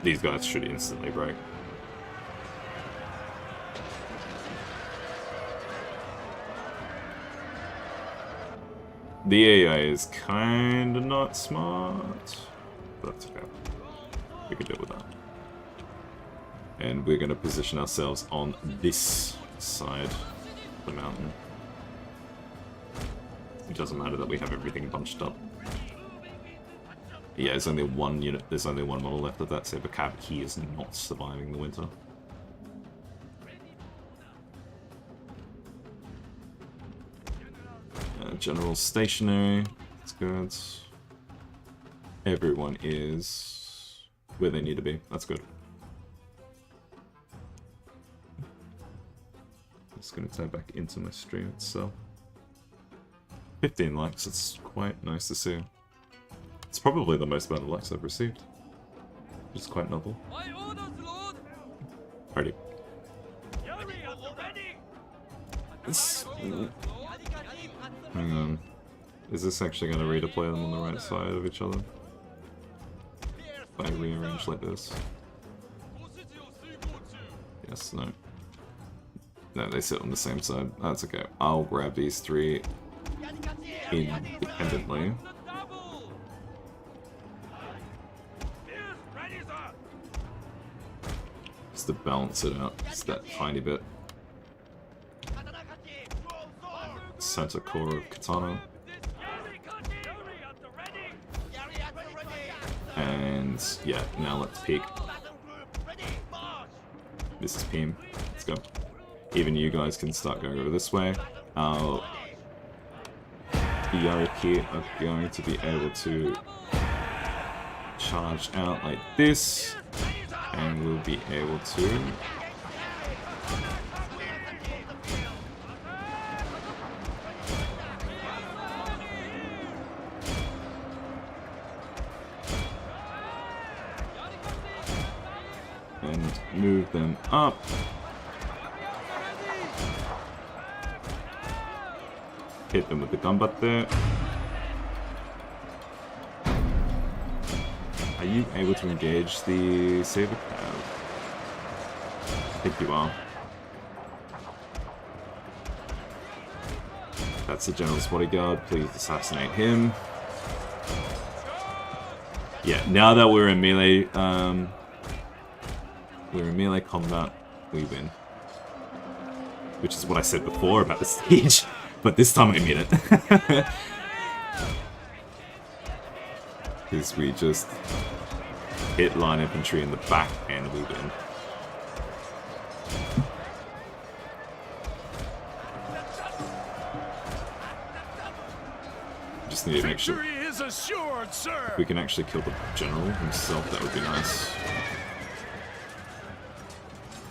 These guys should instantly break. The AI is kinda not smart, but that's okay. We can deal with that. And we're gonna position ourselves on this side of the mountain. It doesn't matter that we have everything bunched up. Yeah, there's only one unit, there's only one model left of that Saber Cav. He is not surviving the winter. General stationary, that's good. Everyone is where they need to be, that's good. Just gonna turn back into my stream itself. 15 likes, it's quite nice to see. It's probably the most amount of likes I've received, which is quite novel. My orders, Lord! Alrighty. This... Hang on. Is this actually going to redeploy them on the right side of each other? If I rearrange like this? Yes, no. No, they sit on the same side. That's okay. I'll grab these three independently. Just to balance it out, just that tiny bit. Center core of Katana. And yeah, now let's peek. This is Pim. Let's go. Even you guys can start going over this way. Yariki are going to be able to charge out like this, and we'll be able to and move them up. Hit them with the gunbutt there. Are you able to engage the saber cab? I think you are. That's the general's bodyguard. Please assassinate him. Yeah, now that we're in melee, combat, we win. Which is what I said before about the stage. But this time I mean it. Because we just hit line infantry in the back and we win. Just need to make sure. Is assured, sir. If we can actually kill the general himself, that would be nice.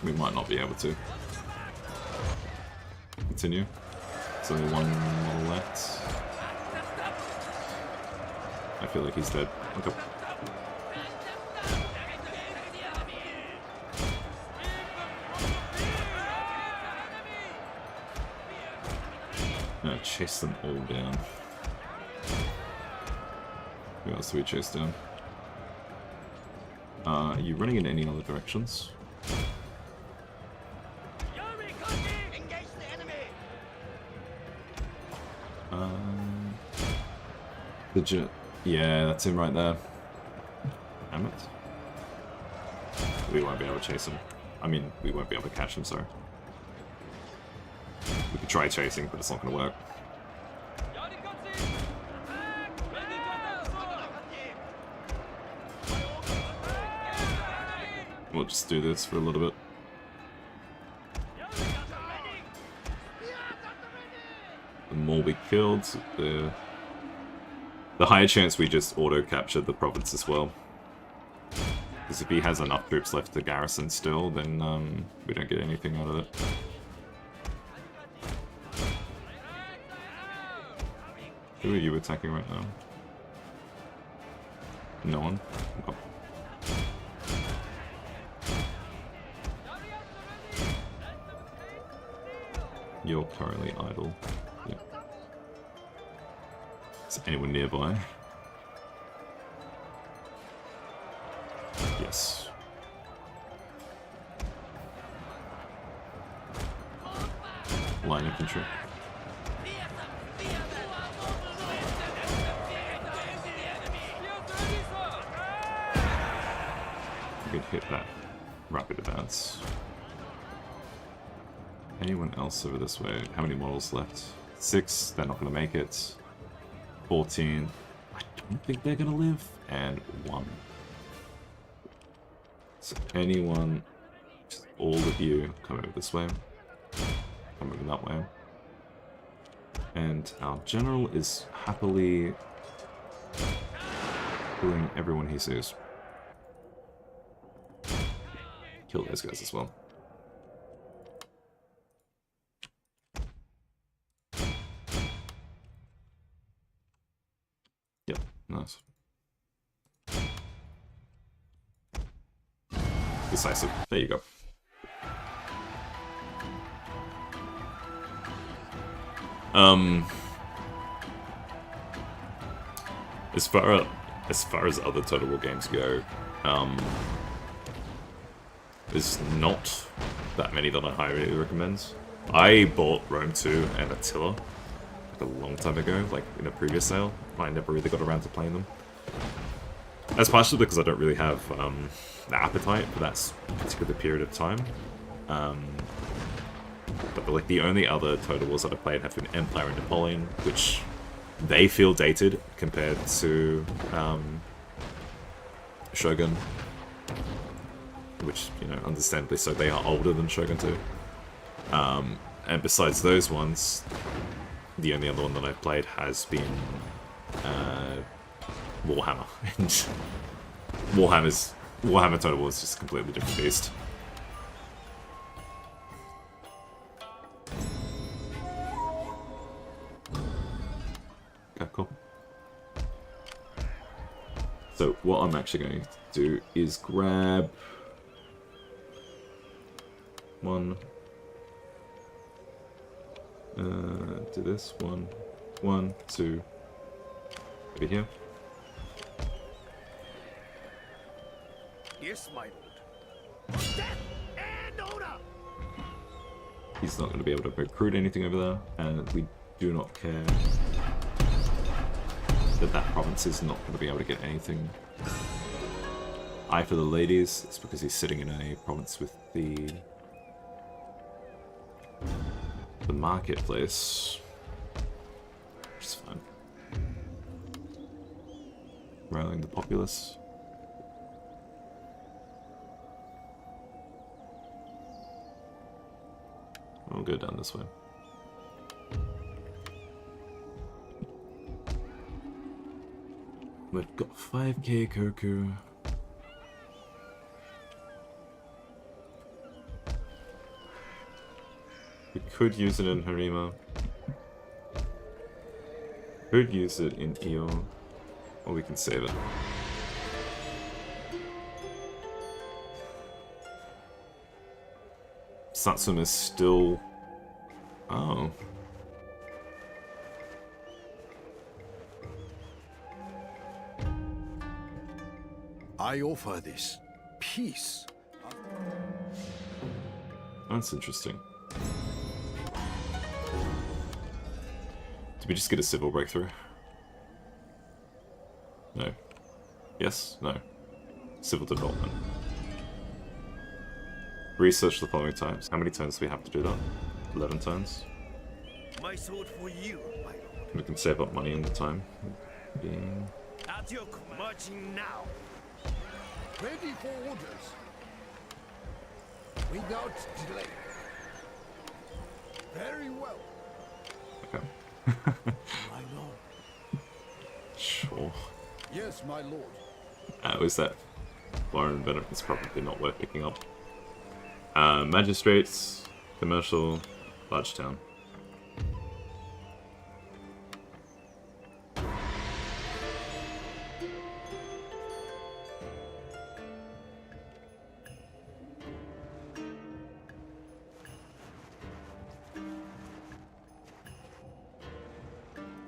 We might not be able to. Continue. There's only one model left. I feel like he's dead. Okay. Chase them all down. Who else do we chase down? Are you running in any other directions? Yeah, that's him right there. Damn it. We won't be able to chase him. I mean, we won't be able to catch him, sorry. We could try chasing, but it's not going to work. We'll just do this for a little bit. The more we killed, the higher chance we just auto-capture the province as well. Because if he has enough troops left to garrison still, then we don't get anything out of it. Who are you attacking right now? No one? Okay. You're currently idle. Yeah. Is anyone nearby? Yes. Line infantry. We could hit that rapid advance. Anyone else over this way? How many models left? 6, they're not going to make it. 14, I don't think they're going to live. And 1. So anyone, just all of you, come over this way. Come over that way. And our general is happily killing everyone he sees. Kill those guys as well. Yep, nice. Decisive. There you go. As far as other Total War games go, there's not that many that I highly recommend. I bought Rome 2 and Attila like a long time ago, like in a previous sale. I never really got around to playing them. That's partially because I don't really have the appetite for that particular period of time. But like the only other Total Wars that I've played have been Empire and Napoleon, which they feel dated compared to Shogun, which, you know, understandably so, they are older than Shogun 2. And besides those ones, the only other one that I've played has been Warhammer. And Warhammer Total War is just a completely different beast. Okay, cool. So what I'm actually going to do is grab one. Do this. One, two. Over here. Yes, my lord. Death and order. He's not going to be able to recruit anything over there, and we do not care that province is not going to be able to get anything. Eye for the ladies, it's because he's sitting in a province with the marketplace, which is fine. Rallying the populace. We'll go down this way. We've got 5k Koku. We could use it in Harima. Could use it in Io. Or we can save it. Satsuma is still... Oh. I offer this peace. That's interesting. Did we just get a civil breakthrough? No. Yes? No. Civil development. Research the following times. How many turns do we have to do that? 11 turns. My sword for you, my lord. We can save up money in the time being... At your command. Marching now. Ready for orders. Without delay. Very well. Okay. My lord. Sure. Yes, my lord. Was that foreign venom? It's probably not worth picking up. Magistrates, commercial, large town.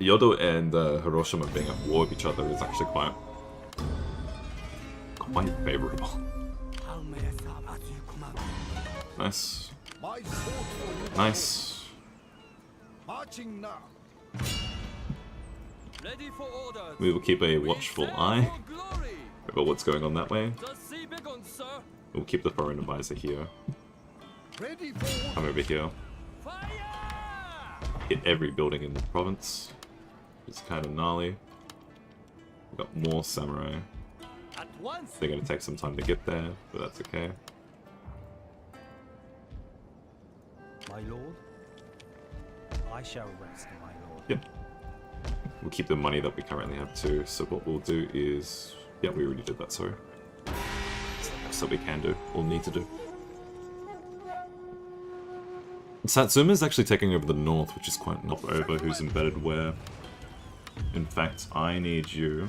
Yodo and Hiroshima being at war with each other is actually quite favorable. How may I serve as you command? Nice. My sword for you. Nice. Marching now. Ready for orders. We will keep a watchful eye For glory. over what's going on that way. The sea beacon, sir. We'll keep the foreign advisor here. Ready for orders. Come over here. Fire! Hit every building in the province. It's kind of gnarly. We've got more samurai. At once. They're going to take some time to get there, but that's okay. My lord, I shall rest, my lord. Yep. We'll keep the money that we currently have too. So what we'll do is... Yeah, we already did that, sorry. So we can do, or need to do. Satsuma's actually taking over the north, which is quite not over who's embedded where. In fact, I need you.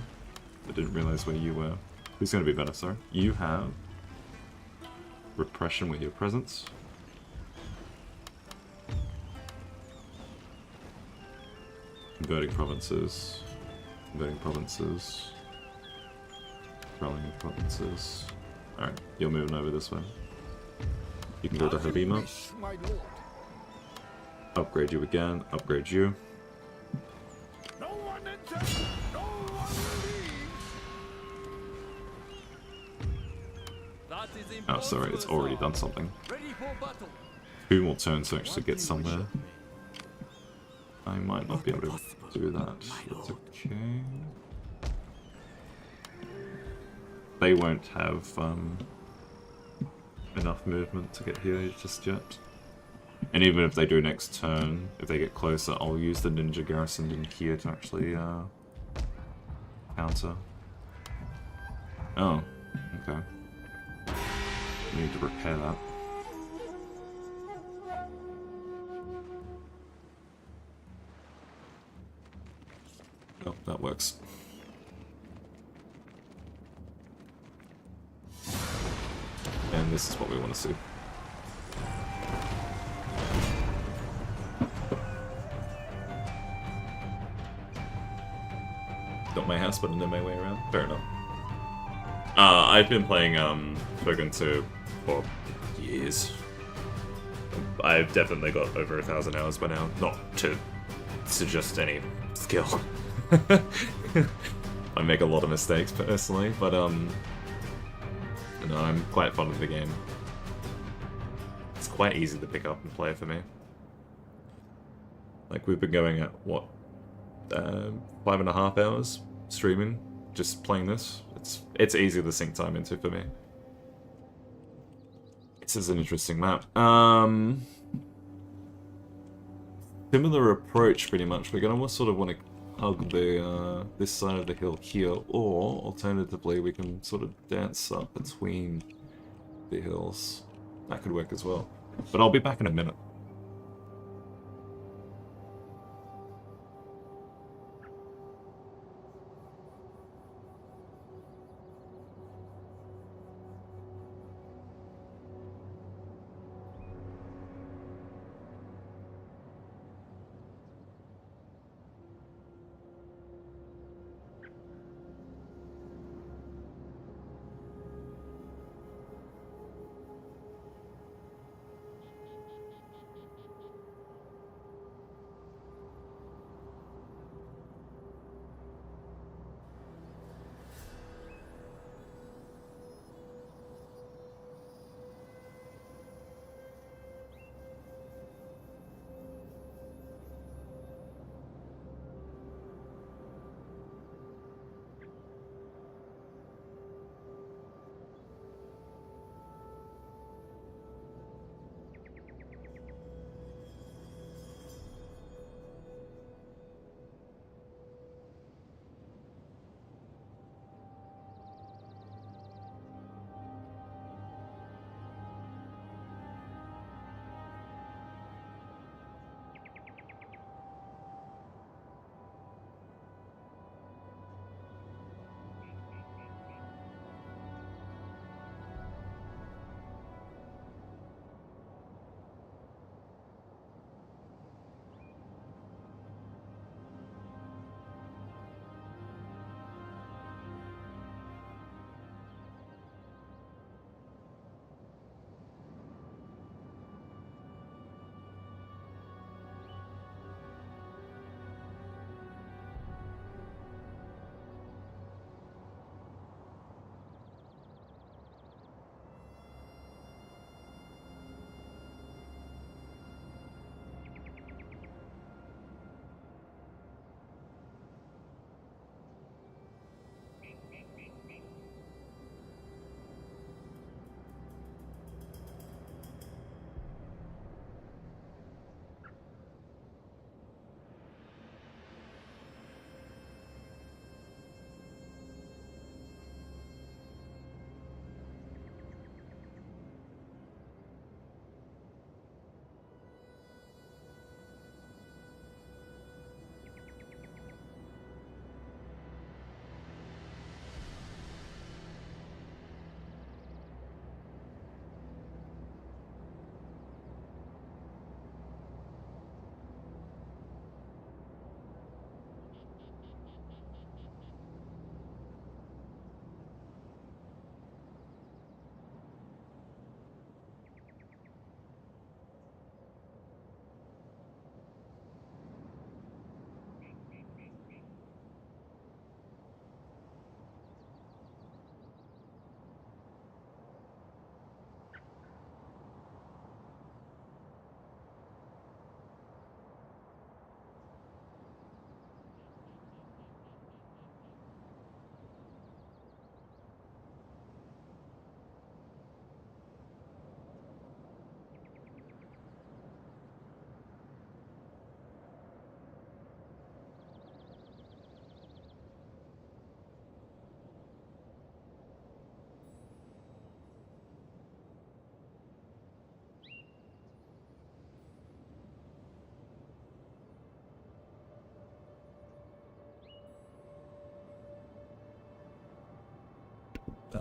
I didn't realize where you were. Who's going to be better, sorry? You have repression with your presence. Converting provinces. Converting provinces. Rallying provinces. Alright, you're moving over this way. You can go to Habima. Upgrade you again. Upgrade you. No one enters, no one leaves. That is Oh, sorry, it's impossible, already sir. done something. Ready for battle. 2 more turns to actually get somewhere. I might not be able to do that. That's okay. They won't have enough movement to get here just yet. And even if they do next turn, if they get closer, I'll use the ninja garrison in here to actually counter. Oh, okay. We need to repair that. Oh, that works. And this is what we want to see. Got my house, but I know my way around. Fair enough. I've been playing Shogun 2 for years. I've definitely got over 1,000 hours by now. Not to suggest any skill. I make a lot of mistakes personally, but no, I'm quite fond of the game. It's quite easy to pick up and play for me. Like, we've been going at what, 5.5 hours streaming, just playing this. It's easy to sink time into for me. This is an interesting map. Similar approach, pretty much. We're gonna sort of want to hug the this side of the hill here, or alternatively, we can sort of dance up between the hills. That could work as well. But I'll be back in a minute.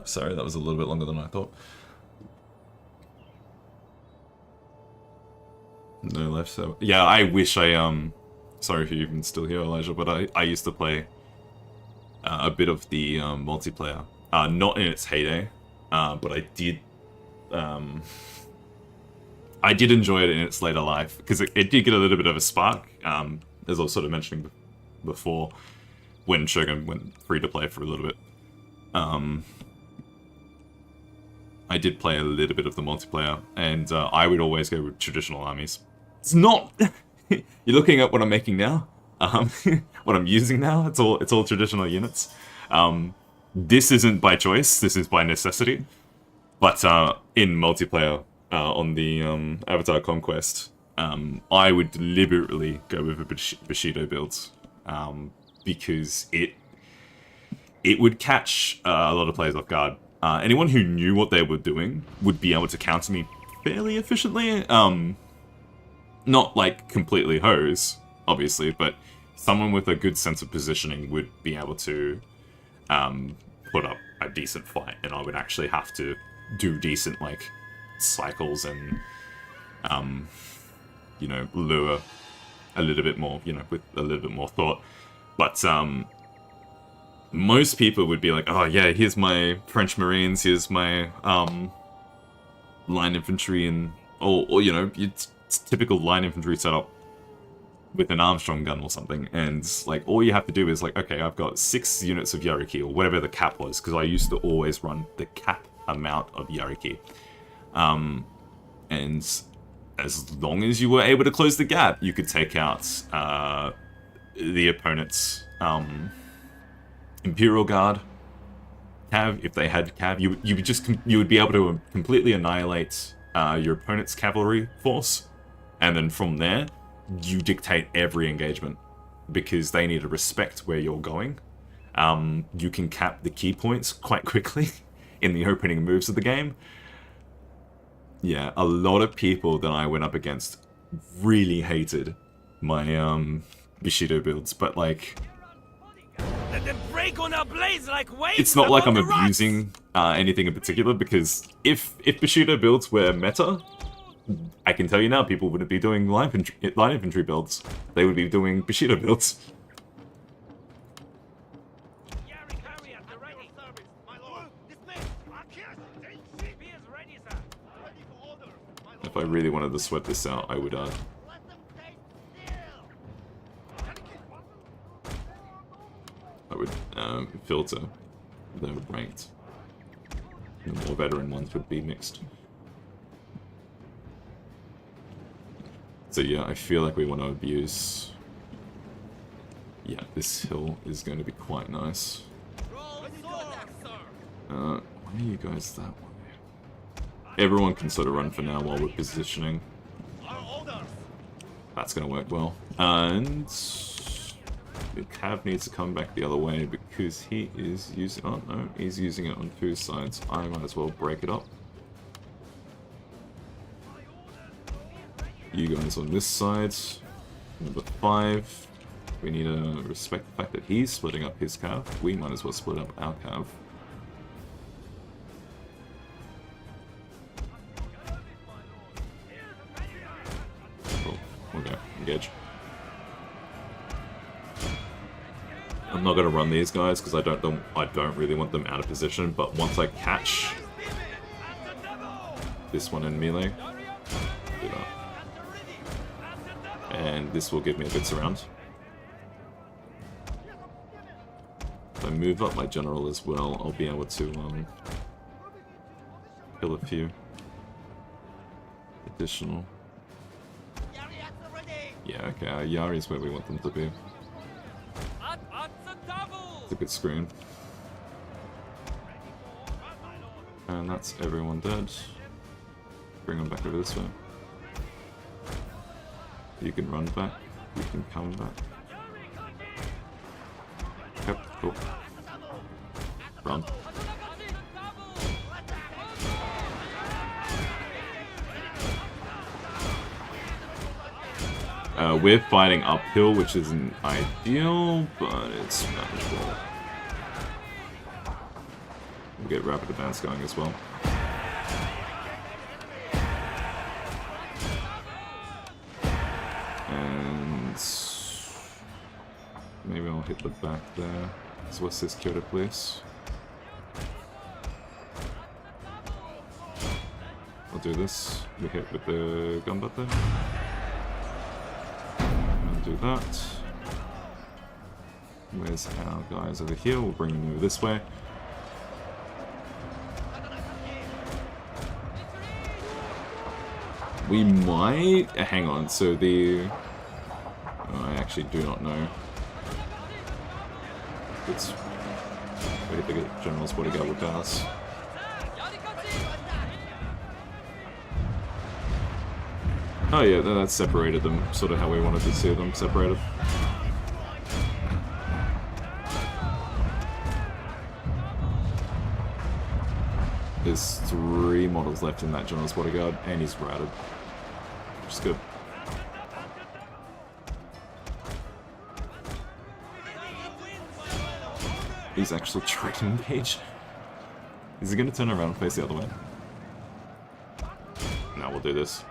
Sorry, that was a little bit longer than I thought. No left, so yeah, I wish I sorry if you're even still here, Elijah, but I used to play a bit of the multiplayer, not in its heyday, but I did enjoy it in its later life because it did get a little bit of a spark, as I was sort of mentioning before, when Shogun went free to play for a little bit. I did play a little bit of the multiplayer, and I would always go with traditional armies. It's not. You're looking at what I'm making now, what I'm using now. It's all traditional units. This isn't by choice. This is by necessity. But in multiplayer on the Avatar Conquest, I would deliberately go with a Bushido build because it would catch a lot of players off guard. Anyone who knew what they were doing would be able to counter me fairly efficiently. Not like completely hose, obviously, but someone with a good sense of positioning would be able to put up a decent fight, and I would actually have to do decent like cycles and you know, lure a little bit more, you know, with a little bit more thought. But most people would be like, oh yeah, here's my French Marines, here's my line infantry, and or you know, it's typical line infantry setup with an Armstrong gun or something, and like all you have to do is like, okay, I've got 6 units of Yariki, or whatever the cap was, because I used to always run the cap amount of Yariki. And as long as you were able to close the gap, you could take out the opponent's Imperial Guard, Cav, if they had Cav. You would be able to completely annihilate your opponent's cavalry force, and then from there, you dictate every engagement, because they need to respect where you're going. You can cap the key points quite quickly in the opening moves of the game. Yeah, a lot of people that I went up against really hated my Bushido builds, but like, Let them break on our blades like waves. It's not like I'm abusing anything in particular, because if Bushido builds were meta, I can tell you now, people wouldn't be doing line infantry builds. They would be doing Bushido builds. If I really wanted to sweat this out, I would filter the ranked. The more veteran ones would be mixed. So yeah, I feel like we want to abuse... Yeah, this hill is going to be quite nice. Why are you guys that way? Everyone can sort of run for now while we're positioning. That's going to work well. And... the Cav needs to come back the other way because he is using... Oh no, he's using it on 2 sides. I might as well break it up. You guys on this side. Number 5. We need to respect the fact that he's splitting up his Cav. We might as well split up our Cav. Cool. Okay, engage. I'm not gonna run these guys because I don't really want them out of position, but once I catch this one in melee, do that. And this will give me a good surround. If I move up my general as well, I'll be able to kill a few additional. Yeah, okay, Yari is where we want them to be. It's a good screen. And that's everyone dead. Bring them back over this way. You can run back. You can come back. Yep, cool. Run. We're fighting uphill, which isn't ideal, but it's manageable. We'll get rapid advance going as well. And maybe I'll hit the back there. So what's this, Kyoto Police? I'll do this. We hit with the gun butt there. I'll do that. Where's our guys over here? We'll bring them over this way. We might... hang on, so the... oh, I actually do not know. It's... wait, the General's bodyguard would pass. Oh yeah, that separated them, sort of how we wanted to see them separated. There's 3 models left in that General's bodyguard, and he's routed. Which is good. He's actually trying to engage. Is he going to turn around and face the other way? No, we'll do this.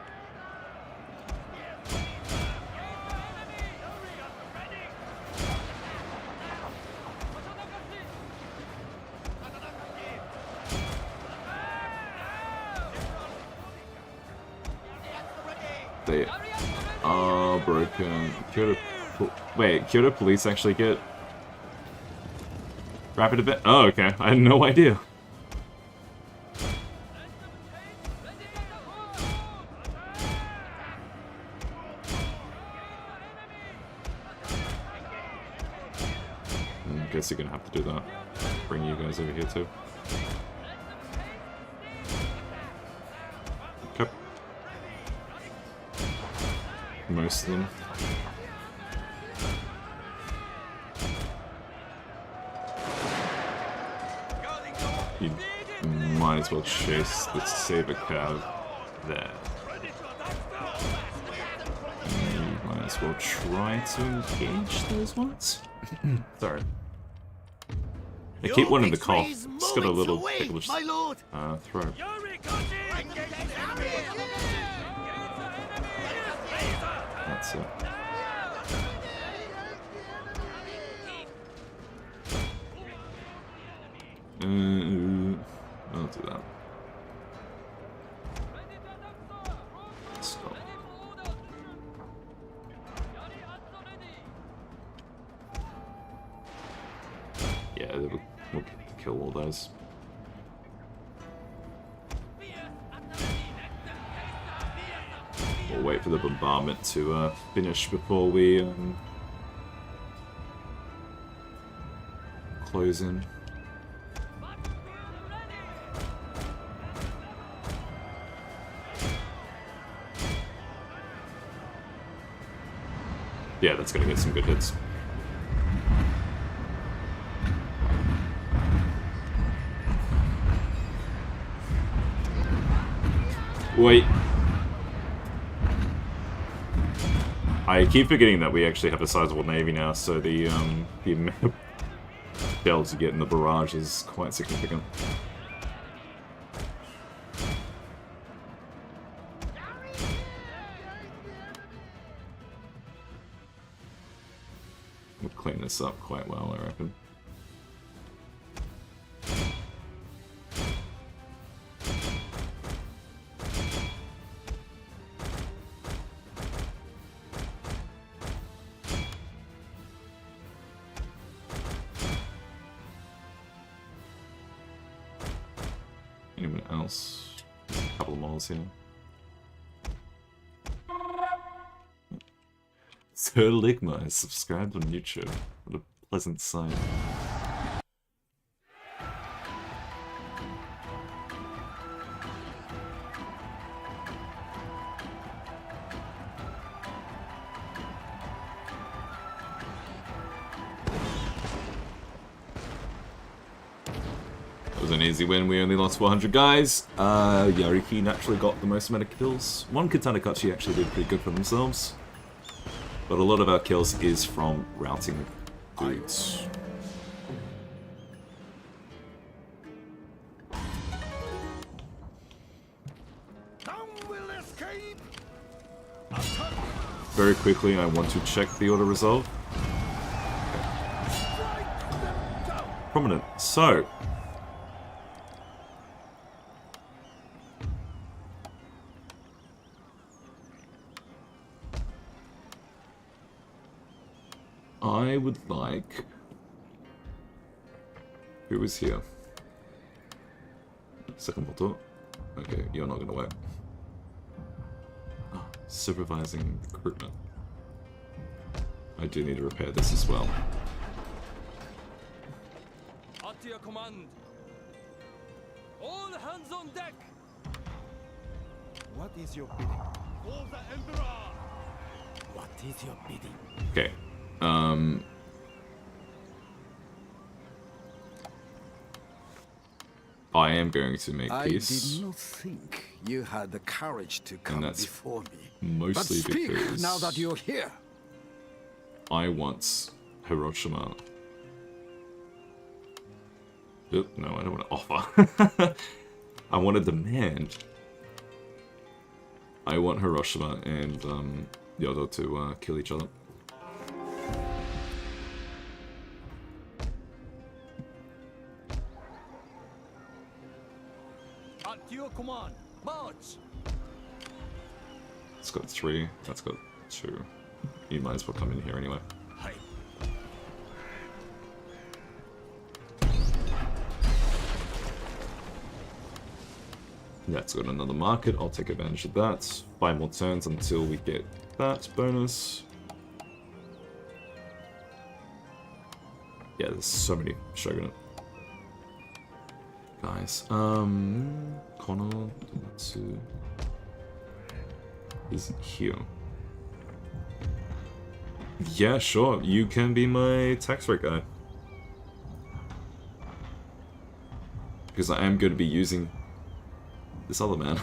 They are broken. Wait, Kyoto Police actually get rapid event? Oh, okay. I had no idea. I guess you're gonna have to do that. Bring you guys over here too. Okay. Most of them. You might as well chase the saber cav there. And you might as well try to engage those ones. Sorry. I keep wanting to cough. It's got a little ticklish throat. That's it. I'll do that. Stop. Yeah, we'll kill all those. We'll wait for the bombardment to finish before we close in. Yeah, that's gonna get some good hits. Wait. I keep forgetting that we actually have a sizable navy now, so the amount of shells you get in the barrage is quite significant. We'll clean this up quite well, I reckon. Anyone else? There's a couple of models here. Sir Ligma is subscribed on YouTube. What a pleasant sight. It was an easy win, we only lost 400 guys. Yariki naturally got the most amount of kills. One Katana Kachi actually did pretty good for themselves. But a lot of our kills is from routing dudes. Very quickly, I want to check the auto resolve. Prominent. So. I would like... Who is here? Second photo. Okay, you're not gonna work. Oh, supervising recruitment. I do need to repair this as well. At your command. All hands on deck. What is your bidding? For the Emperor! What is your bidding? Okay. I am going to make peace. I did not think you had the courage to come that's before me. mostly but speak because now that you're here. I want Hiroshima. Oop, no, I don't want to offer. I want to demand. I want Hiroshima and Yodo to kill each other. At your command, march! It's got 3, that's got 2. You might as well come in here anyway. Hey. That's got another market, I'll take advantage of that. 5 more turns until we get that bonus. Yeah, there's so many Shogunate. Guys, Connor, Tomatsu is here. Yeah, sure, you can be my tax rate guy. Because I am going to be using this other man.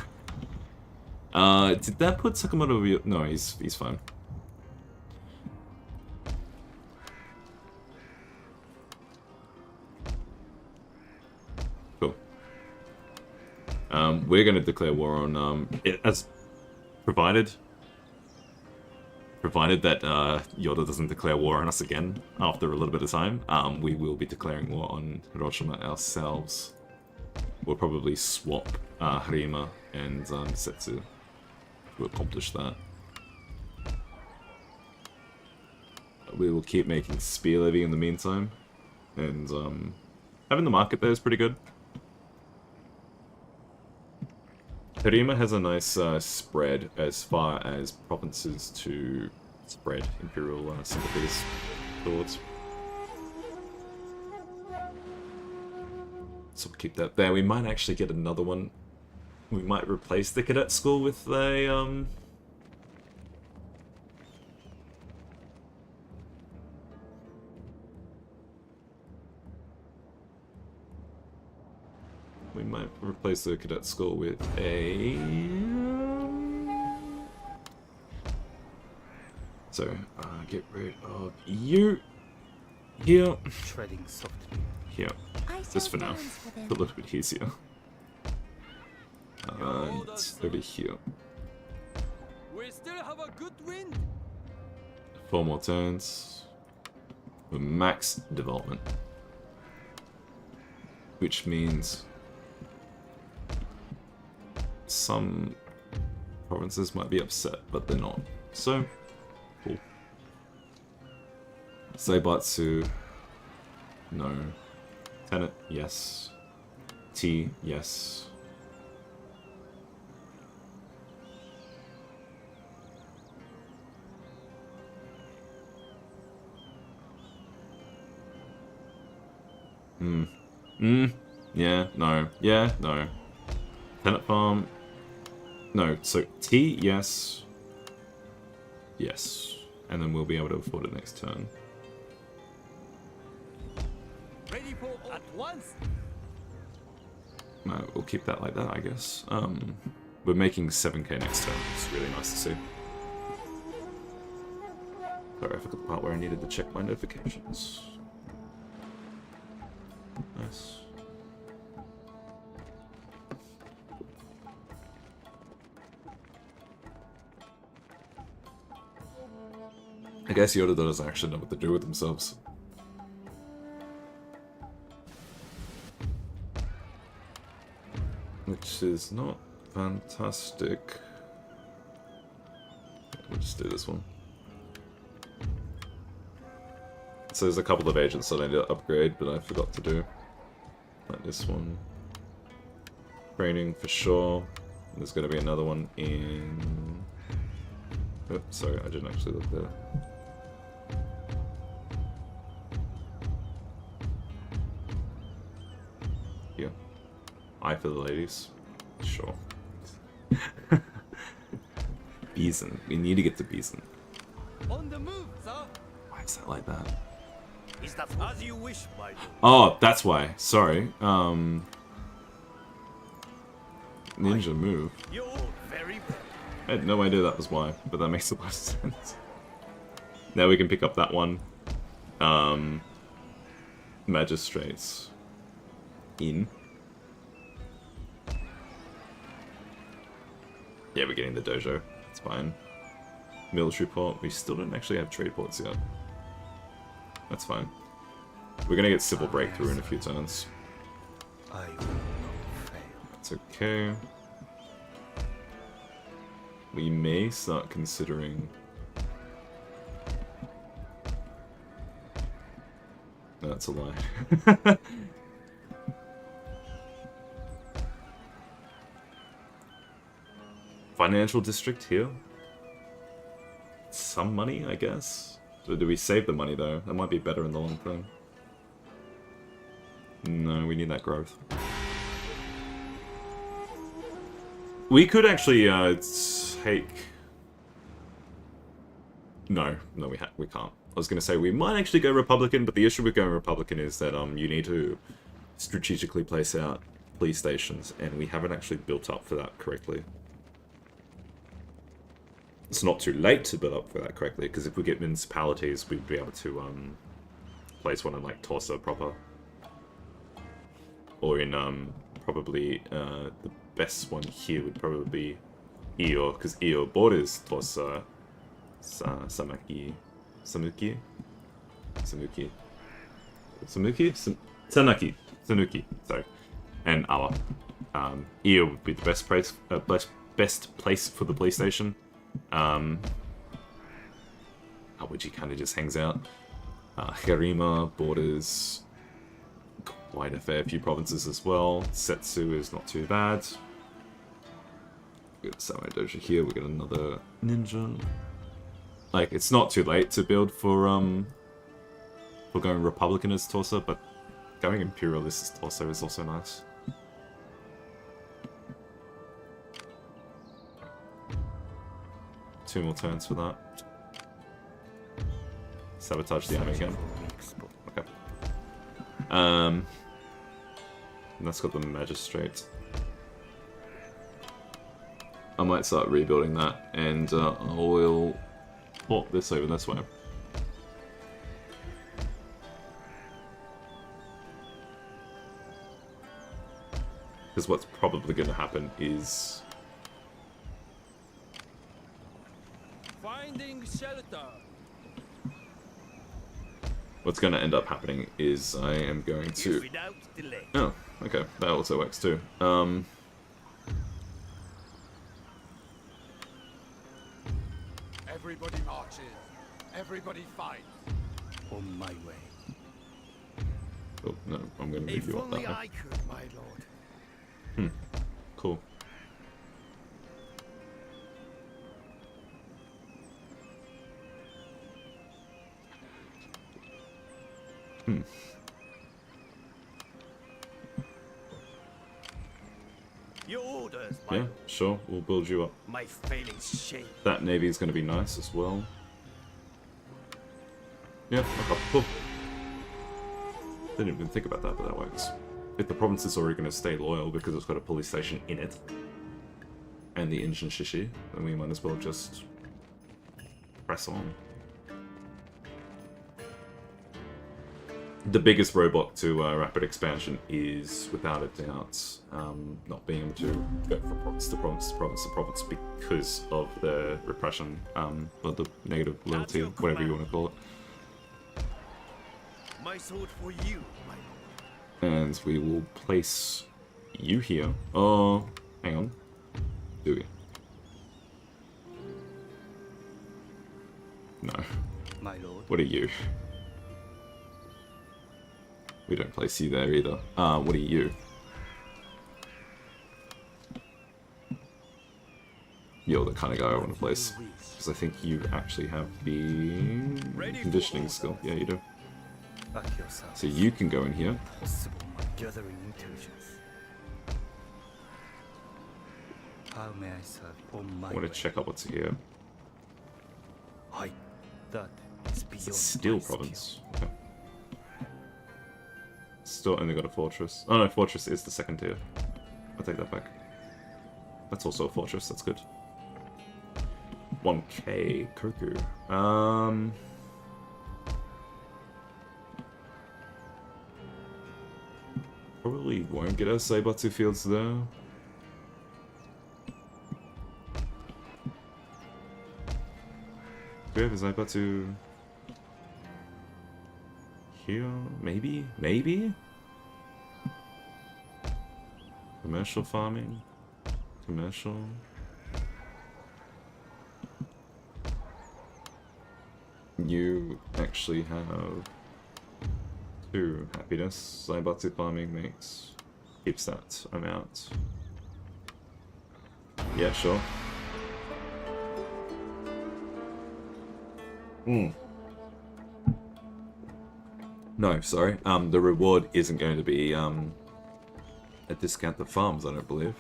Did that put Sakamoto? No, he's fine. Cool. We're gonna declare war on it as provided that Yoda doesn't declare war on us again after a little bit of time. We will be declaring war on Hiroshima ourselves. We'll probably swap Harima and Setsu to accomplish that. We will keep making spear levy in the meantime, and having the market there is pretty good. Harima has a nice spread as far as provinces to spread Imperial sympathies towards. So we'll keep that there. We might actually get another one. We might replace the cadet school with a we might replace the cadet school with a so get rid of you here. Treading softly. Here. Just for now. A little bit easier. And over here. We still have a good wind. 4 more turns. Max development. Which means some provinces might be upset, but they're not. So, cool. Seibatsu. No. Tenet, yes. T, yes. Yeah, no. Yeah, no. Tenet farm. No, so T, yes. Yes. And then we'll be able to afford it next turn. Ready for at once? No, we'll keep that like that, I guess. We're making 7k next turn. It's really nice to see. Sorry, I forgot the part where I needed to check my notifications. Nice. I guess Yoda doesn't actually know what to do with themselves. Which is not fantastic. We'll just do this one. So there's a couple of agents that I need to upgrade, but I forgot to do. Like this one. Training for sure. There's going to be another one in... Oops, sorry, I didn't actually look there. Yeah. Eye for the ladies. Sure. Beeson. We need to get to Beeson. On the move, sir. Why is that like that? Is that as you wish, my lord? Oh, that's why. Sorry. Ninja move. You're very well. I had no idea that was why, but that makes a lot of sense. Now we can pick up that one. Magistrates. In. Yeah, we're getting the dojo. It's fine. Military port. We still don't actually have trade ports yet. That's fine. We're gonna get civil breakthrough in a few turns. I will not fail. That's okay. We may start considering... No, that's a lie. Financial district here? Some money, I guess? So do we save the money though? That might be better in the long term. No, we need that growth. We could actually take... No, we can't. I was going to say we might actually go Republican, but the issue with going Republican is that you need to strategically place out police stations, and we haven't actually built up for that correctly. It's not too late to build up for that correctly, because if we get municipalities, we'd be able to place one in like Tosa proper. Or in probably the best one here would probably be Iyo, because Iyo borders Tosa, Samuki, sorry, and Awa. Iyo would be the best place for the police station. Awaji kind of just hangs out. Harima borders quite a fair few provinces as well. Setsu is not too bad. We got Samurai Dojo here. We got another ninja. Like, it's not too late to build for going Republican as Tosa, but going Imperialist as Tosa is also nice. Two more turns for that. Sabotage the army again. Okay. And that's got the magistrate. I might start rebuilding that, and I will port this over this way. Because what's probably going to happen is... Finding shelter. What's going to end up happening is I am going to... Oh, okay. That also works too. Everybody marches. Everybody fight. On my way. Oh, no. I'm going to move If you up that only way. I could, my lord. Cool. Your orders, my Yeah, sure. We'll build you up. my failing shame. That navy is going to be nice as well. Yeah, okay, cool. Didn't even think about that, but that works. If the province is already going to stay loyal because it's got a police station in it, and the engine shishi, then we might as well just press on. The biggest roadblock to rapid expansion is, without a doubt, not being able to go from province to province to province to province because of the repression, or the negative loyalty, whatever you want to call it. My sword for you, my lord. And we will place you here. Oh, hang on. Do we? No. My lord. What are you? We don't place you there either. What are you? You're the kind of guy I want to place. Because I think you actually have the conditioning skill. Yeah, you do. So you can go in here. Gathering intelligence. How may I serve on my I want to way? check out what's here. Hi. That is beyond It's Steel my skill. Province. Okay. Still only got a fortress. Oh no, fortress is the second tier. I'll take that back. That's also a fortress, that's good. 1k Koku. Probably won't get us Seibatsu fields there. Do we have a Seibatsu here? Maybe? Maybe? Commercial farming? Commercial? You actually have 2 happiness. Seibatsu farming makes... keeps that amount. Yeah, sure. No, sorry. The reward isn't going to be a discount to farms, I don't believe.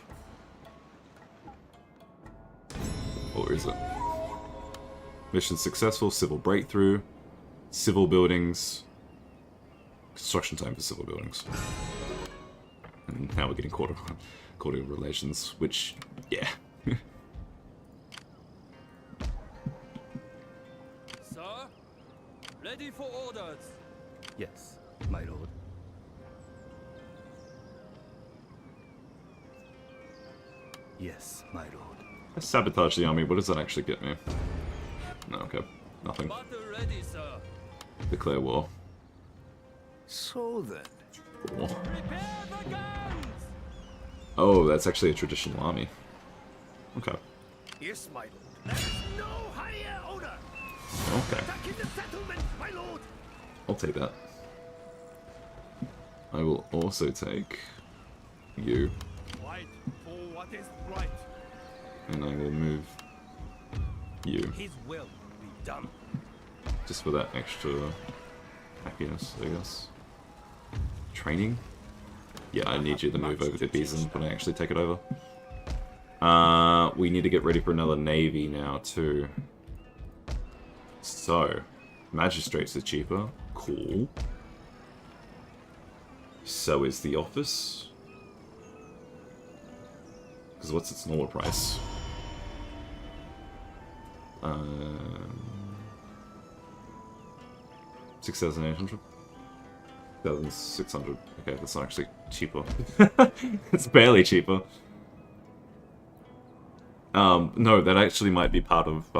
Or is it? Mission successful, civil breakthrough, civil buildings, construction time for civil buildings. And now we're getting quarter relations, which, yeah. Sir, ready for orders. Yes, my lord. Yes, my lord. I sabotage the army, what does that actually get me? No, okay. Nothing. Battle ready, sir. Declare war. So then, War. Prepare the guns. Oh, that's actually a traditional army. Okay. yes, my lord. There is no higher order. Okay. Attacking the settlement, my lord. I'll take that. I will also take you. Fight for what is right. And I will move you. His will be done. Just for that extra happiness, I guess. Training? Yeah, I need you to move over to Bison when I actually take it over. We need to get ready for another navy now, too. So, magistrates are cheaper. Cool. So is the office. Because what's its normal price? 6,800? 6,600. Okay, that's not actually cheaper. It's barely cheaper. No, that actually might be part of,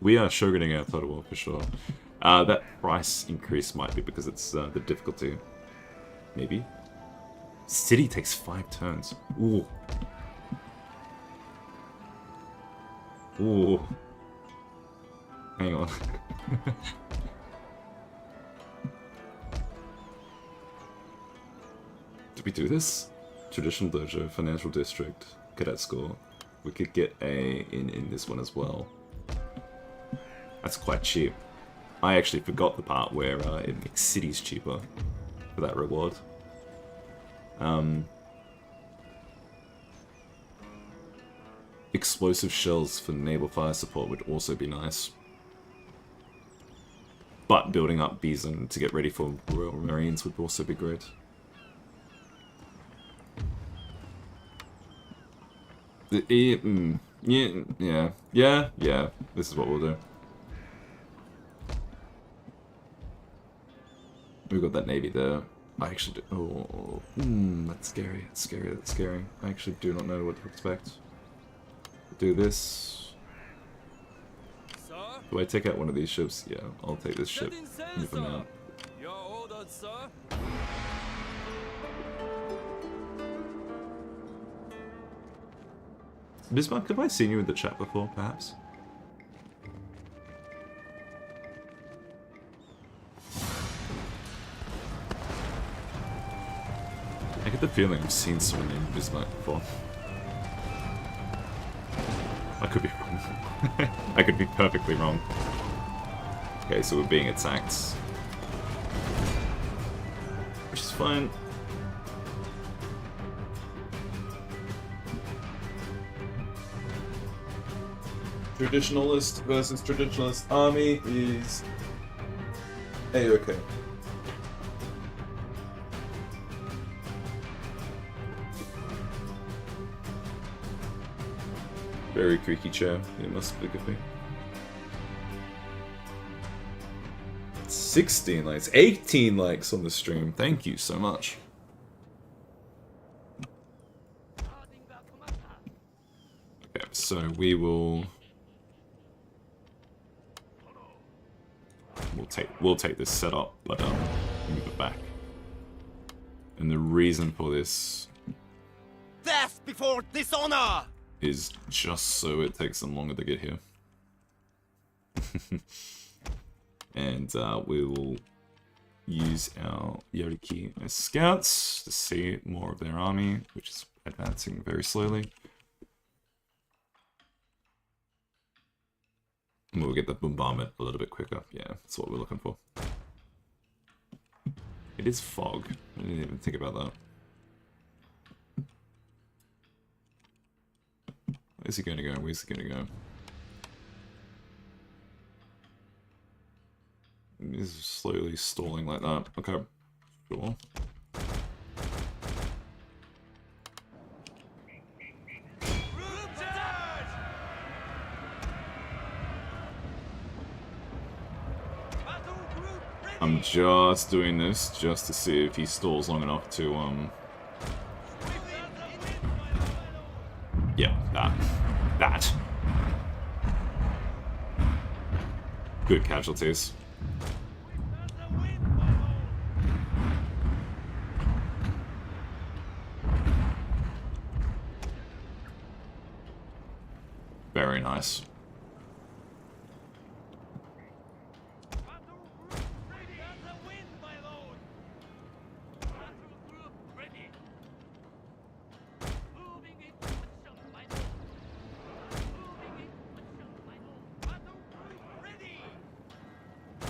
we are shoguning our total war for sure. That price increase might be because it's, the difficulty. Maybe. City takes 5 turns. Ooh. Ooh. Hang on. Did we do this? Traditional dojo, financial district, cadet school. We could get a in this one as well. That's quite cheap. I actually forgot the part where it makes cities cheaper for that reward. Explosive shells for naval fire support would also be nice. But building up Bison to get ready for Royal Marines would also be great. Yeah, this is what we'll do. we've got that navy there. I actually do. Oh, that's scary. That's scary. That's scary. I actually do not know what to expect. Do this. Sir? Do I take out one of these ships? Yeah, I'll take this ship. Setting sail, Move them sir. out. Your orders, sir. Bismarck, have I seen you in the chat before, perhaps? I get the feeling I've seen someone named Bismarck before. I could be wrong. I could be perfectly wrong. Okay, so we're being attacked. Which is fine. Traditionalist versus traditionalist army is A-okay. Very creaky chair. It must be good thing. 16 likes, 18 likes on the stream. Thank you so much. Okay, so we'll take this setup, but move it back. And the reason for this Death before dishonor! is just so it takes them longer to get here. And we will use our Yoriki as scouts to see more of their army, which is advancing very slowly. And we'll get the bombardment a little bit quicker. Yeah, that's what we're looking for. It is fog. I didn't even think about that. Where's he going to go? Where's he going to go? He's slowly stalling like that. Okay. Sure. I'm just doing this just to see if he stalls long enough to, yeah, that. Good casualties. Very nice.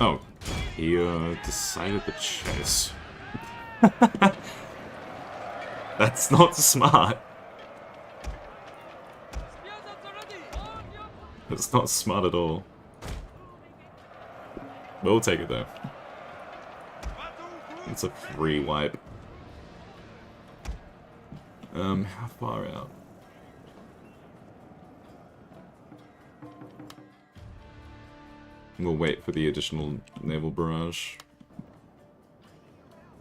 Oh, he decided to chase. That's not smart. That's not smart at all. We'll take it though. It's a free wipe. How far out? We'll wait for the additional naval barrage.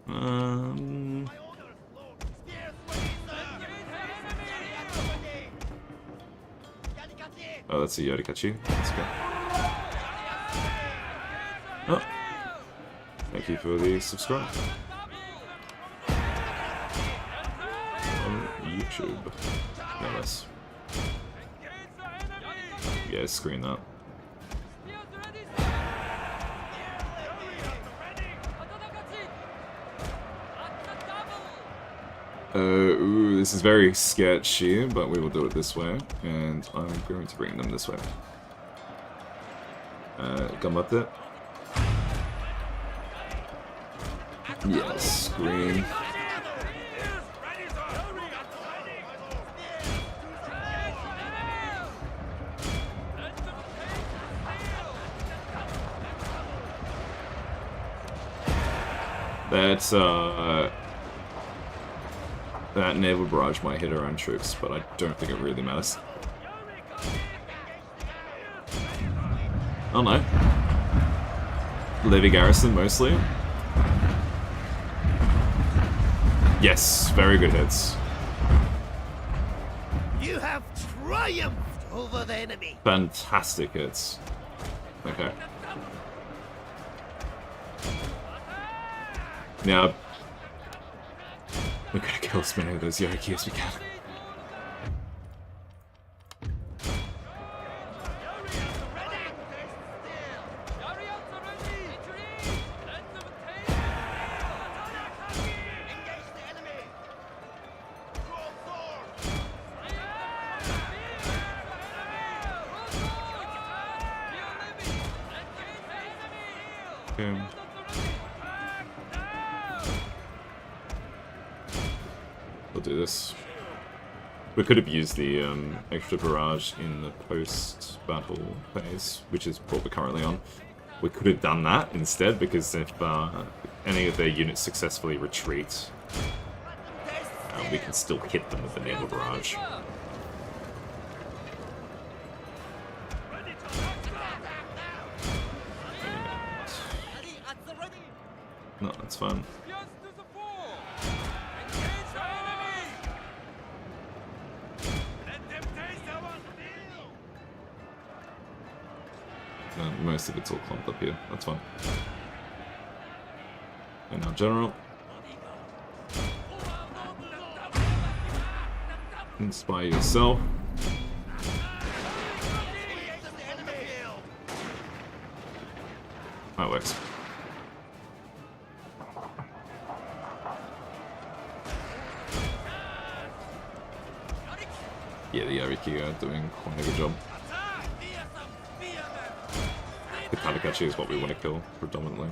Oh, that's a Yorikachi. Let's go. Oh. Thank you for the subscribe. On YouTube. No less. Yeah, screen that. Ooh, this is very sketchy, but we will do it this way, and I'm going to bring them this way. Gambatte. Yes, green. That's, that naval barrage might hit our own troops, but I don't think it really matters. Oh no. Levy garrison, mostly. Yes, very good hits. You have triumphed over the enemy. Fantastic hits. Okay. Now, we're gonna kill as many of those Yoki as we can. Okay. We'll do this. We could have used the extra barrage in the post-battle phase, which is what we're currently on. We could have done that instead, because if any of their units successfully retreat, we can still hit them with the naval barrage. No, that's fine. Most of it's all clumped up here. That's fine. And now general. Inspire yourself. That works. Yeah, the Yariki are doing quite a good job. The Katakachi is what we want to kill, predominantly.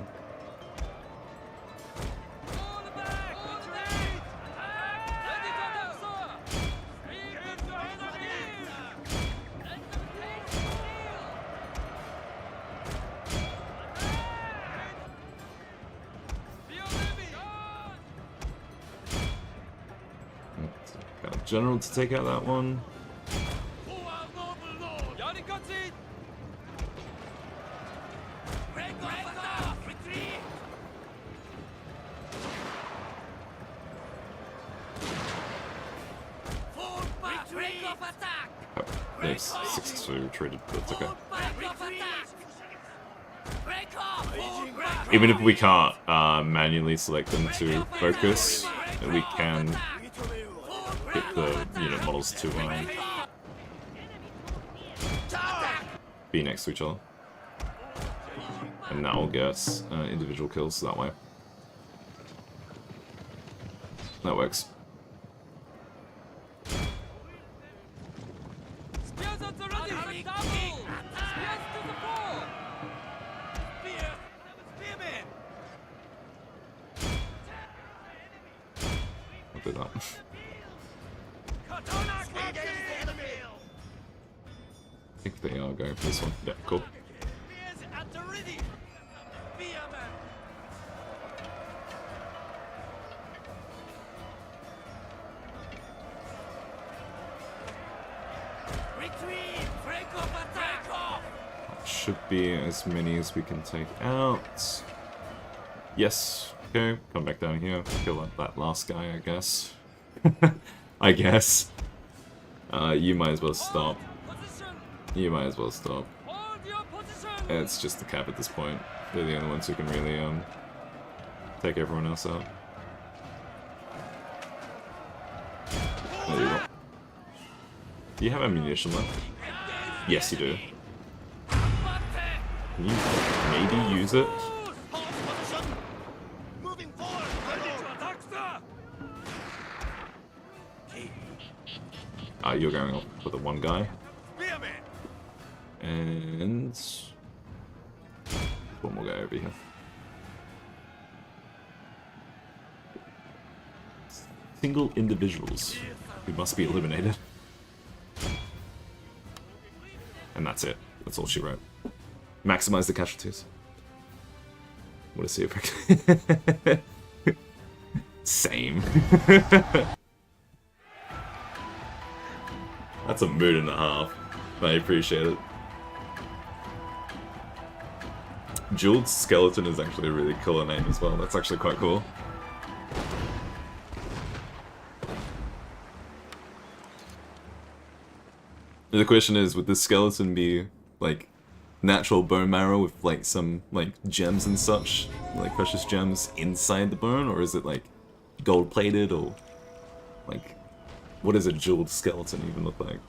Got a general to take out that one. They've successfully retreated, but that's okay. Even if we can't manually select them to focus, we can get the unit models to be next to each other. And that will get us individual kills that way. That works. I'll do that. I think they are going for this one. Yeah, cool. Should be as many as we can take out. Yes. Okay, come back down here. Kill that last guy, I guess. I guess. You might as well stop. You might as well stop. It's just the cap at this point. They're the only ones who can really take everyone else out. There you go. Do you have ammunition left? Yes, you do. Can you maybe use it? You're going up for the one guy. And one more guy over here. Single individuals who must be eliminated. And that's it. That's all she wrote. Maximize the casualties. What a see effect. Same. That's a mood and a half. I appreciate it. Jeweled Skeleton is actually a really killer name as well. That's actually quite cool. The question is, would this skeleton be like natural bone marrow with like some like gems and such, like precious gems inside the bone, or is it like gold plated, or like what does a jeweled skeleton even look like?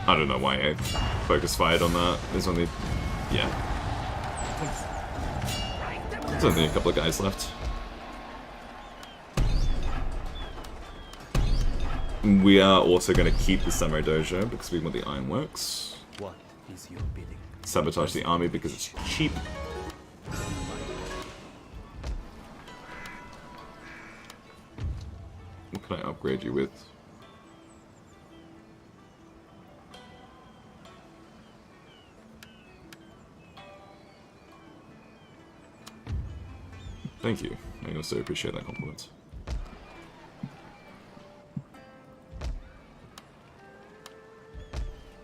I don't know why I focus fired on that. There's only, yeah, there's only a couple of guys left. We are also going to keep the Samurai Dojo because we want the Ironworks. What is your bidding? Sabotage the army because it's cheap. What can I upgrade you with? Thank you. I also appreciate that compliment.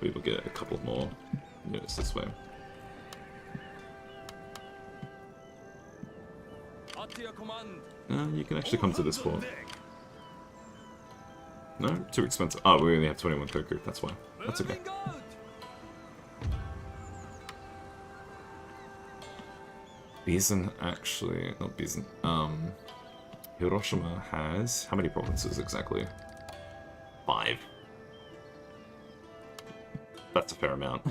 We will get a couple more units this way. You can actually come to this port. No? Too expensive. Oh, we only have 21 Koku, that's why. That's okay. Bison actually... not Bison. Hiroshima has... how many provinces exactly? 5. That's a fair amount.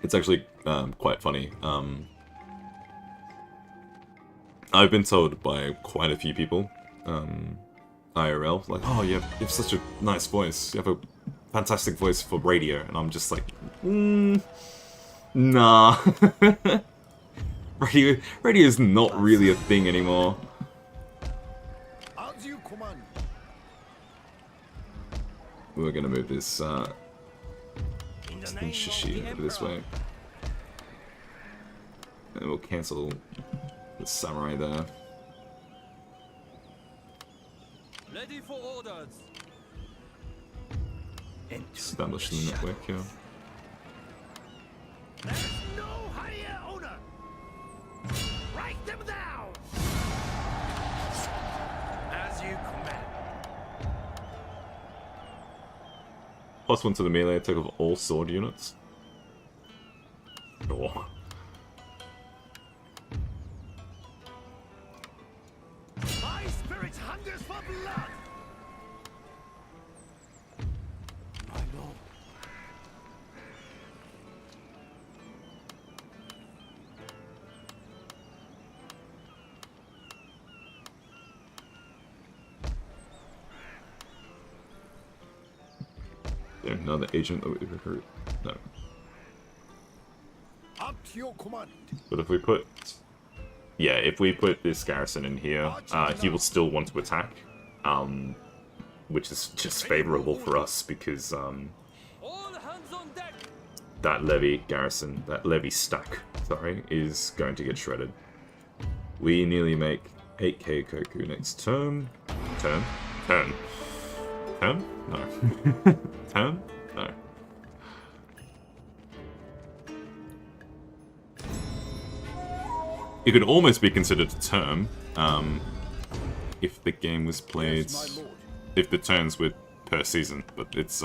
It's actually quite funny. I've been told by quite a few people, IRL, like, oh, you have such a nice voice. You have a fantastic voice for radio. And I'm just like, nah. Radio is not really a thing anymore. We're gonna move this Shishi over this way. And we'll cancel the samurai there. Ready for orders. Establish the network here. There's no higher owner. Write them down. As you command. +1 to the melee attack of all sword units. Oh. My spirit hungers for blood. My lord. There another agent that we recruit? No. Up to your command. But if we put... yeah, if we put this garrison in here, he will still want to attack. Which is just favorable for us because All hands on deck. that levy garrison, that levy stack, sorry, is going to get shredded. We nearly make 8k Koku next turn. Turn? No. Turn? No. It could almost be considered a term, if the game was played, if the turns were per season, but it's,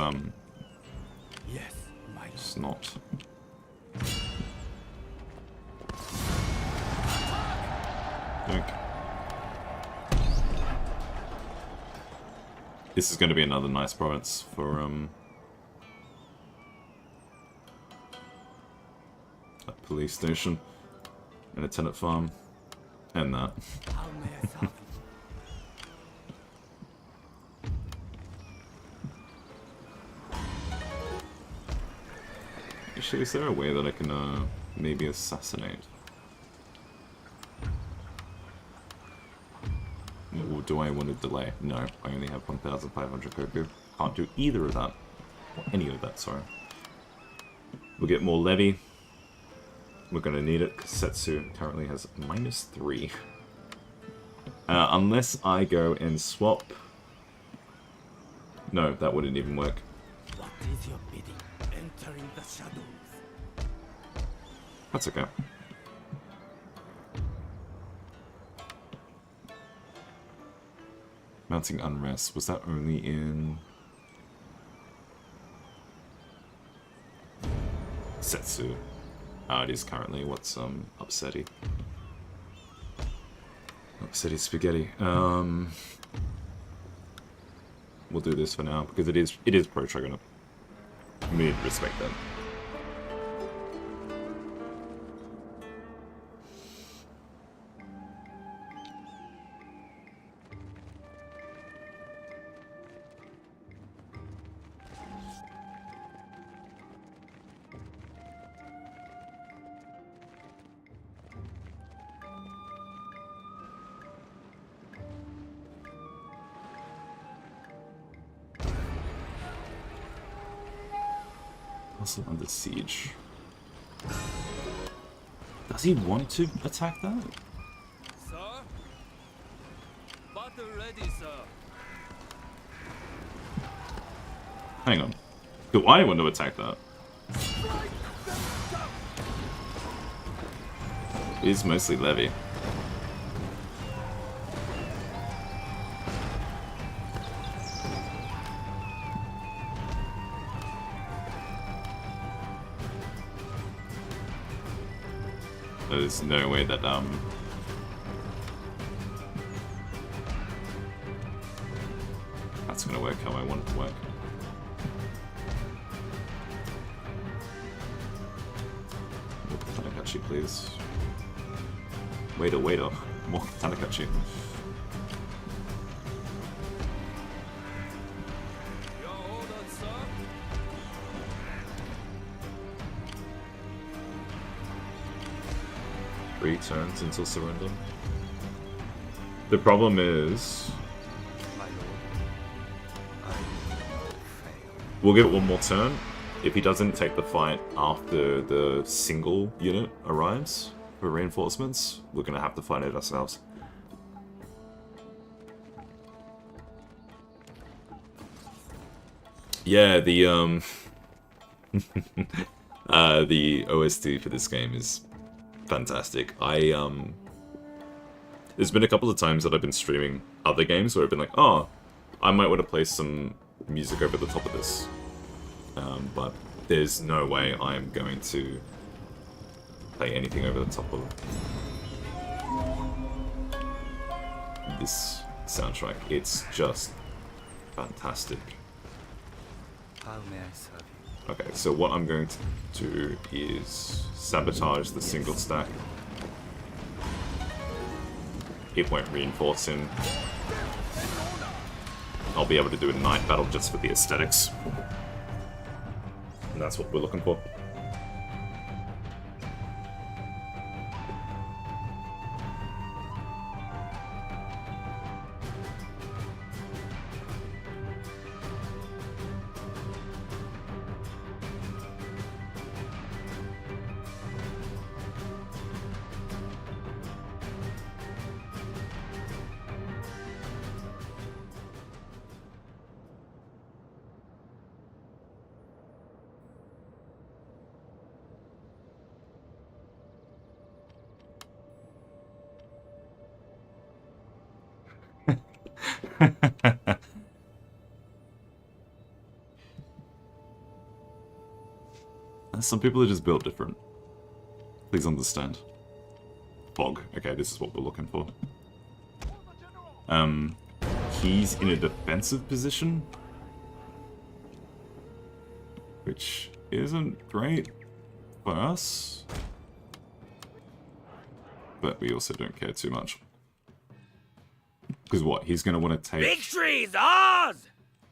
Yes, my lord. it's not. Doink. This is going to be another nice province for, a police station, and a tenant farm, and that. How may I serve you? Actually, is there a way that I can, maybe assassinate? Or do I want to delay? No, I only have 1,500 Koku. Can't do either of that. Or any of that, sorry. We'll get more levy. We're going to need it, because Setsu currently has -3. Unless I go and swap No, that wouldn't even work. What is your bidding? Entering the shadows. That's okay. Mounting unrest. Was that only in Setsu? Ah, it is currently. What's upsetty? Upsetty spaghetti. We'll do this for now because it is pro Shogun. We respect that. Also under siege. Does he want to attack that? Sir? Battle ready, sir. Hang on. Do I want to attack that? It's mostly levy. There's no way that that's gonna work how I want it to work. Tanakachi, please. Waiter, more Tanakachi. Your orders, sir. 3 turns until surrender. The problem is we'll get 1 more turn. If he doesn't take the fight after the single unit arrives for reinforcements, we're gonna have to fight it ourselves. Yeah, the the OST for this game is fantastic. There's been a couple of times that I've been streaming other games where I've been like, oh, I might want to play some music over the top of this. But there's no way I'm going to play anything over the top of this soundtrack. It's just fantastic. How may I serve you? Okay, so what I'm going to do is sabotage the single stack. It won't reinforce him. I'll be able to do a night battle just for the aesthetics. And that's what we're looking for. Some people are just built different. Please understand. Fog. Okay, this is what we're looking for. He's in a defensive position, which isn't great for us. But we also don't care too much. Because what? He's going to want to take... Victory's ours!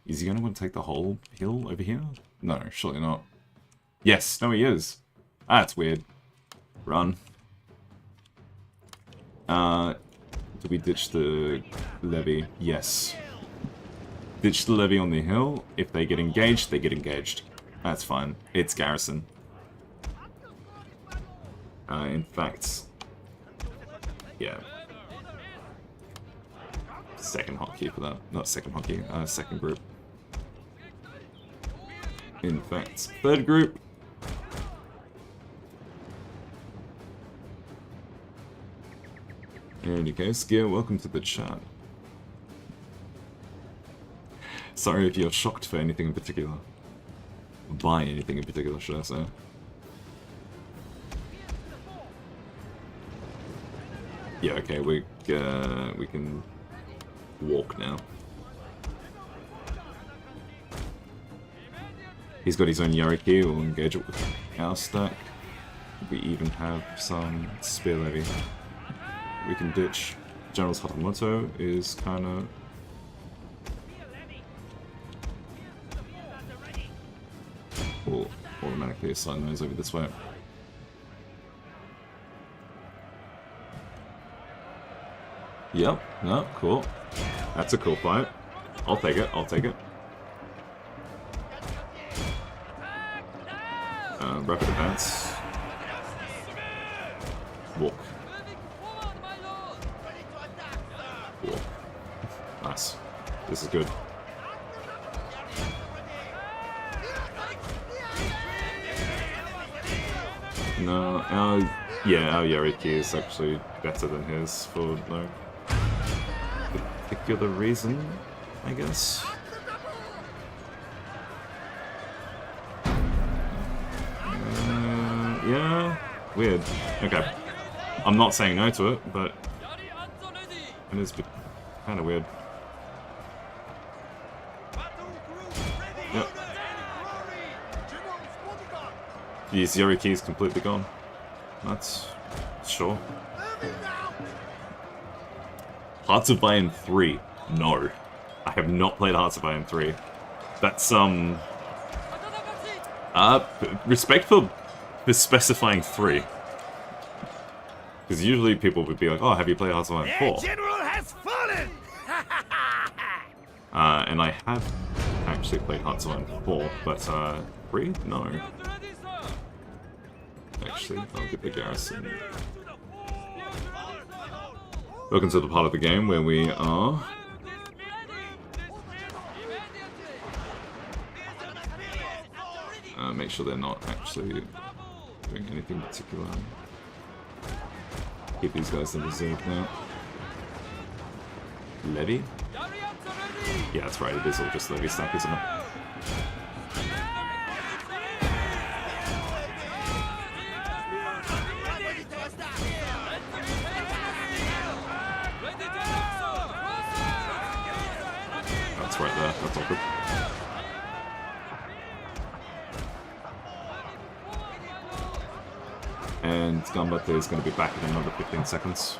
Is he going to want to take the whole hill over here? No, surely not. Yes, no he is. Ah, that's weird. Run. Do we ditch the levy? Yes. Ditch the levy on the hill. If they get engaged, they get engaged. That's fine. It's garrison. In fact... Yeah. Second hotkey for that. Not second hotkey, second group. in fact, third group. There you go, Skier, welcome to the chat. Sorry if you're shocked for anything in particular. By anything in particular, should I say. Yeah, okay, we can walk now. He's got his own Yariki, we'll engage it with our stack. We even have some spear levy we can ditch. General's Hatamoto is kinda... We'll automatically assign those over this way. Yep, no, cool. That's a cool fight. I'll take it, I'll take it. Rapid advance. Walk. Walk. Nice. This is good. No, our Yariki is actually better than his for no particular reason, I guess. Yeah, weird. Okay. I'm not saying no to it, but it is kind of weird. Yep. His Yariki is completely gone. That's sure. Hearts of Iron 3. No. I have not played Hearts of Iron 3. That's respect for specifying 3. Because usually people would be like, oh, have you played Hearts of Iron 4? General has fallen! And I have actually played Hearts of Iron 4, but 3? No. Actually, I'll get the garrison. Welcome to the part of the game where we are... make sure they're not actually doing anything particular. Keep these guys in reserve now. Levy? Yeah, that's right, it is all just levy stack, isn't it? That's right there, that's all good. And Gambate is going to be back in another 15 seconds.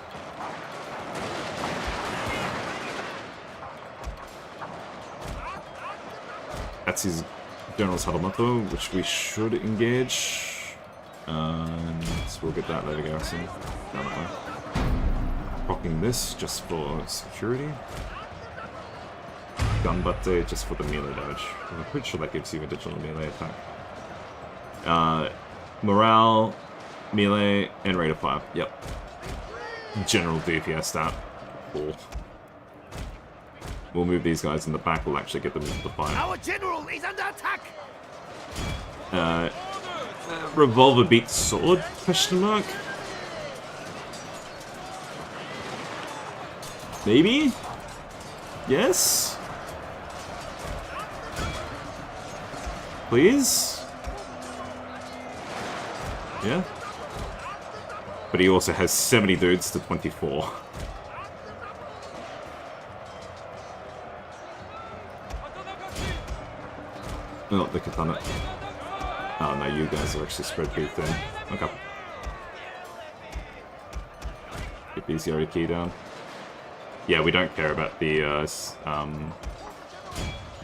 That's his General's Hatamoto, which we should engage. And we'll get that later garrison down that way. Rocking this just for security. Gambate just for the melee damage. I'm pretty sure that gives you additional melee attack. Morale, melee, and rate of fire. Yep. General DPS stat. Cool. We'll move these guys in the back. We'll actually get them into the fire. Our general is under attack. Revolver beats sword? Question mark. Maybe. Yes. Please. Yeah. But he also has 70 dudes to 24. Not the katana. Oh no, you guys are actually spread pretty thin. Okay. Get these Yariki down. Yeah, we don't care about the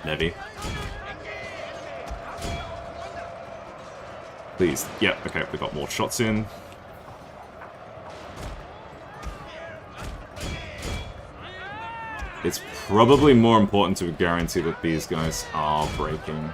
Navy. Please. Yeah, okay, we got more shots in. It's probably more important to guarantee that these guys are breaking.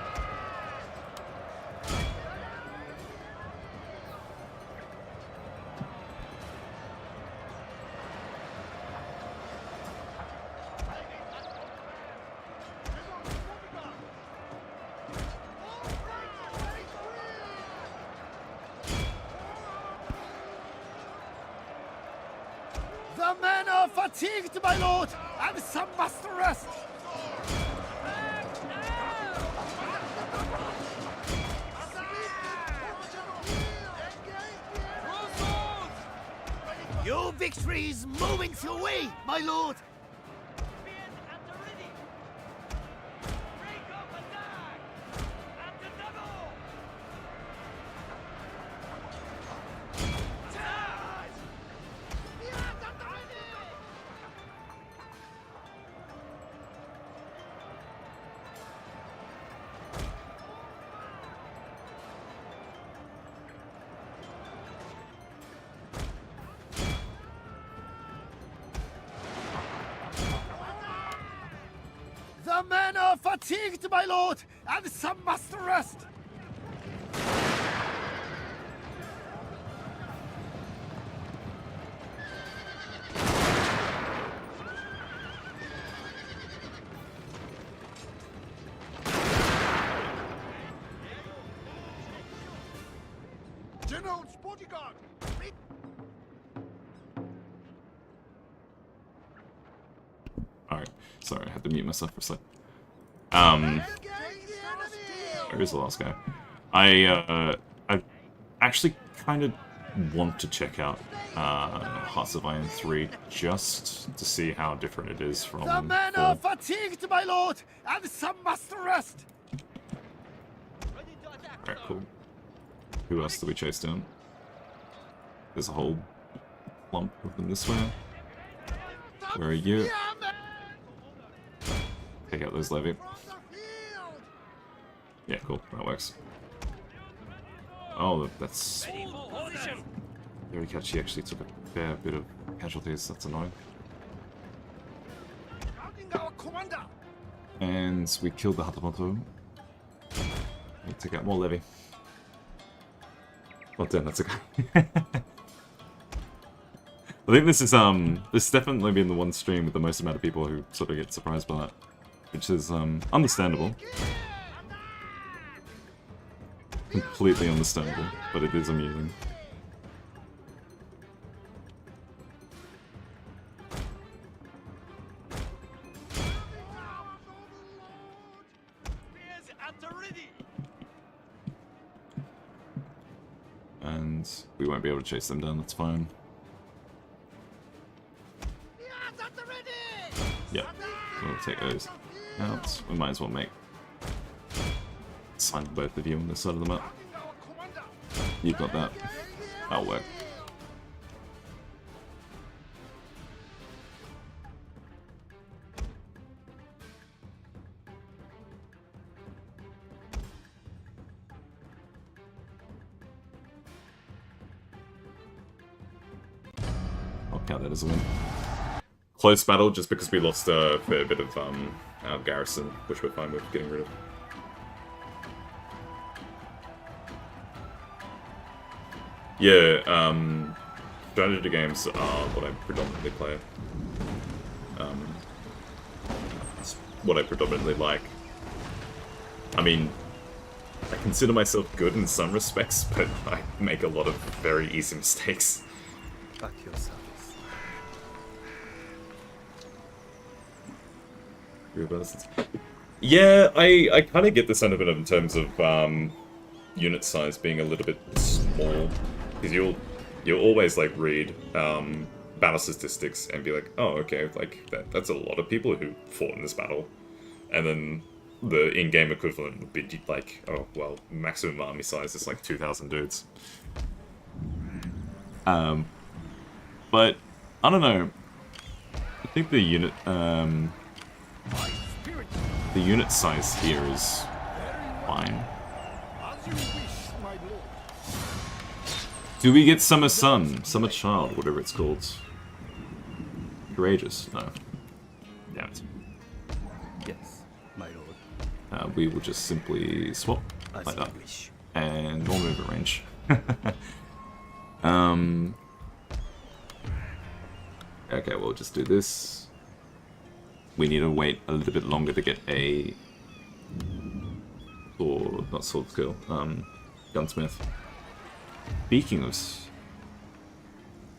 fatigued, my lord, and some must rest. Your victory is moving your way, my lord. The men are fatigued, my lord, and some must rest. General's bodyguard. Alright, sorry, I had to mute myself for a sec. Where's the last guy? I actually kind of want to check out Hearts of Iron 3 just to see how different it is from 4. The men are fatigued, my lord, and some must rest. Alright, cool. Who else do we chase down? There's a whole lump of them this way. Where are you? Take out those levy. Yeah, cool. That works. Oh, that's... Yorikachi actually took a fair bit of casualties. That's annoying. And we killed the Hatamoto. We take out more levy. Well done, that's okay. I think this is definitely been the one stream with the most amount of people who sort of get surprised by that. Which is understandable. Completely understandable, but it is amusing. And we won't be able to chase them down, that's fine. Yep, we'll take those out. We might as well make sign both of you on this side of the map. You've got that. That'll work. I'll count that as a win. Close battle, just because we lost a fair bit of our garrison, which we're fine with getting rid of. Yeah, strategy games are what I predominantly play. It's what I predominantly like. I mean, I consider myself good in some respects, but I make a lot of very easy mistakes. Back your service. Yeah, I kind of get the sentiment in terms of unit size being a little bit small, because you'll always like read battle statistics and be like, oh, okay, like that's a lot of people who fought in this battle, and then the in-game equivalent would be like, oh well, maximum army size is like 2,000 dudes. But I don't know. I think the unit size here is fine. Do we get Summer Sun? Summer Child, whatever it's called. Courageous? No. Damn it. Yes, my lord. We will just simply swap like that. And we'll move at range. Okay, we'll just do this. We need to wait a little bit longer to get a sword, not sword skill, gunsmith. Speaking of,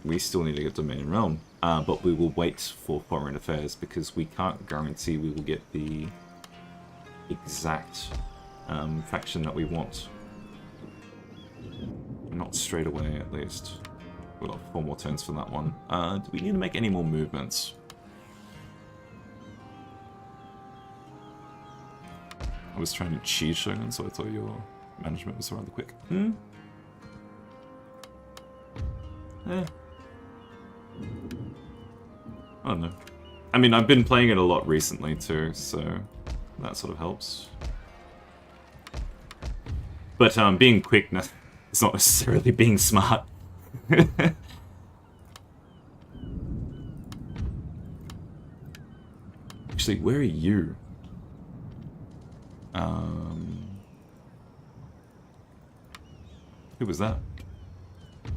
we still need to get Domain Realm. but we will wait for foreign affairs because we can't guarantee we will get the exact faction that we want. Not straight away, at least. We've got 4 more turns for that one. Do we need to make any more movements? I was trying to cheese Shogun, so I thought your management was rather quick. I don't know. I mean, I've been playing it a lot recently too, so that sort of helps. But being quick is not necessarily being smart. Actually, where are you? Who was that? It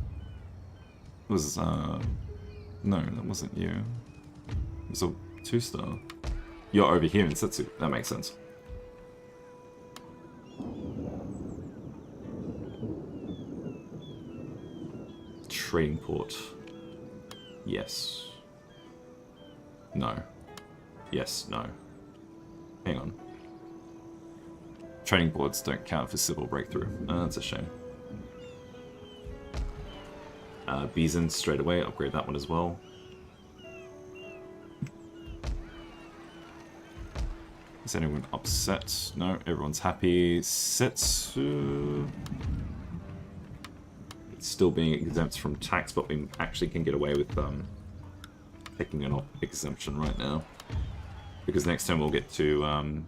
was, no, that wasn't you. It was a 2-star. You're over here in Setsu. That makes sense. Trading port. Yes. No. Yes, no. Hang on. Trading ports don't count for civil breakthrough. That's a shame. Bison straight away, upgrade that one as well. Is anyone upset? No, everyone's happy. Setsu... It's still being exempt from tax, but we actually can get away with taking an exemption right now. Because next time we'll get to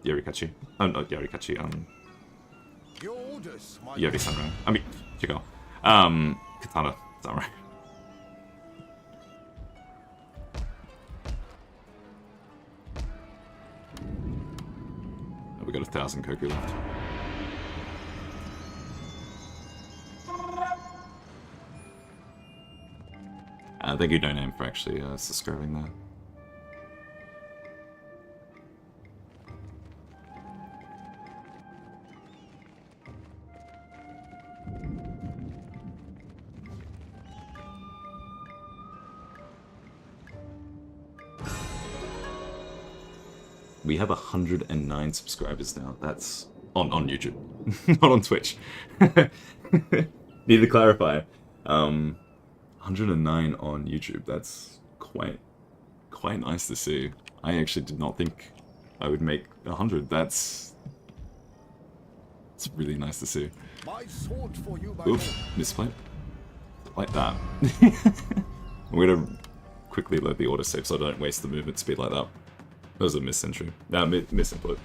Yorikachi. Oh, not Yorikachi, Yori-Sanra. I mean, Chico. Katana, is that right? We got 1,000 Koku left. Thank you, No Name, for actually subscribing there. We have 109 subscribers now. That's on YouTube, not on Twitch. Need to clarify. 109 on YouTube. That's quite nice to see. I actually did not think I would make 100. It's really nice to see. Oop, misplay. Like that. I'm gonna quickly load the autosave so I don't waste the movement speed like that. That was a misentry. Misinput.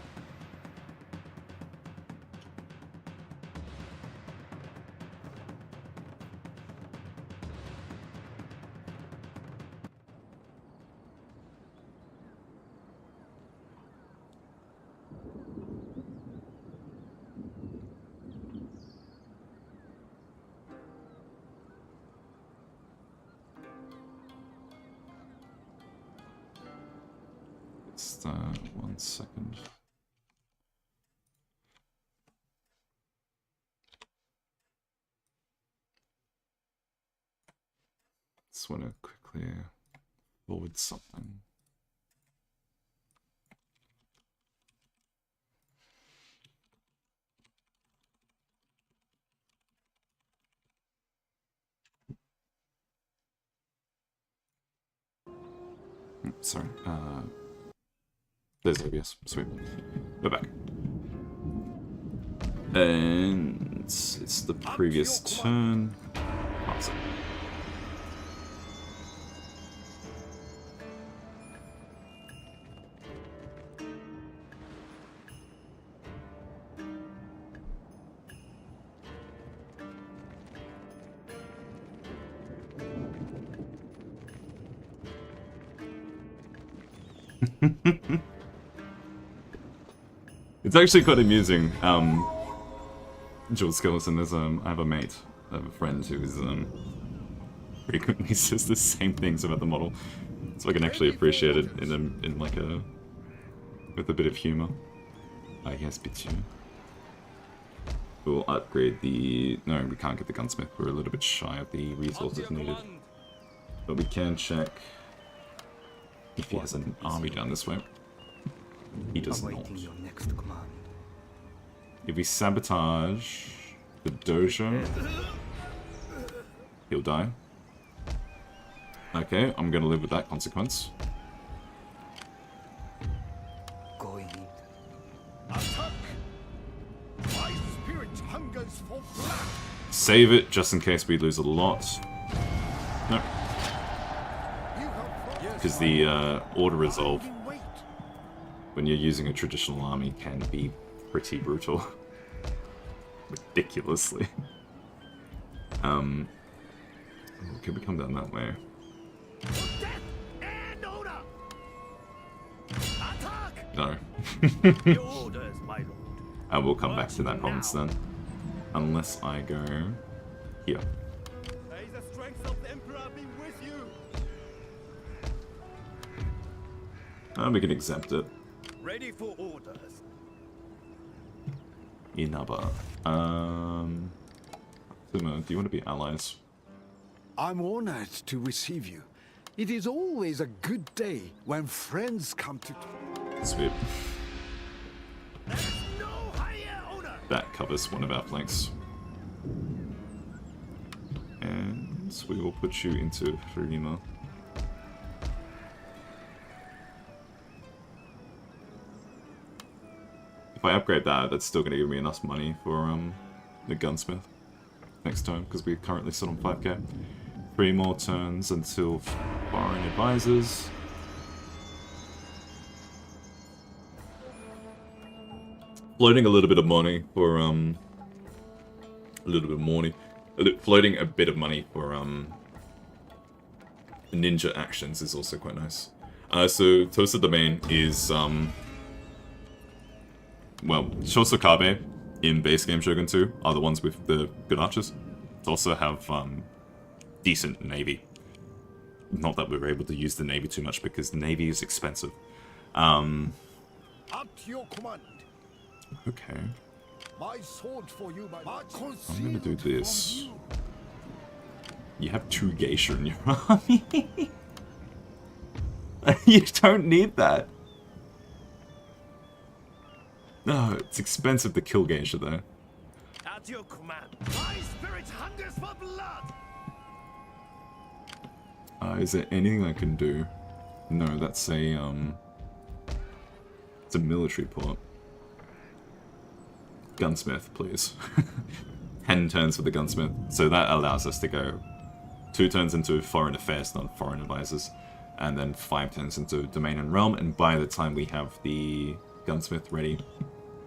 Just 1 second. Just want to quickly forward something. Sorry. There's OBS. Sweet. We're back. And it's the previous turn. Awesome. It's actually quite amusing. Jules Skeleton is I have a mate, I have a friend who is frequently says the same things about the model, so I can actually appreciate it in like with a bit of humor. Yes, Bitu. We'll upgrade the... No, we can't get the gunsmith. We're a little bit shy of the resources needed, but we can check If he has an army down this way. He does not. Awaiting your next command. If we sabotage the dojo, he'll die. Okay, I'm gonna live with that consequence. Going in. Attack! My spirit hungers for blood! Save it, just in case we lose a lot. No. Because the auto resolve when you're using a traditional army can be pretty brutal. Ridiculously. Can we come down that way? Death and order! Attack! No. Your orders, my lord. I will come back to that province then. Unless I go here. May the strength of the Emperor be with you! We can exempt it. Ready for orders. Inaba. Sumo, do you want to be allies? I'm honored to receive you. It is always a good day when friends come to... Sweet. There's no higher honor! That covers one of our flanks. And we will put you into Furima. If I upgrade that, that's still going to give me enough money for the gunsmith next turn, because we're currently still on 5k. 3 more turns until foreign advisors. Floating a little bit of money for floating a bit of money for ninja actions is also quite nice. So Tosa Domain is well, Shosokabe in base game Shogun 2 are the ones with the good archers. They also have decent navy. Not that we're able to use the navy too much because the navy is expensive. At your command. Okay. My sword for you, my I'm gonna do this. You have 2 geisha in your army. You don't need that. No, it's expensive to kill geisha though. At your command. My spirit hungers for blood. Is there anything I can do? No, that's a it's a military port. Gunsmith, please. 10 turns for the gunsmith. So that allows us to go 2 turns into foreign affairs, not foreign advisors, and then 5 turns into domain and realm. And by the time we have the gunsmith ready,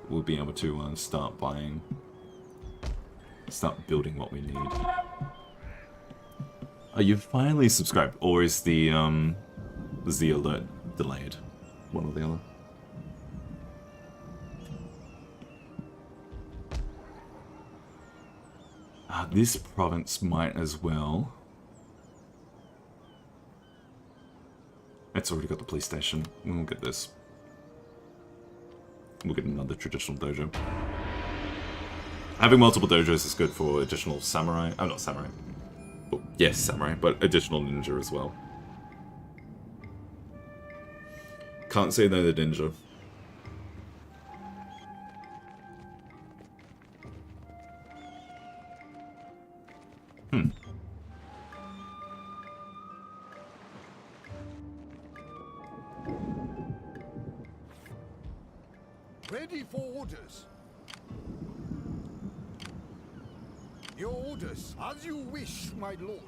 we'll be able to start building what we need. Are you finally subscribed, or is the alert delayed? One or the other. This province might as well. It's already got the police station. We'll get this. We'll get another traditional dojo. Having multiple dojos is good for additional samurai. Oh, not samurai. Well, yes, samurai, but additional ninja as well. Can't say no to ninja. Ready for orders. Your orders, as you wish, my lord.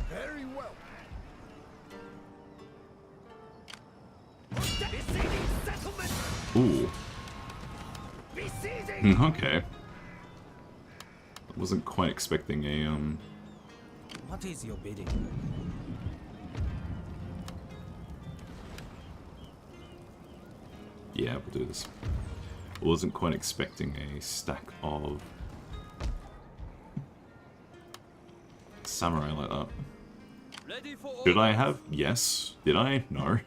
Very well. Besieging settlement. Ooh. Besieging. Okay. I wasn't quite expecting a What is your bidding? Yeah, we'll do this. I wasn't quite expecting a stack of samurai like that. Ready for Did I orders. have? Yes. Did I? No.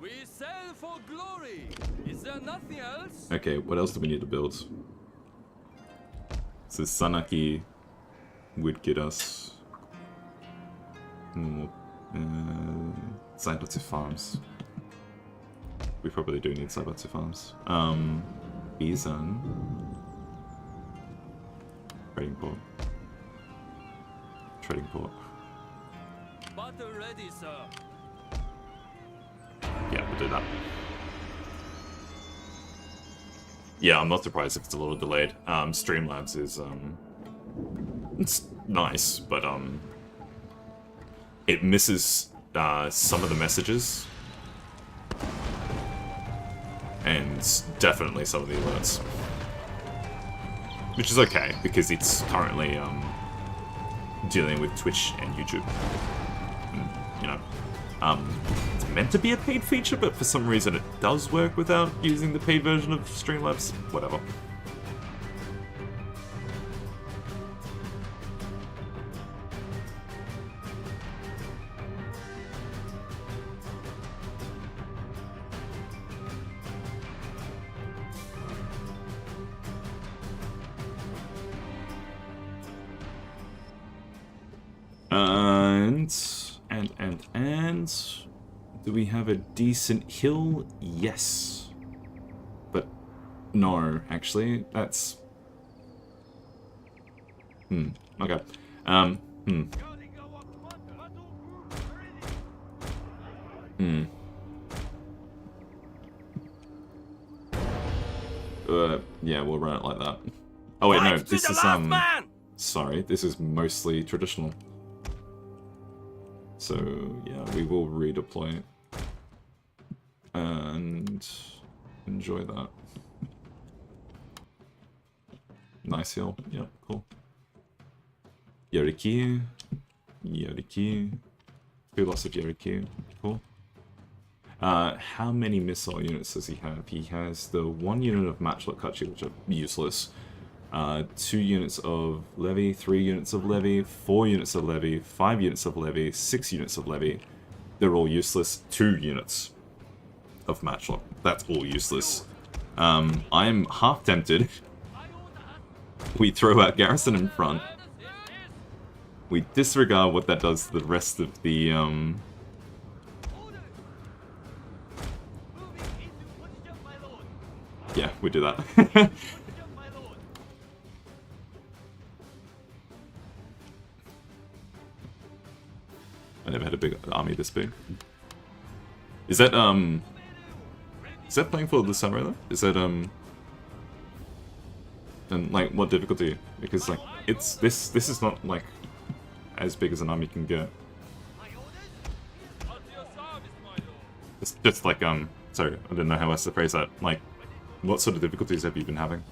We sail for glory. Is there nothing else? Okay, what else do we need to build? So Sanaki would get us Zaibatsu Farms. We probably do need Zaibatsu Farms. Bizan. Trading port. Trading port. Butter ready, sir. Yeah, we'll do that. Yeah, I'm not surprised if it's a little delayed. Streamlabs is, it's nice, but, it misses, some of the messages. And definitely some of the alerts. Which is okay, because it's currently, dealing with Twitch and YouTube. And, you know, it's meant to be a paid feature, but for some reason it does work without using the paid version of Streamlabs. Whatever. And do we have a decent hill? Yes. But no, actually, that's okay. Yeah, we'll run it like that. Oh wait, no, this is sorry, this is mostly traditional. So, yeah, we will redeploy it. And enjoy that. Nice hill. Yeah, cool. Yoriki. Yoriki. Lots of Yoriki. Cool. How many missile units does he have? He has the 1 unit of matchlock Kachi, which are useless. 2 units of levy, 3 units of levy, 4 units of levy, 5 units of levy, 6 units of levy. They're all useless. 2 units of matchlock. That's all useless. I'm half tempted. We throw out garrison in front. We disregard what that does to the rest of the, yeah, we do that. I never had a big army this big. Is that playing for the summer though? Is that and like what difficulty? Because like it's this is not like as big as an army can get. It's just like sorry, I didn't know how else to phrase that. Like, what sort of difficulties have you been having?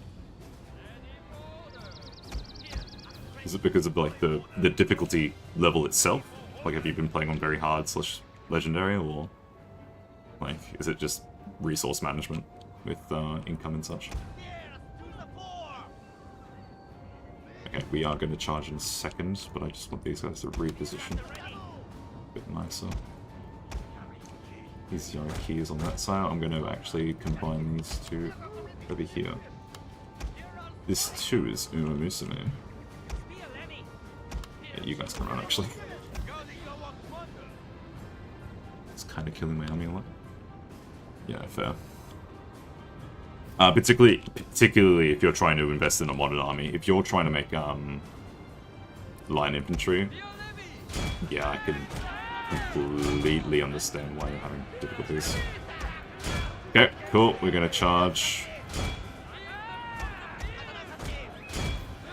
Is it because of like the difficulty level itself? Like, have you been playing on very hard / legendary, or like is it just resource management with income and such? Okay, we are going to charge in a second, but I just want these guys to reposition a bit nicer. These Yorikis on that side. I'm going to actually combine these two over here. This too is Uma Musume. Yeah, you guys can run actually. It's kind of killing my army a lot. Yeah, fair. Particularly if you're trying to invest in a modern army. If you're trying to make line infantry, yeah, I can completely understand why you're having difficulties. Okay, cool. We're gonna charge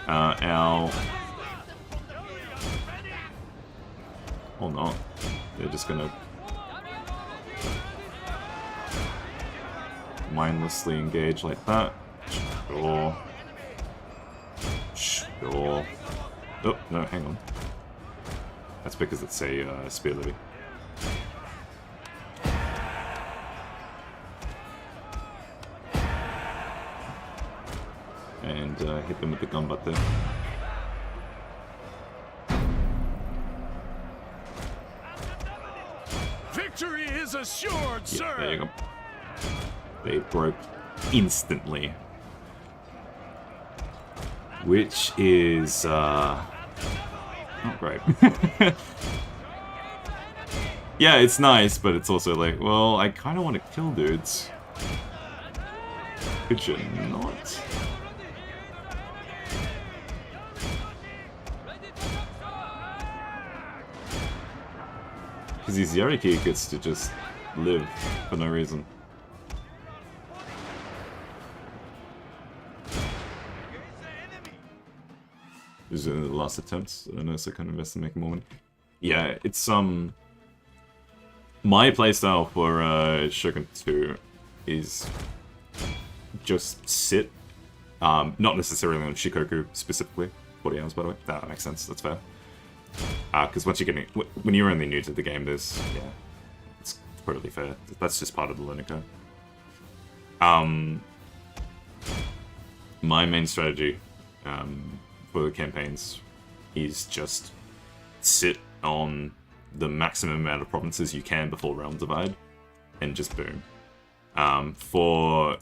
our. Or not. They're just gonna mindlessly engage like that. Sure. Sure. Oh, no, hang on. That's because it's a spear levy. And hit them with the gun butt there. Victory is assured, sir! There you go. They broke instantly. Which is, not great. Yeah, it's nice, but it's also like, well, I kind of want to kill dudes. Could you not? Because his Yariki gets to just live for no reason. These are the last attempts. I don't know, so I can invest in making more money. Yeah, it's my playstyle for Shogun 2 is just sit. Not necessarily on Shikoku specifically. 40 hours, by the way. That makes sense. That's fair. Because once you're getting, when you're only new to the game, there's it's totally fair. That's just part of the learning curve. My main strategy for the campaigns is just sit on the maximum amount of provinces you can before Realm Divide, and just boom. For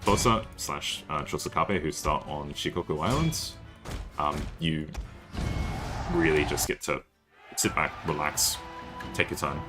Tosa / Chosakabe, who start on Shikoku Islands, you really just get to sit back, relax, take your time.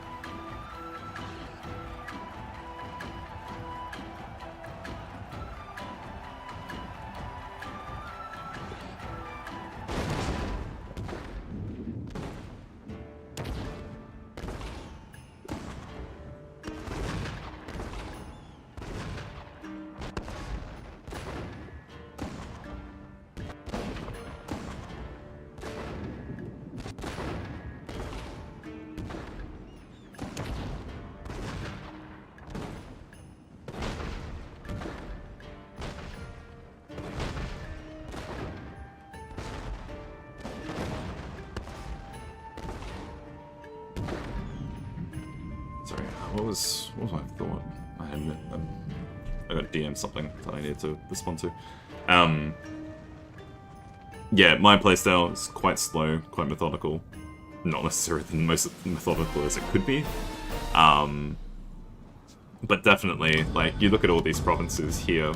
What was my thought? I got DM'd something that I needed to respond to. Yeah, my playstyle is quite slow, quite methodical. Not necessarily the most methodical as it could be. But definitely, like, you look at all these provinces here.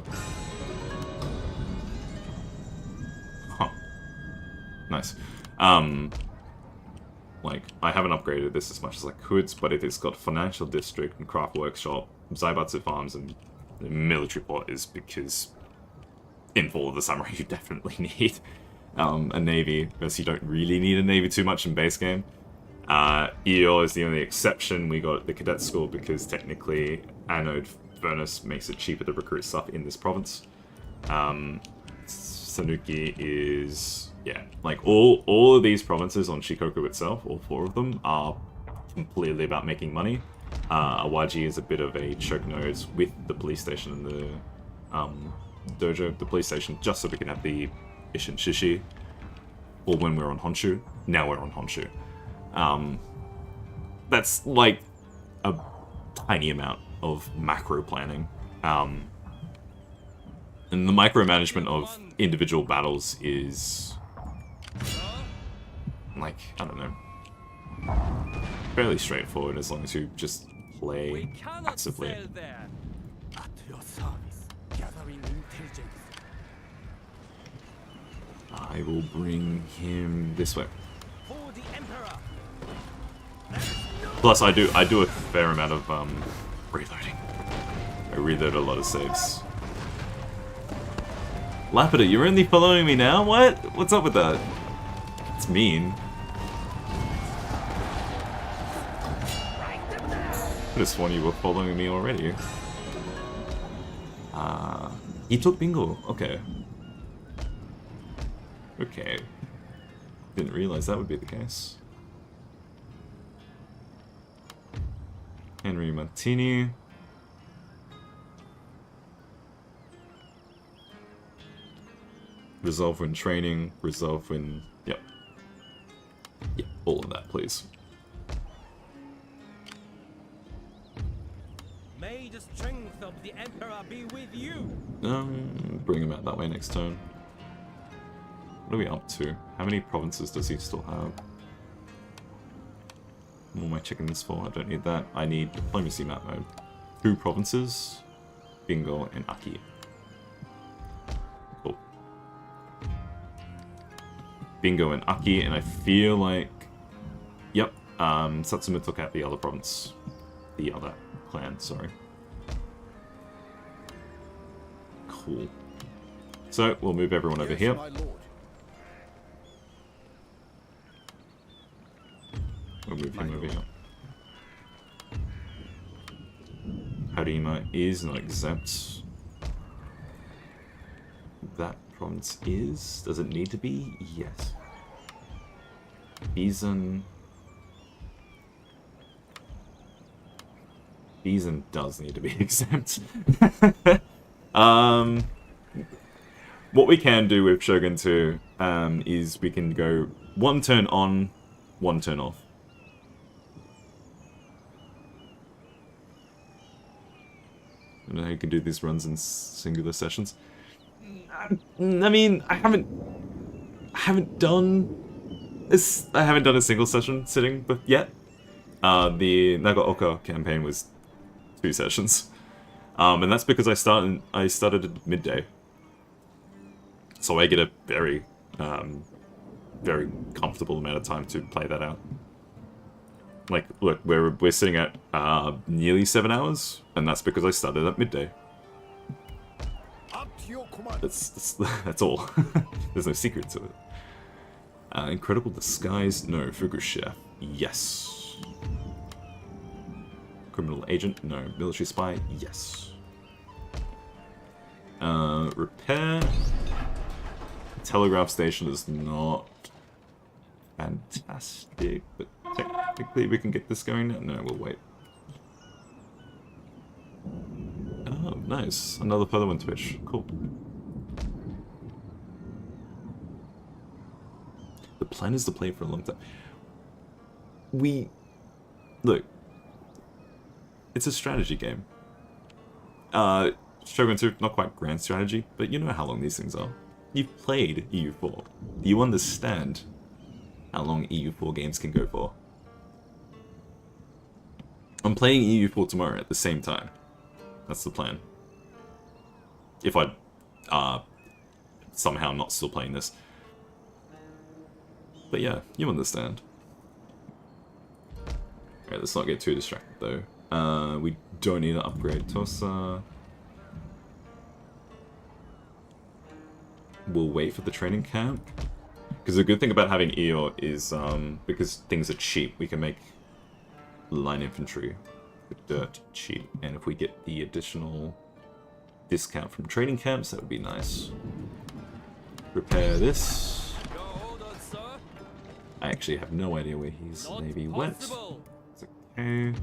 Huh. Nice. Like, I haven't upgraded this as much as I could, but it has got Financial District and Craft Workshop, Zaibatsu Farms, and the Military Port is because in Fall of the Samurai you definitely need a navy, because you don't really need a navy too much in base game. EO is the only exception. We got the Cadet School because technically Anode Furnace makes it cheaper to recruit stuff in this province. Sanuki is... yeah, like all of these provinces on Shikoku itself, all 4 of them, are completely about making money. Awaji is a bit of a choke nose with the police station and the dojo. The police station just so we can have the Ishin Shishi, or when we're on Honshu. Now we're on Honshu. That's like a tiny amount of macro planning. And the micromanagement of individual battles is... like, I don't know, fairly straightforward as long as you just play actively. At your service, gathering intelligence. I will bring him this way. For the Emperor. Plus, I do a fair amount of reloading. I reload a lot of saves. Lapida, you're only following me now? What? What's up with that? It's mean. I just sworn you were following me already. He took bingo. Okay. Okay. Didn't realize that would be the case. Henry Martini. Resolve when training, resolve when... yep. Yeah, all of that, please. May the strength of the Emperor be with you. Bring him out that way next turn. What are we up to? How many provinces does he still have? What am I checking this for? I don't need that. I need diplomacy map mode. 2 provinces, Bingo and Aki. Cool. Bingo and Aki, and I feel like... yep, Satsuma took out the other province. The other clan, sorry. Cool. So, we'll move everyone over here. We'll move him over here. Harima is not exempt. That province is? Does it need to be? Yes. Bison does need to be exempt. What we can do with Shogun 2 is we can go 1 turn on, 1 turn off. I don't know how you can do these runs in singular sessions. I mean, I haven't done this. I haven't done a single session sitting yet. The Nagaoka campaign was 2 sessions, and that's because I started at midday, so I get a very comfortable amount of time to play that out. Like, look, we're sitting at nearly 7 hours, and that's because I started at midday. That's all. There's no secret to it. Incredible disguise? No. Fugu chef? Yes. Criminal agent? No. Military spy? Yes. Repair? Telegraph station is not fantastic, but technically we can get this going now. No, we'll wait. Oh, nice. Another fellow on Twitch. Cool. The plan is to play for a long time. Look, it's a strategy game. Shogun 2, not quite grand strategy, but you know how long these things are. You've played EU4. Do you understand how long EU4 games can go for? I'm playing EU4 tomorrow at the same time. That's the plan. If I somehow not still playing this. But yeah, you understand. Alright, let's not get too distracted though. We don't need to upgrade Tosa. We'll wait for the training camp. Because the good thing about having EO is, because things are cheap, we can make line infantry with dirt cheap. And if we get the additional discount from training camps, that would be nice. Repair this. I actually have no idea where his navy went. It's okay.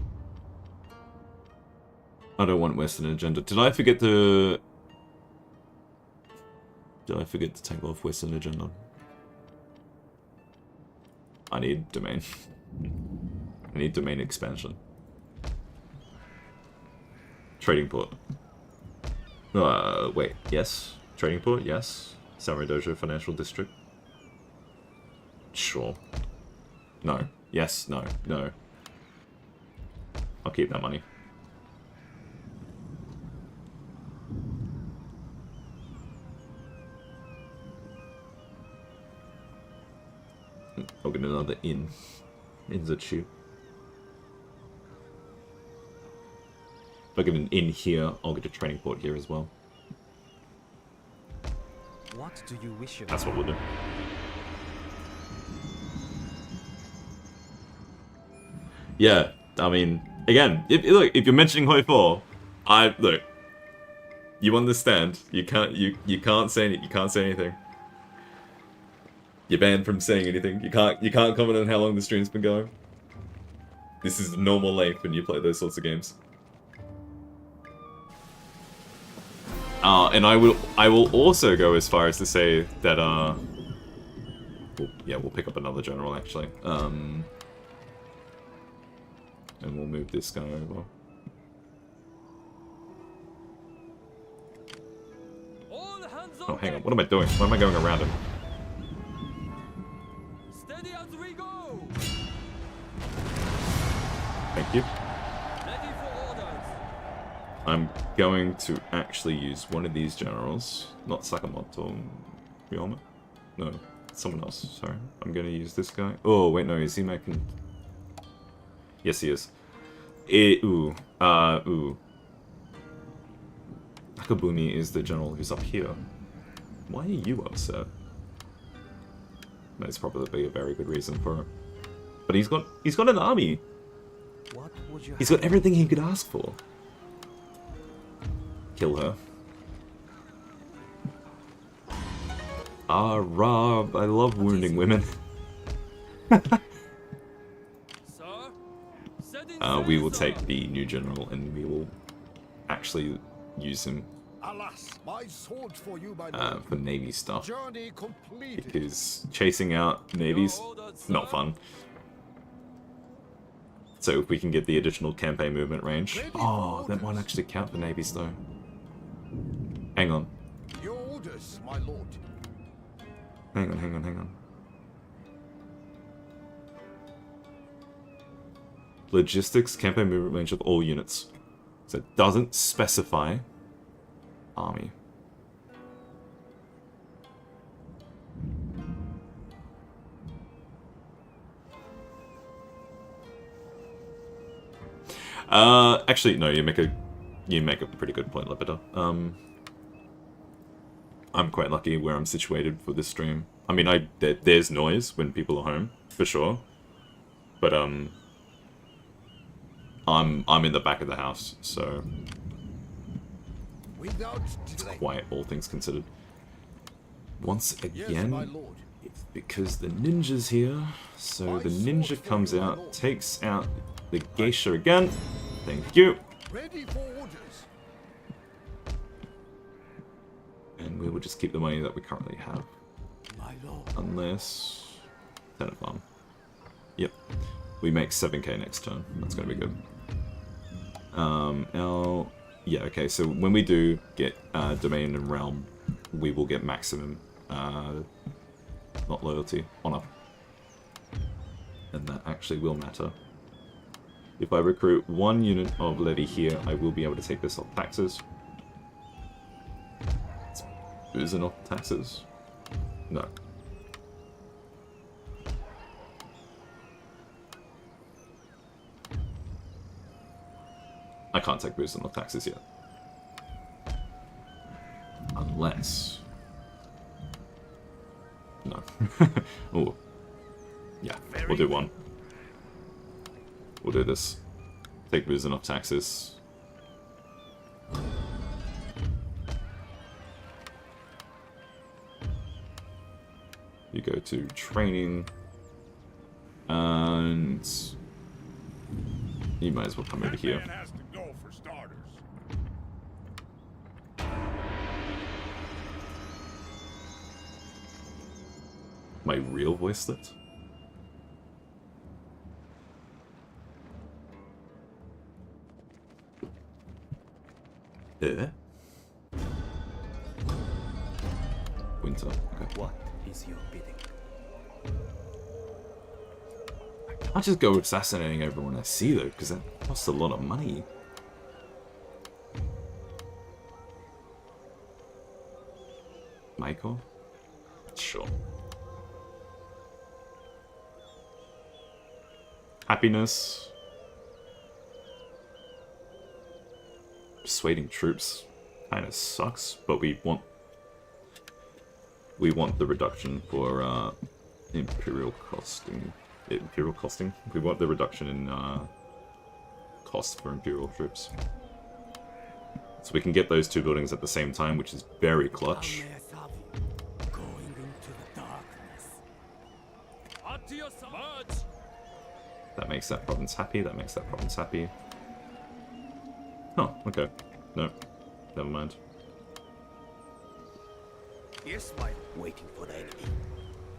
I don't want Western agenda. Did I forget to take off Western agenda? I need domain. I need domain expansion. Trading port. Wait, yes. Trading port, yes. Samurai Dojo Financial District. Sure. No. Yes, no, no. I'll keep that money. I'll get another inn. Inns are cheap. If I get an inn here, I'll get a training port here as well. What do you wish of? That's what we'll do. Yeah, I mean, again, if you're mentioning Hoi 4, look, you understand. You can't say anything. You're banned from saying anything. You can't comment on how long the stream's been going. This is the normal length when you play those sorts of games. And I will also go as far as to say that we'll pick up another general actually. And we'll move this guy over. Oh, hang on. What am I doing? Why am I going around him? Steady as we go. Thank you. Ready for orders. I'm going to actually use one of these generals. Not Sakamoto. Ryoma? No, someone else. Sorry. I'm going to use this guy. Oh, wait, no. Izima can Yes, he is. Ooh. Nakabumi is the general who's up here. Why are you upset? There's probably a very good reason for it. But he's got an army. What would you He's got everything he could ask for. Kill her. Ah, Rob, I love wounding women. We will take the new general and we will actually use him for Navy stuff. Because chasing out navies, not fun. So if we can get the additional campaign movement range... Oh, that won't actually count for navies though. Hang on. Your orders, my lord. Hang on. Logistics, campaign movement range of all units. So it doesn't specify army. Actually, no, you make a pretty good point, Lepida. I'm quite lucky where I'm situated for this stream. I mean, there's noise when people are home, for sure. But, I'm in the back of the house, so... It's quiet, all things considered. Once again, it's because the ninja's here, so the ninja comes out, takes out the geisha again. Thank you. Ready for orders. And we will just keep the money that we currently have. Unless... Tenant farm. Yep. We make 7k next turn. That's going to be good. Yeah, okay, so when we do get Domain and Realm, we will get maximum, not loyalty, honor. And that actually will matter. If I recruit 1 unit of levy here, I will be able to take this off taxes. It's boozing off taxes? No. I can't take boozing off taxes yet. Unless... No. Oh. Yeah, we'll do 1. We'll do this. Take boozing off taxes. You go to training. And... You might as well come over here. My real voicelet? Winter. Okay. What is your bidding? I can't just go assassinating everyone I see though, because that costs a lot of money. Michael? Sure. Happiness. Persuading troops kind of sucks, but we want the reduction for Imperial costing. Imperial costing? We want the reduction in cost for Imperial troops. So we can get those 2 buildings at the same time, which is very clutch. Going into the darkness. That makes that province happy, that makes that province happy. Oh, okay. No. Never mind. Yes, my waiting for the enemy.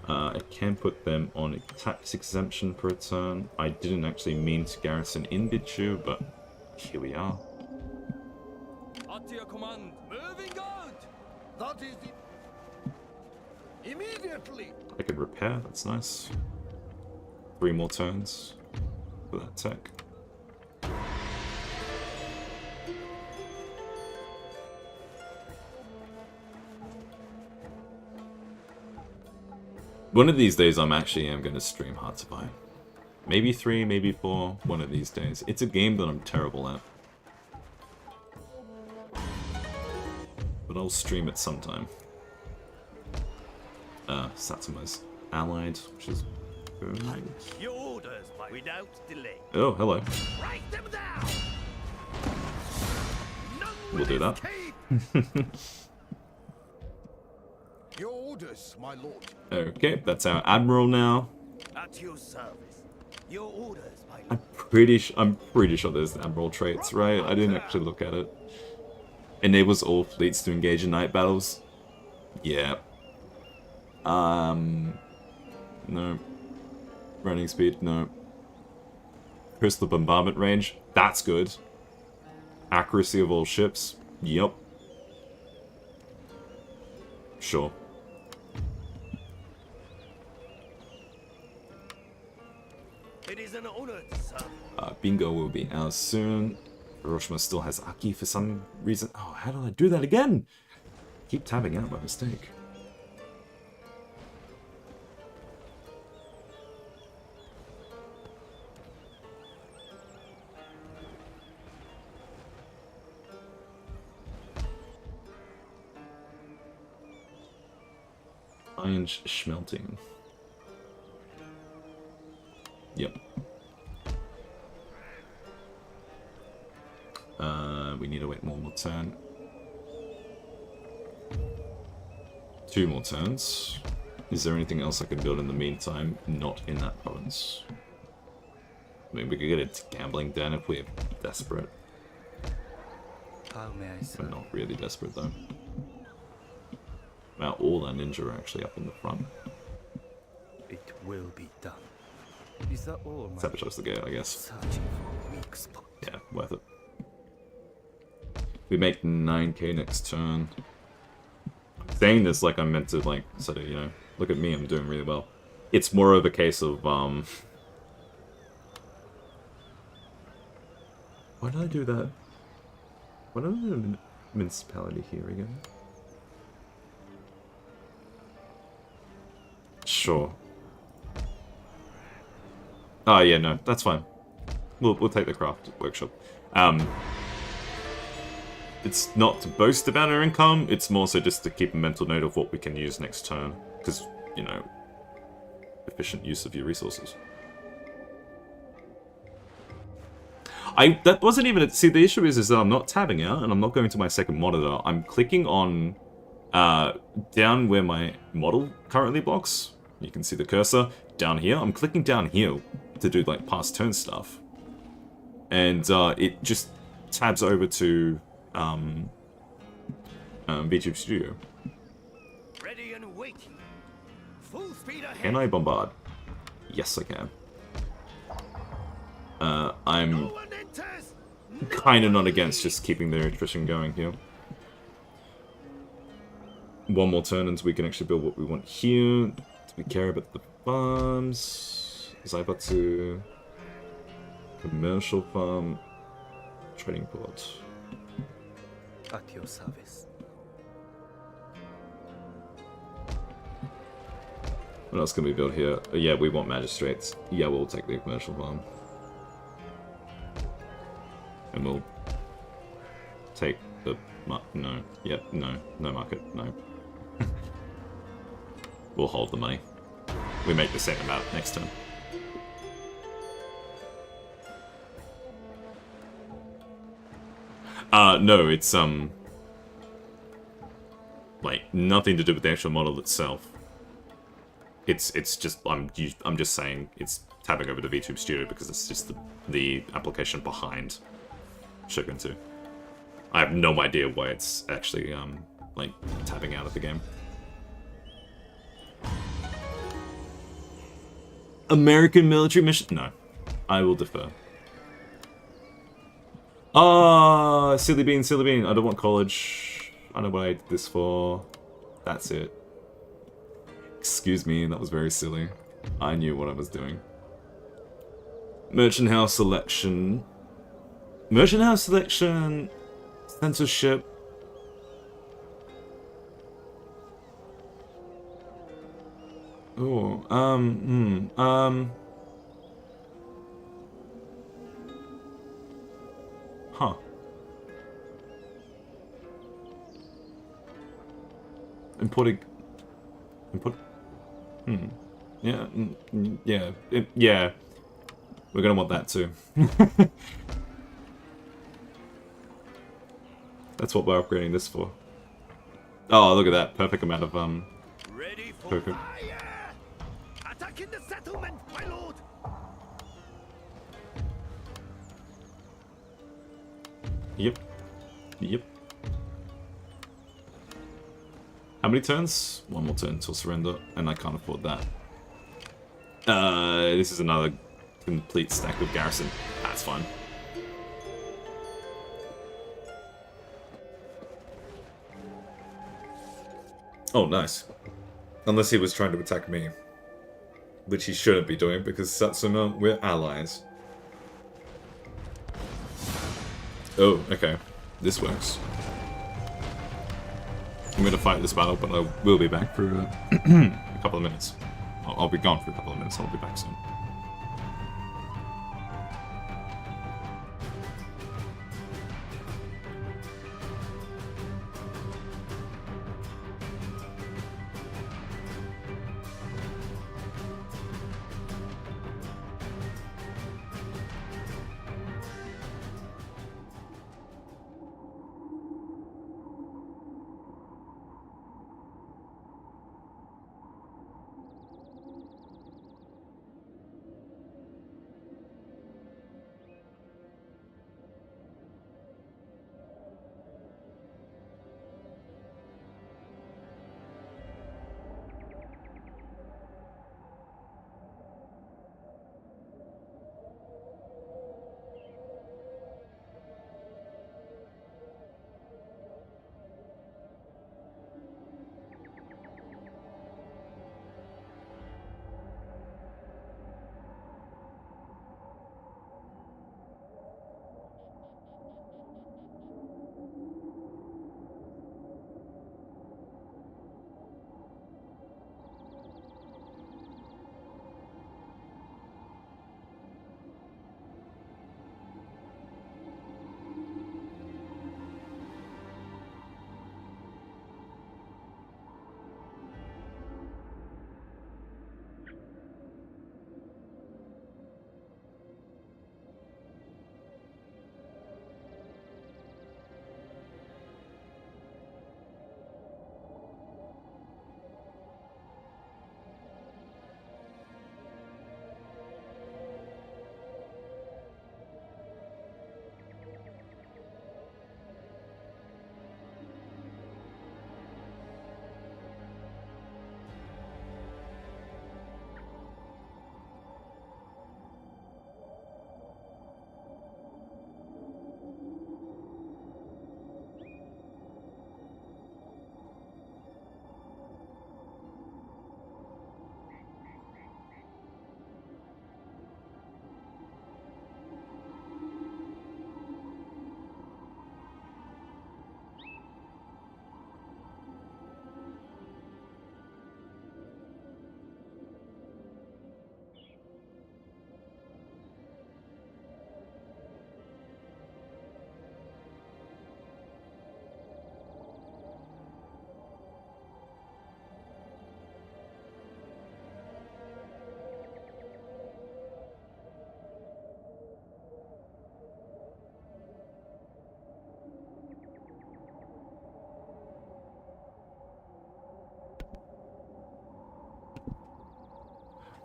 I can put them on a tax exemption per turn. I didn't actually mean to garrison in Vtuber, but here we are. At your command, moving out! That is it. Immediately. I can repair, that's nice. 3 more turns for that tech. One of these days I'm going to stream Hard to Buy. Maybe 3, maybe 4, one of these days. It's a game that I'm terrible at. But I'll stream it sometime. Satsuma's allied, which is good. Your orders, without delay. Oh, hello. Write them down. None We'll do that. Your orders, my lord. Okay, that's our admiral now. At your service. Your orders, my lord. I'm pretty sure there's admiral traits, right? I didn't actually look at it. Enables all fleets to engage in night battles. Yeah. No. Running speed, no. Crystal bombardment range, that's good. Accuracy of all ships, yep. Sure. It is an honor to serve. Bingo will be out soon. Hiroshima still has Aki for some reason. Oh, how did I do that again? Keep tabbing out by mistake. Iron smelting. Yep. We need to wait one more turn. 2 more turns. Is there anything else I can build in the meantime? Not in that province. I mean, we could get a gambling den if we're desperate. How may I We're not really desperate though. Now all our ninja are actually up in the front. It will be done. Is that all? Sabotage the gate, I guess. Searching for a weak spot. Yeah, worth it. We make 9k next turn. Saying this like I'm meant to like sort of, you know, look at me, I'm doing really well. It's more of a case of why did I do that? What are the municipality here again? Sure. Oh yeah, no, that's fine. We'll take the craft workshop. It's not to boast about our income, it's more so just to keep a mental note of what we can use next turn. Because, you know, efficient use of your resources. That wasn't even... See, the issue is that I'm not tabbing out, and I'm not going to my second monitor. I'm clicking on... down where my model currently blocks. You can see the cursor. Down here. I'm clicking down here to do, like, past turn stuff. And, it just tabs over to... Vtuber Studio. Ready and waiting. Full speed ahead. Can I bombard? Yes, I can. I'm kind of not against just keeping the attrition going here. One more turn and we can actually build what we want here. Do we care about the farms? Zaibatsu. Commercial farm. Trading port. At your service. What else can we build here? Yeah, we want magistrates. Yeah, we'll take the commercial farm. And we'll take the... No. Yep, no. No market. No. We'll hold the money. We make the same amount next turn. No, it's, like, nothing to do with the actual model itself. It's just, I'm just saying it's tabbing over to Vtuber Studio because it's just the application behind Shogun 2. I have no idea why it's actually, like, tabbing out of the game. American military mission? No. I will defer. Ah, silly bean, silly bean. I don't want college. I don't know what I did this for. That's it. Excuse me, that was very silly. I knew what I was doing. Merchant house selection. Merchant house selection. Censorship. Oh, Huh. Importing... Input... Yeah, yeah. We're gonna want that too. That's what we're upgrading this for. Oh, look at that. Perfect amount of, Ready for perfect. fire! Attacking the settlement, my lord! Yep. Yep. How many turns? One more turn till surrender, and I can't afford that. This is another complete stack of garrison. That's fine. Oh, nice. Unless he was trying to attack me. Which he shouldn't be doing, because Satsuma, we're allies. Oh, okay. This works. I'm gonna fight this battle, but I will be back for a couple of minutes. I'll be gone for a couple of minutes, I'll be back soon.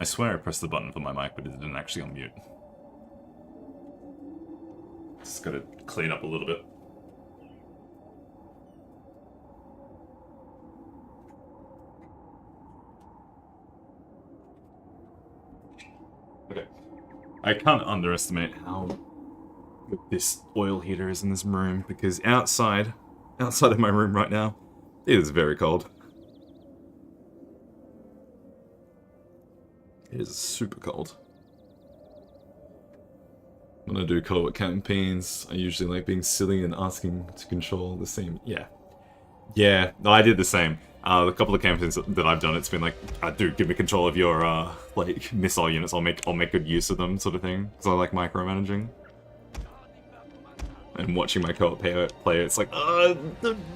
I swear I pressed the button for my mic, but it didn't actually unmute. Just gotta clean up a little bit. Okay. I can't underestimate how good this oil heater is in this room, because outside of my room right now, it is very cold. It is super cold. When I do co-op campaigns, I usually like being silly and asking to control the same. Yeah. Yeah, no, I did the same. A couple of campaigns that I've done, it's been like, dude, give me control of your, like, missile units, I'll make good use of them, sort of thing. Because I like micromanaging. and watching my co-op player, it's like, no,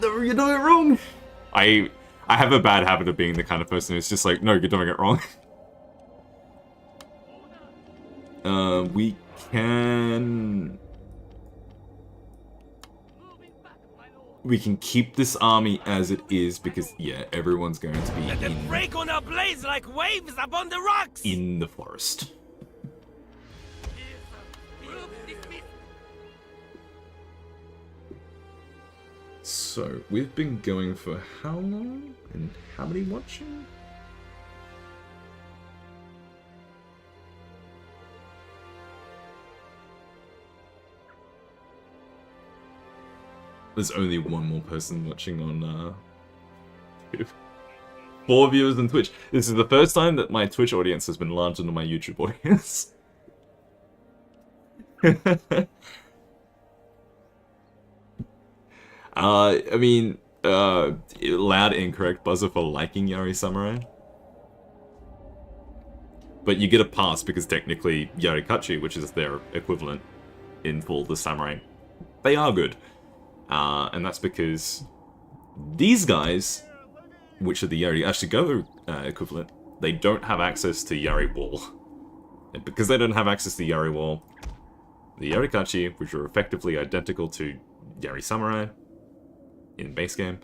you're doing it wrong. I have a bad habit of being the kind of person who's just like, no, you're doing it wrong. We can keep this army as it is because, yeah, everyone's going to be break on our blades like waves upon the rocks. In the forest. So, we've been going for how long? And how many watching? There's only one more person watching on, 4 viewers on Twitch. This is the first time that my Twitch audience has been larger than my YouTube audience. I mean, loud incorrect buzzer for liking Yari Samurai. But you get a pass because technically Yarikachi, which is their equivalent in full the Samurai, they are good. And that's because these guys, which are the Yari Ashigo equivalent, they don't have access to Yari Wall. And because they don't have access to Yari Wall, the Yarikachi, which are effectively identical to Yari Samurai in base game,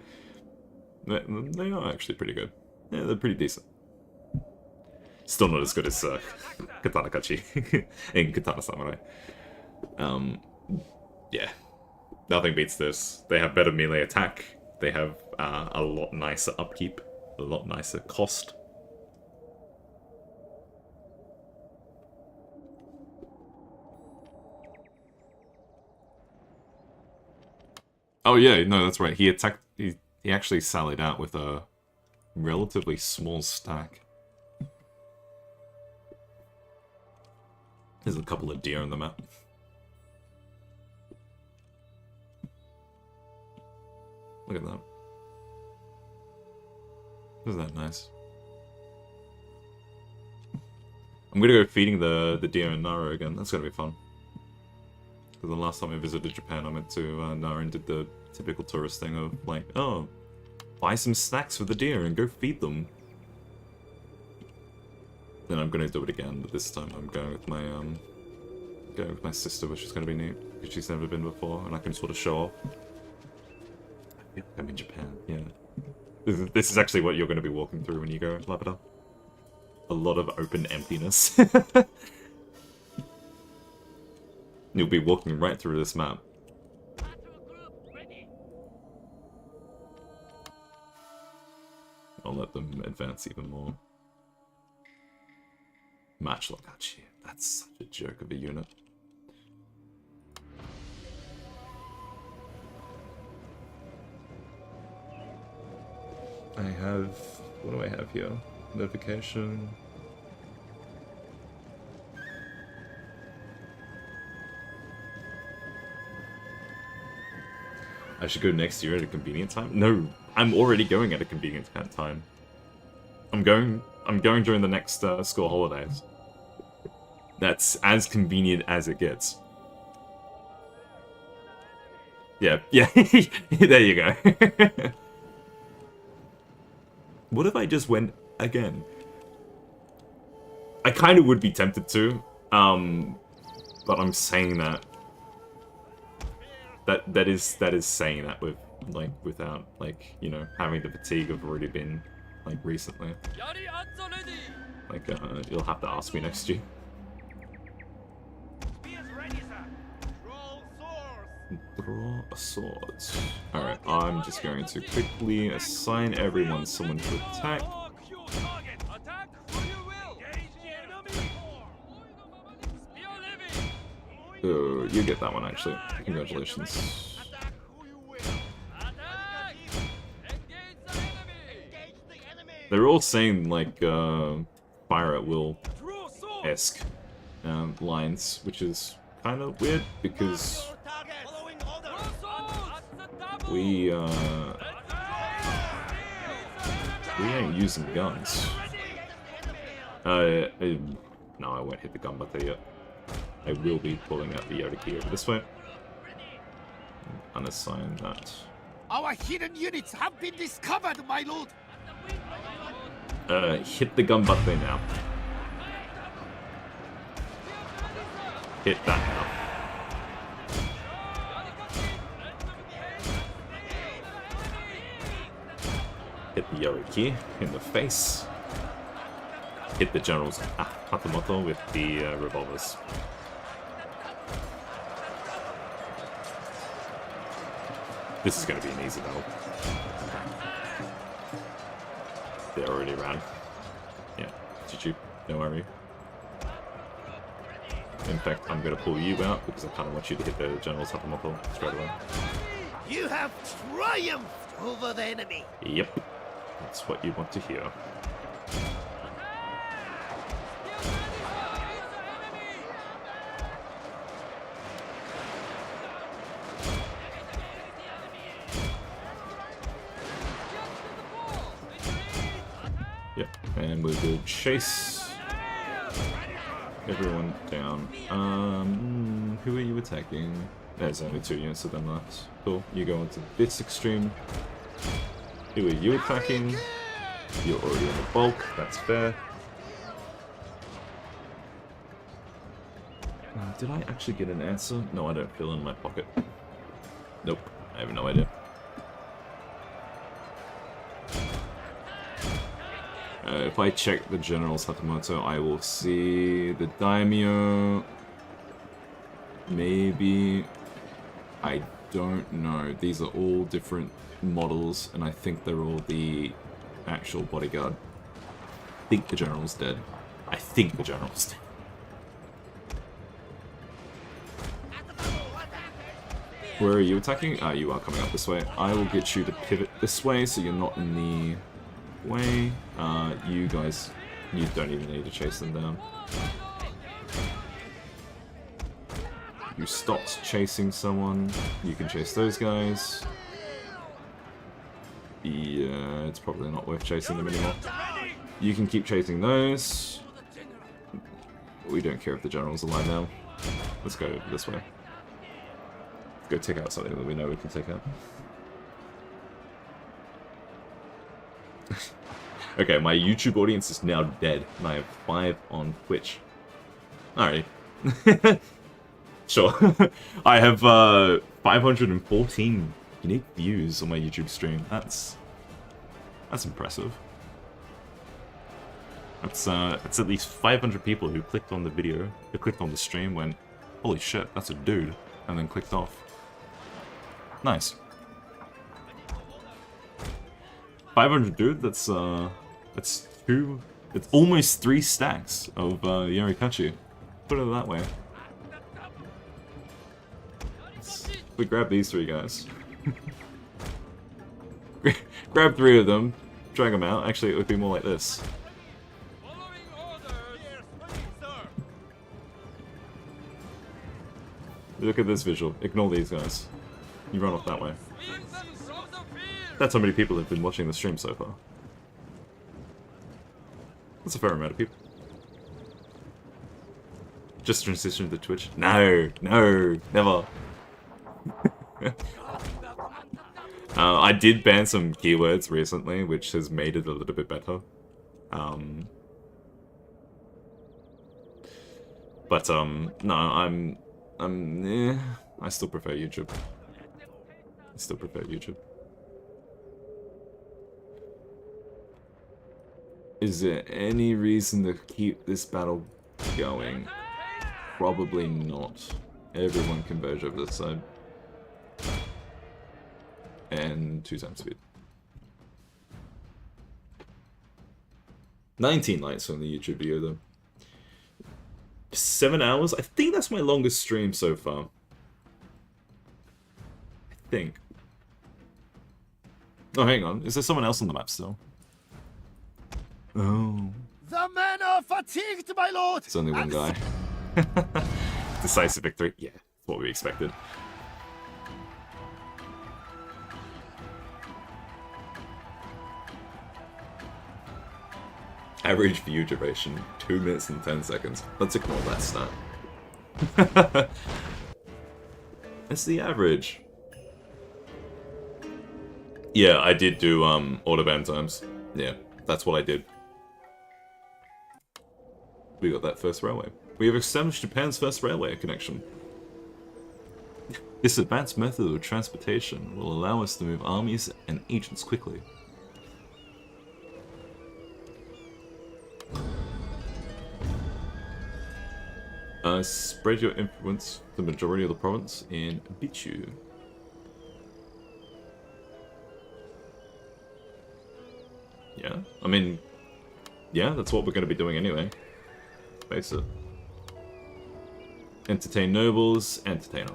they are actually pretty good. Yeah, they're pretty decent. Still not as good as Katana Kachi and Katana Samurai. Yeah. Nothing beats this. They have better melee attack. They have a lot nicer upkeep. A lot nicer cost. Oh yeah, no, that's right. He attacked... He actually sallied out with a relatively small stack. There's a couple of deer on the map. Look at that. Isn't that nice? I'm gonna go feeding the deer in Nara again. That's gonna be fun. Because the last time I visited Japan, I went to Nara and did the typical tourist thing of like, oh, buy some snacks for the deer and go feed them. Then I'm gonna do it again, but this time I'm going with my sister, which is gonna be neat because she's never been before, and I can sort of show off. I feel like I'm in Japan, yeah. This is actually what you're going to be walking through when you go, Labrador. A lot of open emptiness. You'll be walking right through this map. I'll let them advance even more. Match Lokachi. That's such a jerk of a unit. I have... what do I have here? Notification... I should go next year at a convenient time? No, I'm already going at a convenient time. I'm going during the next school holidays. That's as convenient as it gets. Yeah, there you go. What if I just went again? I kind of would be tempted to, but I'm saying that. That is saying that with without you know, having the fatigue of already been recently. You'll have to ask me next year. Draw a sword. Alright, I'm just going to quickly assign everyone someone to attack. Oh, you get that one actually. Congratulations. They're all saying fire at will-esque lines, which is kind of weird because we ain't using guns. No, I won't hit the gun button yet. I will be pulling out the Yodaki over this way. unassign that. Our hidden units have been discovered, my lord. Hit the gun button now. Hit that now. Hit the Yoriki in the face. Hit the general's Hatamoto with the revolvers. This is going to be an easy battle. They're already around. Yeah, GG, don't worry. In fact, I'm going to pull you out because I kind of want you to hit the general's Hatamoto straight away. You have triumphed over the enemy. Yep, that's what you want to hear. Yep, and we'll go chase everyone down. Who are you attacking? There's only 2 units of them left. Cool, you go into this extreme. Who are you attacking? You're already in the bulk, that's fair. Did I actually get an answer? No, I don't feel in my pocket. Nope, I have no idea. If I check the general's Hatamoto, I will see the daimyo. Maybe. I don't know. These are all different models, and I think they're all the actual bodyguard. I think the general's dead. I think the general's dead. Where are you attacking? You are coming up this way. I will get you to pivot this way so you're not in the way. You guys, you don't even need to chase them down. You stopped chasing someone. You can chase those guys. Yeah, it's probably not worth chasing them anymore. You can keep chasing those. We don't care if the general's alive now. Let's go this way. Let's go take out something that we know we can take out. Okay, my YouTube audience is now dead, and I have 5 on Twitch. Alright. Sure. I have 514 unique views on my YouTube stream. That's impressive. That's at least 500 people who clicked on the video, who clicked on the stream, went, holy shit, that's a dude, and then clicked off. Nice. 500 dude, that's almost 3 stacks of Yorikachi. Put it that way. We grab these 3 guys. Grab 3 of them, drag them out. Actually, it would be more like this. Look at this visual. Ignore these guys. You run off that way. That's how many people have been watching the stream so far. That's a fair amount of people. Just transition to Twitch? No, no, never. I did ban some keywords recently, which has made it a little bit better. No, I still prefer YouTube. I still prefer YouTube. Is there any reason to keep this battle going? Probably not. Everyone converge over this side. And 2 times speed. 19 likes on the YouTube video though. 7 hours? I think that's my longest stream so far. I think. Oh, hang on. Is there someone else on the map still? Oh. The men are fatigued, my lord! It's only one guy. Decisive victory. Yeah, that's what we expected. Average view duration, 2 minutes and 10 seconds. Let's ignore that stat. That's the average. Yeah, I did do autobahn times. Yeah, that's what I did. We got that first railway. We have established Japan's first railway connection. This advanced method of transportation will allow us to move armies and agents quickly. Spread your influence to the majority of the province in Bichu. Yeah, I mean, yeah, that's what we're going to be doing anyway. Face it. Entertain nobles, entertainer.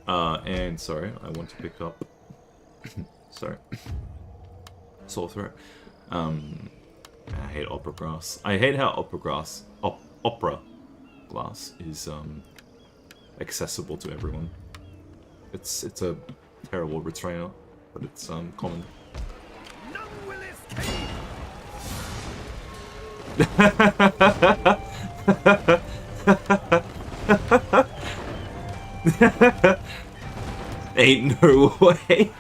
And sorry, I want to pick up. Sorry, sore throat. I hate opera glass. I hate how opera glass is accessible to everyone. It's a terrible restrainer, but it's common. None will escape. Ain't no way.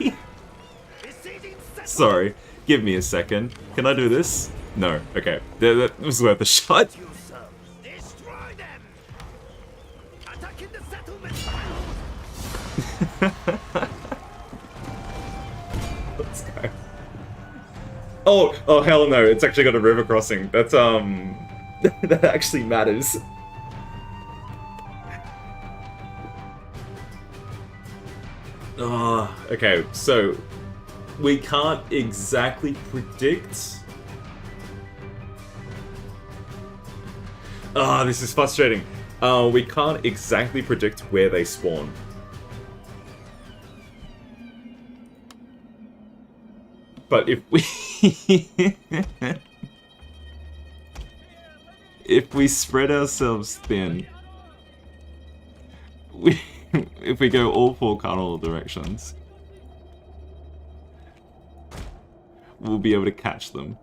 Sorry, give me a second. Can I do this? No. Okay, that was worth a shot. Destroy them. Attacking the settlement. Let's go. Oh hell no! It's actually got a river crossing. That's that actually matters. Okay, so we can't exactly predict. This is frustrating. We can't exactly predict where they spawn. But if we if we spread ourselves thin, if we go all 4 cardinal directions, we'll be able to catch them.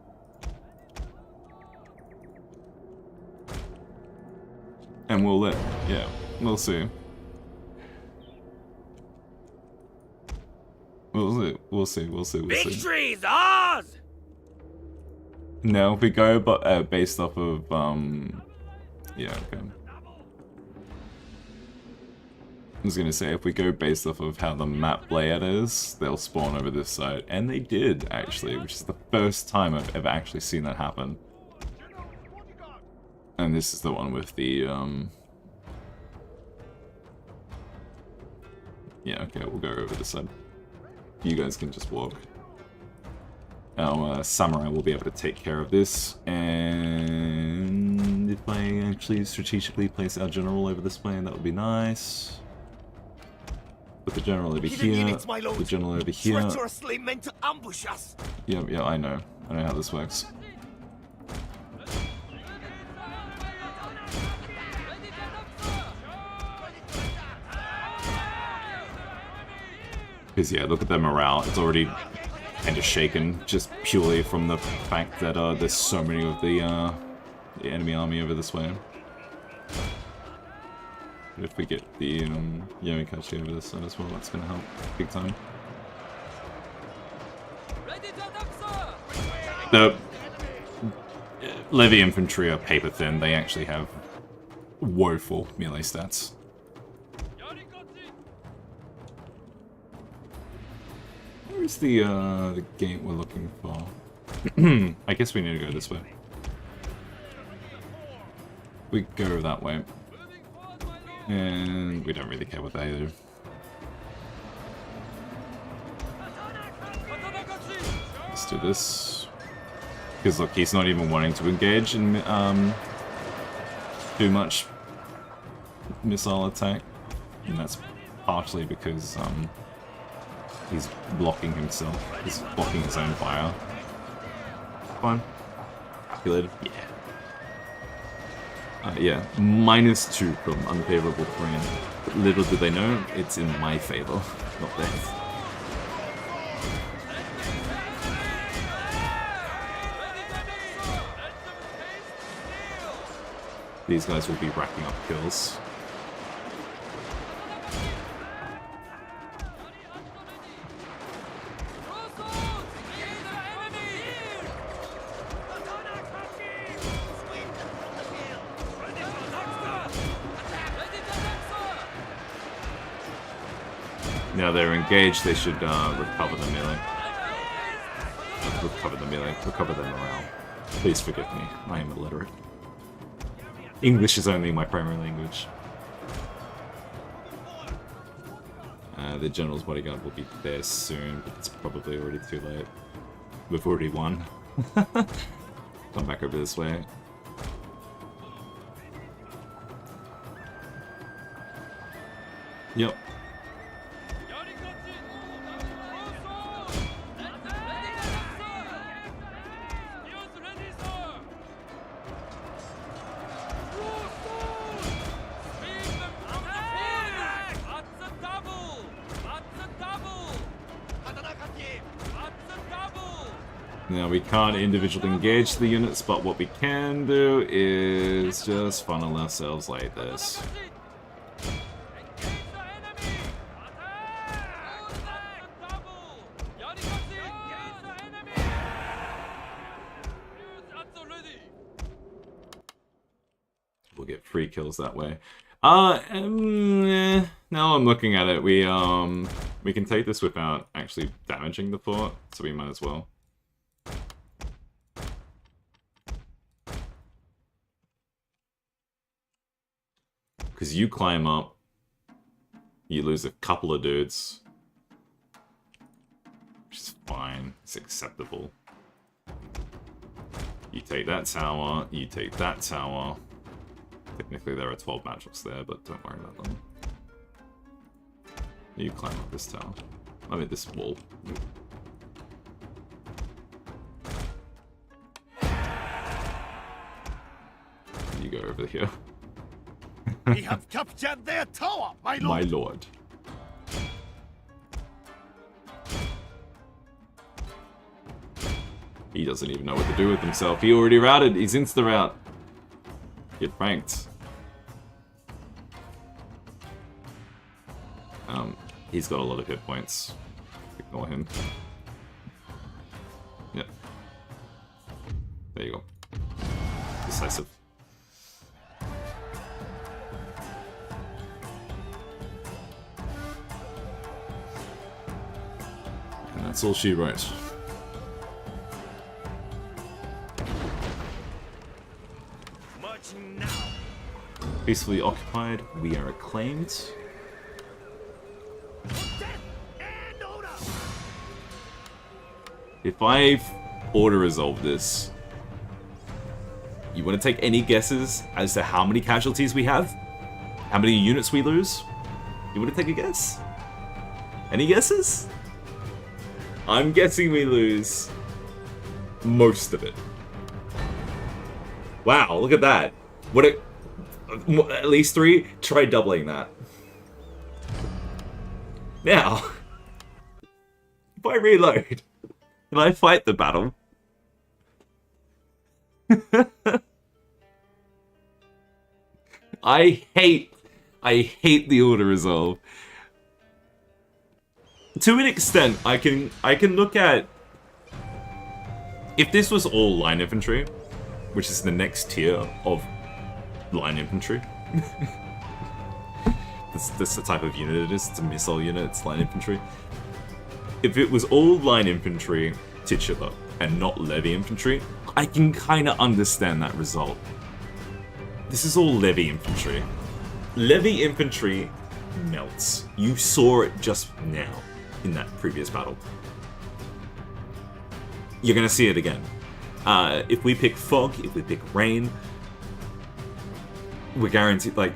And we'll we'll see. We'll see. Victory is ours! No, if we go based off of, yeah, okay. I was gonna say, if we go based off of how the map layout is, they'll spawn over this side. And they did, actually, which is the first time I've ever actually seen that happen. And this is the one with the, yeah, okay, we'll go over this side. You guys can just walk. Our samurai will be able to take care of this, and if I actually strategically place our general over this way, that would be nice. Put the general over here, the general over here. Treacherously meant to ambush us. Yeah, I know how this works. Because yeah, look at their morale, it's already kind of shaken, just purely from the fact that there's so many of the enemy army over this way. But if we get the Yamikashi over this side as well, that's going to help big time. The Levy infantry are paper thin, they actually have woeful melee stats. Where's the gate we're looking for? I guess we need to go this way. We go that way. And we don't really care what they do. Let's do this. Because look, he's not even wanting to engage and do much missile attack. And that's partially because he's blocking himself. He's blocking his own fire. Fine. Calculated. Yeah. Yeah. -2 from unfavorable terrain. But little do they know, it's in my favor, not theirs. These guys will be racking up kills. now they're engaged, they should recover the melee. Recover the melee. Recover their morale. Please forgive me. I am illiterate. English is only my primary language. The general's bodyguard will be there soon, but it's probably already too late. We've already won. Come back over this way. Yep. Now we can't individually engage the units, but what we can do is just funnel ourselves like this. We'll get free kills that way. Now I'm looking at it, we can take this without actually damaging the fort, so we might as well. Because you climb up, you lose a couple of dudes, which is fine, it's acceptable. You take that tower, you take that tower. Technically there are 12 matchups there, but don't worry about them. You climb up this tower. I mean this wall. You go over here. We have captured their tower, my lord! My lord. He doesn't even know what to do with himself. He already routed. He's insta-route. Get franked. He's got a lot of hit points. Ignore him. Yep. There you go. Decisive. And that's all she wrote. Marching now. Peacefully occupied, we are acclaimed. If I auto-resolve this, you want to take any guesses as to how many casualties we have? How many units we lose? You want to take a guess? Any guesses? I'm guessing we lose most of it. Wow, look at that. At least 3? Try doubling that. Now, if I reload, and I fight the battle, I hate the auto-resolve. To an extent, I can look at, if this was all line infantry, which is the next tier of line infantry. That's the type of unit it is. It's a missile unit, it's line infantry. If it was all line infantry titular and not levy infantry, I can kind of understand that result. This is all levy infantry. Levy infantry melts. You saw it just now in that previous battle. You're gonna see it again. If we pick fog, if we pick rain, we're guaranteed, like,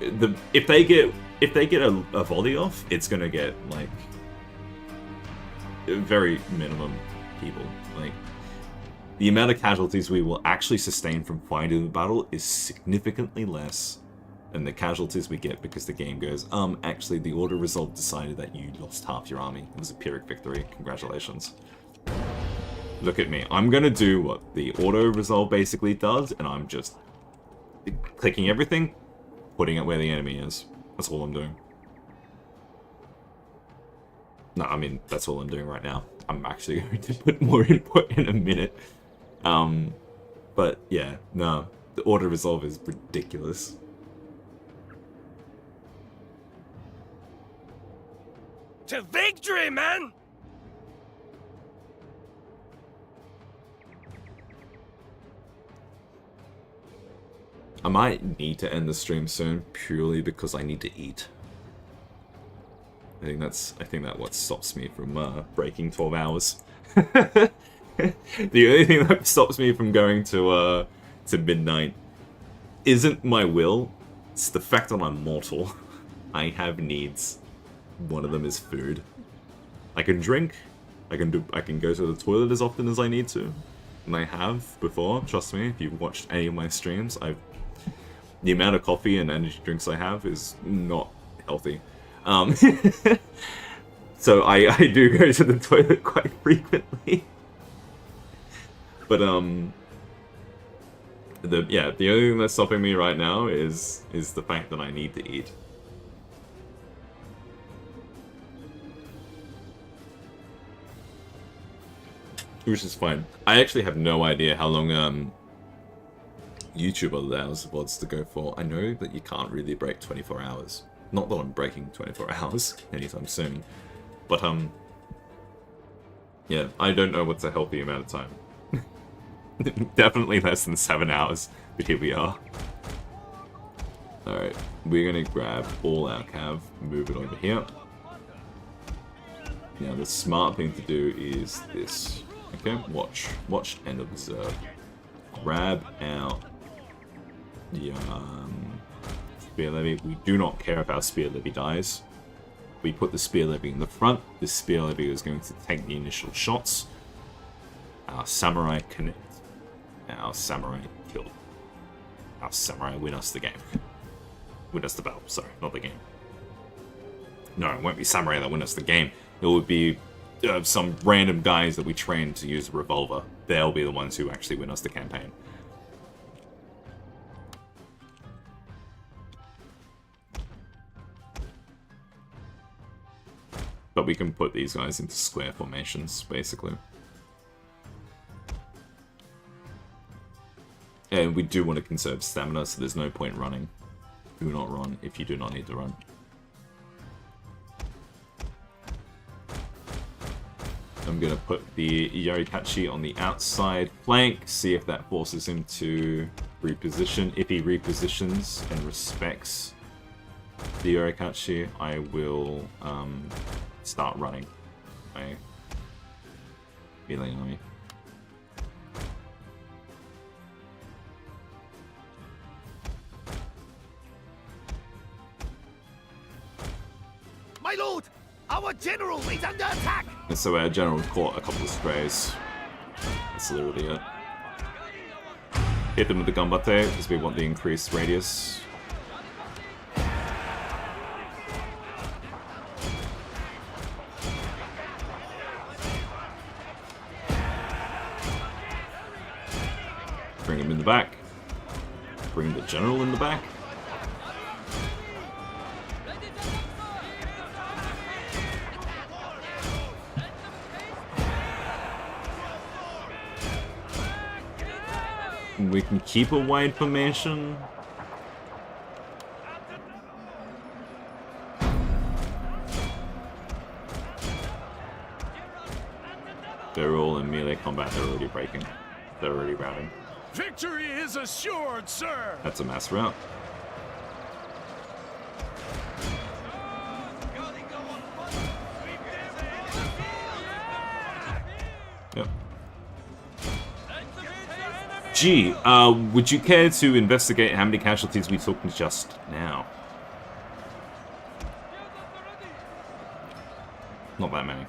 if they get a volley off, it's gonna get like very minimum people. Like, the amount of casualties we will actually sustain from fighting the battle is significantly less than the casualties we get because the game goes, actually the auto-resolve decided that you lost half your army. It was a Pyrrhic victory. Congratulations. Look at me. I'm gonna do what the auto-resolve basically does, and I'm just clicking everything, putting it where the enemy is. That's all I'm doing. No, I mean, that's all I'm doing right now. I'm actually going to put more input in a minute. But yeah, no. The auto-resolve is ridiculous. To victory, man! I might need to end the stream soon purely because I need to eat. I think that what stops me from breaking 12 hours. The only thing that stops me from going to midnight isn't my will, it's the fact that I'm mortal. I have needs. One of them is food. I can drink, I can go to the toilet as often as I need to. And I have before, trust me, if you've watched any of my streams, the amount of coffee and energy drinks I have is not healthy. So I do go to the toilet quite frequently. But the only thing that's stopping me right now is the fact that I need to eat. Which is fine. I actually have no idea how long YouTube allows VODs to go for. I know that you can't really break 24 hours. Not that I'm breaking 24 hours anytime soon. But yeah, I don't know what's a healthy amount of time. Definitely less than 7 hours, but here we are. Alright, we're gonna grab all our cav, move it over here. Now the smart thing to do is this. Okay, watch and observe. Grab out the spear levy. We do not care if our spear levy dies. We put the spear levy in the front. This spear levy is going to take the initial shots. Our samurai connect. Our samurai kill. Our samurai win us the game. Win us the battle. Sorry, not the game. No, it won't be samurai that win us the game. It would be some random guys that we train to use a revolver. They'll be the ones who actually win us the campaign. But we can put these guys into square formations, basically. And we do want to conserve stamina, so there's no point running. Do not run if you do not need to run. I'm going to put the Yorikachi on the outside flank, see if that forces him to reposition. If he repositions and respects the Yorikachi, I will start running my melee army. My lord! Our general is under attack! And so our general caught a couple of sprays. That's literally it. Hit them with the Gambate, because we want the increased radius. Bring him in the back. Bring the general in the back. We can keep a wide formation. They're all in melee combat, they're already breaking. They're already routing. Victory is assured, sir! That's a mass rout. Yep. Gee, would you care to investigate how many casualties we took just now? Not that many.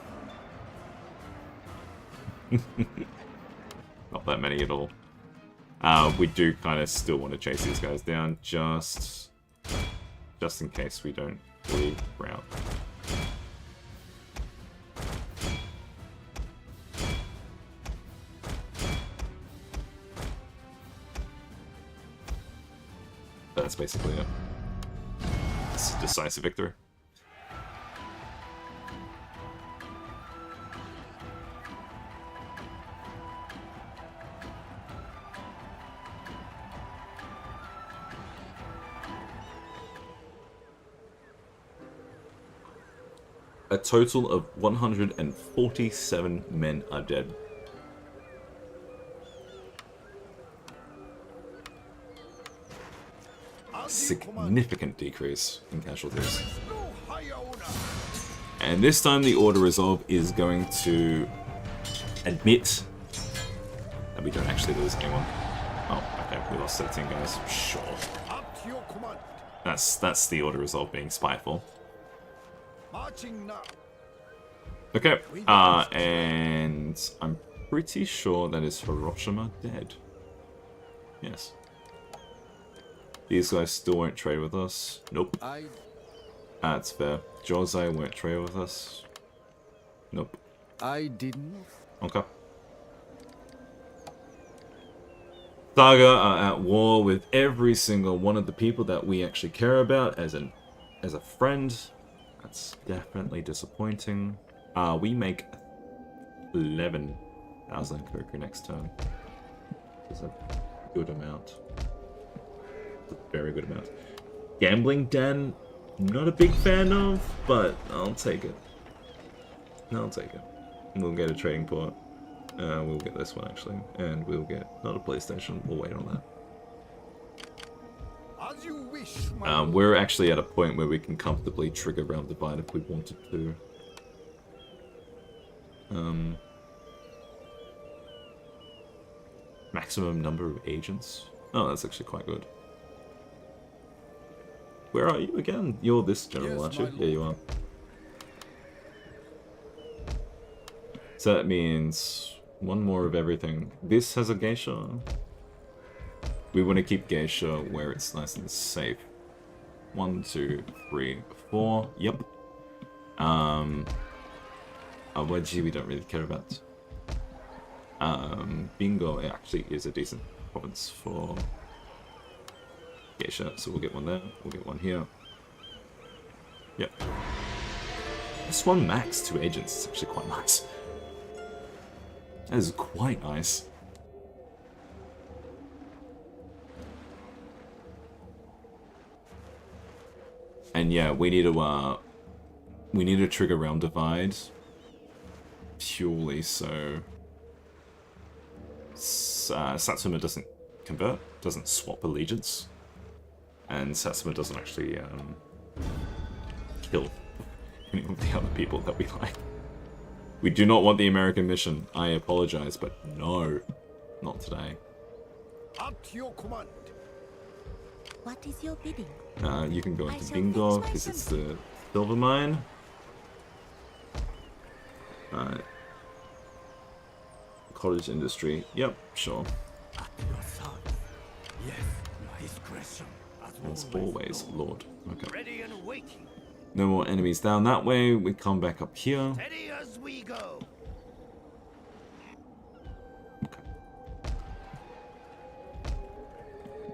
Not that many at all. We do kind of still want to chase these guys down, just in case we don't fully rout. That's basically it. It's a decisive victory. A total of 147 men are dead. Significant decrease in casualties. And this time the Order Resolve is going to admit that we don't actually lose anyone. Oh, okay, we lost 13 guys. Sure. That's the Order Resolve being spiteful. Okay, and I'm pretty sure that is Hiroshima dead. Yes. These guys still won't trade with us. Nope. That's fair. Josei won't trade with us. Nope. I didn't. Okay. Saga are at war with every single one of the people that we actually care about as a friend. That's definitely disappointing. We make 11,000 Koku next turn. It's a good amount. It's a very good amount. Gambling Den, not a big fan of, but I'll take it. I'll take it. We'll get a trading port. We'll get this one actually, and we'll get not a PlayStation. We'll wait on that. As you wish, We're actually at a point where we can comfortably trigger round divide if we wanted to. Maximum number of agents. Oh, that's actually quite good. Where are you again? You're this general, aren't you? Yeah, you are. So that means one more of everything. This has a geisha. We want to keep geisha where it's nice and safe. 1, 2, 3, 4. Yep. Wedgie we don't really care about. Bingo actually is a decent province for geisha, so we'll get one there. We'll get one here. Yep. This one max 2 agents is actually quite nice. That is quite nice. And yeah, we need to trigger realm divide purely so Satsuma doesn't convert, doesn't swap allegiance, and Satsuma doesn't actually kill any of the other people that we like. We do not want the American mission. I apologize, but no, not today. At your command. What is your bidding? You can go I into shall Bingo fix my because it's the silver mine. Cottage industry. Yep, sure. At your side. Yes, my discretion. As always, Lord. Okay. Ready and waiting. No more enemies down that way. We come back up here. Steady as we go. Okay.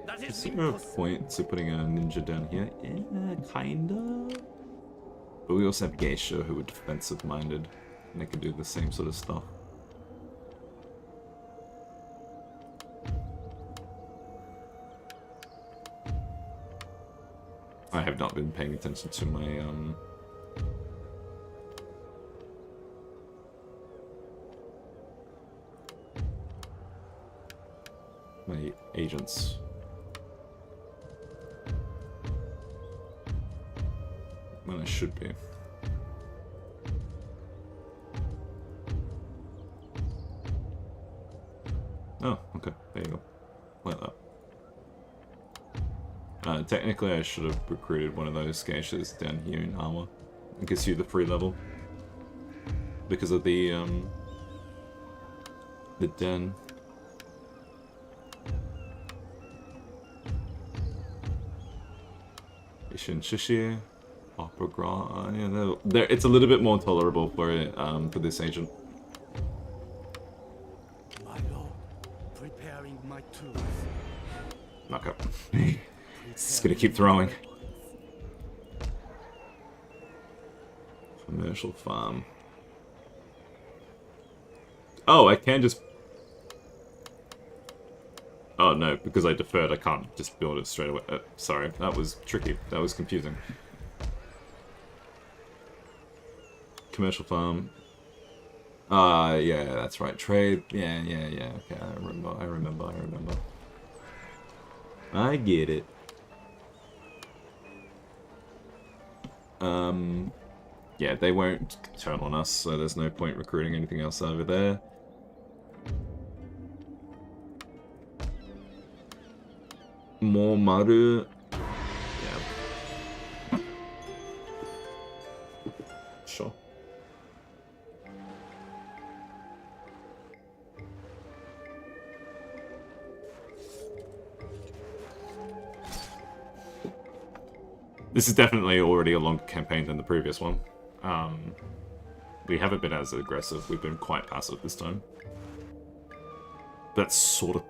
That Is is there a point to putting a ninja down here? Yeah, kinda. But we also have geisha who are defensive minded, and they can do the same sort of stuff. I have not been paying attention to my my agents. When I should be. Oh, okay. There you go. Like that. Technically, I should have recruited one of those geishas down here in armor. It gives you the free level. Because of the den. Ishin Shishi. Opera Gra. Yeah, it's a little bit more tolerable for this agent. My lord, preparing my tools. Knock up. It's gonna keep throwing. Commercial farm. Oh, I can just... Oh no, because I deferred, I can't just build it straight away. Sorry, that was tricky. That was confusing. commercial farm. Yeah, that's right. Trade. Yeah. Okay, I remember. I get it. Yeah, they won't turn on us, so there's no point recruiting anything else over there. More Maru. Yeah. Sure. This is definitely already a longer campaign than the previous one. We haven't been as aggressive. We've been quite passive this time. That's sort of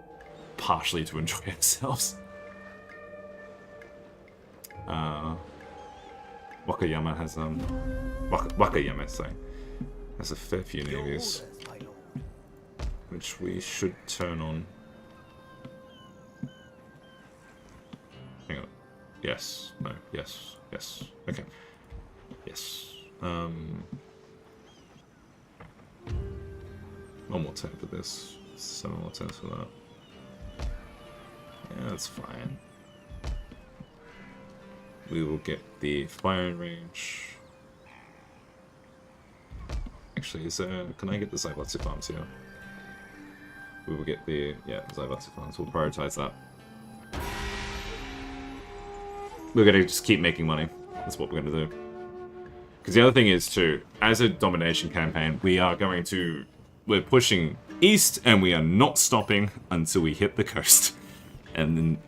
partially to enjoy ourselves. Wakayama has Wakayama, sorry, has a fair few navies, which we should turn on. Hang on. Yes. No. Yes. Yes. Okay. Yes. One more turn for this. 7 more turns for that. Yeah, that's fine. We will get the firing range. Actually, is there... Can I get the Zaibatsu farms here? We will get the... Yeah, Zaibatsu farms. We'll prioritize that. We're gonna just keep making money. That's what we're gonna do. Because the other thing is, too, as a domination campaign, we are going to... We're pushing east, and we are not stopping until we hit the coast. And then,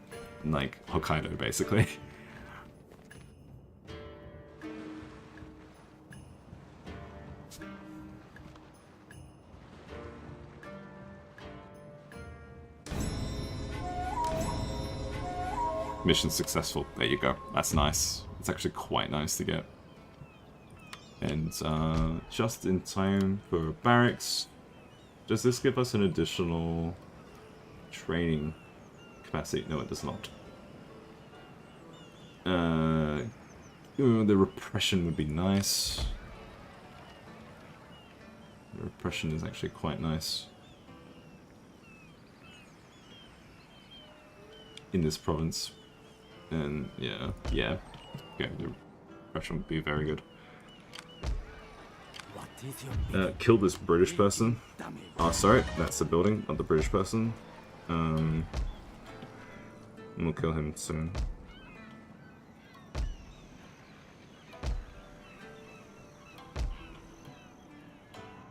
like, Hokkaido, basically. Mission successful. There you go. That's nice. It's actually quite nice to get. And just in time for barracks. Does this give us an additional training capacity? No, it does not. The repression would be nice. The repression is actually quite nice. In this province. And yeah. Okay, the repression would be very good. Kill this British person. Oh, sorry, that's the building, not the British person. We'll kill him soon.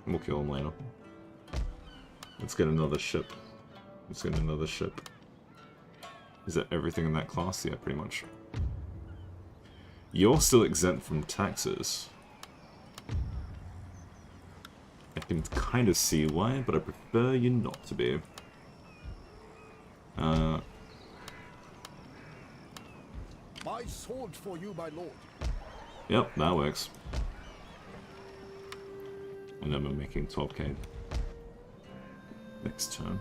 We'll kill him later. Let's get another ship. Let's get another ship. Is that everything in that class? Yeah, pretty much. You're still exempt from taxes. I can kind of see why, but I prefer you not to be. My sword for you, my lord. Yep, that works. And then we're making 12k next turn.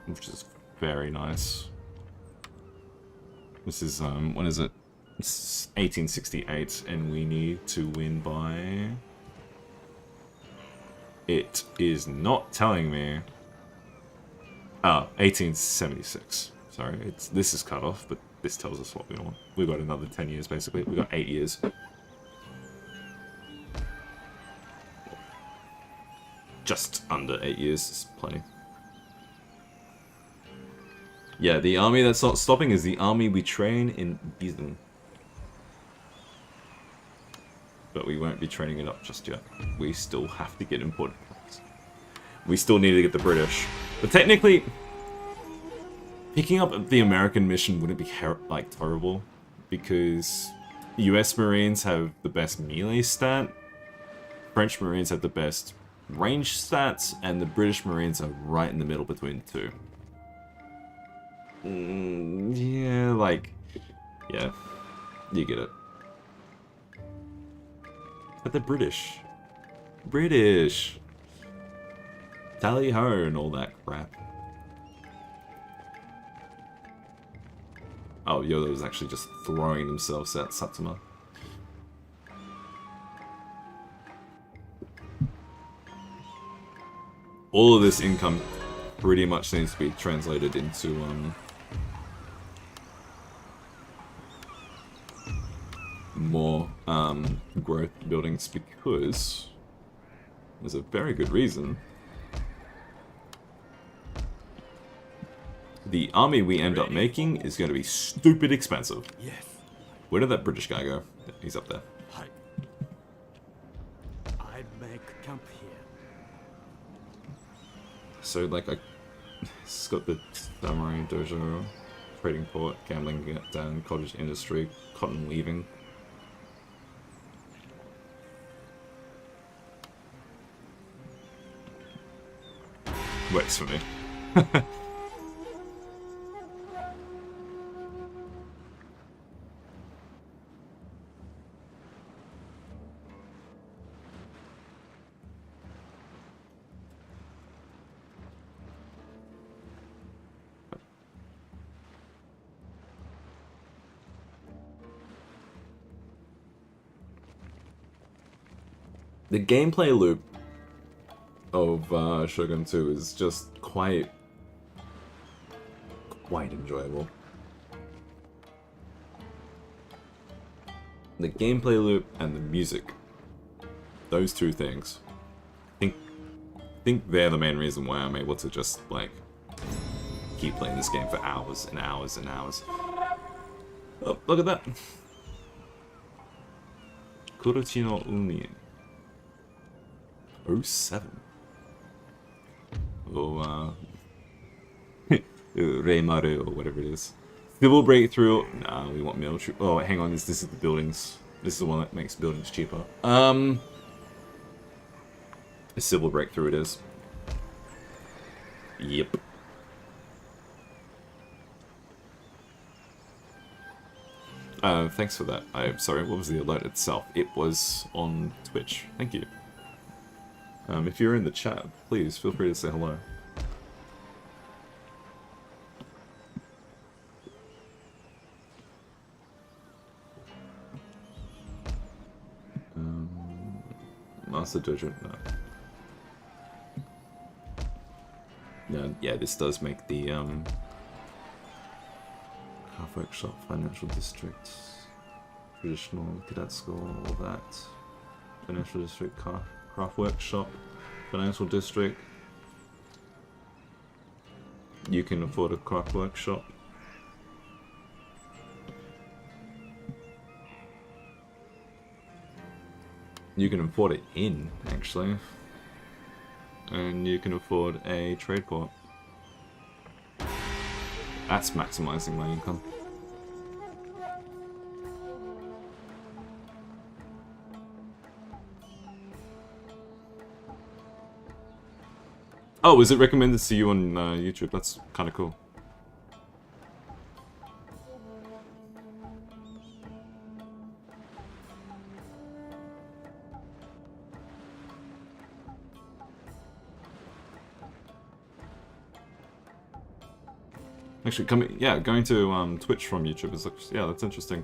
Which is very nice. This is, what is it? It's 1868, and we need to win by... It is not telling me... Oh, 1876. Sorry, this is cut off, but this tells us what we want. We've got another 10 years, basically. We've got 8 years. Just under 8 years is plenty. Yeah, the army that's not stopping is the army we train in Bison. But we won't be training it up just yet. We still have to get important points. We still need to get the British. But technically, picking up the American mission wouldn't be like terrible, because US Marines have the best melee stat, French Marines have the best range stats, and the British Marines are right in the middle between the two. Yeah, like, yeah, you get it. But the British. Tally ho and all that crap. Oh, Yoda was actually just throwing themselves at Satsuma. all of this income pretty much needs to be translated into more growth buildings, because there's a very good reason. The army we end up making is going to be stupid expensive. Yes. Where did that British guy go? He's up there. Hi. I make camp here. So, like, it's got the samurai dojo, trading port, gambling down, cottage industry, cotton weaving. Works for me. The gameplay loop of Shogun 2 is just quite enjoyable. The gameplay loop and the music, those two things, I think they're the main reason why I'm able to just like keep playing this game for hours and hours and hours. Oh, look at that! Kurochi no Umi. 07. Oh, Reimaru or whatever it is. Civil breakthrough. Nah, we want military. Oh, hang on. This is the buildings. This is the one that makes buildings cheaper. A civil breakthrough it is. Yep. Thanks for that. I'm sorry, what was the alert itself? It was on Twitch. Thank you. If you're in the chat, please feel free to say hello. Master Dojo, no. Yeah, this does make the craft workshop, financial district, traditional cadet school, all that. Financial district, craft workshop, financial district. You can afford a craft workshop. You can afford an inn, actually. And you can afford a trade port. That's maximizing my income. Oh, is it recommended to you on YouTube? That's kind of cool. Actually, going to Twitch from YouTube is yeah, that's interesting.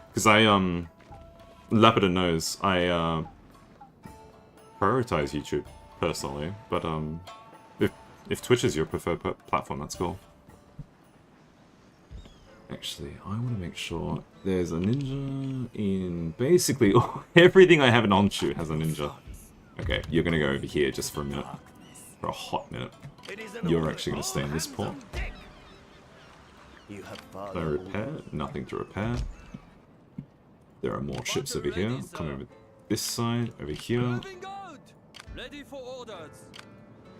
Because Lapida knows I prioritize YouTube personally, but if Twitch is your preferred platform, that's cool. Actually, I want to make sure there's a ninja in basically everything I have an on-shoot has a ninja. Okay, you're gonna go over here just for a minute, for a hot minute. You're actually gonna stay in this port. No repair, nothing to repair. There are more ships over here. Come over this side, over here. Ready for orders.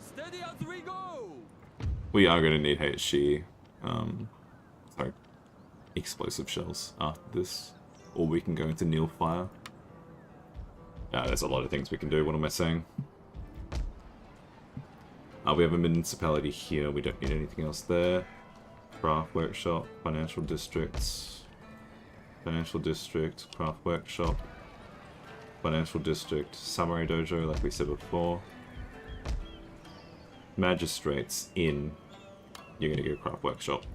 Steady as we go. We are going to need HE, sorry, explosive shells after this, or we can go into Neil Fire. There's a lot of things we can do. What am I saying? We have a municipality here. We don't need anything else there. Craft workshop, financial districts, financial district, craft workshop, financial district, samurai dojo, like we said before. Magistrates in, you're gonna get a craft workshop.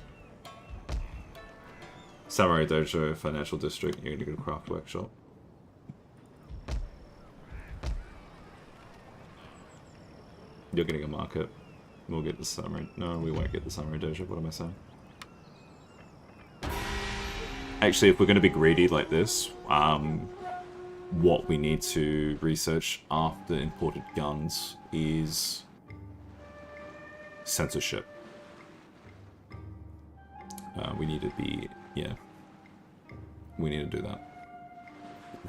Samurai dojo, financial district, you're gonna get a craft workshop. You're getting a market. We'll get the samurai. No, we won't get the samurai dojo. What am I saying? Actually, if we're going to be greedy like this, what we need to research after imported guns is censorship. We need to be, yeah. We need to do that.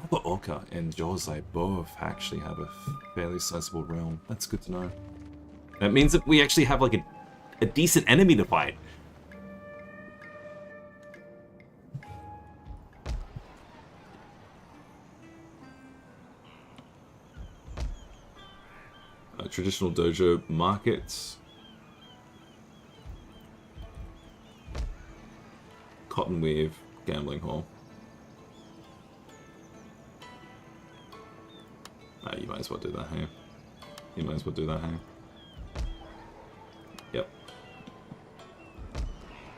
Oka and Josei both actually have a fairly sizable realm. That's good to know. That means that we actually have like a decent enemy to fight. Traditional dojo markets. Cotton weave, gambling hall. You might as well do that, hey? You might as well do that, hey? Yep.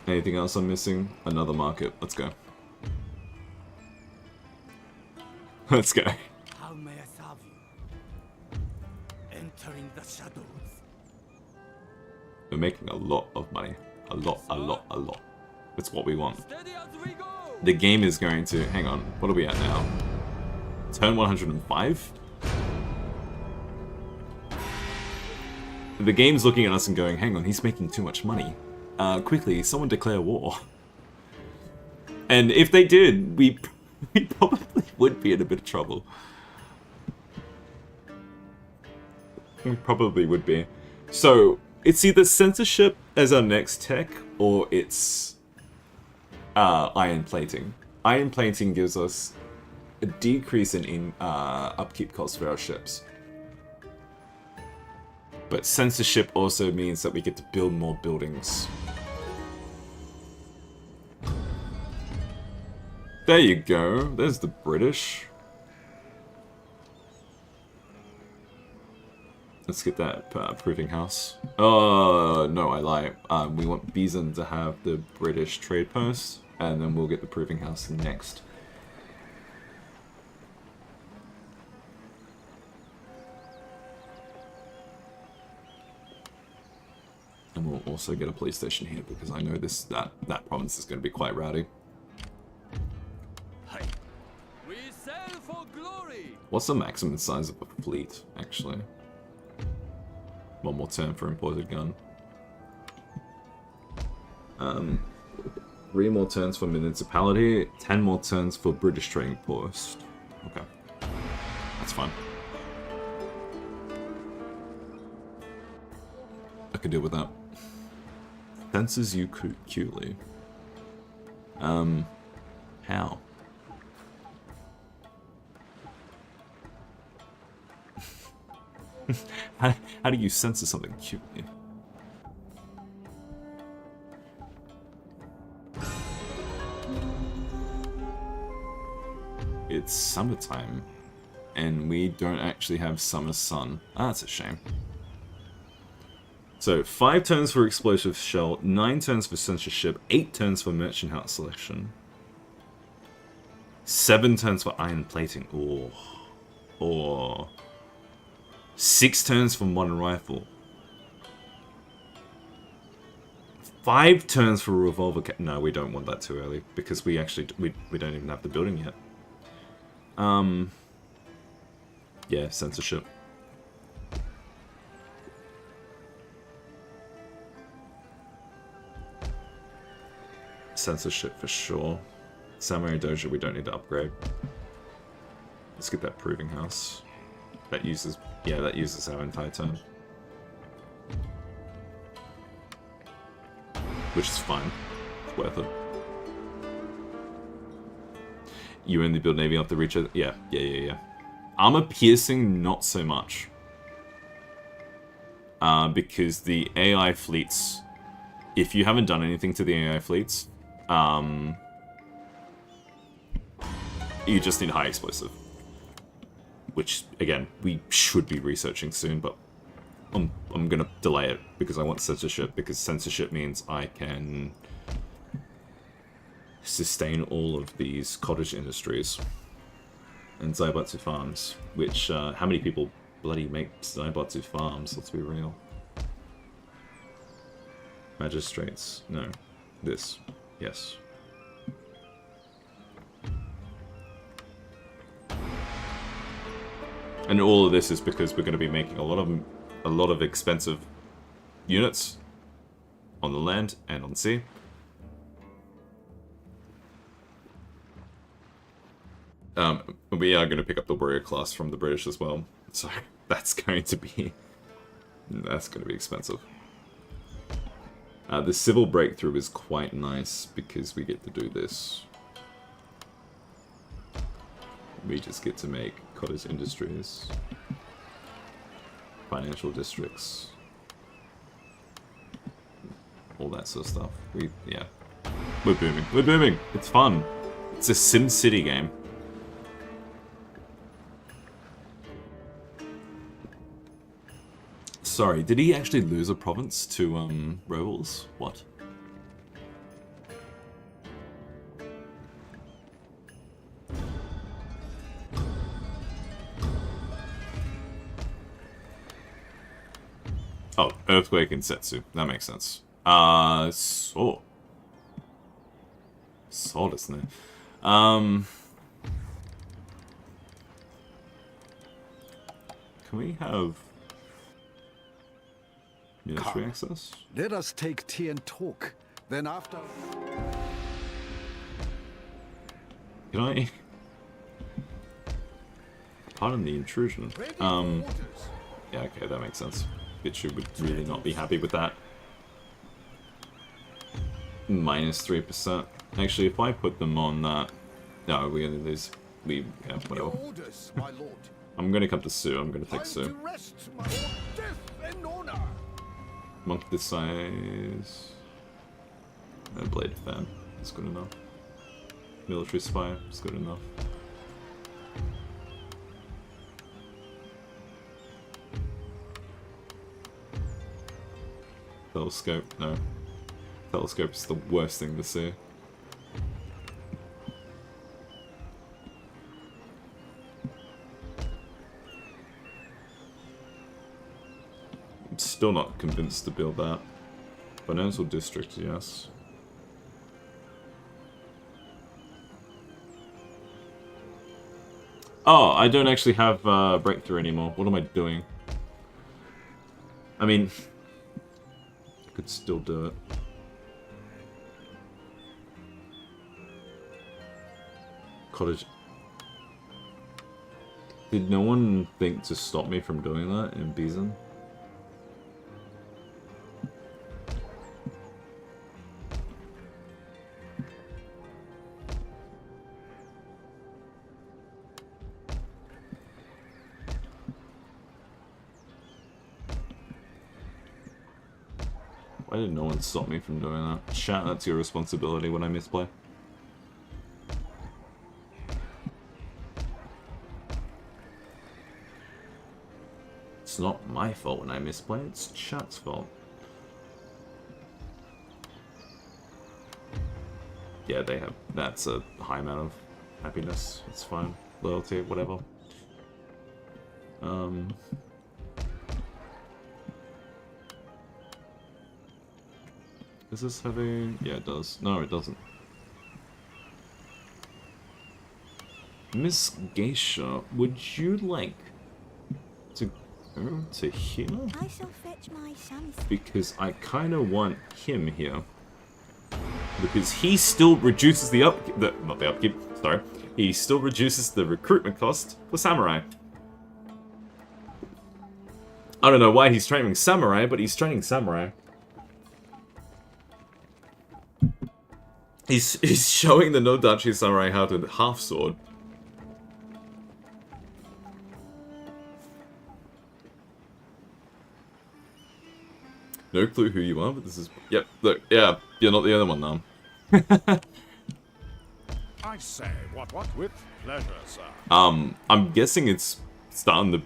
Anything else I'm missing? Another market. Let's go. Let's go. How may I serve you? Entering the shadows. We're making a lot of money. A lot. That's what we want. The game is going to... Hang on. What are we at now? Turn 105? The game's looking at us and going, hang on, he's making too much money. Quickly, someone declare war. And if they did, we probably would be in a bit of trouble. We probably would be. So, it's either censorship as our next tech, or it's iron plating. Iron plating gives us a decrease in upkeep costs for our ships. But censorship also means that we get to build more buildings. There you go. There's the British. Let's get that proving house. Oh, no, I lie. We want Bison to have the British trade post, and then we'll get the proving house next. And we'll also get a police station here because I know that province is going to be quite rowdy. We sail for glory. What's the maximum size of a fleet, actually? One more turn for imported gun. 3 more turns for municipality, 10 more turns for British trading post. Okay, that's fine. I can deal with that. Fences you cutely. How? How do you censor something cutely? It's summertime, and we don't actually have summer sun. Ah, that's a shame. So, 5 turns for explosive shell, 9 turns for censorship, 8 turns for merchant house selection, 7 turns for iron plating, or 6 turns for modern rifle, 5 turns for revolver. No, we don't want that too early because we actually we don't even have the building yet. Yeah, censorship. Censorship for sure. Samurai Dojo we don't need to upgrade. Let's get that proving house. That uses, yeah, that uses our entire turn. Which is fine. It's worth it. You only build navy after reach it? Yeah. Armor piercing, not so much. Because the AI fleets, if you haven't done anything to the AI fleets, you just need high explosive. Which, again, we should be researching soon, but I'm gonna delay it because I want censorship, because censorship means I can sustain all of these cottage industries and Zaibatsu farms, which, how many people bloody make Saibatsu farms, let's be real. Magistrates, no. This, yes. And all of this is because we're going to be making a lot of expensive units on the land and on sea. We are going to pick up the warrior class from the British as well, so that's going to be expensive. The civil breakthrough is quite nice because we get to do this. We just get to make cottage industries, financial districts, all that sort of stuff. Yeah, we're booming. We're booming. It's fun. It's a Sim City game. Sorry, did he actually lose a province to rebels? What? Oh, earthquake and Setsu. That makes sense. So desu ne. Can we have military access? Let us take tea and talk. Then after... Can I... Pardon the intrusion. Yeah, okay, that makes sense. Bitchu would really not be happy with that. Minus 3%. Actually, if I put them on that... No, we're gonna lose... Yeah, whatever. I'm gonna come to Sue. I'm gonna take Sue. Monk this size. Blade fan. That's good enough. Military spy. It's good enough. Telescope. No. Telescope is the worst thing to see. Still not convinced to build that. Financial district, yes. Oh, I don't actually have breakthrough anymore. What am I doing? I mean, I could still do it. Cottage. Did no one think to stop me from doing that in Bison? Why did no one stop me from doing that? Chat, that's your responsibility when I misplay. It's not my fault when I misplay, it's chat's fault. Yeah, they have... That's a high amount of happiness. It's fine. Loyalty, whatever. Does this have a... Yeah, it does. No, it doesn't. Miss Geisha, would you like to go to here? I shall fetch my shams. Because I kind of want him here. Because he still reduces the upkeep... Not the upkeep, sorry. He still reduces the recruitment cost for Samurai. I don't know why he's training Samurai, but he's training Samurai. He's showing the Nodachi Samurai how to half sword. No clue who you are, but this is... Yep, look, yeah, you're not the other one now. I say, what, with pleasure, sir. I'm guessing it's starting to,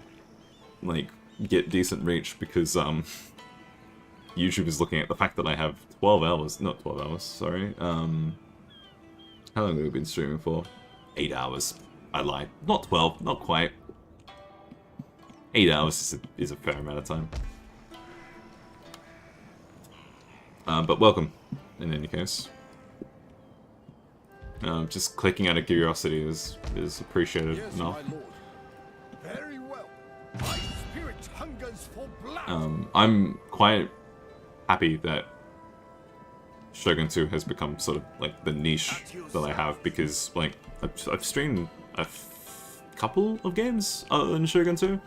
like, get decent reach because, YouTube is looking at the fact that I have 12 hours, not 12 hours, sorry, how long have we been streaming for? 8 hours. I lied. Not 12, not quite. 8 hours is a fair amount of time. But welcome, in any case. Just clicking out of curiosity is appreciated enough. Very well. My spirit hungers for blood. I'm quite happy that Shogun 2 has become sort of like the niche that I have, because like I've streamed a couple of games other than Shogun 2,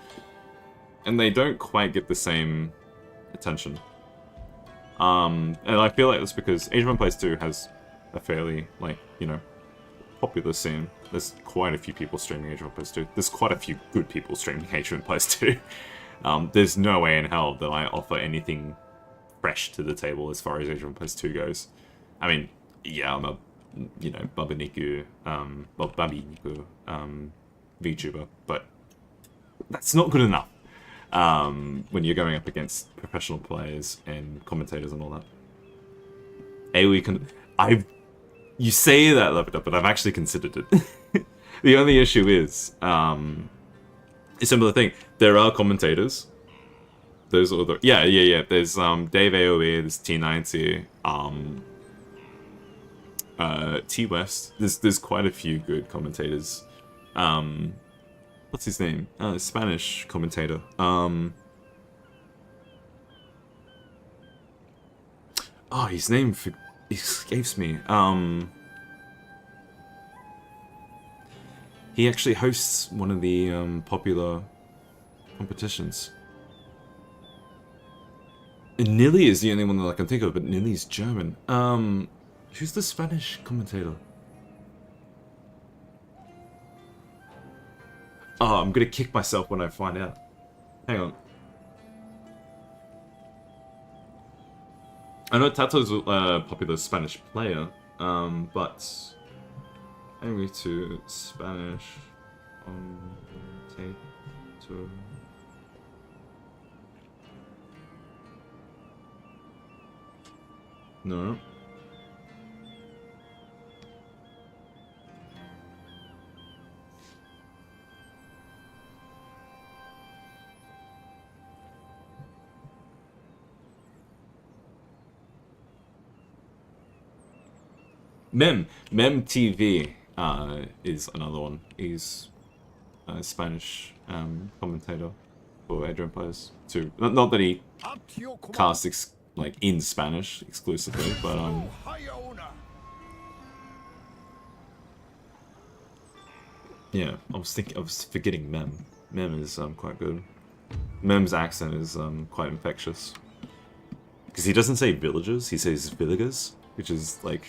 and they don't quite get the same attention. And I feel like it's because Age of Empires 2 has a fairly, like, you know, popular scene. There's quite a few people streaming Age of Empires 2. There's quite a few good people streaming Age of Empires 2. There's no way in hell that I offer anything fresh to the table as far as Age of Empires 2 goes. I mean, yeah, I'm a, you know, Babiniku Vtuber, but that's not good enough when you're going up against professional players and commentators and all that. You say that, but I've actually considered it. The only issue is, a similar thing. There are commentators. There's other, yeah. There's Dave AOE, there's T90, T West. There's quite a few good commentators. What's his name? Spanish commentator. Oh, his name escapes me. He actually hosts one of the popular competitions. And Nilly is the only one that I can think of, but Nilly's German. Who's the Spanish commentator? Oh, I'm gonna kick myself when I find out. Hang on. I know Tato's a popular Spanish player, but anyway, to Spanish Tato. No. Mem TV is another one. He's a Spanish commentator for Age of Empires 2. Not that he casts like in Spanish exclusively, but yeah. I was forgetting Mem. Mem is quite good. Mem's accent is quite infectious, because he doesn't say villagers, he says villagers, which is like.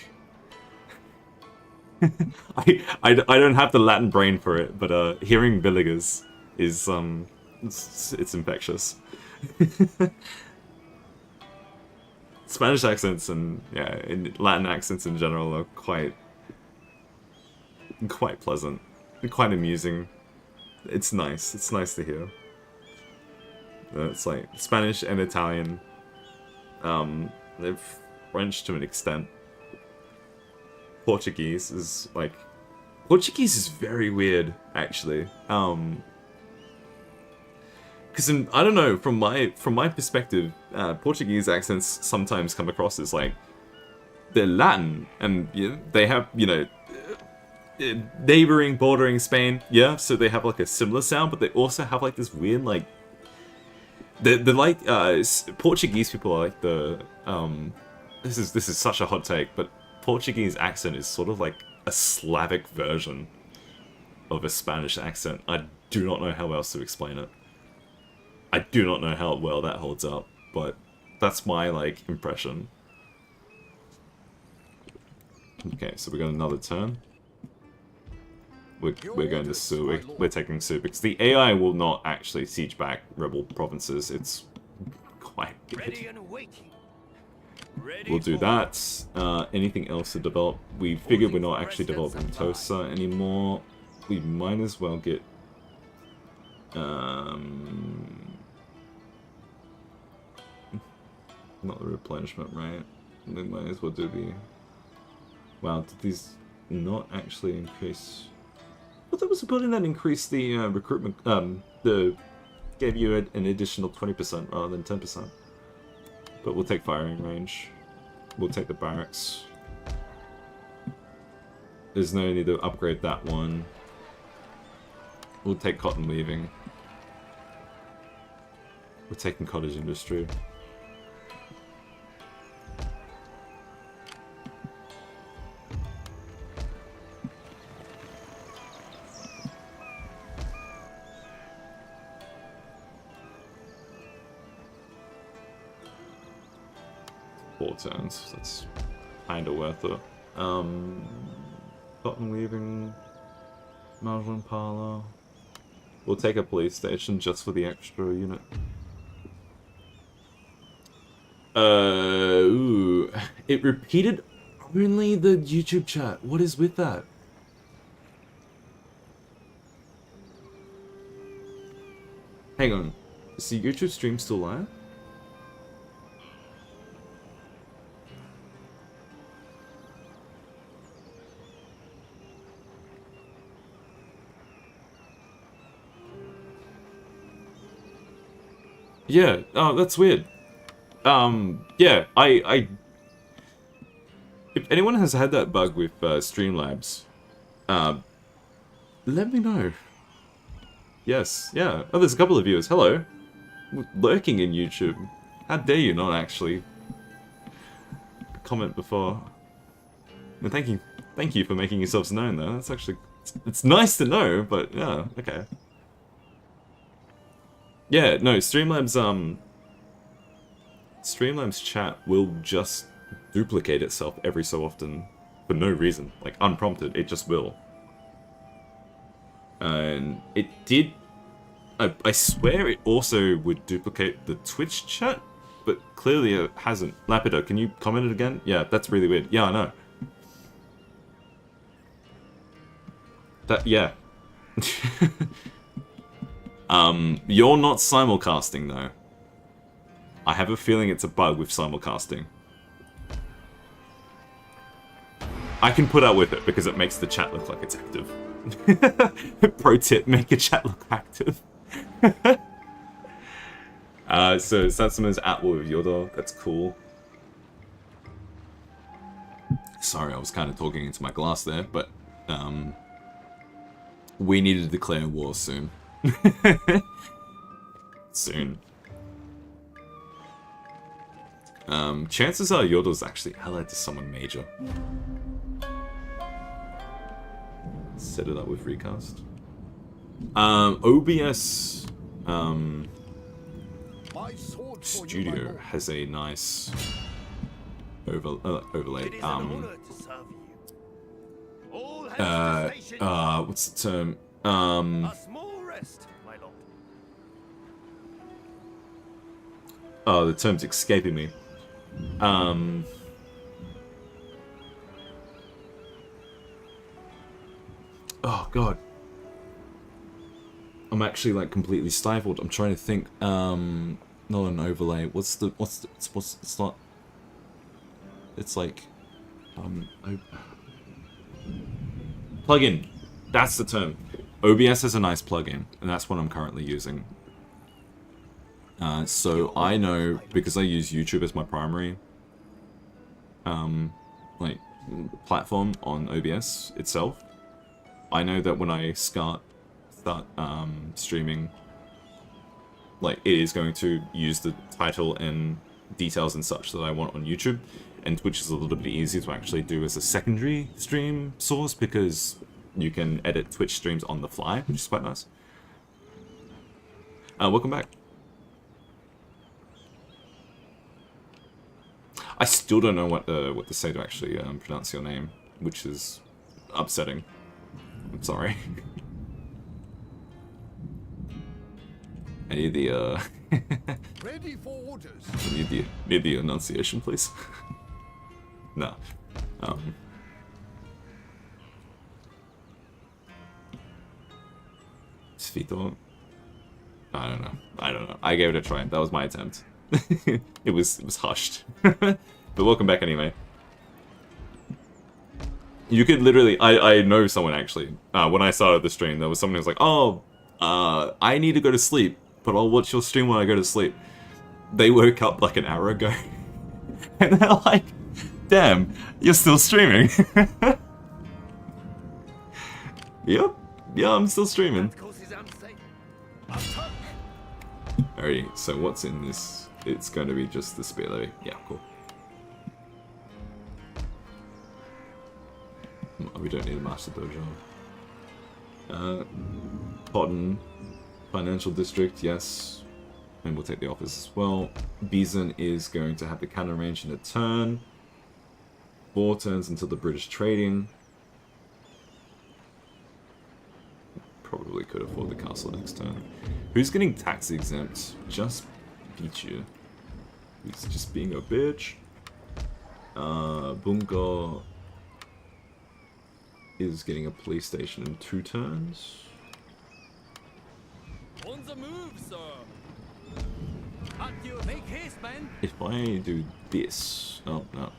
I don't have the Latin brain for it, but hearing villagers is it's infectious. Spanish accents and Latin accents in general are quite pleasant, quite amusing. It's nice. It's nice to hear. It's like Spanish and Italian. They've French to an extent. Portuguese is very weird, actually. Because I don't know, from my perspective, Portuguese accents sometimes come across as like they're Latin, and they have neighboring, bordering Spain, so they have like a similar sound, but they also have like this weird like they're like Portuguese people are like the this is such a hot take, but Portuguese accent is sort of like a Slavic version of a Spanish accent. I do not know how else to explain it. I do not know how well that holds up, but that's my like impression. Okay, so we got another turn. We're going to Su. We're taking Su because the AI will not actually siege back rebel provinces. It's quite good. We'll do that. Anything else to develop? We figured we're not actually developing Tosa anymore. We might as well get... not the replenishment, right? We might as well do the... Wow, did these not actually increase... I thought there was a building that increased the recruitment... the gave you an additional 20% rather than 10%. But we'll take firing range. We'll take the barracks. There's no need to upgrade that one. We'll take cotton weaving. We're taking cottage industry. Four turns, that's kinda worth it. Cotton weaving, marginal parlor. We'll take a police station just for the extra unit. Ooh. It repeated only the YouTube chat. What is with that? Hang on. Is the YouTube stream still live? Yeah, oh, that's weird. Yeah, if anyone has had that bug with Streamlabs, let me know. Yes, yeah. Oh, there's a couple of viewers. Hello. Lurking in YouTube. How dare you not actually comment before. And thank you for making yourselves known though. That's actually, it's nice to know, but yeah, okay. Yeah, no, Streamlabs chat will just duplicate itself every so often for no reason, like unprompted, it just will. And it did, I swear it also would duplicate the Twitch chat, but clearly it hasn't. Lapido, can you comment it again? Yeah, that's really weird. Yeah, I know. That, yeah. You're not simulcasting though. I have a feeling it's a bug with simulcasting. I can put up with it because it makes the chat look like it's active. Pro tip, make a chat look active. So Satsuma's at war with Yoda, that's cool. Sorry, I was kind of talking into my glass there, but we need to declare war soon. Soon. Chances are Yoda's actually allied to someone major. Set it up with recast. OBS Studio has a nice overlay. What's the term? A small rest, my lord. Oh, the term's escaping me. Oh god. I'm actually like completely stifled. I'm trying to think. Not an overlay. It's not. It's like, plugin. That's the term. OBS is a nice plugin, and that's what I'm currently using. So I know, because I use YouTube as my primary like platform on OBS itself, I know that when I start streaming, like it is going to use the title and details and such that I want on YouTube, and Twitch is a little bit easier to actually do as a secondary stream source because you can edit Twitch streams on the fly, which is quite nice. Welcome back. I still don't know what to say to actually pronounce your name, which is upsetting. I'm sorry. I need the Ready for orders. need the enunciation, please. No. Svito. I don't know. I gave it a try. That was my attempt. it was hushed. But welcome back anyway. You could literally, I know someone actually, when I started the stream, there was someone who was like, oh, I need to go to sleep, but I'll watch your stream when I go to sleep. They woke up like an hour ago. And they're like, damn, you're still streaming. Yep, yeah, I'm still streaming. Alrighty, so what's in this? It's going to be just the spear. Yeah, cool. We don't need a master dojo. Cotton, financial district, yes. And we'll take the office as well. Bison is going to have the cannon range in a turn. 4 turns until the British trading. Probably could afford the castle next turn. Who's getting tax exempt? Just Pichu. He's just being a bitch. Bungo is getting a police station in 2 turns. On the move, sir. At you. Make haste, man. If I do this... Oh, no.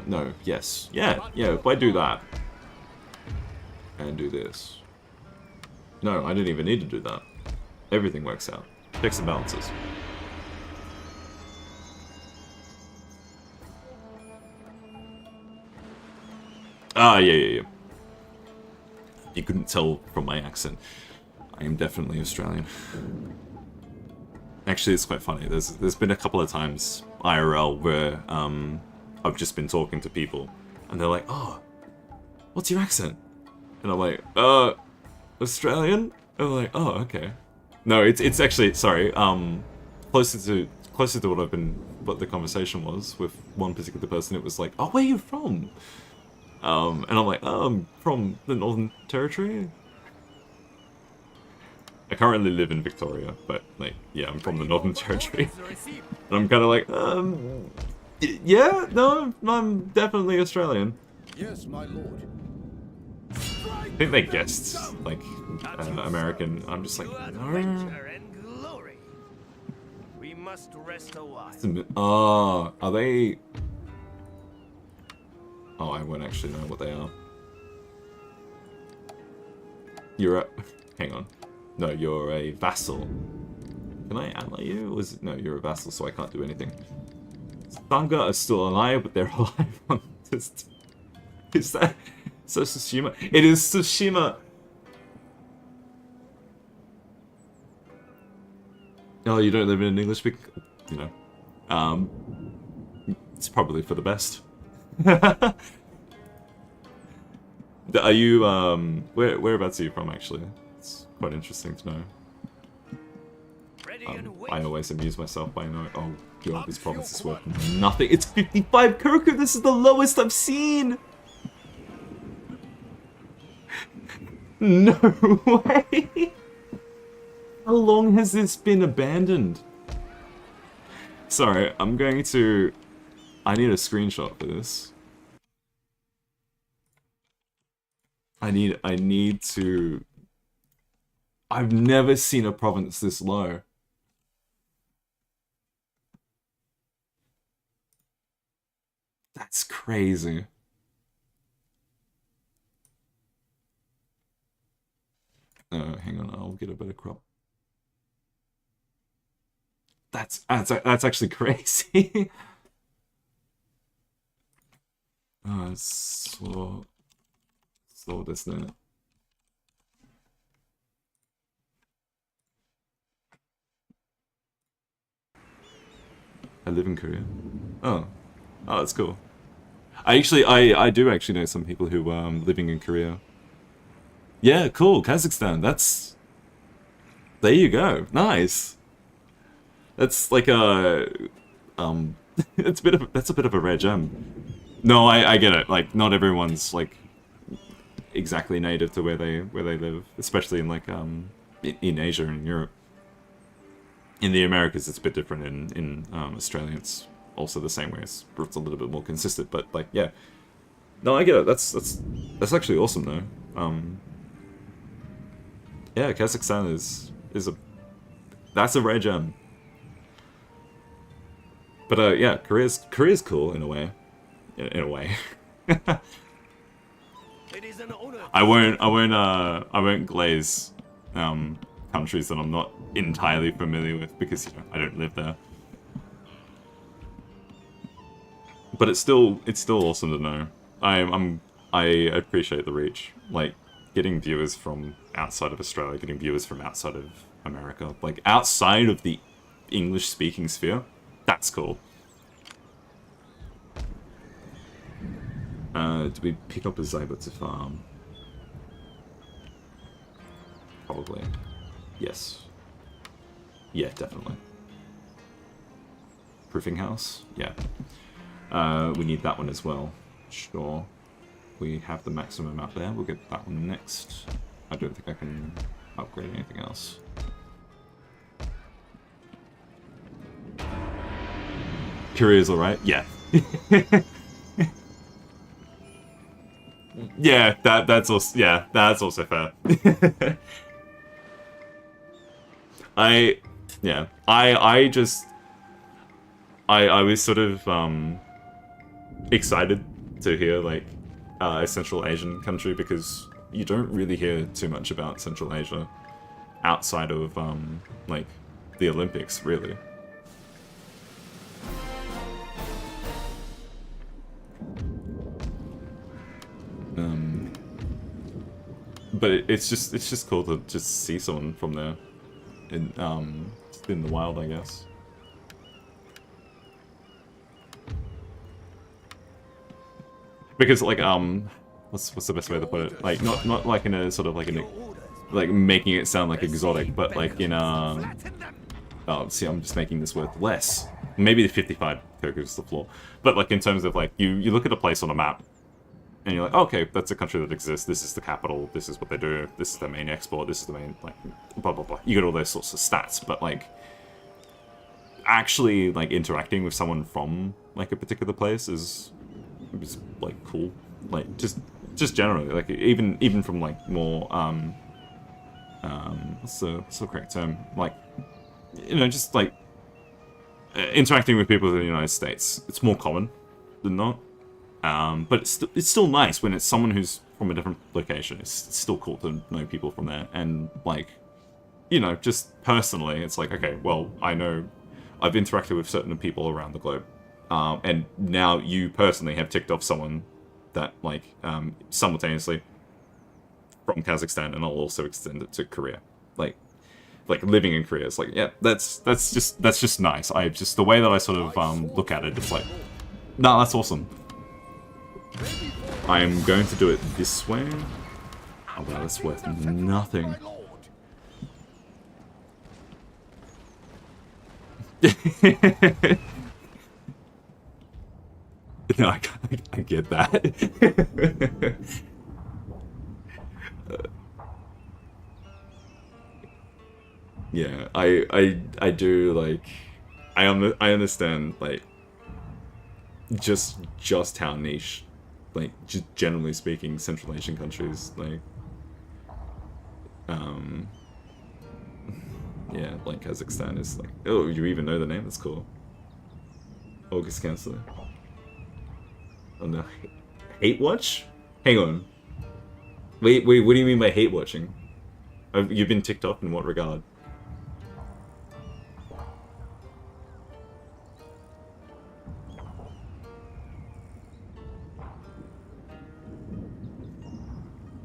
No, yes. Yeah, if I do that. And do this. No, I didn't even need to do that. Everything works out. Checks and balances. Ah, yeah. You couldn't tell from my accent. I am definitely Australian. Actually, it's quite funny. There's been a couple of times IRL where I've just been talking to people, and they're like, "Oh, what's your accent?" And I'm like, Australian?" And I'm like, "Oh, okay." No, it's actually, sorry, closer to what the conversation was with one particular person. It was like, "Oh, where are you from?" And I'm like, "Oh, I'm from the Northern Territory." I currently live in Victoria, but, like, yeah, I'm from the Northern Territory. And I'm kind of like, yeah, no, I'm definitely Australian. Yes, my lord. I think they guessed, like, American. I'm just like, no. We must rest a while. Oh, are they... Oh, I won't actually know what they are. You're a... Hang on. No, you're a vassal. Can I ally you? No, you're a vassal, so I can't do anything. Sangha are still alive, but they're alive on this... Is that... So Tsushima? It is Tsushima! Oh, you don't live in an English-speaking... You know. It's probably for the best. Are you, whereabouts are you from, actually? It's quite interesting to know. I always amuse myself by knowing, oh god, this province is worth nothing. It's 55 Koku! This is the lowest I've seen! No way! How long has this been abandoned? Sorry, I'm going to... I need a screenshot for this. I need to... I've never seen a province this low. That's crazy. Hang on, I'll get a better crop. That's actually crazy. So this now. I live in Korea. Oh, that's cool. I do actually know some people who are living in Korea. Yeah, cool. Kazakhstan. That's... There you go. Nice. That's like a... that's a bit of a rare gem. No, I get it. Like, not everyone's like exactly native to where they live, especially in like in Asia and Europe. In the Americas, it's a bit different. In Australia, it's also the same way. It's a little bit more consistent, but like, yeah. No, I get it. That's actually awesome though. Yeah, Kazakhstan is that's a rare gem. But yeah, Korea's cool in a way. In a way. I won't glaze countries that I'm not entirely familiar with because, you know, I don't live there. But it's still awesome to know. I appreciate the reach. Like, getting viewers from outside of Australia, getting viewers from outside of America, like outside of the English-speaking sphere, that's cool. Do we pick up a Zyber to farm? Probably. Yes. Yeah, definitely. Proofing house? Yeah. We need that one as well. Sure. We have the maximum up there. We'll get that one next. I don't think I can upgrade anything else. Korea's alright? Yeah. Yeah, that's also fair. I was sort of excited to hear like a Central Asian country because you don't really hear too much about Central Asia outside of like the Olympics, really. But it's just cool to just see someone from there in the wild, I guess. Because like what's the best way to put it? Like not like in a sort of like in a, like making it sound like exotic, but like in oh, see, I'm just making this worth less. Maybe the 55 Koku's the floor, but like in terms of like you look at a place on a map. And you're like, oh, okay, that's a country that exists, this is the capital, this is what they do, this is their main export, this is the main, like, blah, blah, blah. You get all those sorts of stats, but, like, actually, like, interacting with someone from, like, a particular place is like, cool. Like, just generally, like, even from, like, more, what's the correct term? Like, you know, just, like, interacting with people in the United States. It's more common than not. But it's still nice when it's someone who's from a different location. It's still cool to know people from there. And, like, you know, just personally, it's like, okay, well, I know I've interacted with certain people around the globe. And now you personally have ticked off someone that, like, simultaneously from Kazakhstan, and I'll also extend it to Korea. Like living in Korea, it's like, yeah, that's just nice. The way that I sort of look at it, it's like, no, that's awesome. I'm going to do it this way. Oh wow, that's worth nothing. No, I get that. Yeah, I do, like, I understand, like, just how niche, like, just generally speaking, Central Asian countries, like, yeah, like Kazakhstan is like, oh, you even know the name? That's cool. August Chancellor. Oh no, hate watch? Hang on. Wait, what do you mean by hate watching? You've been ticked off in what regard?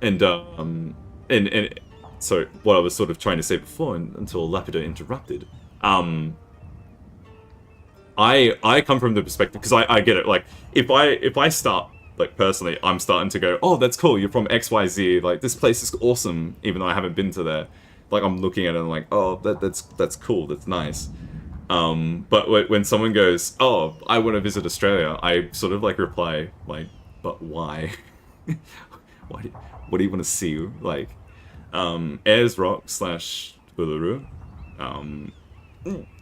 And so what I was sort of trying to say before, until Lapido interrupted, I come from the perspective, because I get it, like, if I start, like, personally, I'm starting to go, oh, that's cool, you're from XYZ, like, this place is awesome, even though I haven't been to there. Like, I'm looking at it and I'm like, oh, that's cool, that's nice. But when someone goes, oh, I want to visit Australia, I sort of, like, reply, like, but why? What do you want to see? Like, Ayers Rock / Uluru.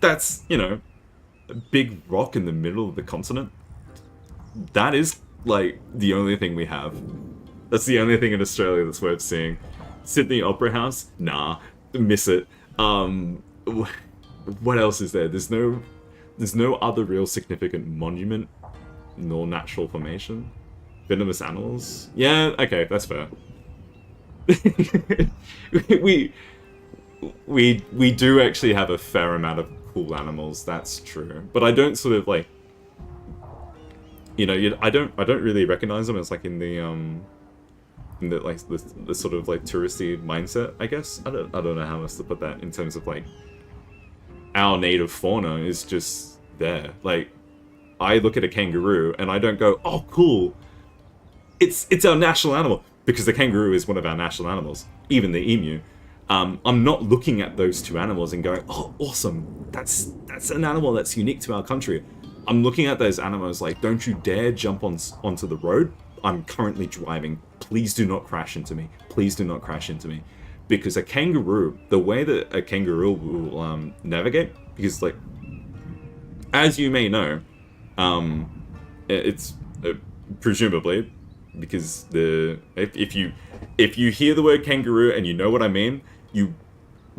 That's, you know, a big rock in the middle of the continent. That is, like, the only thing we have. That's the only thing in Australia that's worth seeing. Sydney Opera House? Nah, miss it. What else is there? There's no other real significant monument, nor natural formation. Venomous animals? Yeah, okay, that's fair. we do actually have a fair amount of cool animals. That's true, but I don't sort of like, you know, I don't really recognize them as like in the like the sort of like touristy mindset. I guess I don't know how else to put that in terms of like our native fauna is just there. Like I look at a kangaroo and I don't go, oh cool, it's our national animal, because the kangaroo is one of our national animals. Even the emu. I'm not looking at those two animals and going, oh, awesome, that's an animal that's unique to our country. I'm looking at those animals like, don't you dare jump onto the road. I'm currently driving. Please do not crash into me. Please do not crash into me. Because a kangaroo, the way that a kangaroo will navigate, because like, as you may know, it's presumably, because if you hear the word kangaroo and you know what I mean, you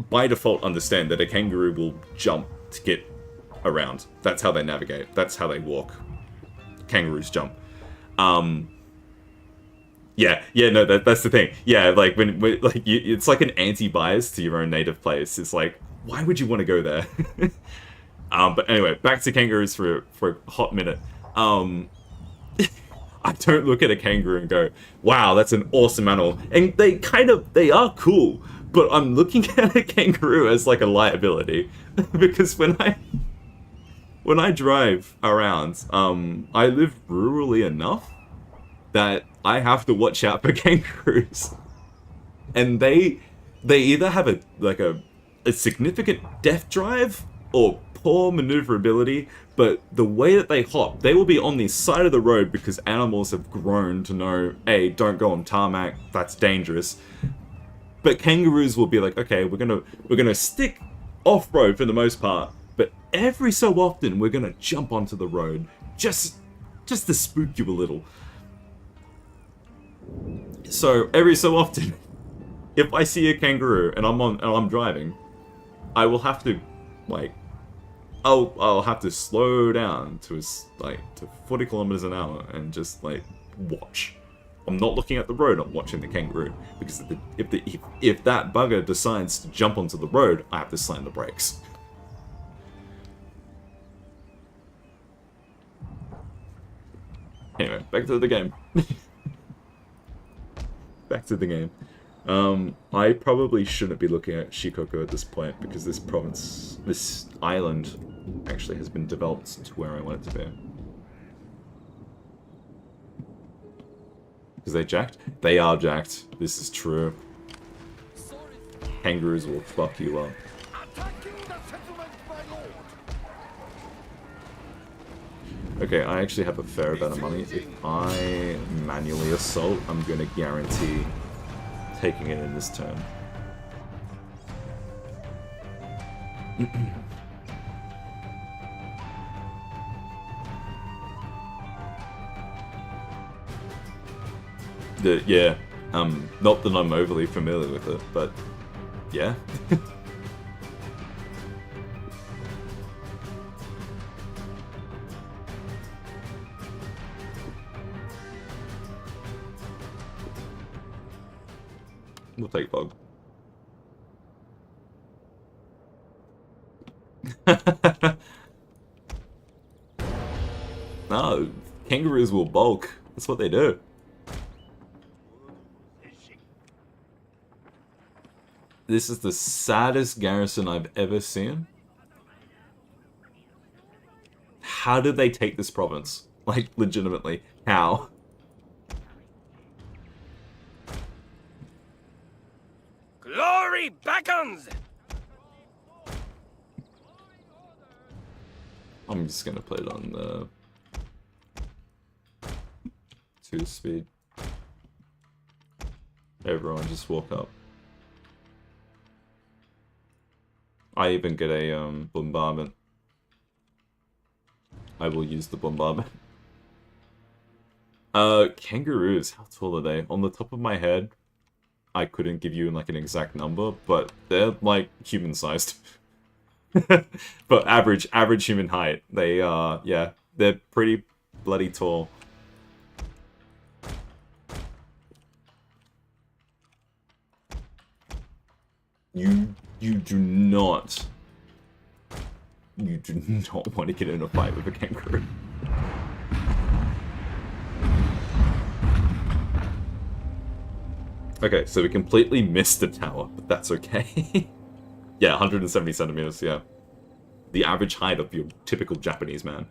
by default understand that a kangaroo will jump to get around. That's how they navigate. That's how they walk. Kangaroos jump. Yeah, no, that's the thing. Yeah, like when like it's like an anti-bias to your own native place. It's like, why would you want to go there? But anyway, back to kangaroos for a hot minute. I don't look at a kangaroo and go, wow, that's an awesome animal. And they are cool, but I'm looking at a kangaroo as like a liability. Because when I drive around, I live rurally enough that I have to watch out for kangaroos. And they either have a significant death drive or poor maneuverability, but the way that they hop, they will be on the side of the road because animals have grown to know, hey, don't go on tarmac, that's dangerous. But kangaroos will be like, okay, we're gonna stick off-road for the most part, but every so often we're gonna jump onto the road just to spook you a little. So every so often, if I see a kangaroo and I'm driving, I will have to like, I'll have to slow down to 40 kilometers an hour and just like watch. I'm not looking at the road, I'm watching the kangaroo, because if that bugger decides to jump onto the road, I have to slam the brakes. Anyway, back to the game. Back to the game. I probably shouldn't be looking at Shikoku at this point, because this island actually has been developed to where I want it to be. Because they jacked? They are jacked. This is true. Kangaroos will fuck you up. Okay, I actually have a fair amount of money. If I manually assault, I'm gonna guarantee taking it in this turn. Yeah, not that I'm overly familiar with it, but yeah. We'll take bug. No, kangaroos will bulk. That's what they do. This is the saddest garrison I've ever seen. How did they take this province? Like, legitimately. How? Glory beckons! I'm just gonna put it on the 2-speed. Everyone just walk up. I even get a bombardment. I will use the bombardment. Kangaroos, how tall are they? On the top of my head, I couldn't give you like an exact number, but they're like human-sized. But average human height. They are, yeah, they're pretty bloody tall. You You do not want to get in a fight with a kangaroo. Okay, so we completely missed the tower, but that's okay. Yeah, 170 centimeters, yeah. The average height of your typical Japanese man.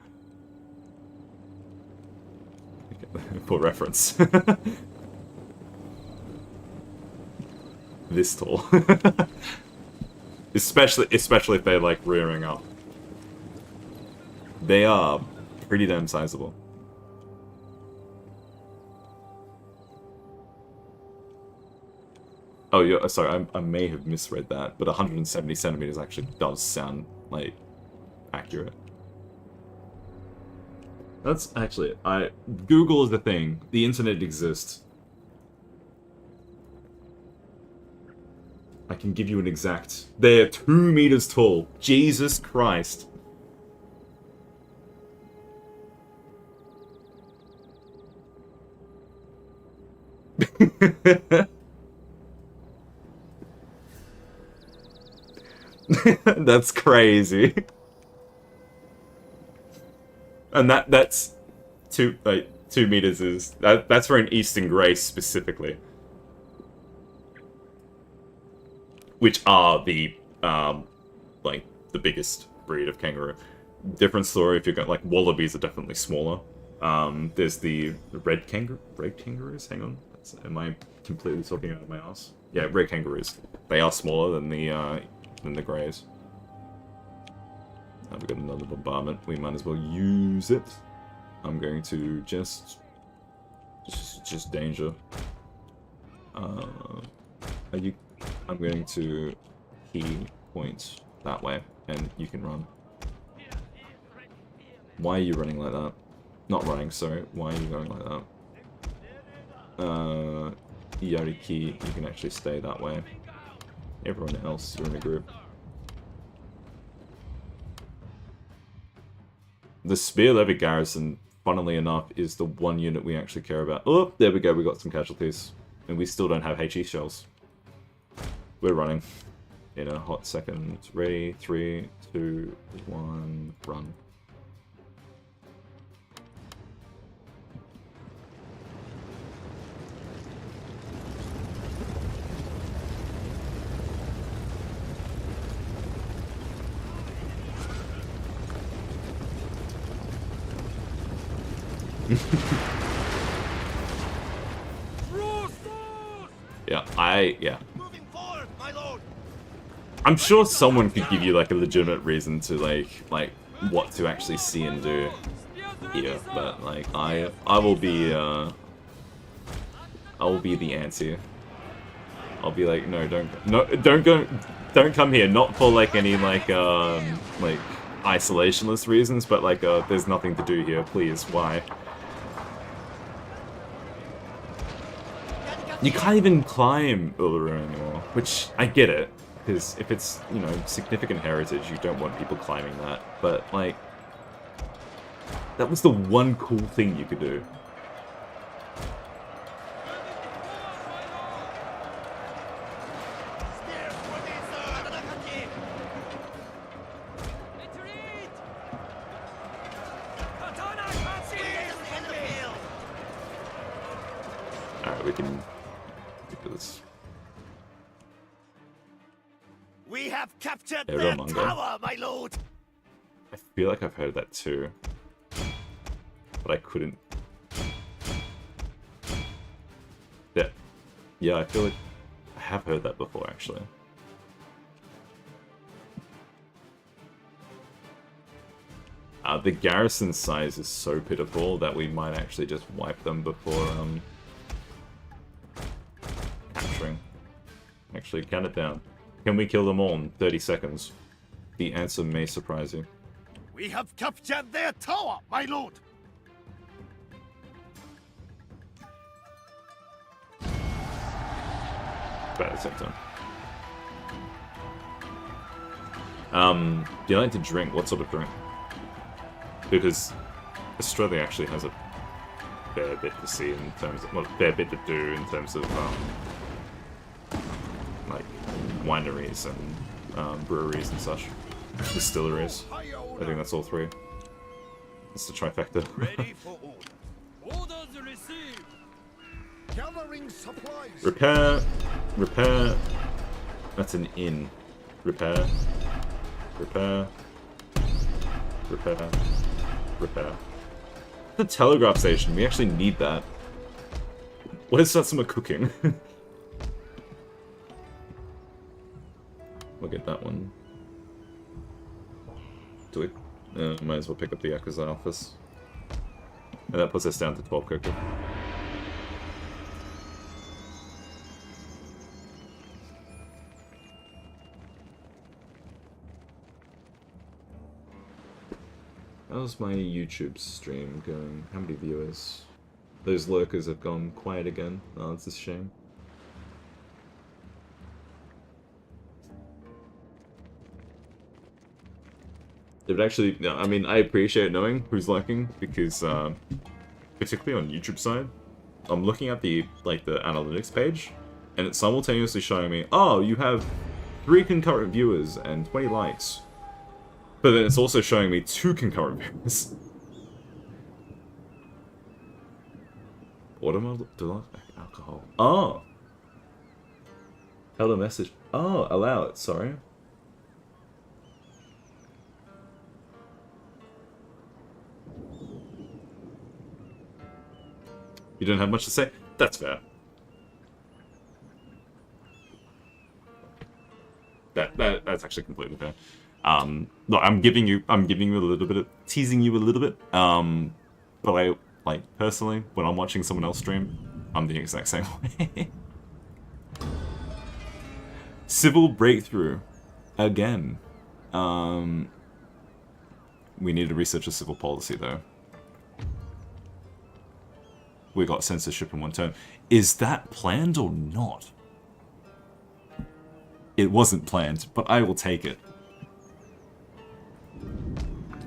Okay, for reference. This tall. especially if they're like rearing up. They are pretty damn sizable. Oh, yeah, sorry, I may have misread that, but 170 centimeters actually does sound, like, accurate. That's actually, Google is the thing. The internet exists. I can give you an exact... They're 2 meters tall. Jesus Christ. That's crazy. And that's 2 meters is that's for an Eastern Grey specifically, which are the like the biggest breed of kangaroo. Different story if you've got like wallabies are definitely smaller. There's the red kangaroos. Hang on, am I completely talking out of my ass? Yeah, red kangaroos. They are smaller than the greys. We've got another bombardment. We might as well use it. I'm going to just danger. I'm going to key point that way, and you can run. Why are you running like that? Not running, sorry. Why are you going like that? Yariki, you can actually stay that way. Everyone else, you're in a group. The Spear Levy Garrison, funnily enough, is the one unit we actually care about. Oh, there we go, we got some casualties. And we still don't have HE shells. We're running. In a hot second. Ready, 3, 2, 1, run. Yeah. I'm sure someone could give you like a legitimate reason to like what to actually see and do here, but like I will be the anti. I'll be like, no, don't come here. Not for like any like isolationist reasons, but like there's nothing to do here. Please, why? You can't even climb Uluru anymore, which I get it, because if it's, you know, significant heritage, you don't want people climbing that, but like, that was the one cool thing you could do. Alright, we can... We have captured their tower, my lord. I feel like I've heard that too, but I couldn't. Yeah, I feel like I have heard that before, actually. The garrison size is so pitiful that we might actually just wipe them before capturing. Actually, count it down. Can we kill them all in 30 seconds? The answer may surprise you. We have captured their tower, my lord. About at the same time. Do you like to drink? What sort of drink? Because Australia actually has a fair bit to see in terms of, well, a fair bit to do in terms of like wineries and breweries and such. Distilleries. I think that's all three. It's the trifecta. Ready for order. Orders received. Gathering supplies. Repair. Repair. That's an inn. Repair. Repair. Repair. Repair. The telegraph station. We actually need that. What is Satsuma cooking? We'll get that one. Do we? Might as well pick up the Yakuza office. And that puts us down to 12 Koku. How's my YouTube stream going? How many viewers? Those lurkers have gone quiet again. Oh, it's a shame. It would actually, I mean, I appreciate knowing who's lurking because, particularly on YouTube side, I'm looking at the analytics page, and it's simultaneously showing me, oh, you have 3 concurrent viewers and 20 likes. But then it's also showing me 2 concurrent viewers. Watermelon alcohol. Oh! Held a message. Oh, allow it, sorry. You don't have much to say? That's fair. That's actually completely fair. Look, I'm giving you a little bit of teasing you a little bit. But I personally, when I'm watching someone else stream, I'm the exact same way. Civil breakthrough again. We need to research a civil policy though. We got censorship in one turn. Is that planned or not? It wasn't planned, but I will take it.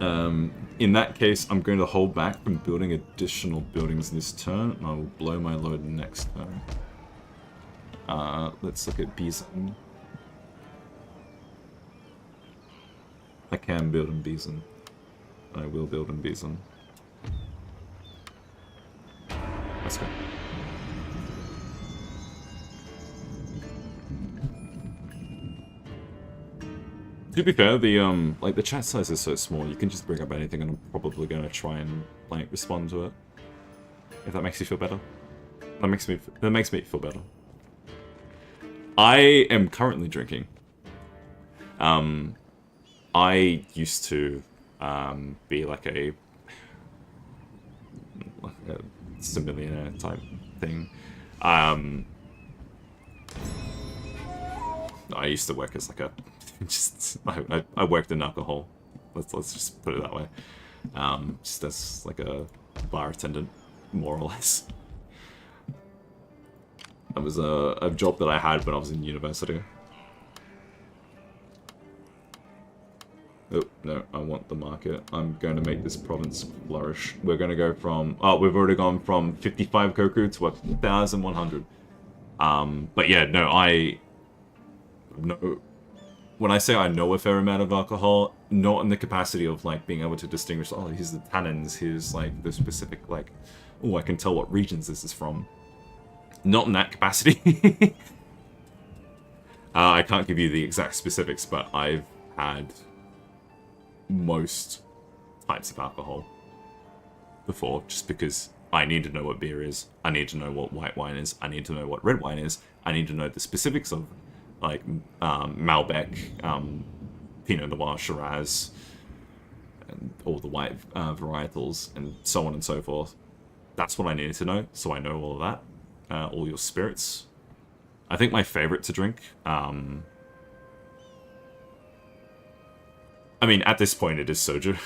In that case, I'm going to hold back from building additional buildings this turn, and I will blow my load next turn. Let's look at Bison. I can build in Bison. I will build in Bison. Let's go. To be fair, the chat size is so small, you can just bring up anything and I'm probably gonna try and respond to it. If that makes you feel better. That makes me feel better. I am currently drinking. I used to be like a millionaire type thing. I used to work as like a I worked in alcohol. Let's just put it that way. Just as like a bar attendant, more or less. That was a job that I had when I was in university. Oh, no, I want the market. I'm going to make this province flourish. We're going to go from... Oh, we've already gone from 55 Koku to 1,100. But yeah, no, I... No, when I say I know a fair amount of alcohol, not in the capacity of, like, being able to distinguish, oh, here's the tannins, here's, like, the specific, like... Oh, I can tell what regions this is from. Not in that capacity. I can't give you the exact specifics, but I've had... most types of alcohol before, just because I need to know what beer is, I need to know what white wine is, I need to know what red wine is, I need to know the specifics of, like, Malbec, Pinot Noir, Shiraz, and all the white varietals, and so on and so forth. That's what I needed to know, so I know all of that. All your spirits. I think my favorite to drink, I mean, at this point, it is soju.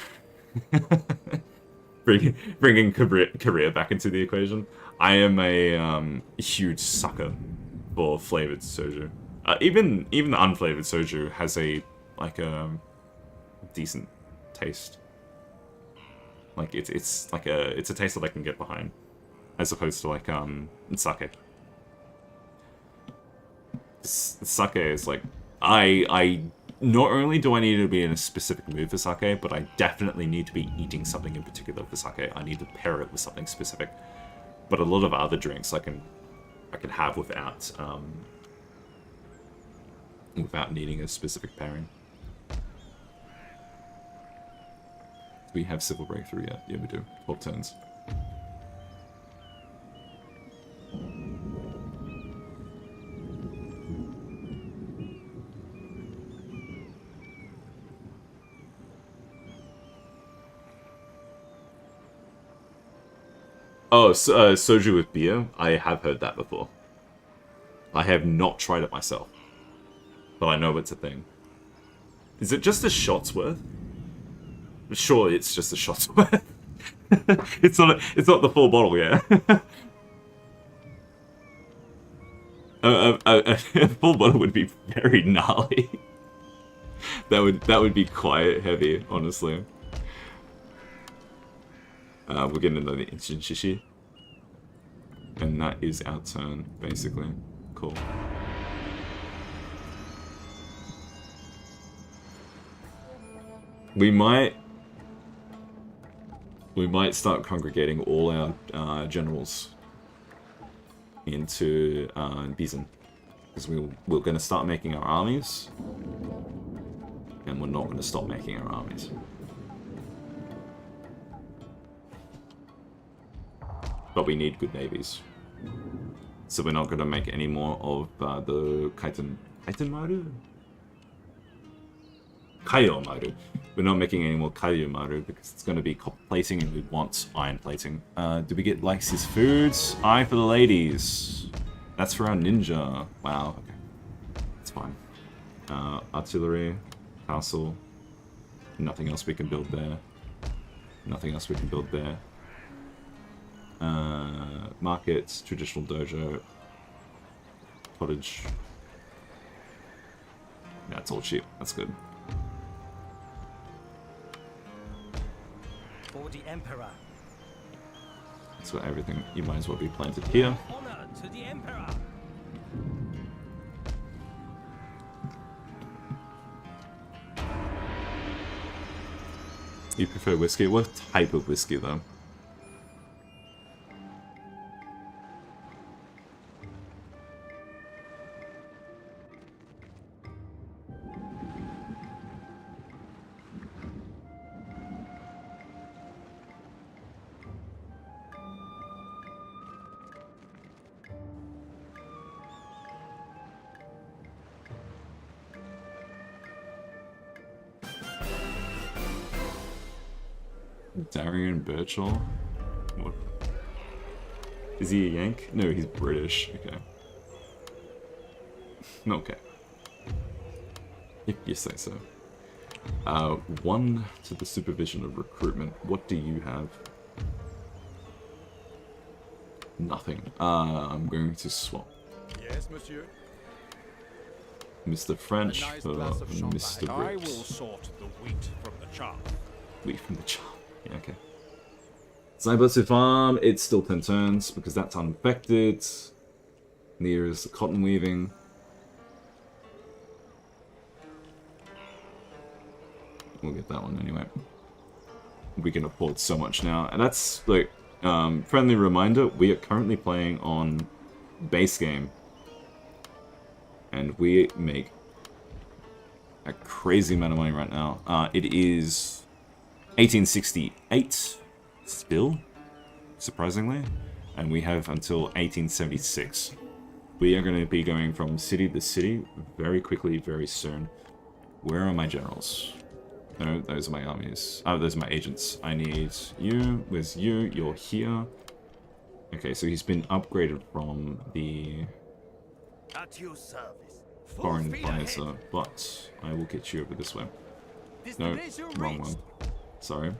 bringing Korea back into the equation. I am a huge sucker for flavored soju. Even the unflavored soju has a decent taste. Like it's a taste that I can get behind, as opposed to like sake. Sake is like I not only do I need to be in a specific mood for sake, but I definitely need to be eating something in particular for sake. I need to pair it with something specific. But a lot of other drinks I can have without without needing a specific pairing. Do we have Civil Breakthrough yet? Yeah, we do. 12 turns. Oh, soju with beer? I have heard that before. I have not tried it myself. But I know it's a thing. Is it just a shot's worth? Sure, it's just a shot's worth. It's not the full bottle, yeah. A full bottle would be very gnarly. That would be quite heavy, honestly. We're getting another instant shishi. And that is our turn, basically. Cool. We might start congregating all our generals into Bison. Because we're going to start making our armies. And we're not going to stop making our armies. But we need good navies. So we're not going to make any more of the Kaitenmaru? Kaiomaru. We're not making any more Kaiomaru because it's going to be copper plating and we want iron plating. Do we get Lex's foods? Eye for the ladies. That's for our ninja. Wow, okay. That's fine. Artillery, castle. Nothing else we can build there. Nothing else we can build there. Markets, traditional dojo, cottage. Yeah, it's all cheap. That's good. For the Emperor. So everything, you might as well be planted here. Honor to the Emperor. You prefer whiskey? What type of whiskey, though? Darian Birchall? What? Is he a Yank? No, he's British. Okay. Okay. If you say so. 1 to the supervision of recruitment. What do you have? Nothing. I'm going to swap. Yes, monsieur. Mr. French A nice for glass of champagne. Mr. I Briggs. will sort the wheat from the chaff. Wheat from the chaff. Yeah, okay. Zaibatsu Farm, it's still 10 turns because that's unaffected. Near is the cotton weaving. We'll get that one anyway. We can afford so much now. And that's, like, friendly reminder, we are currently playing on base game. And we make a crazy amount of money right now. It is 1868 still, surprisingly. And we have until 1876. We are going to be going from city to city very quickly, very soon. Where are my generals? No, those are my armies. Oh, those are my agents. I need you. Where's you? You're here. Okay, so he's been upgraded from the At your service. foreign advisor, but I will get you over this way. No, wrong one. Sorry.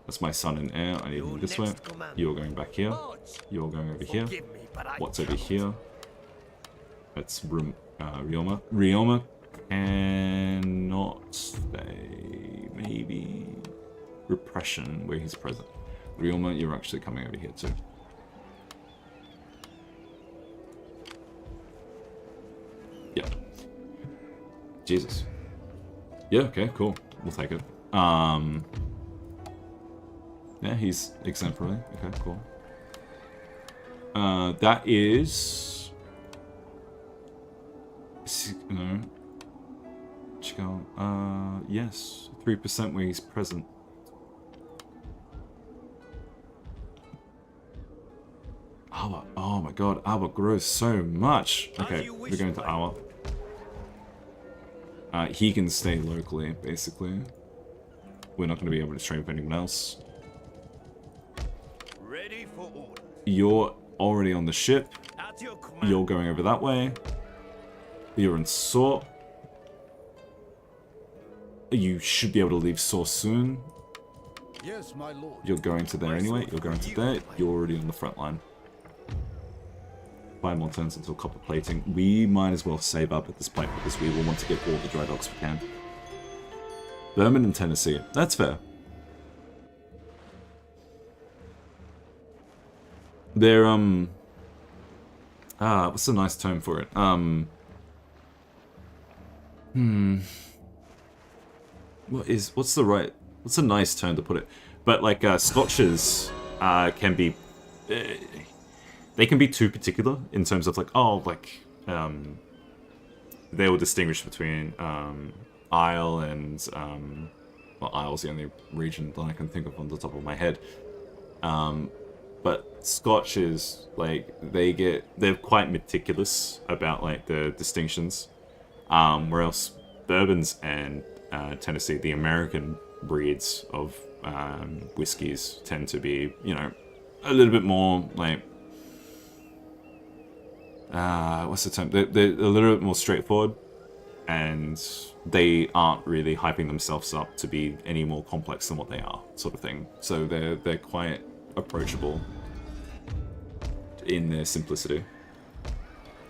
That's my son and heir. I need him this way. You're going back here. You're going over here. What's over here? That's Ryoma. Ryoma cannot stay. Maybe repression where he's present. Ryoma, you're actually coming over here too. Yeah. Jesus. Yeah, okay, cool. We'll take it. Yeah, he's exemplary. Okay, cool. That is... No. Chico, yes. 3% where he's present. Awa. Oh my god, Awa grows so much. Okay, we're going to Awa. He can stay locally, basically. We're not going to be able to trade with anyone else. Ready for order. You're already on the ship. At your command. You're going over that way. You're in Saw. You should be able to leave Saw soon. Yes, my lord. You're going to there anyway. You're going to there. You're already on the front line. 5 more turns until copper plating. We might as well save up at this point because we will want to get all the dry docks we can. Vermin and Tennessee. That's fair. They're, what's a nice term for it? What's a nice term to put it? But, like, Scotches, can be, they can be too particular in terms of, like, they will distinguish between, Isle and, well, Isle's the only region that I can think of on the top of my head. But Scotch is, like, they're quite meticulous about, like, the distinctions. Whereas bourbons and Tennessee, the American breeds of whiskies tend to be, you know, a little bit more, like, what's the term? They're a little bit more straightforward, and they aren't really hyping themselves up to be any more complex than what they are, sort of thing. So they're quite approachable in their simplicity.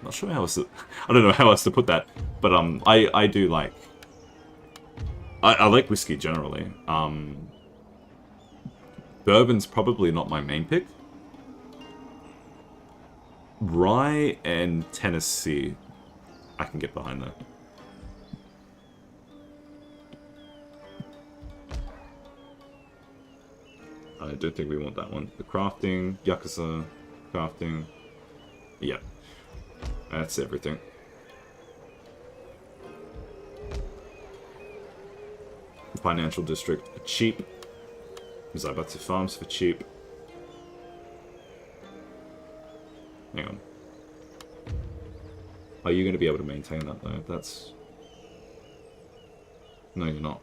Not sure how else to, I don't know how else to put that, but I do like, I like whiskey generally. Bourbon's probably not my main pick. Rye and Tennessee, I can get behind that. I don't think we want that one. The crafting, Yakuza, crafting. Yep. That's everything. Financial district for cheap. Zaibatsu farms for cheap. Hang on. Are you going to be able to maintain that though? That's... No, you're not.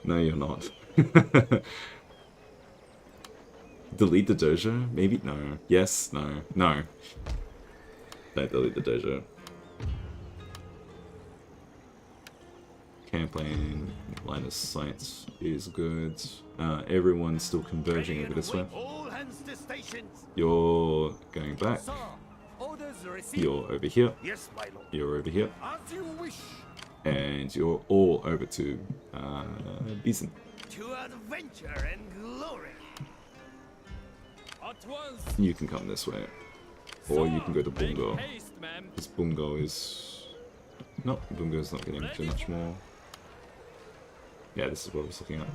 No, you're not. Delete the dojo? Maybe? No. Yes? No. No. Don't delete the dojo. Campaign, line of sight is good. Everyone's still converging over this way. You're going back. You're over here. Yes, my lord. You're over here. As you wish. And you're all over to Bison. To adventure and glory. At once. You can come this way. Or you can go to Make Bungo. haste, ma'am. Because Bungo is... No, Bungo's not getting too much more. Yeah, this is what I was looking at.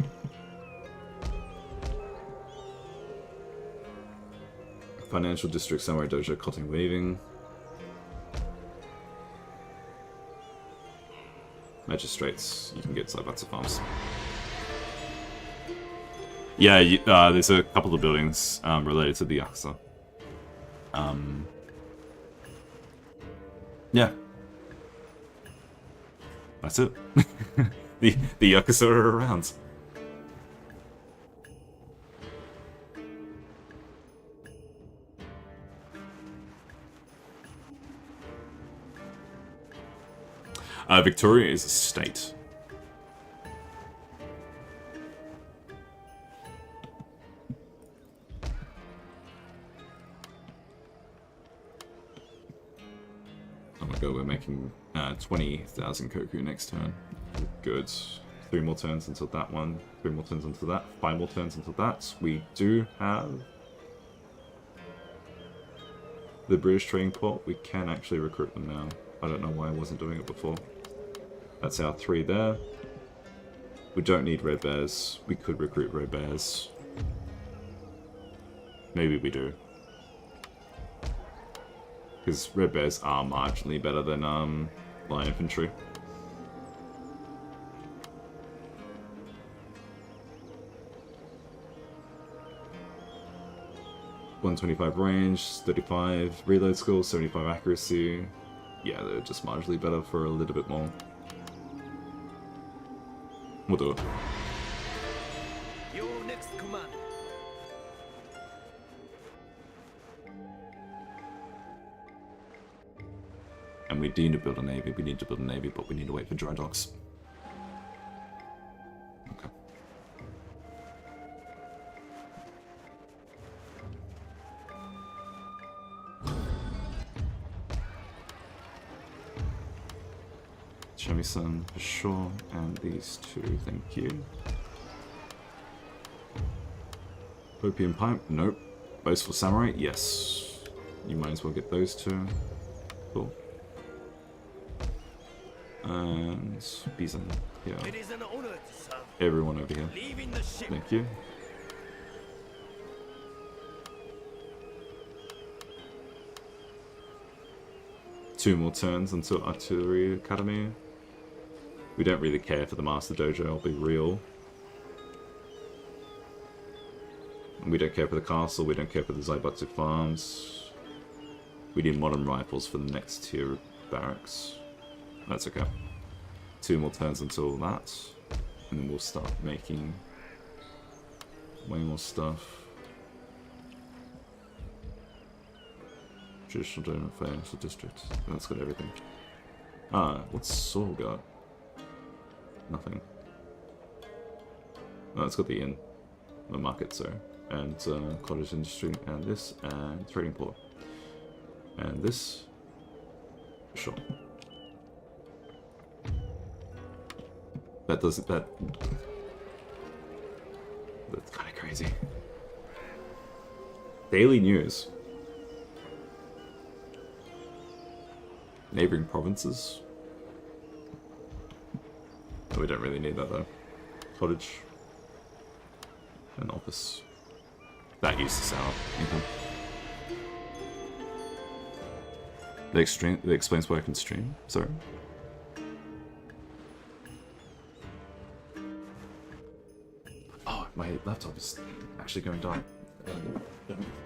Financial District, Samurai Dojo, Cotton Weaving. Magistrates, you can get Zaibatsu farms. Yeah, there's a couple of buildings related to the Yakuza. Yeah. That's it. the Yakuza are around. Victoria is a state. Oh my god, we're making 20,000 Koku next turn. Good. 3 more turns until that one. 3 more turns until that. 5 more turns until that. We do have... the British trading port. We can actually recruit them now. I don't know why I wasn't doing it before. That's our 3 there. We don't need red bears. We could recruit red bears. Maybe we do. Because red bears are marginally better than light infantry. .125 range, 35 reload skill, 75 accuracy. Yeah, they're just marginally better for a little bit more. We'll do it. Your next command. And we need to build a navy. We need to build a navy, but we need to wait for dry docks. Okay. Show me some for sure, and these 2, thank you. Opium pipe, nope. Boastful samurai, yes. You might as well get those 2. Cool. And Bison, yeah. It is an honor to serve. Everyone over here. Leaving the ship. Thank you. Two more turns until Artillery Academy. We don't really care for the Master Dojo, I'll be real. We don't care for the castle, we don't care for the Zaibatsu farms. We need modern rifles for the next tier of barracks. That's okay. 2 more turns until that. And then we'll start making way more stuff. Traditional donor financial district. That's got everything. Ah, what's Seoul got? Nothing. Oh, it's got the inn. The market, sorry. And cottage industry, and this, and trading port. And this. Sure. That doesn't, that's kind of crazy. Daily news. Neighboring provinces. Oh, we don't really need that though. Cottage. An office. That uses our income. That explains why I can stream. Sorry. Oh, my laptop is actually going to die.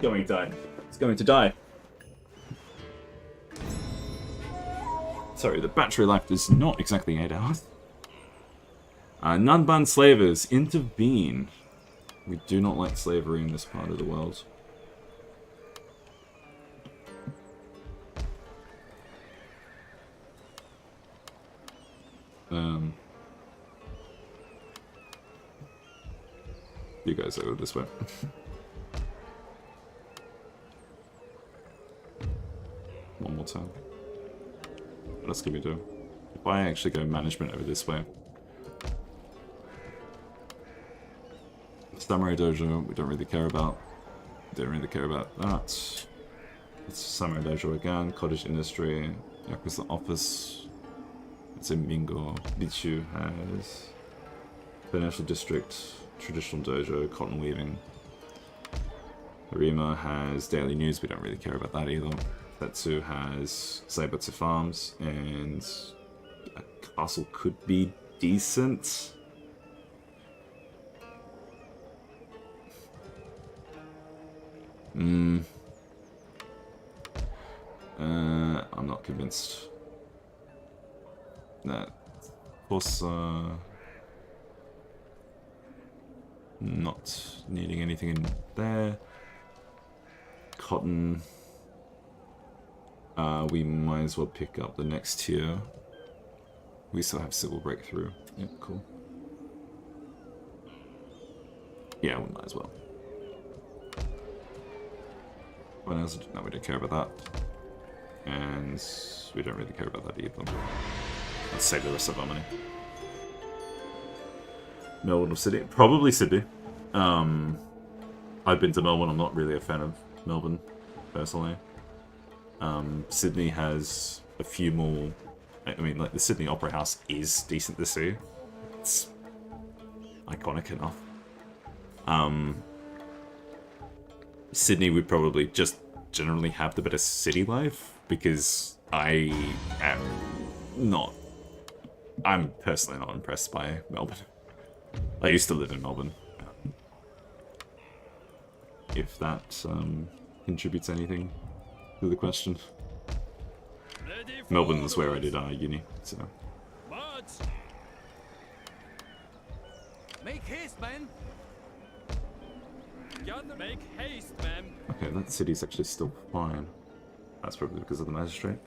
Going to die. It's going to die. Sorry, the battery life is not exactly 8 hours. Non-ban slavers, intervene. We do not like slavery in this part of the world. You guys go this way. One more time. What else can we do? If I actually go management over this way. Samurai Dojo, we don't really care about. Don't really care about that. It's Samurai Dojo again. Cottage Industry. Yakuza Office. It's in Mingo. Bichu has Financial District. Traditional Dojo. Cotton Weaving. Harima has Daily News. We don't really care about that either. Tetsu has Zaibatsu Farms. And a castle could be decent. I'm not convinced. That Tosa not needing anything in there. Cotton. We might as well pick up the next tier. We still have Civil Breakthrough. Yeah, cool. Yeah, we might as well. What else? No, we don't care about that. And we don't really care about that either. Let's save the rest of our money. Melbourne or Sydney? Probably Sydney. I've been to Melbourne. I'm not really a fan of Melbourne, personally. Sydney has a few more. I mean, like the Sydney Opera House is decent to see. It's iconic enough. Sydney would probably just generally have the better city life because I'm personally not impressed by Melbourne. I used to live in Melbourne. If that contributes anything to the question. Melbourne was where I did uni, so. Make haste, man. Make haste, man. Okay, that city's actually still fine. That's probably because of the magistrate.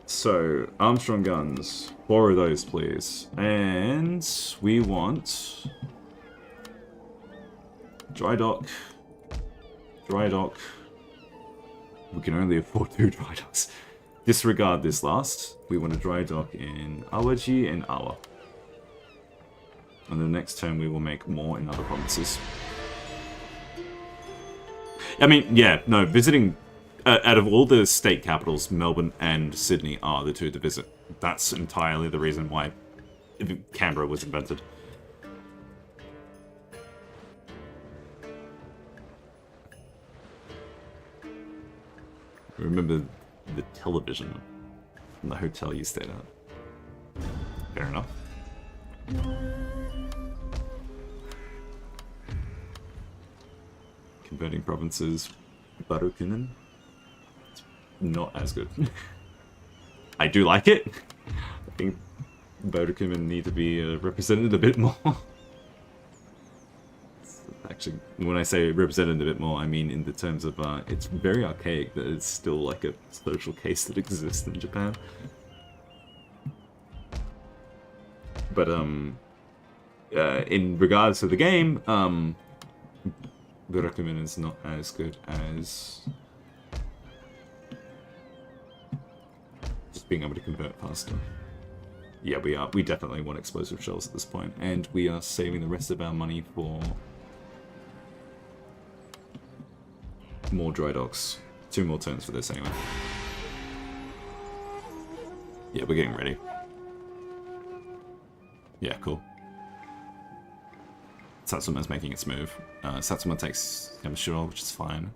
So, Armstrong guns. 4 of those, please. And we want... Dry dock. Dry dock. We can only afford 2 dry docks. Disregard this last. We want a dry dock in Awaji and Awa. And the next turn we will make more in other provinces. I mean, yeah, no, visiting... out of all the state capitals, Melbourne and Sydney are the 2 to visit. That's entirely the reason why Canberra was invented. Remember the television in the hotel you stayed at. Fair enough. Converting provinces. Barukunen. Not as good. I do like it. I think Vodacom need to be represented a bit more. Actually, when I say represented a bit more, I mean in the terms of it's very archaic that it's still like a social case that exists in Japan. But in regards to the game, Vodacom is not as good as being able to convert faster. Yeah, we definitely want explosive shells at this point, and we are saving the rest of our money for more dry docks. 2 more turns for this anyway. Yeah, we're getting ready. Yeah, cool. Satsuma's making its move. Satsuma takes Yamashiro, which is fine.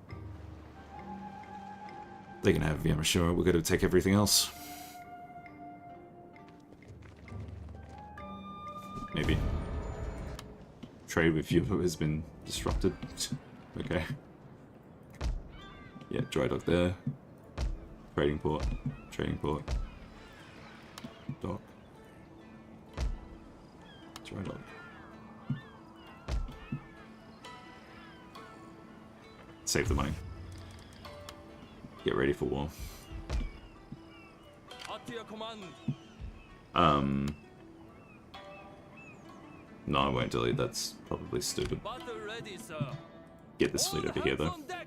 They can have Yamashiro, we're going to take everything else. Maybe. Trade with Vtuber has been disrupted. Okay. Yeah, dry dock there. Trading port. Trading port. Dock. Dry dock. Save the money. Get ready for war. At your command. No, I won't delete. That's probably stupid. Battle ready, sir. Get this fleet over here, though. On deck.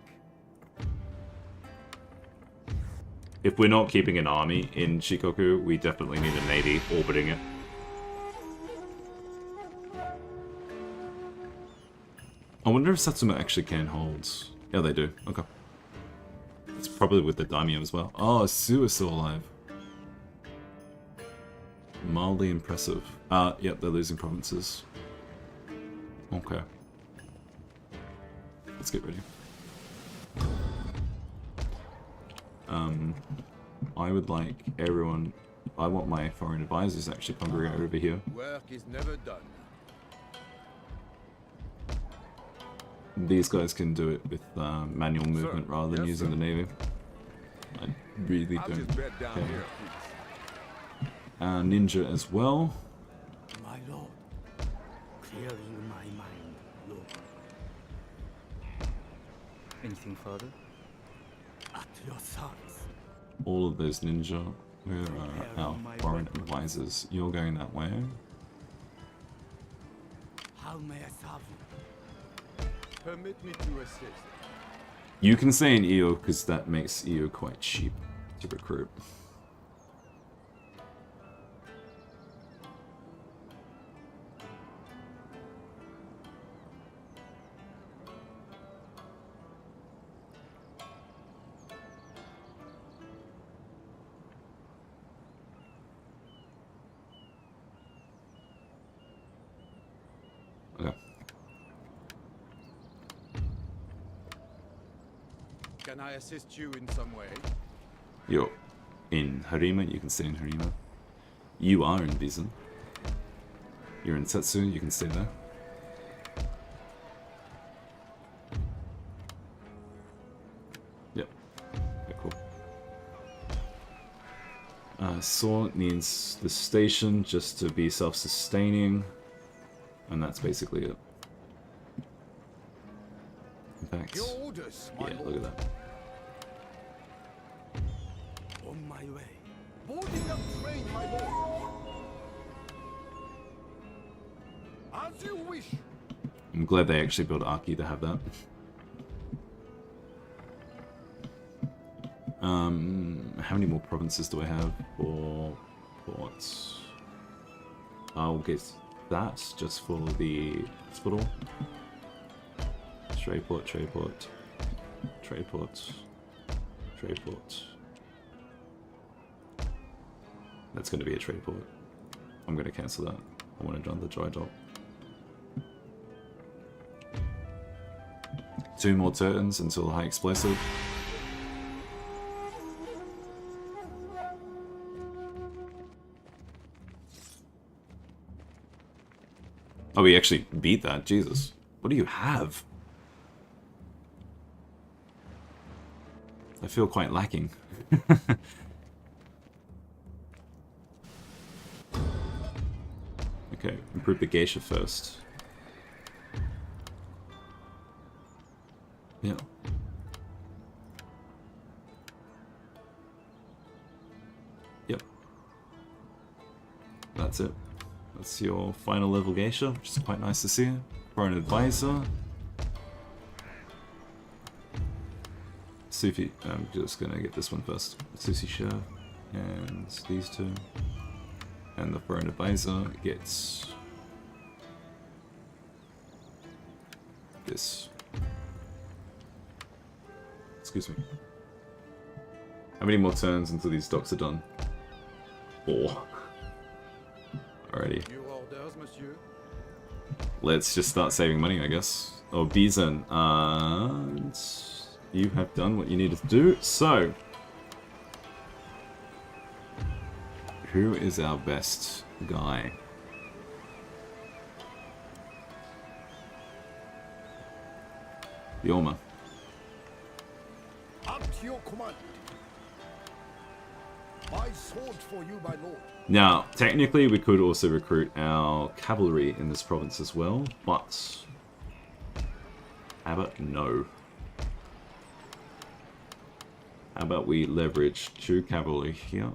If we're not keeping an army in Shikoku, we definitely need a navy orbiting it. I wonder if Satsuma actually can hold. Yeah, they do. Okay. It's probably with the daimyo as well. Oh, Su is still alive. Mildly impressive. Yep, they're losing provinces. Okay. Let's get ready. I would like everyone... I want my foreign advisors actually congregate over here. Work is never done. These guys can do it with manual movement rather than using the navy. I really don't care. Ninja as well. My lord, clearing my mind, lord. Anything further? At your service. All of those ninja. Where are our foreign advisors? You're going that way. How may I serve you? Permit me to assist. You can stay in EO because that makes EO quite cheap to recruit. Can I assist you in some way? You're in Harima, you can stay in Harima. You are in Bizen. You're in Setsu, you can stay there. Yep. Okay, cool. Sword needs the station just to be self-sustaining. And that's basically it. In fact, Your orders, my yeah, lord. look at that. On my way. Boarding a train, my lord. As you wish. I'm glad they actually built Aki to have that. How many more provinces do I have for ports? I'll get that just for the hospital. Trade port, trade port, trade port, trade port. That's going to be a trade port. I'm going to cancel that. I want to run the dry dock. 2 more turns until high explosive. Oh, we actually beat that. Jesus. What do you have? I feel quite lacking. Okay, improve the geisha first. Yeah. Yep. That's it. That's your final level geisha, which is quite nice to see. For an advisor. Sufi, I'm just gonna get this one first. Sushi Share, and these 2. And the foreign advisor gets this. Excuse me. How many more turns until these docks are done? 4. Alrighty. Your orders, monsieur. Let's just start saving money, I guess. Oh, Bizen, and you have done what you needed to do. So, who is our best guy? Yoma. Up to your command. My sword for you, my lord. Now, technically, we could also recruit our cavalry in this province as well, but how about no? How about we leverage 2 cavalry here,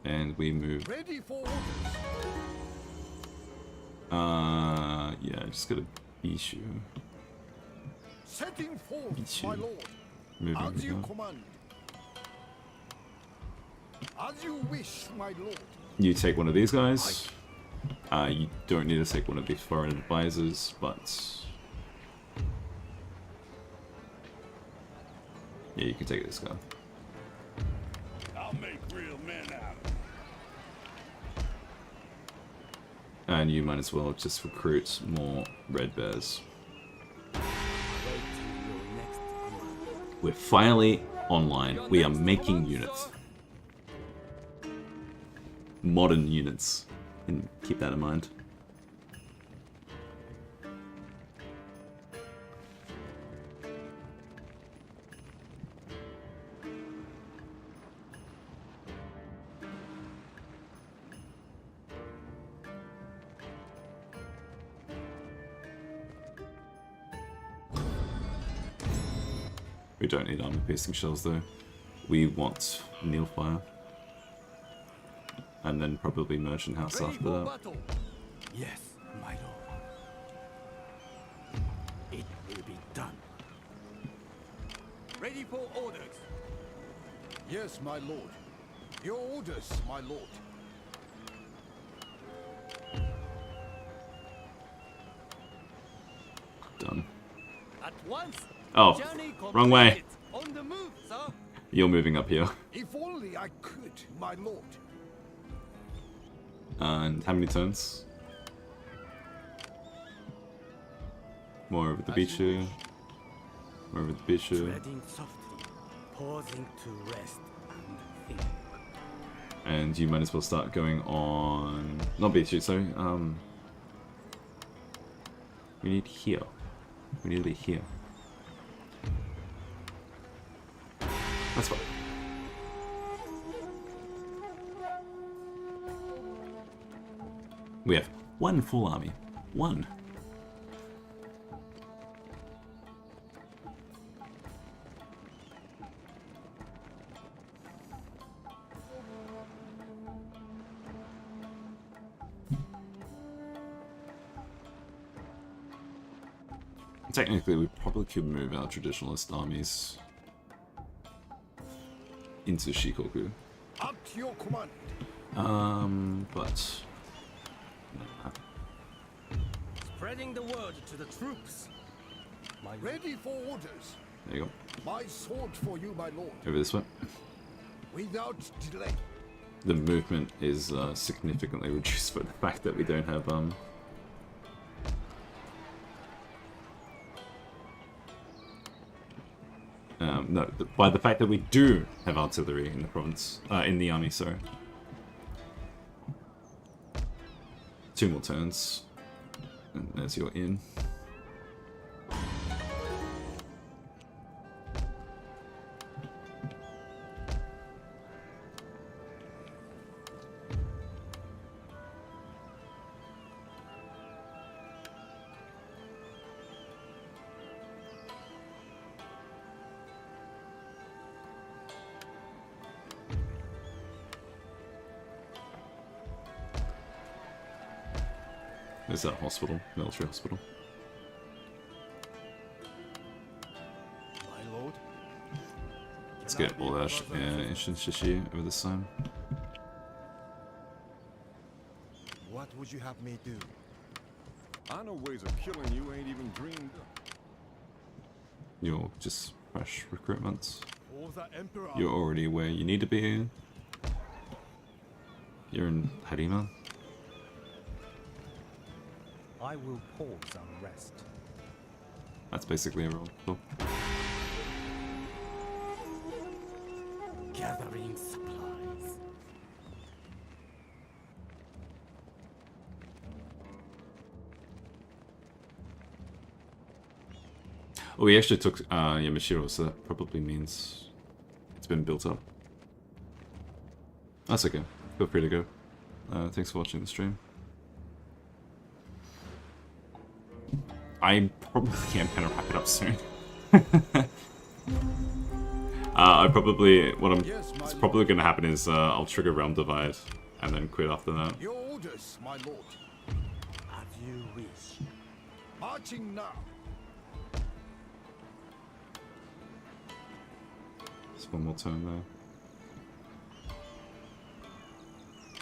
and we move. Ready for orders. Yeah, just got a Bishu. Setting forth, Bishu. my lord. Moving As you here. command. As you wish, my lord. You take one of these guys. You don't need to take one of these foreign advisors, but yeah, you can take this guy. I'll make real men out of it. And you might as well just recruit more red bears. We're finally online. We are making units. Modern units. And keep that in mind. We don't need armor piercing shells though. We want Neilfire. And then probably Merchant House Ready after for that. battle. Yes, my lord. It will be done. Ready for orders. Yes, my lord. Your orders, my lord. Done. At once. Oh, Journey wrong way. completed. On the move, sir. You're moving up here. If only I could, my lord. And how many turns? More over the beach here. over the bishop. Treading softly, pausing to rest and think. And you might as well start going on... Not bishop, sorry. We need here. We need to be here. That's fine. We have one full army. One. Technically, we probably could move our traditionalist armies into Shikoku. Up to your command. But... Spreading the word to the troops. Ready for orders. There you go. My sword for you, my lord. Over this way. Without delay. The movement is significantly reduced by the fact that we don't have no, by the fact that we do have artillery in the province, in the army, sorry. 2 more turns, and there's your in. There's that hospital, military hospital. My lord. Let's get all our shishi over this side. What would you have me do? I know ways of killing you ain't even dreamed of. You're just fresh recruitments. For the Emperor. You're already where you need to be. You're in Harima. I will pause and rest. That's basically a roll. Cool. Gathering supplies. Oh, we actually took Yamashiro, so that probably means it's been built up. That's okay. Feel free to go. Thanks for watching the stream. I probably am gonna wrap it up soon. What's probably gonna happen is I'll trigger Realm Divide and then quit after that. Your orders, my lord. As you wish. Marching now. Just one more turn there.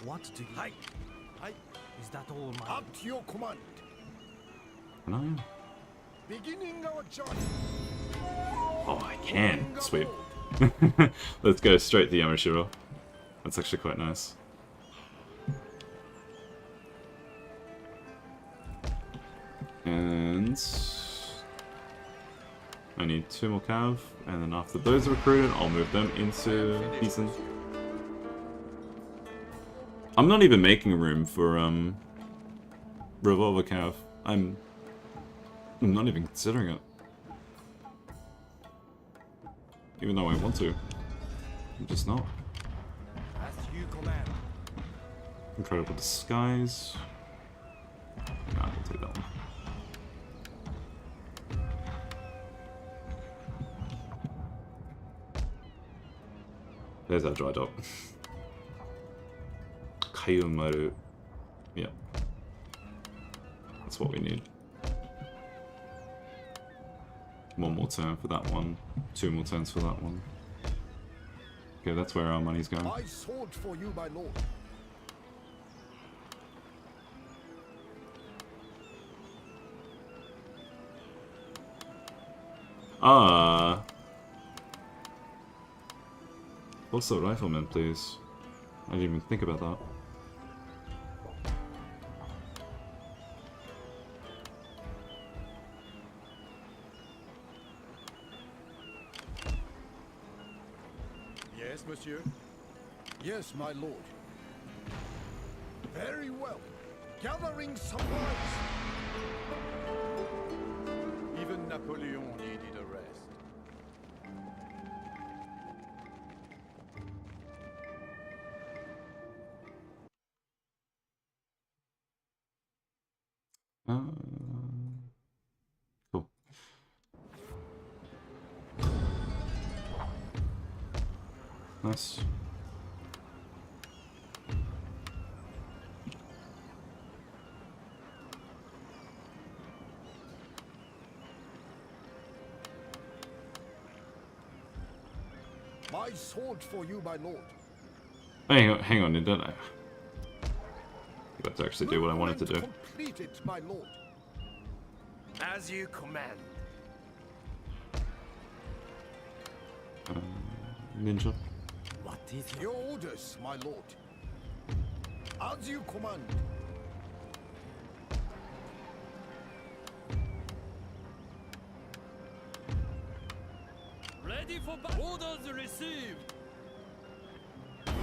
What do you... Hi. Is that all my... Up to your command. Can I? Beginning our journey. Oh, I can. Sweet. Let's go straight to Yamashiro. That's actually quite nice. And I need 2 more cav, and then after those are recruited, I'll move them into Beeson. I'm not even making room for Revolver cav. I'm not even considering it. Even though I want to. I'm just not. As you command. Incredible Disguise. Nah, we'll take that one. There's our dry dock. Kayumaru. Yeah. That's what we need. 1 more turn for that one. 2 more turns for that one. Okay, that's where our money's going. My sword for you, my lord. Also rifleman, please. I didn't even think about that. Yes, monsieur. Yes, my lord. Very well. Gathering supplies. Even Napoleon needed a rest. Cool. Nice. My sword for you, my lord. Hang on, didn't I? I got to actually do what I wanted to do. Completed, my lord. As you command. Ninja. What is Your orders, my lord. As you command. Ready for battle. Orders received. Can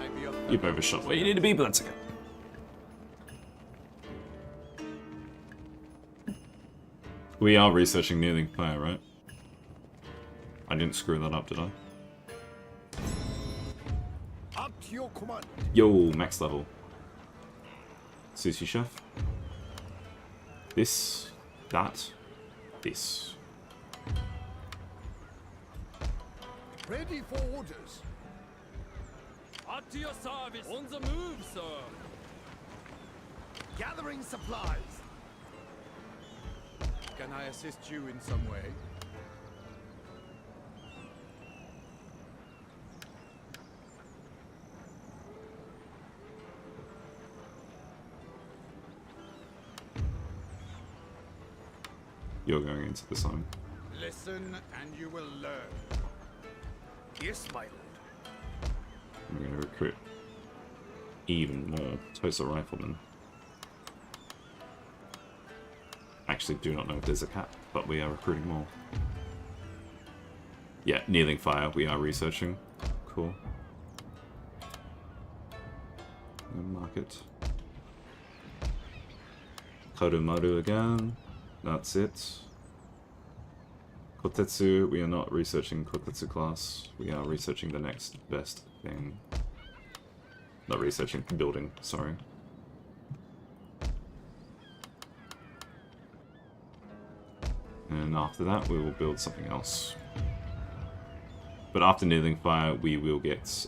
I be of You've overshot where you need to be, but that's okay. We are researching kneeling fire, right? I didn't screw that up, did I? At your command. Yo, max level. Sushi chef. This, that, this. Ready for orders. At your service. On the move, sir. Gathering supplies. Can I assist you in some way? You're going into the zone. Listen and you will learn. Yes, my lord. I'm going to recruit even more Tosa riflemen. Actually, do not know if there's a cap, but we are recruiting more. Yeah, kneeling fire, we are researching. Cool. Market. Kodomaru again. That's it. Kotetsu, we are not researching Kotetsu class. We are researching the next best thing. Not researching, building, sorry. And after that, we will build something else. But after kneeling fire, we will get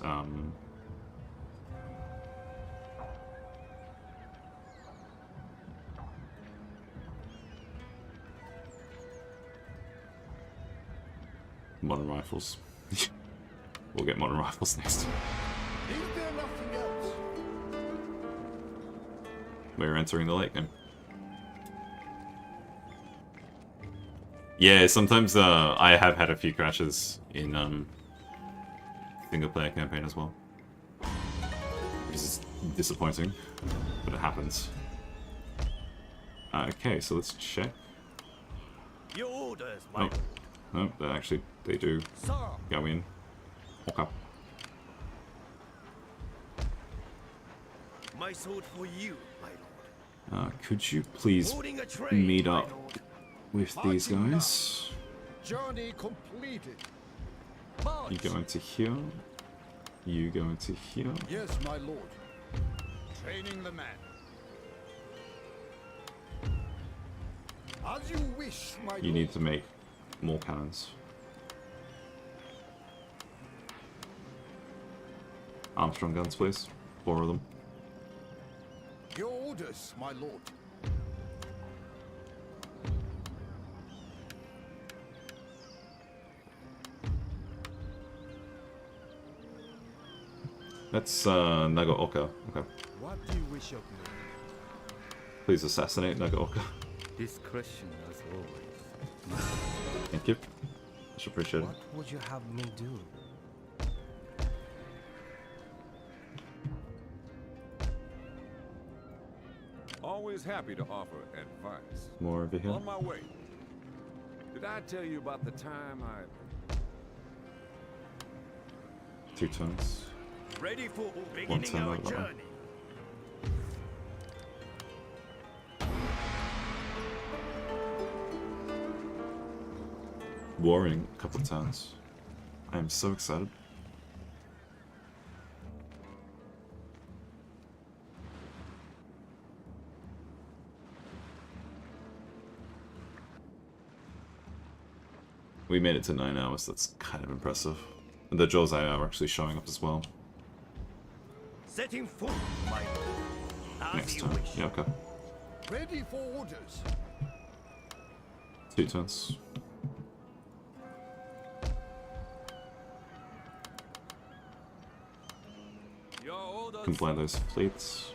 modern rifles. We'll get modern rifles next. Is there nothing else? We're entering the late game. Yeah, sometimes I have had a few crashes in single player campaign as well. Which is disappointing, but it happens. Okay, so let's check. Your orders, my lord. No, they do Sir. go in. Okay. My sword for you, my lord. Could you please Boarding a train, meet my up lord. with these guys? Journey completed. You go into here. You go into here. Yes, my lord. Training the man. As you wish, my lord. You need to make more cannons. Armstrong guns, please. 4 of them. Your orders, my lord. That's Nagaoka. Okay. What do you wish of me? Please assassinate Nagaoka. Discretion as always. Thank you. Much appreciated. What would you have me do? Always happy to offer advice. More over here. On my way. Did I tell you about the time I 2 turns. Ready for 1 beginning turn our over that one. journey. Warring a couple of turns. I am so excited. We made it to 9 hours, that's kind of impressive. And the Josei are actually showing up as well. Setting foot, my lord. As Next you turn. wish. Yeah, okay. Ready for orders. 2 turns. Your orders. Can blind those fleets.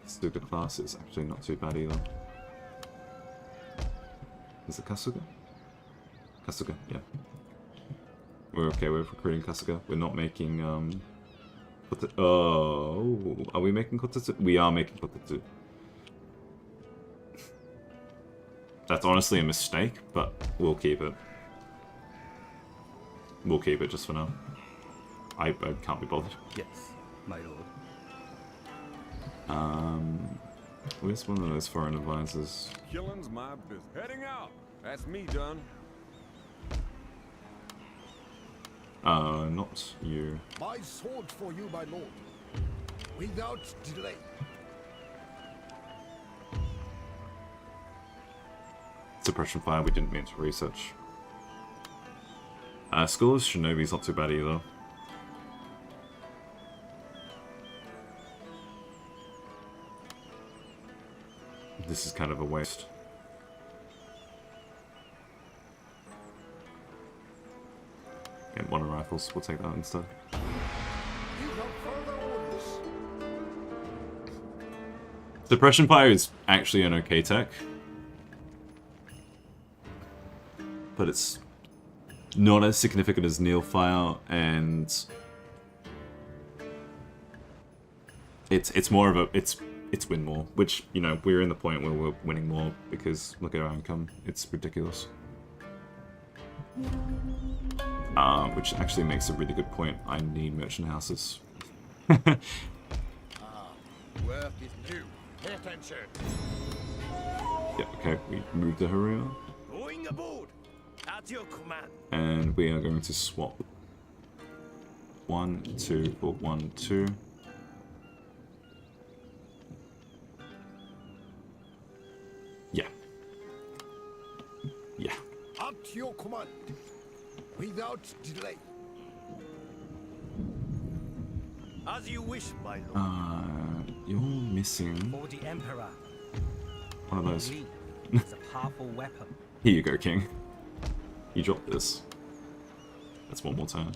Suga class is actually not too bad either. Is it Kasuga? Kasuga, yeah. We're okay with recruiting Kasuga. We're not making, oh, are we making Kotetsu? We are making Kotetsu. That's honestly a mistake, but we'll keep it. We'll keep it just for now. I can't be bothered. Yes, my lord. Where's one of those foreign advisors? Killing's my business. Heading out. That's me done. Not you. My sword for you, my lord. Without delay. Suppression fire, we didn't mean to research. Scholar's Shinobi's not too bad either. This is kind of a waste. Get one of rifles, we'll take that instead. You have further orders. Suppression fire is actually an okay tech. But it's not as significant as Neil Fire, and it's more of a it's win more, which, you know, we're in the point where we're winning more because look at our income, it's ridiculous. Which actually makes a really good point. I need merchant houses. Work is new. Pay attention. Yeah, okay, we moved the Haruya. Going aboard. At your command. And we are going to swap 1, 2 for 1, 2. Yeah. Yeah. At your command. Without delay. As you wish, my lord. You're missing For the Emperor, one of those. it's a powerful weapon. Here you go, King. You dropped this. That's one more turn.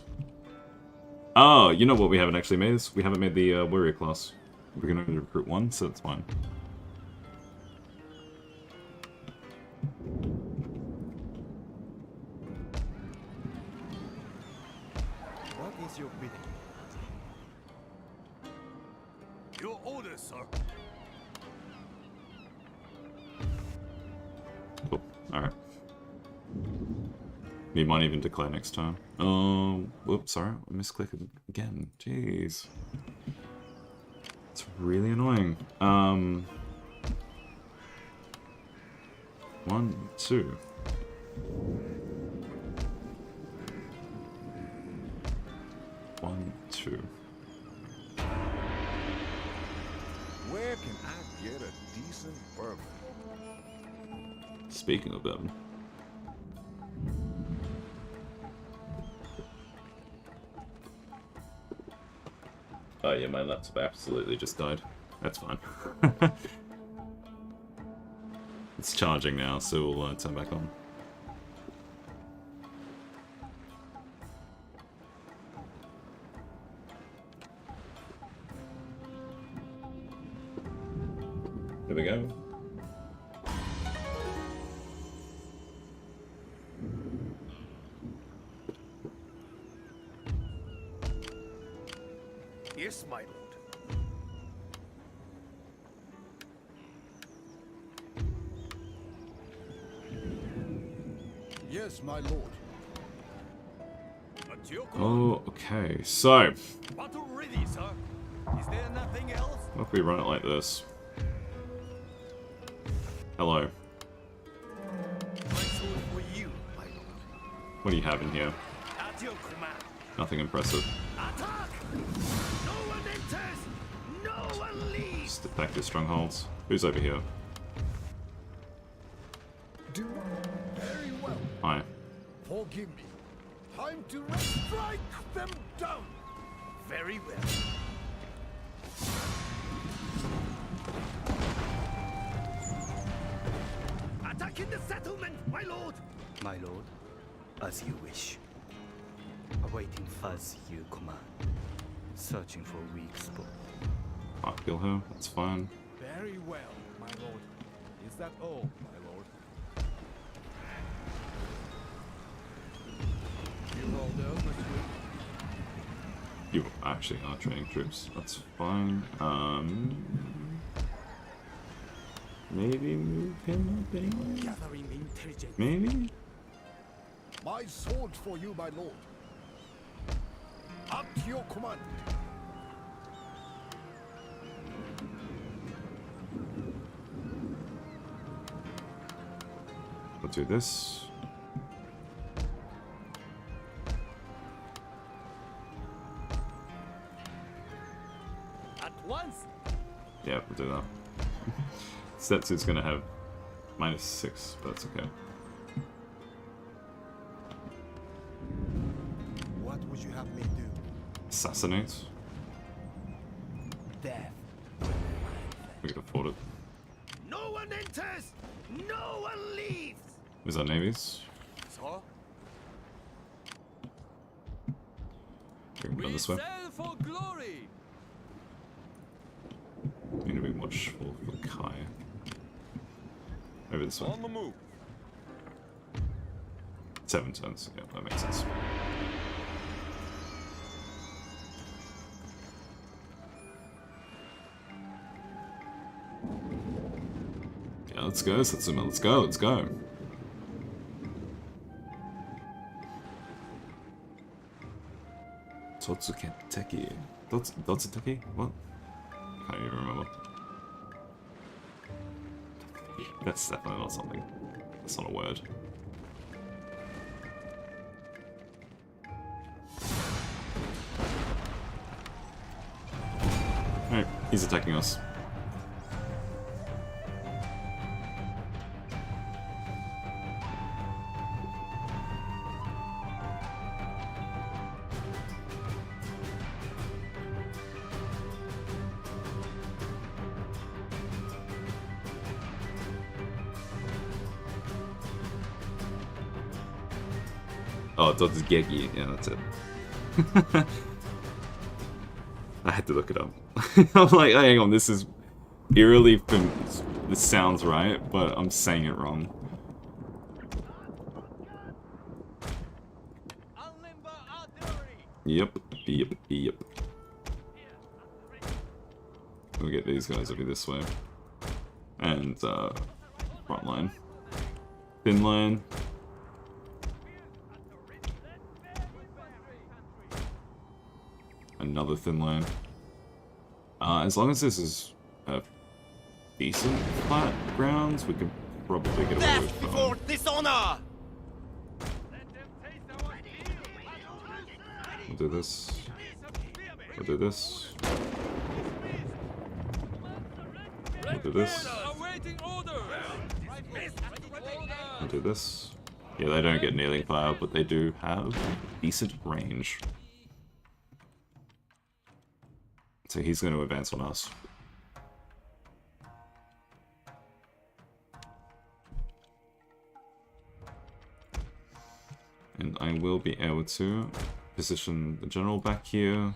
Oh, you know what we haven't actually made? We haven't made the warrior class. We're going to recruit 1, so that's fine. What is your bidding? Your orders, sir. Cool. Alright. We might even declare next time. Oh, whoops, sorry. I misclicked again. Jeez. It's really annoying. 1, 2. One, 2. Where can I get a decent bourbon? Speaking of them. Oh yeah, my laptop absolutely just died. That's fine. It's charging now, so we'll turn back on. Here we go. Yes, my lord. Yes, my lord. Oh, okay. So, Battle ready, sir. Is there nothing else? what if we run it like this? Hello. My sword for you, my lord. What do you have in here? At your command. Nothing impressive. Attack! No one enters! No one leaves! Just attack your strongholds. Who's over here? Do very well. Hi. Forgive me. Time to strike them down. Very well. Attacking the settlement, my lord! My lord, as you wish. Awaiting fuzz you command. Searching for a weak spot. Can't kill her. That's fine. Very well, my lord. Is that all, my lord? You all there, monsieur? You actually are training troops. That's fine. Maybe move him a bit? Gathering intelligence. Maybe? My sword for you, my lord. At your command. We'll do this. At once! Yeah, we'll do that. Setsu's gonna have -6, but that's okay. What would you have me do? Assassinate. Death. We can afford it. No one enters! No one leaves! Is that navies? So? We can go We this way. sail for glory. Need to be watchful for Kai. Maybe this way. On the move. 7 turns. Yeah, that makes sense. Yeah, let's go, Satsuma. Let's go, let's go. Totsuketeki. Dotsuteki? What? Can't even remember. That's definitely not something. That's not a word. Alright, he's attacking us. Oh, Dotsugeki. Yeah, that's it. I had to look it up. I'm like, hang on, this is eerily... This sounds right, but I'm saying it wrong. Yep. We'll get these guys over this way. And, front line. Thin line. Another thin line. As long as this is a decent flat ground, we can probably get away with before dishonor! We'll do this. We'll do this. We'll do this. Awaiting orders. We'll do this. Yeah, they don't get kneeling fire, but they do have decent range. So he's going to advance on us. And I will be able to position the general back here.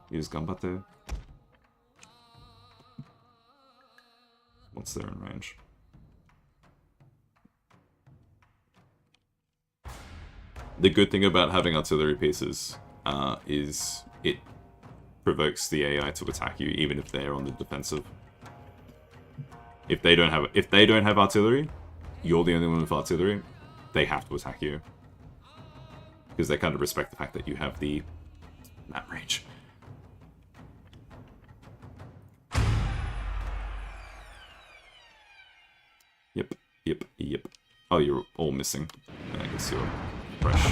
Use Ganbate. Once they're in range. The good thing about having artillery pieces is it provokes the AI to attack you even if they're on the defensive. If they don't have artillery, you're the only one with artillery, they have to attack you. Because they kind of respect the fact that you have the map range. Yep, yep, yep. Oh, you're all missing. I guess you're fresh.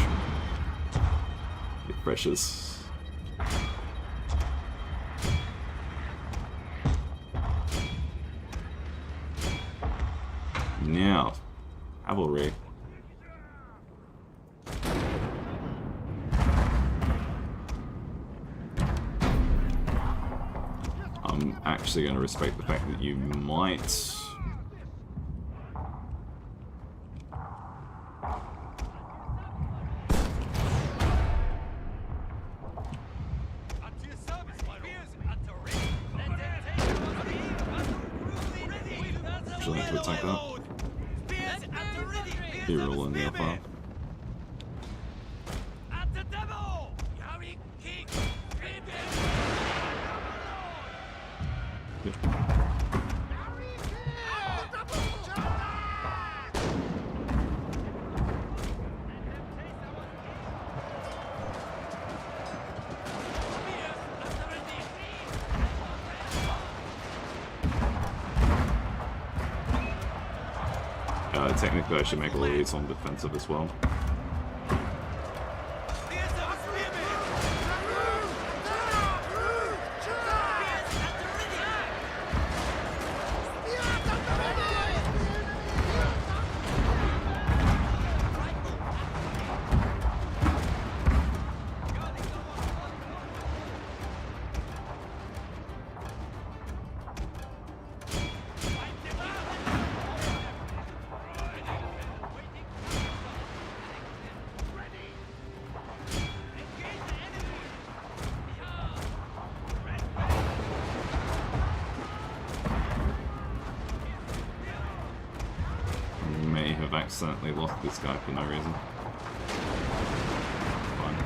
You're freshers. Now, cavalry. I'm actually going to respect the fact that you might... Actually, to attack that. You're rolling the file. Technically, I should make all of these on defensive as well. Accidentally lost this guy for no reason. Fine.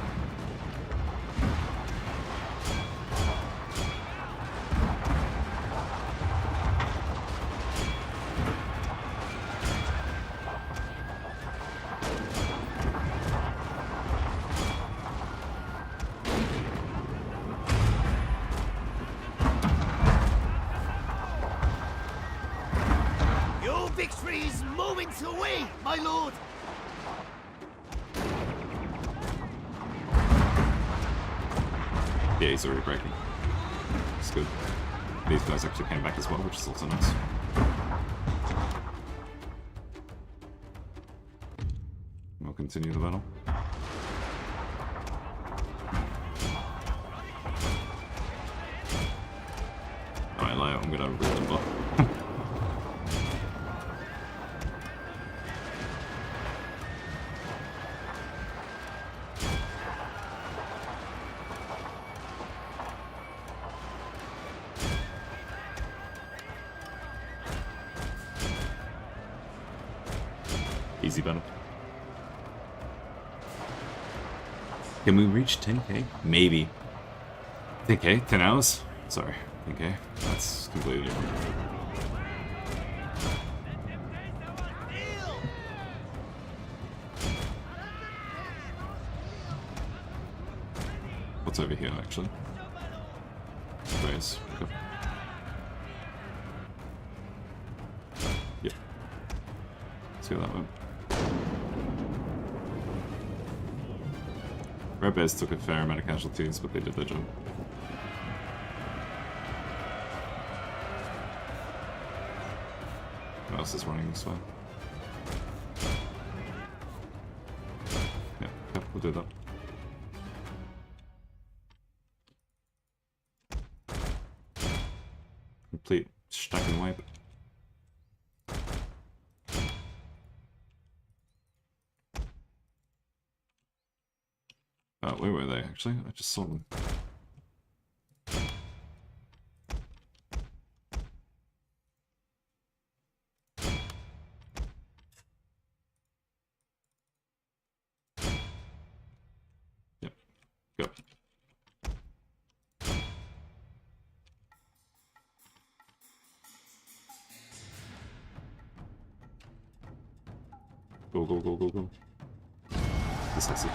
Your victory is moments away, my lord! Yeah, he's already breaking. It's good. These guys actually came back as well, which is also nice. We'll continue the battle. Alright, Leo, I'm gonna rip them off. Easy battle. Can we reach 10k? Maybe. 10k? 10 hours? Sorry. 10k? That's completely different. What's over here, actually? Raise. Okay. Yep. Let's go that way. Red Bears took a fair amount of casualties, but they did their job. Who else is running this way? Yeah, we'll do that. Complete stack and wipe. Where were they, actually? I just saw them. Yep. Go. Go, go, go, go, go. Decisive.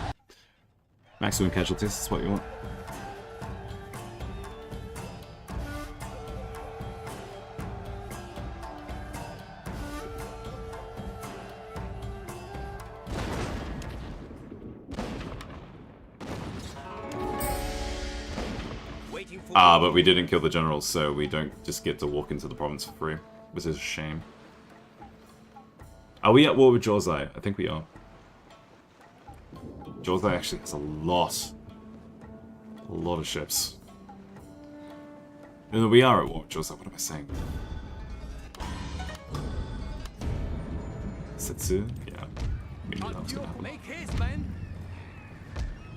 Maximum casualties is what you want. But we didn't kill the generals, so we don't just get to walk into the province for free, which is a shame. Are we at war with Josei? I think we are. Josei actually has a lot of ships. No, we are at war with Josei. What am I saying? Setsu? Yeah. We knew that was gonna happen.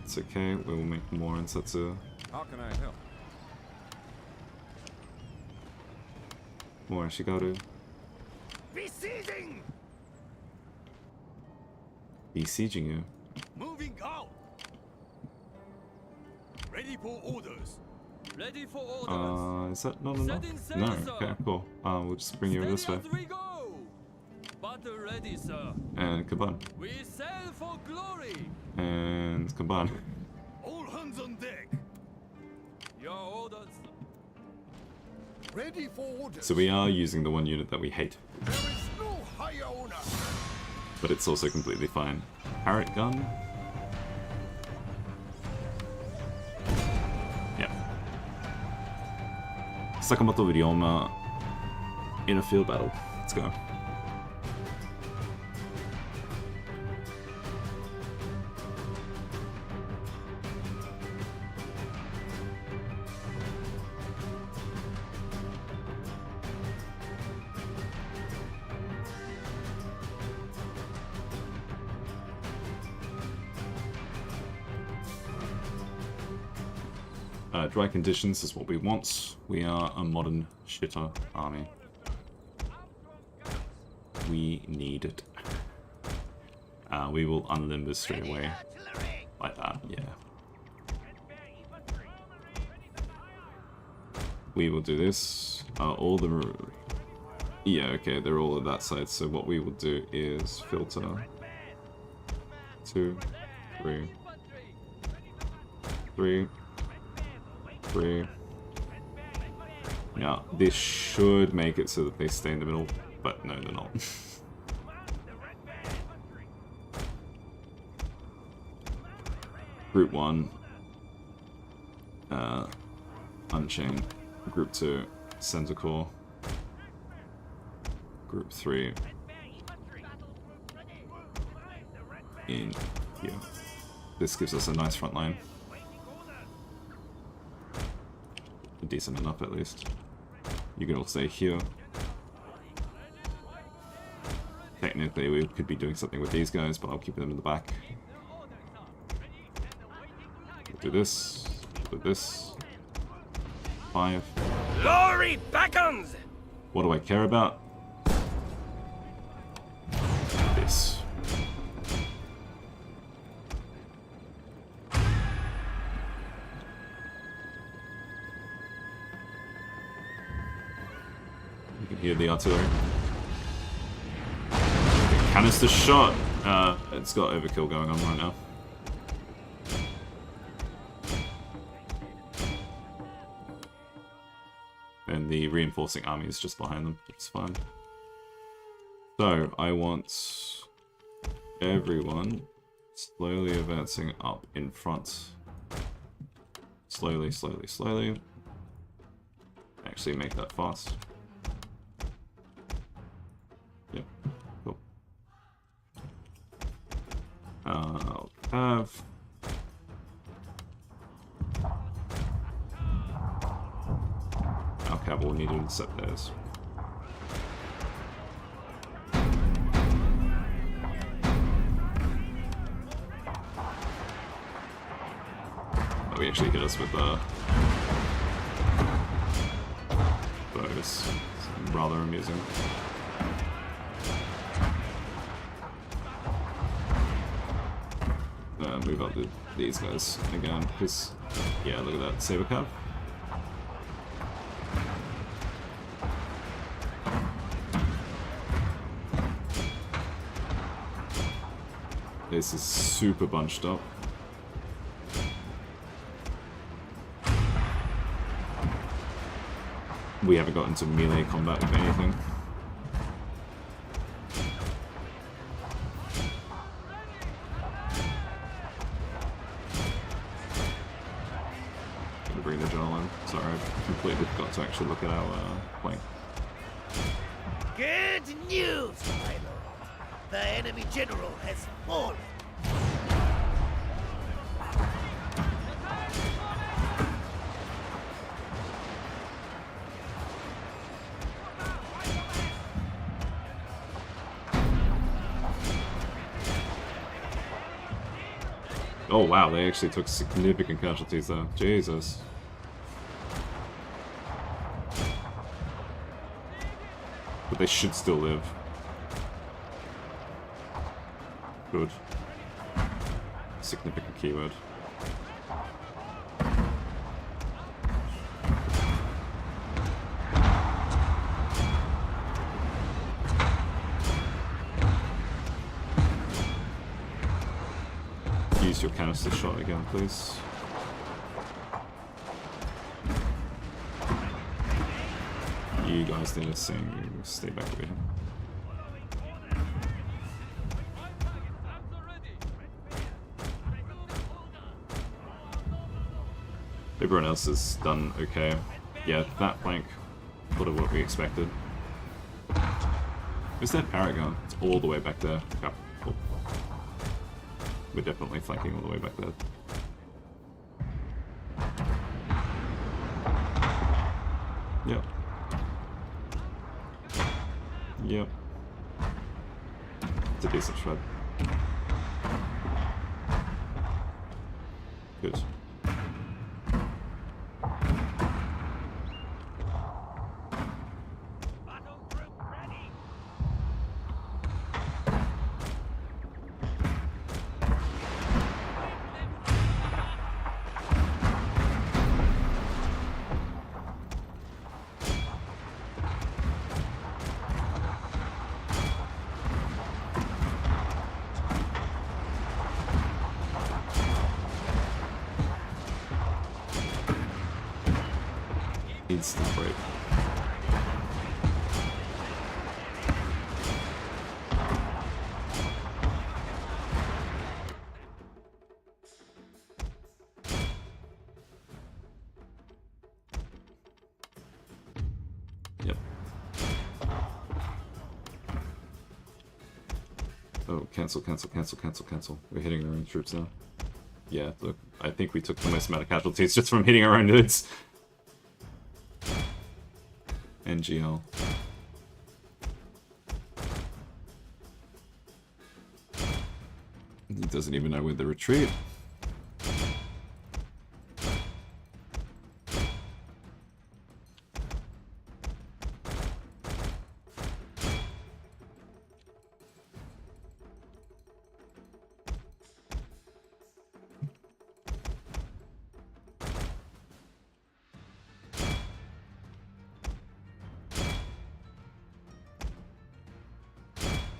It's okay, we will make more in Setsu. How can I help? More Shigaru. Besieging! Besieging you. Moving out! Ready for orders. Ready for orders. Is that not enough? No, okay, cool. We'll just bring you this way. We go. Battle ready, sir. And Kaban. We sail for glory. And Kaban. All hands on deck. Your orders. Ready for orders. So we are using the one unit that we hate. There is no higher honor. But it's also completely fine. Parrot gun? Yeah. Sakamoto Ryoma in a field battle. Let's go. Dry conditions is what we want. We are a modern shitter army. We need it. We will unlimber straight away. Like that, yeah. We will do this. All the... Yeah, okay, they're all at that side. So what we will do is filter. 2, 3. 3. 3. Yeah, this should make it so that they stay in the middle, but no, they're not. Group 1, Unchained. Group 2, Centaur. Group 3, in here. This gives us a nice front line. Decent enough, at least. You can all stay here. Technically, we could be doing something with these guys, but I'll keep them in the back. Do this. Do this. 5. Glory beckons! What do I care about? This. You can hear the artillery. Canister shot! It's got overkill going on right now. And the reinforcing army is just behind them. It's fine. So, I want everyone slowly advancing up in front. Slowly, slowly, slowly. Actually make that fast. Yep, cool. I'll have... Our cavalry need to intercept theirs. Oh, we actually hit us with bows. It's rather amusing. Move up these guys again, because, yeah, look at that, saber cav. This is super bunched up. we haven't got into melee combat with anything. Gonna bring the general in. Sorry, I completely forgot to actually look at our flank. Good news, my lord. The enemy general has fallen. Oh wow, they actually took significant casualties there. Jesus. But they should still live. Good. Significant keyword. Use your canister shot again, please. You guys need to stay back over here. Everyone else has done okay. Yeah, that flank, sort of what we expected. Is that Paragon? It's all the way back there. Yep, cool. We're definitely flanking all the way back there. Yep. Yep. It's a decent shred. Good. Instant break. Yep. Oh, cancel. We're hitting our own troops now. Yeah, look, I think we took the most amount of casualties just from hitting our own dudes. NGL. He doesn't even know where the retreat.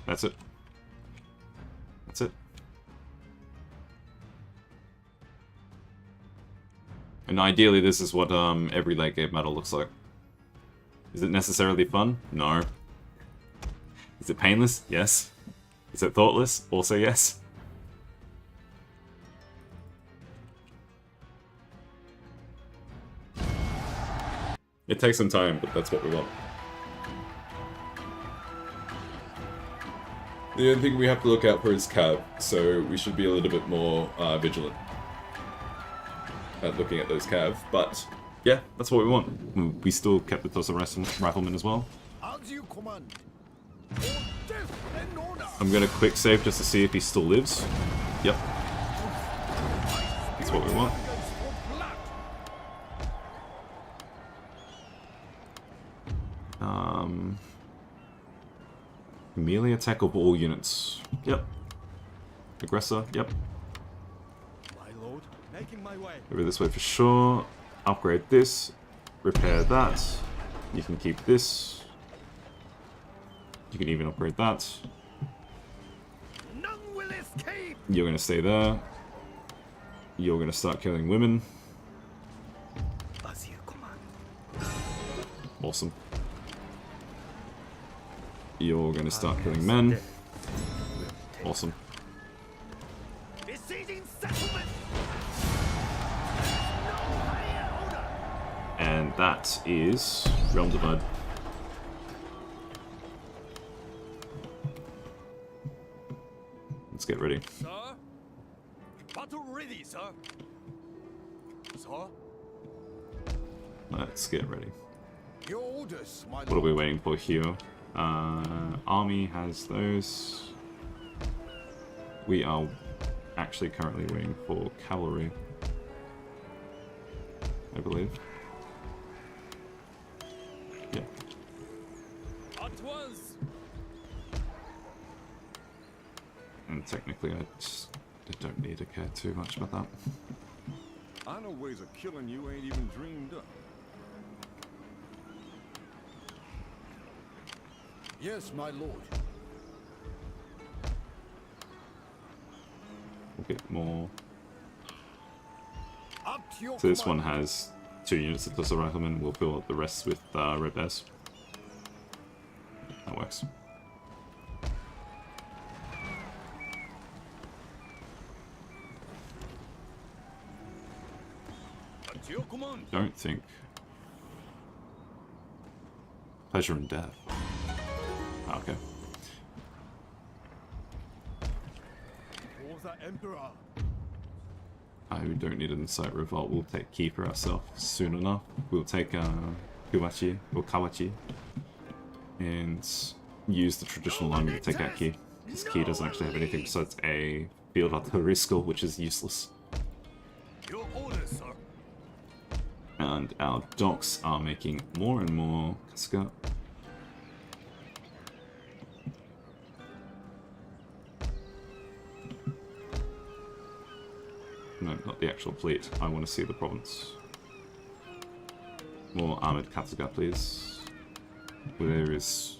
That's it. That's it. And ideally this is what every late game battle looks like. Is it necessarily fun? No. Is it painless? Yes. Is it thoughtless? Also yes. It takes some time, but that's what we want. The only thing we have to look out for is cav, so we should be a little bit more vigilant at looking at those cav. But yeah, that's what we want. We still kept the Tosa Rifleman as well. I'm gonna quick save just to see if he still lives. Yep. That's what we want. Melee attack of all units. Yep. Aggressor. Yep. My lord, making my way. Over this way for sure. Upgrade this. Repair that. You can keep this. You can even upgrade that. None will escape. You're gonna stay there. You're gonna start killing women. As you command. Awesome. You're going to start killing men. Awesome. And that is Realm Divide. Let's get ready. Sir? Battle ready, sir. Sir? Let's get ready. Your orders, my What are we waiting for here? Army has those. We are actually currently waiting for cavalry, I believe. Yeah. At once. And technically, I don't need to care too much about that. I know ways of killing you ain't even dreamed up. Yes, my lord. We'll get more. Up to your So this one command. has 2 units of Tosa Riflemen. We'll fill up the rest with Red Bears. That works. At your command. Don't think. Pleasure and death. Ah, okay. For the Emperor. I don't need an Incite Revolt. We'll take Keeper ourselves soon enough. We'll take Kuwachi or Kawachi and use the traditional army to take out Ki. Because Ki doesn't actually have anything besides a field artillery skill, which is useless. Your orders, sir. And our docks are making more and more Kasuga. No, not the actual fleet. I want to see the province. More armored Kasuga, please. There is...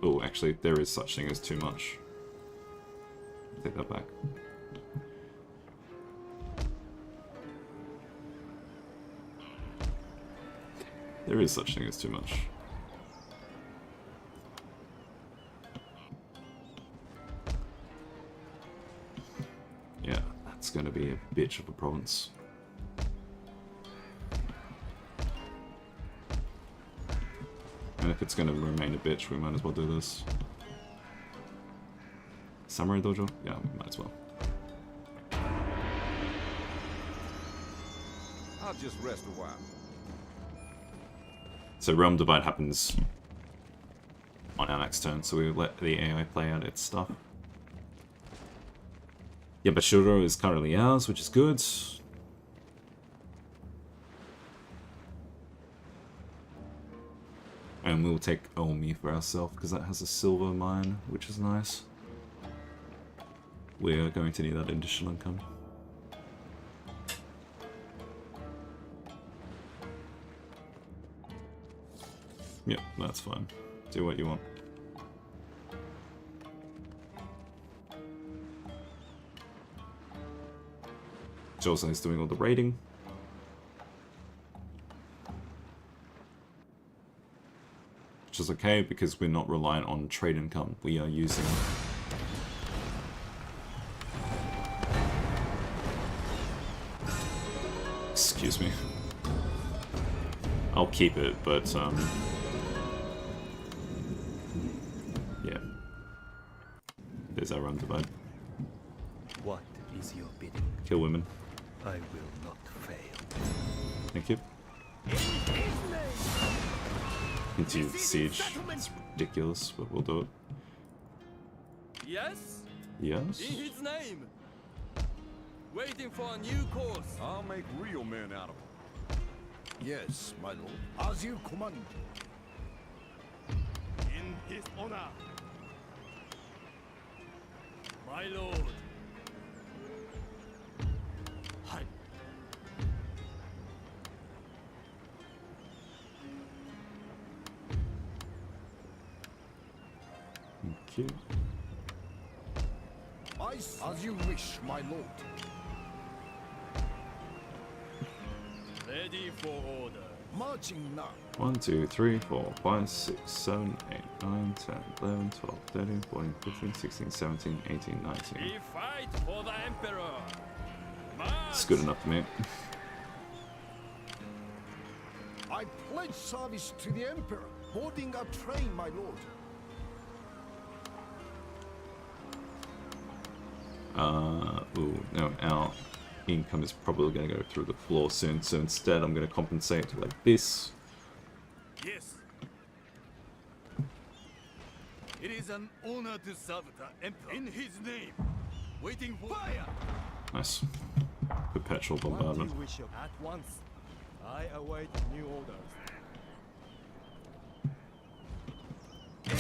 Oh, actually, there is such thing as too much. Take that back. There is such thing as too much. Yeah, that's going to be a bitch of a province. And if it's going to remain a bitch, we might as well do this. Samurai Dojo? Yeah, we might as well. I'll just rest a while. So Realm Divide happens on our next turn, so we let the AI play out its stuff. Yabashiro is currently ours, which is good. And we'll take Omi for ourselves, because that has a silver mine, which is nice. We're going to need that additional income. Yep, that's fine. Do what you want. Josen is doing all the raiding. Which is okay, because we're not reliant on trade income. We are using... Excuse me. I'll keep it, but, yeah. There's our Realm Divide. What is your bidding? Kill women. I will not fail. Thank you. Continue the siege. It's ridiculous, but we'll do it. Yes? Yes? In his name. Waiting for a new course. I'll make real men out of them. Yes, my lord. As you command. In his honor. My lord. Hi. Thank you. As you wish, my lord. Ready for order. Marching now. 1, 2, 3, 4, 5, 6, 7, 8, 9, 10, 11, 12, 13, 14, 15, 16, 17, 18, 19. We fight for the Emperor. It's good enough for me. I pledge service to the Emperor. Boarding a train, my lord. Ooh, no, our income is probably going to go through the floor soon, so instead I'm going to compensate like this. Yes. It is an honor to serve the Emperor in his name. Waiting for fire. Nice. Perpetual bombardment. At once. I await new orders. In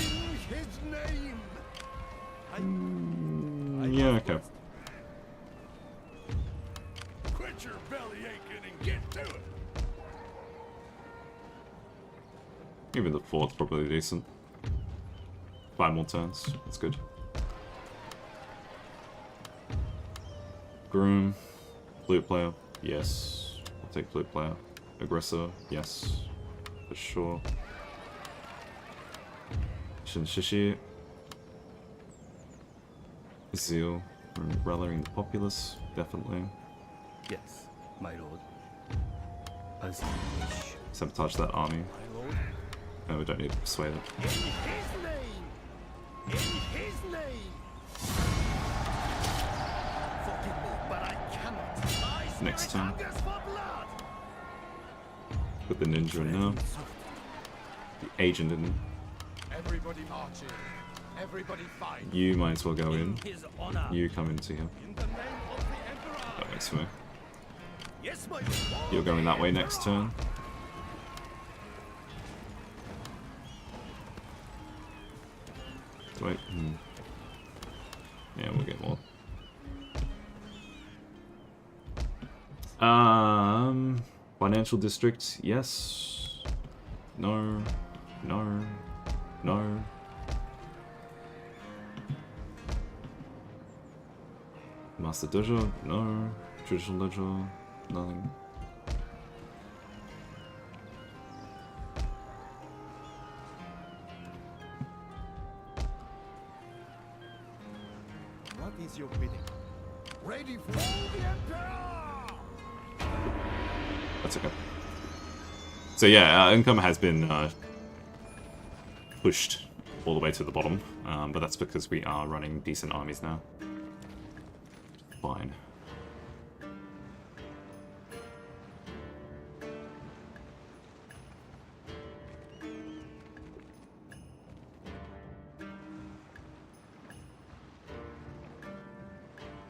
his name. Yeah, okay. Quit your belly aching and get to it. Even the fourth probably decent. 5 more turns. That's good. Groom. Flute player. Yes. I'll take flute player. Aggressor. Yes. For sure. Shinshishi. Zeal. Rallying the populace. Definitely. Yes, my lord. As you wish. Sabotage that army. My lord. No, we don't need to persuade it. In his name. In his name. Forgive me, but I cannot. Next turn. Hungers for blood. Put the ninja in now. The agent in. Everybody marching. Everybody fight. You might as well go in. His honor. You come into here. In the name of the Emperor. That works for me. Yes, my lord. You're going that way next turn. Wait. Yeah, we'll get more. Financial district, yes. No. No. No. Master dojo, no. Traditional dojo, nothing. What is your bidding? Ready for the Emperor! That's okay. So yeah, our income has been pushed all the way to the bottom, but that's because we are running decent armies now. Fine.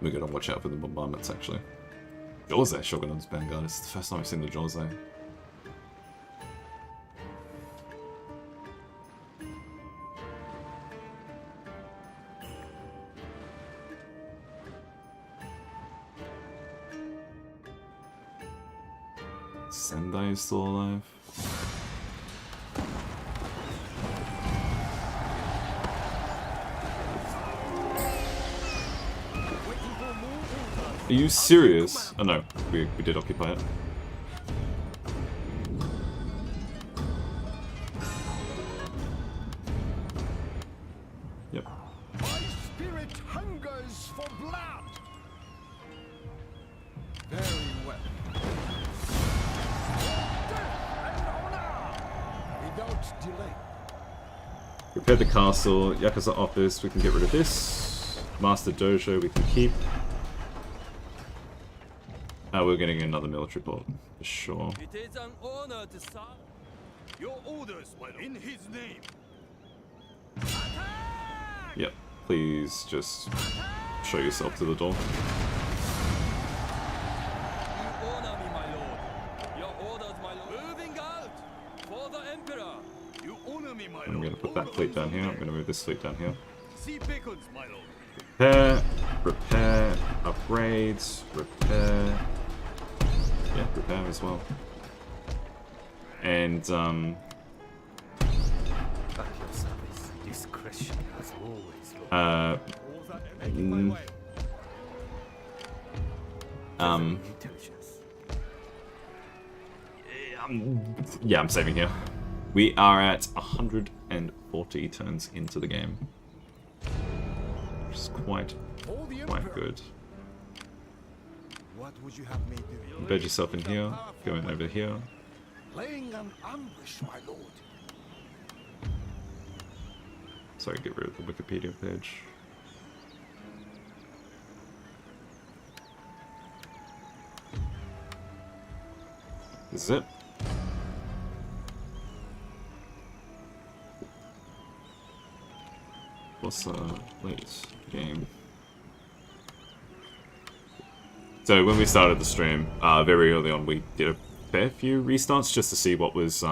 We gotta watch out for the bombardments, actually. Jose Shogun's Vanguard. It's the first time I've seen the Jose. Sendai is still alive. Are you serious? Oh no, we did occupy it. Yep. My spirit hungers for blood. Very well. Death and honor. Without delay. Repair the castle, Yakuza office, we can get rid of this. Master dojo we can keep. We're getting another military port, for sure. It is an honor to serve. Your orders, my lord. In his name. Yep, please just show yourself to the door. You honor me, my lord. Your orders, my lord. Moving out for the Emperor. You honor me, my lord. I'm gonna put that fleet down here. I'm gonna move this fleet down here. See beacons, my lord. Repair, upgrades, repair. Yeah, repair as well. And At your service, discretion has always Intelligence. Yeah, I'm saving here. We are at 140 turns into the game, which is quite good. What would you have me do? Embed yourself in here, go in over here. Laying an ambush, my lord. Sorry, get rid of the Wikipedia page. This is it. What's latest game? So when we started the stream, very early on, we did a fair few restarts just to see what was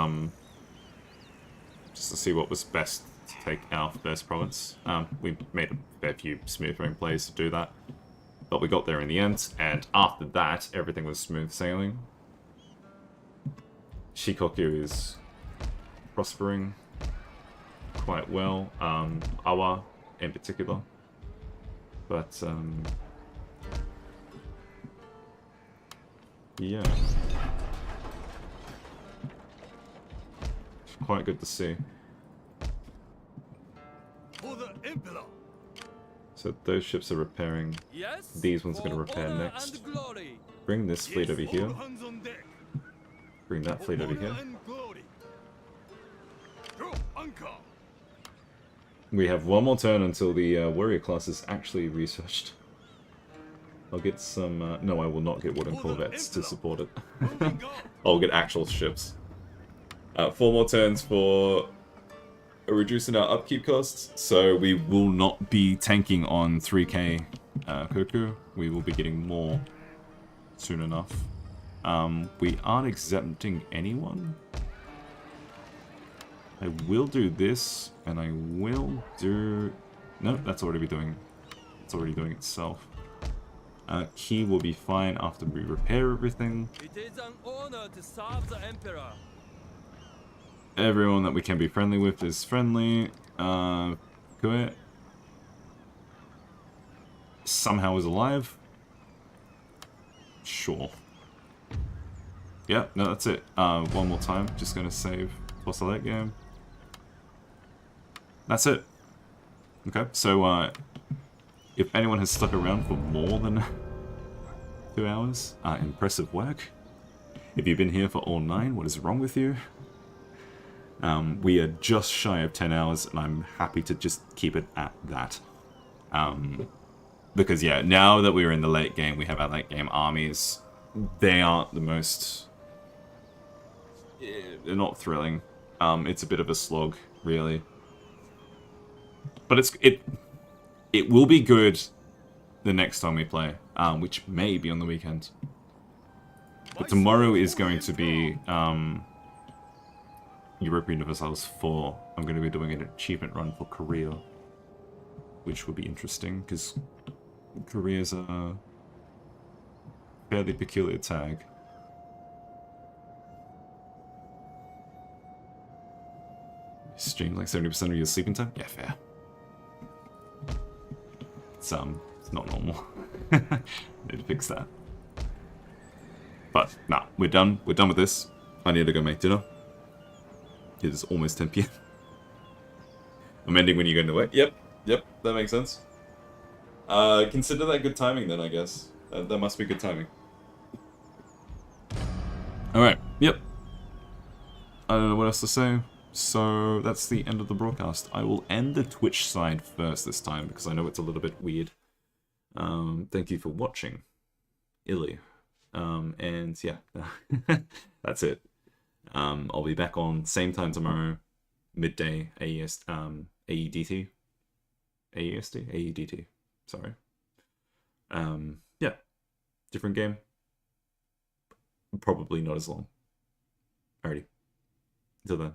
best to take our first province. We made a fair few smooth plays to do that, but we got there in the end. And after that, everything was smooth sailing. Shikoku is prospering quite well, Awa in particular, but yeah, quite good to see. So those ships are repairing. Yes, These ones are going to repair next. Bring this fleet over here. Bring that fleet over here. We have one more turn until the warrior class is actually researched. I'll get some... no, I will not get wooden corvettes to support it. I'll get actual ships. 4 more turns for reducing our upkeep costs, so we will not be tanking on 3k Koku. We will be getting more soon enough. We aren't exempting anyone. I will do this, and I will do... No, that's already doing... It's already doing itself. Key will be fine after we repair everything. It is an honor to serve the Emperor. Everyone that we can be friendly with is friendly. Kuwait somehow is alive. Sure. Yeah, no, that's it. One more time. Just gonna save Tosa late game. That's it. Okay, so if anyone has stuck around for more than 2 hours, impressive work. If you've been here for all 9, what is wrong with you? We are just shy of 10 hours, and I'm happy to just keep it at that. Because, yeah, now that we're in the late game, we have our late game armies. They aren't the most... They're not thrilling. It's a bit of a slog, really. But it will be good the next time we play, which may be on the weekend. But tomorrow is going to be European Universals 4. I'm going to be doing an achievement run for Korea, which will be interesting, because Korea's a fairly peculiar tag. Stream like 70% of your sleeping time? Yeah, fair. It's not normal. Need to fix that. But nah, we're done. We're done with this. I need to go make dinner. It is almost 10 PM. I'm ending when you're going to work. Yep, that makes sense. Consider that good timing then, I guess. That must be good timing. Alright, yep. I don't know what else to say. So that's the end of the broadcast. I will end the Twitch side first this time, because I know it's a little bit weird. Thank you for watching. Illy. And yeah, that's it. I'll be back on same time tomorrow, midday, AEDT. AEDT, sorry. Yeah, different game. Probably not as long. Alrighty. Until then.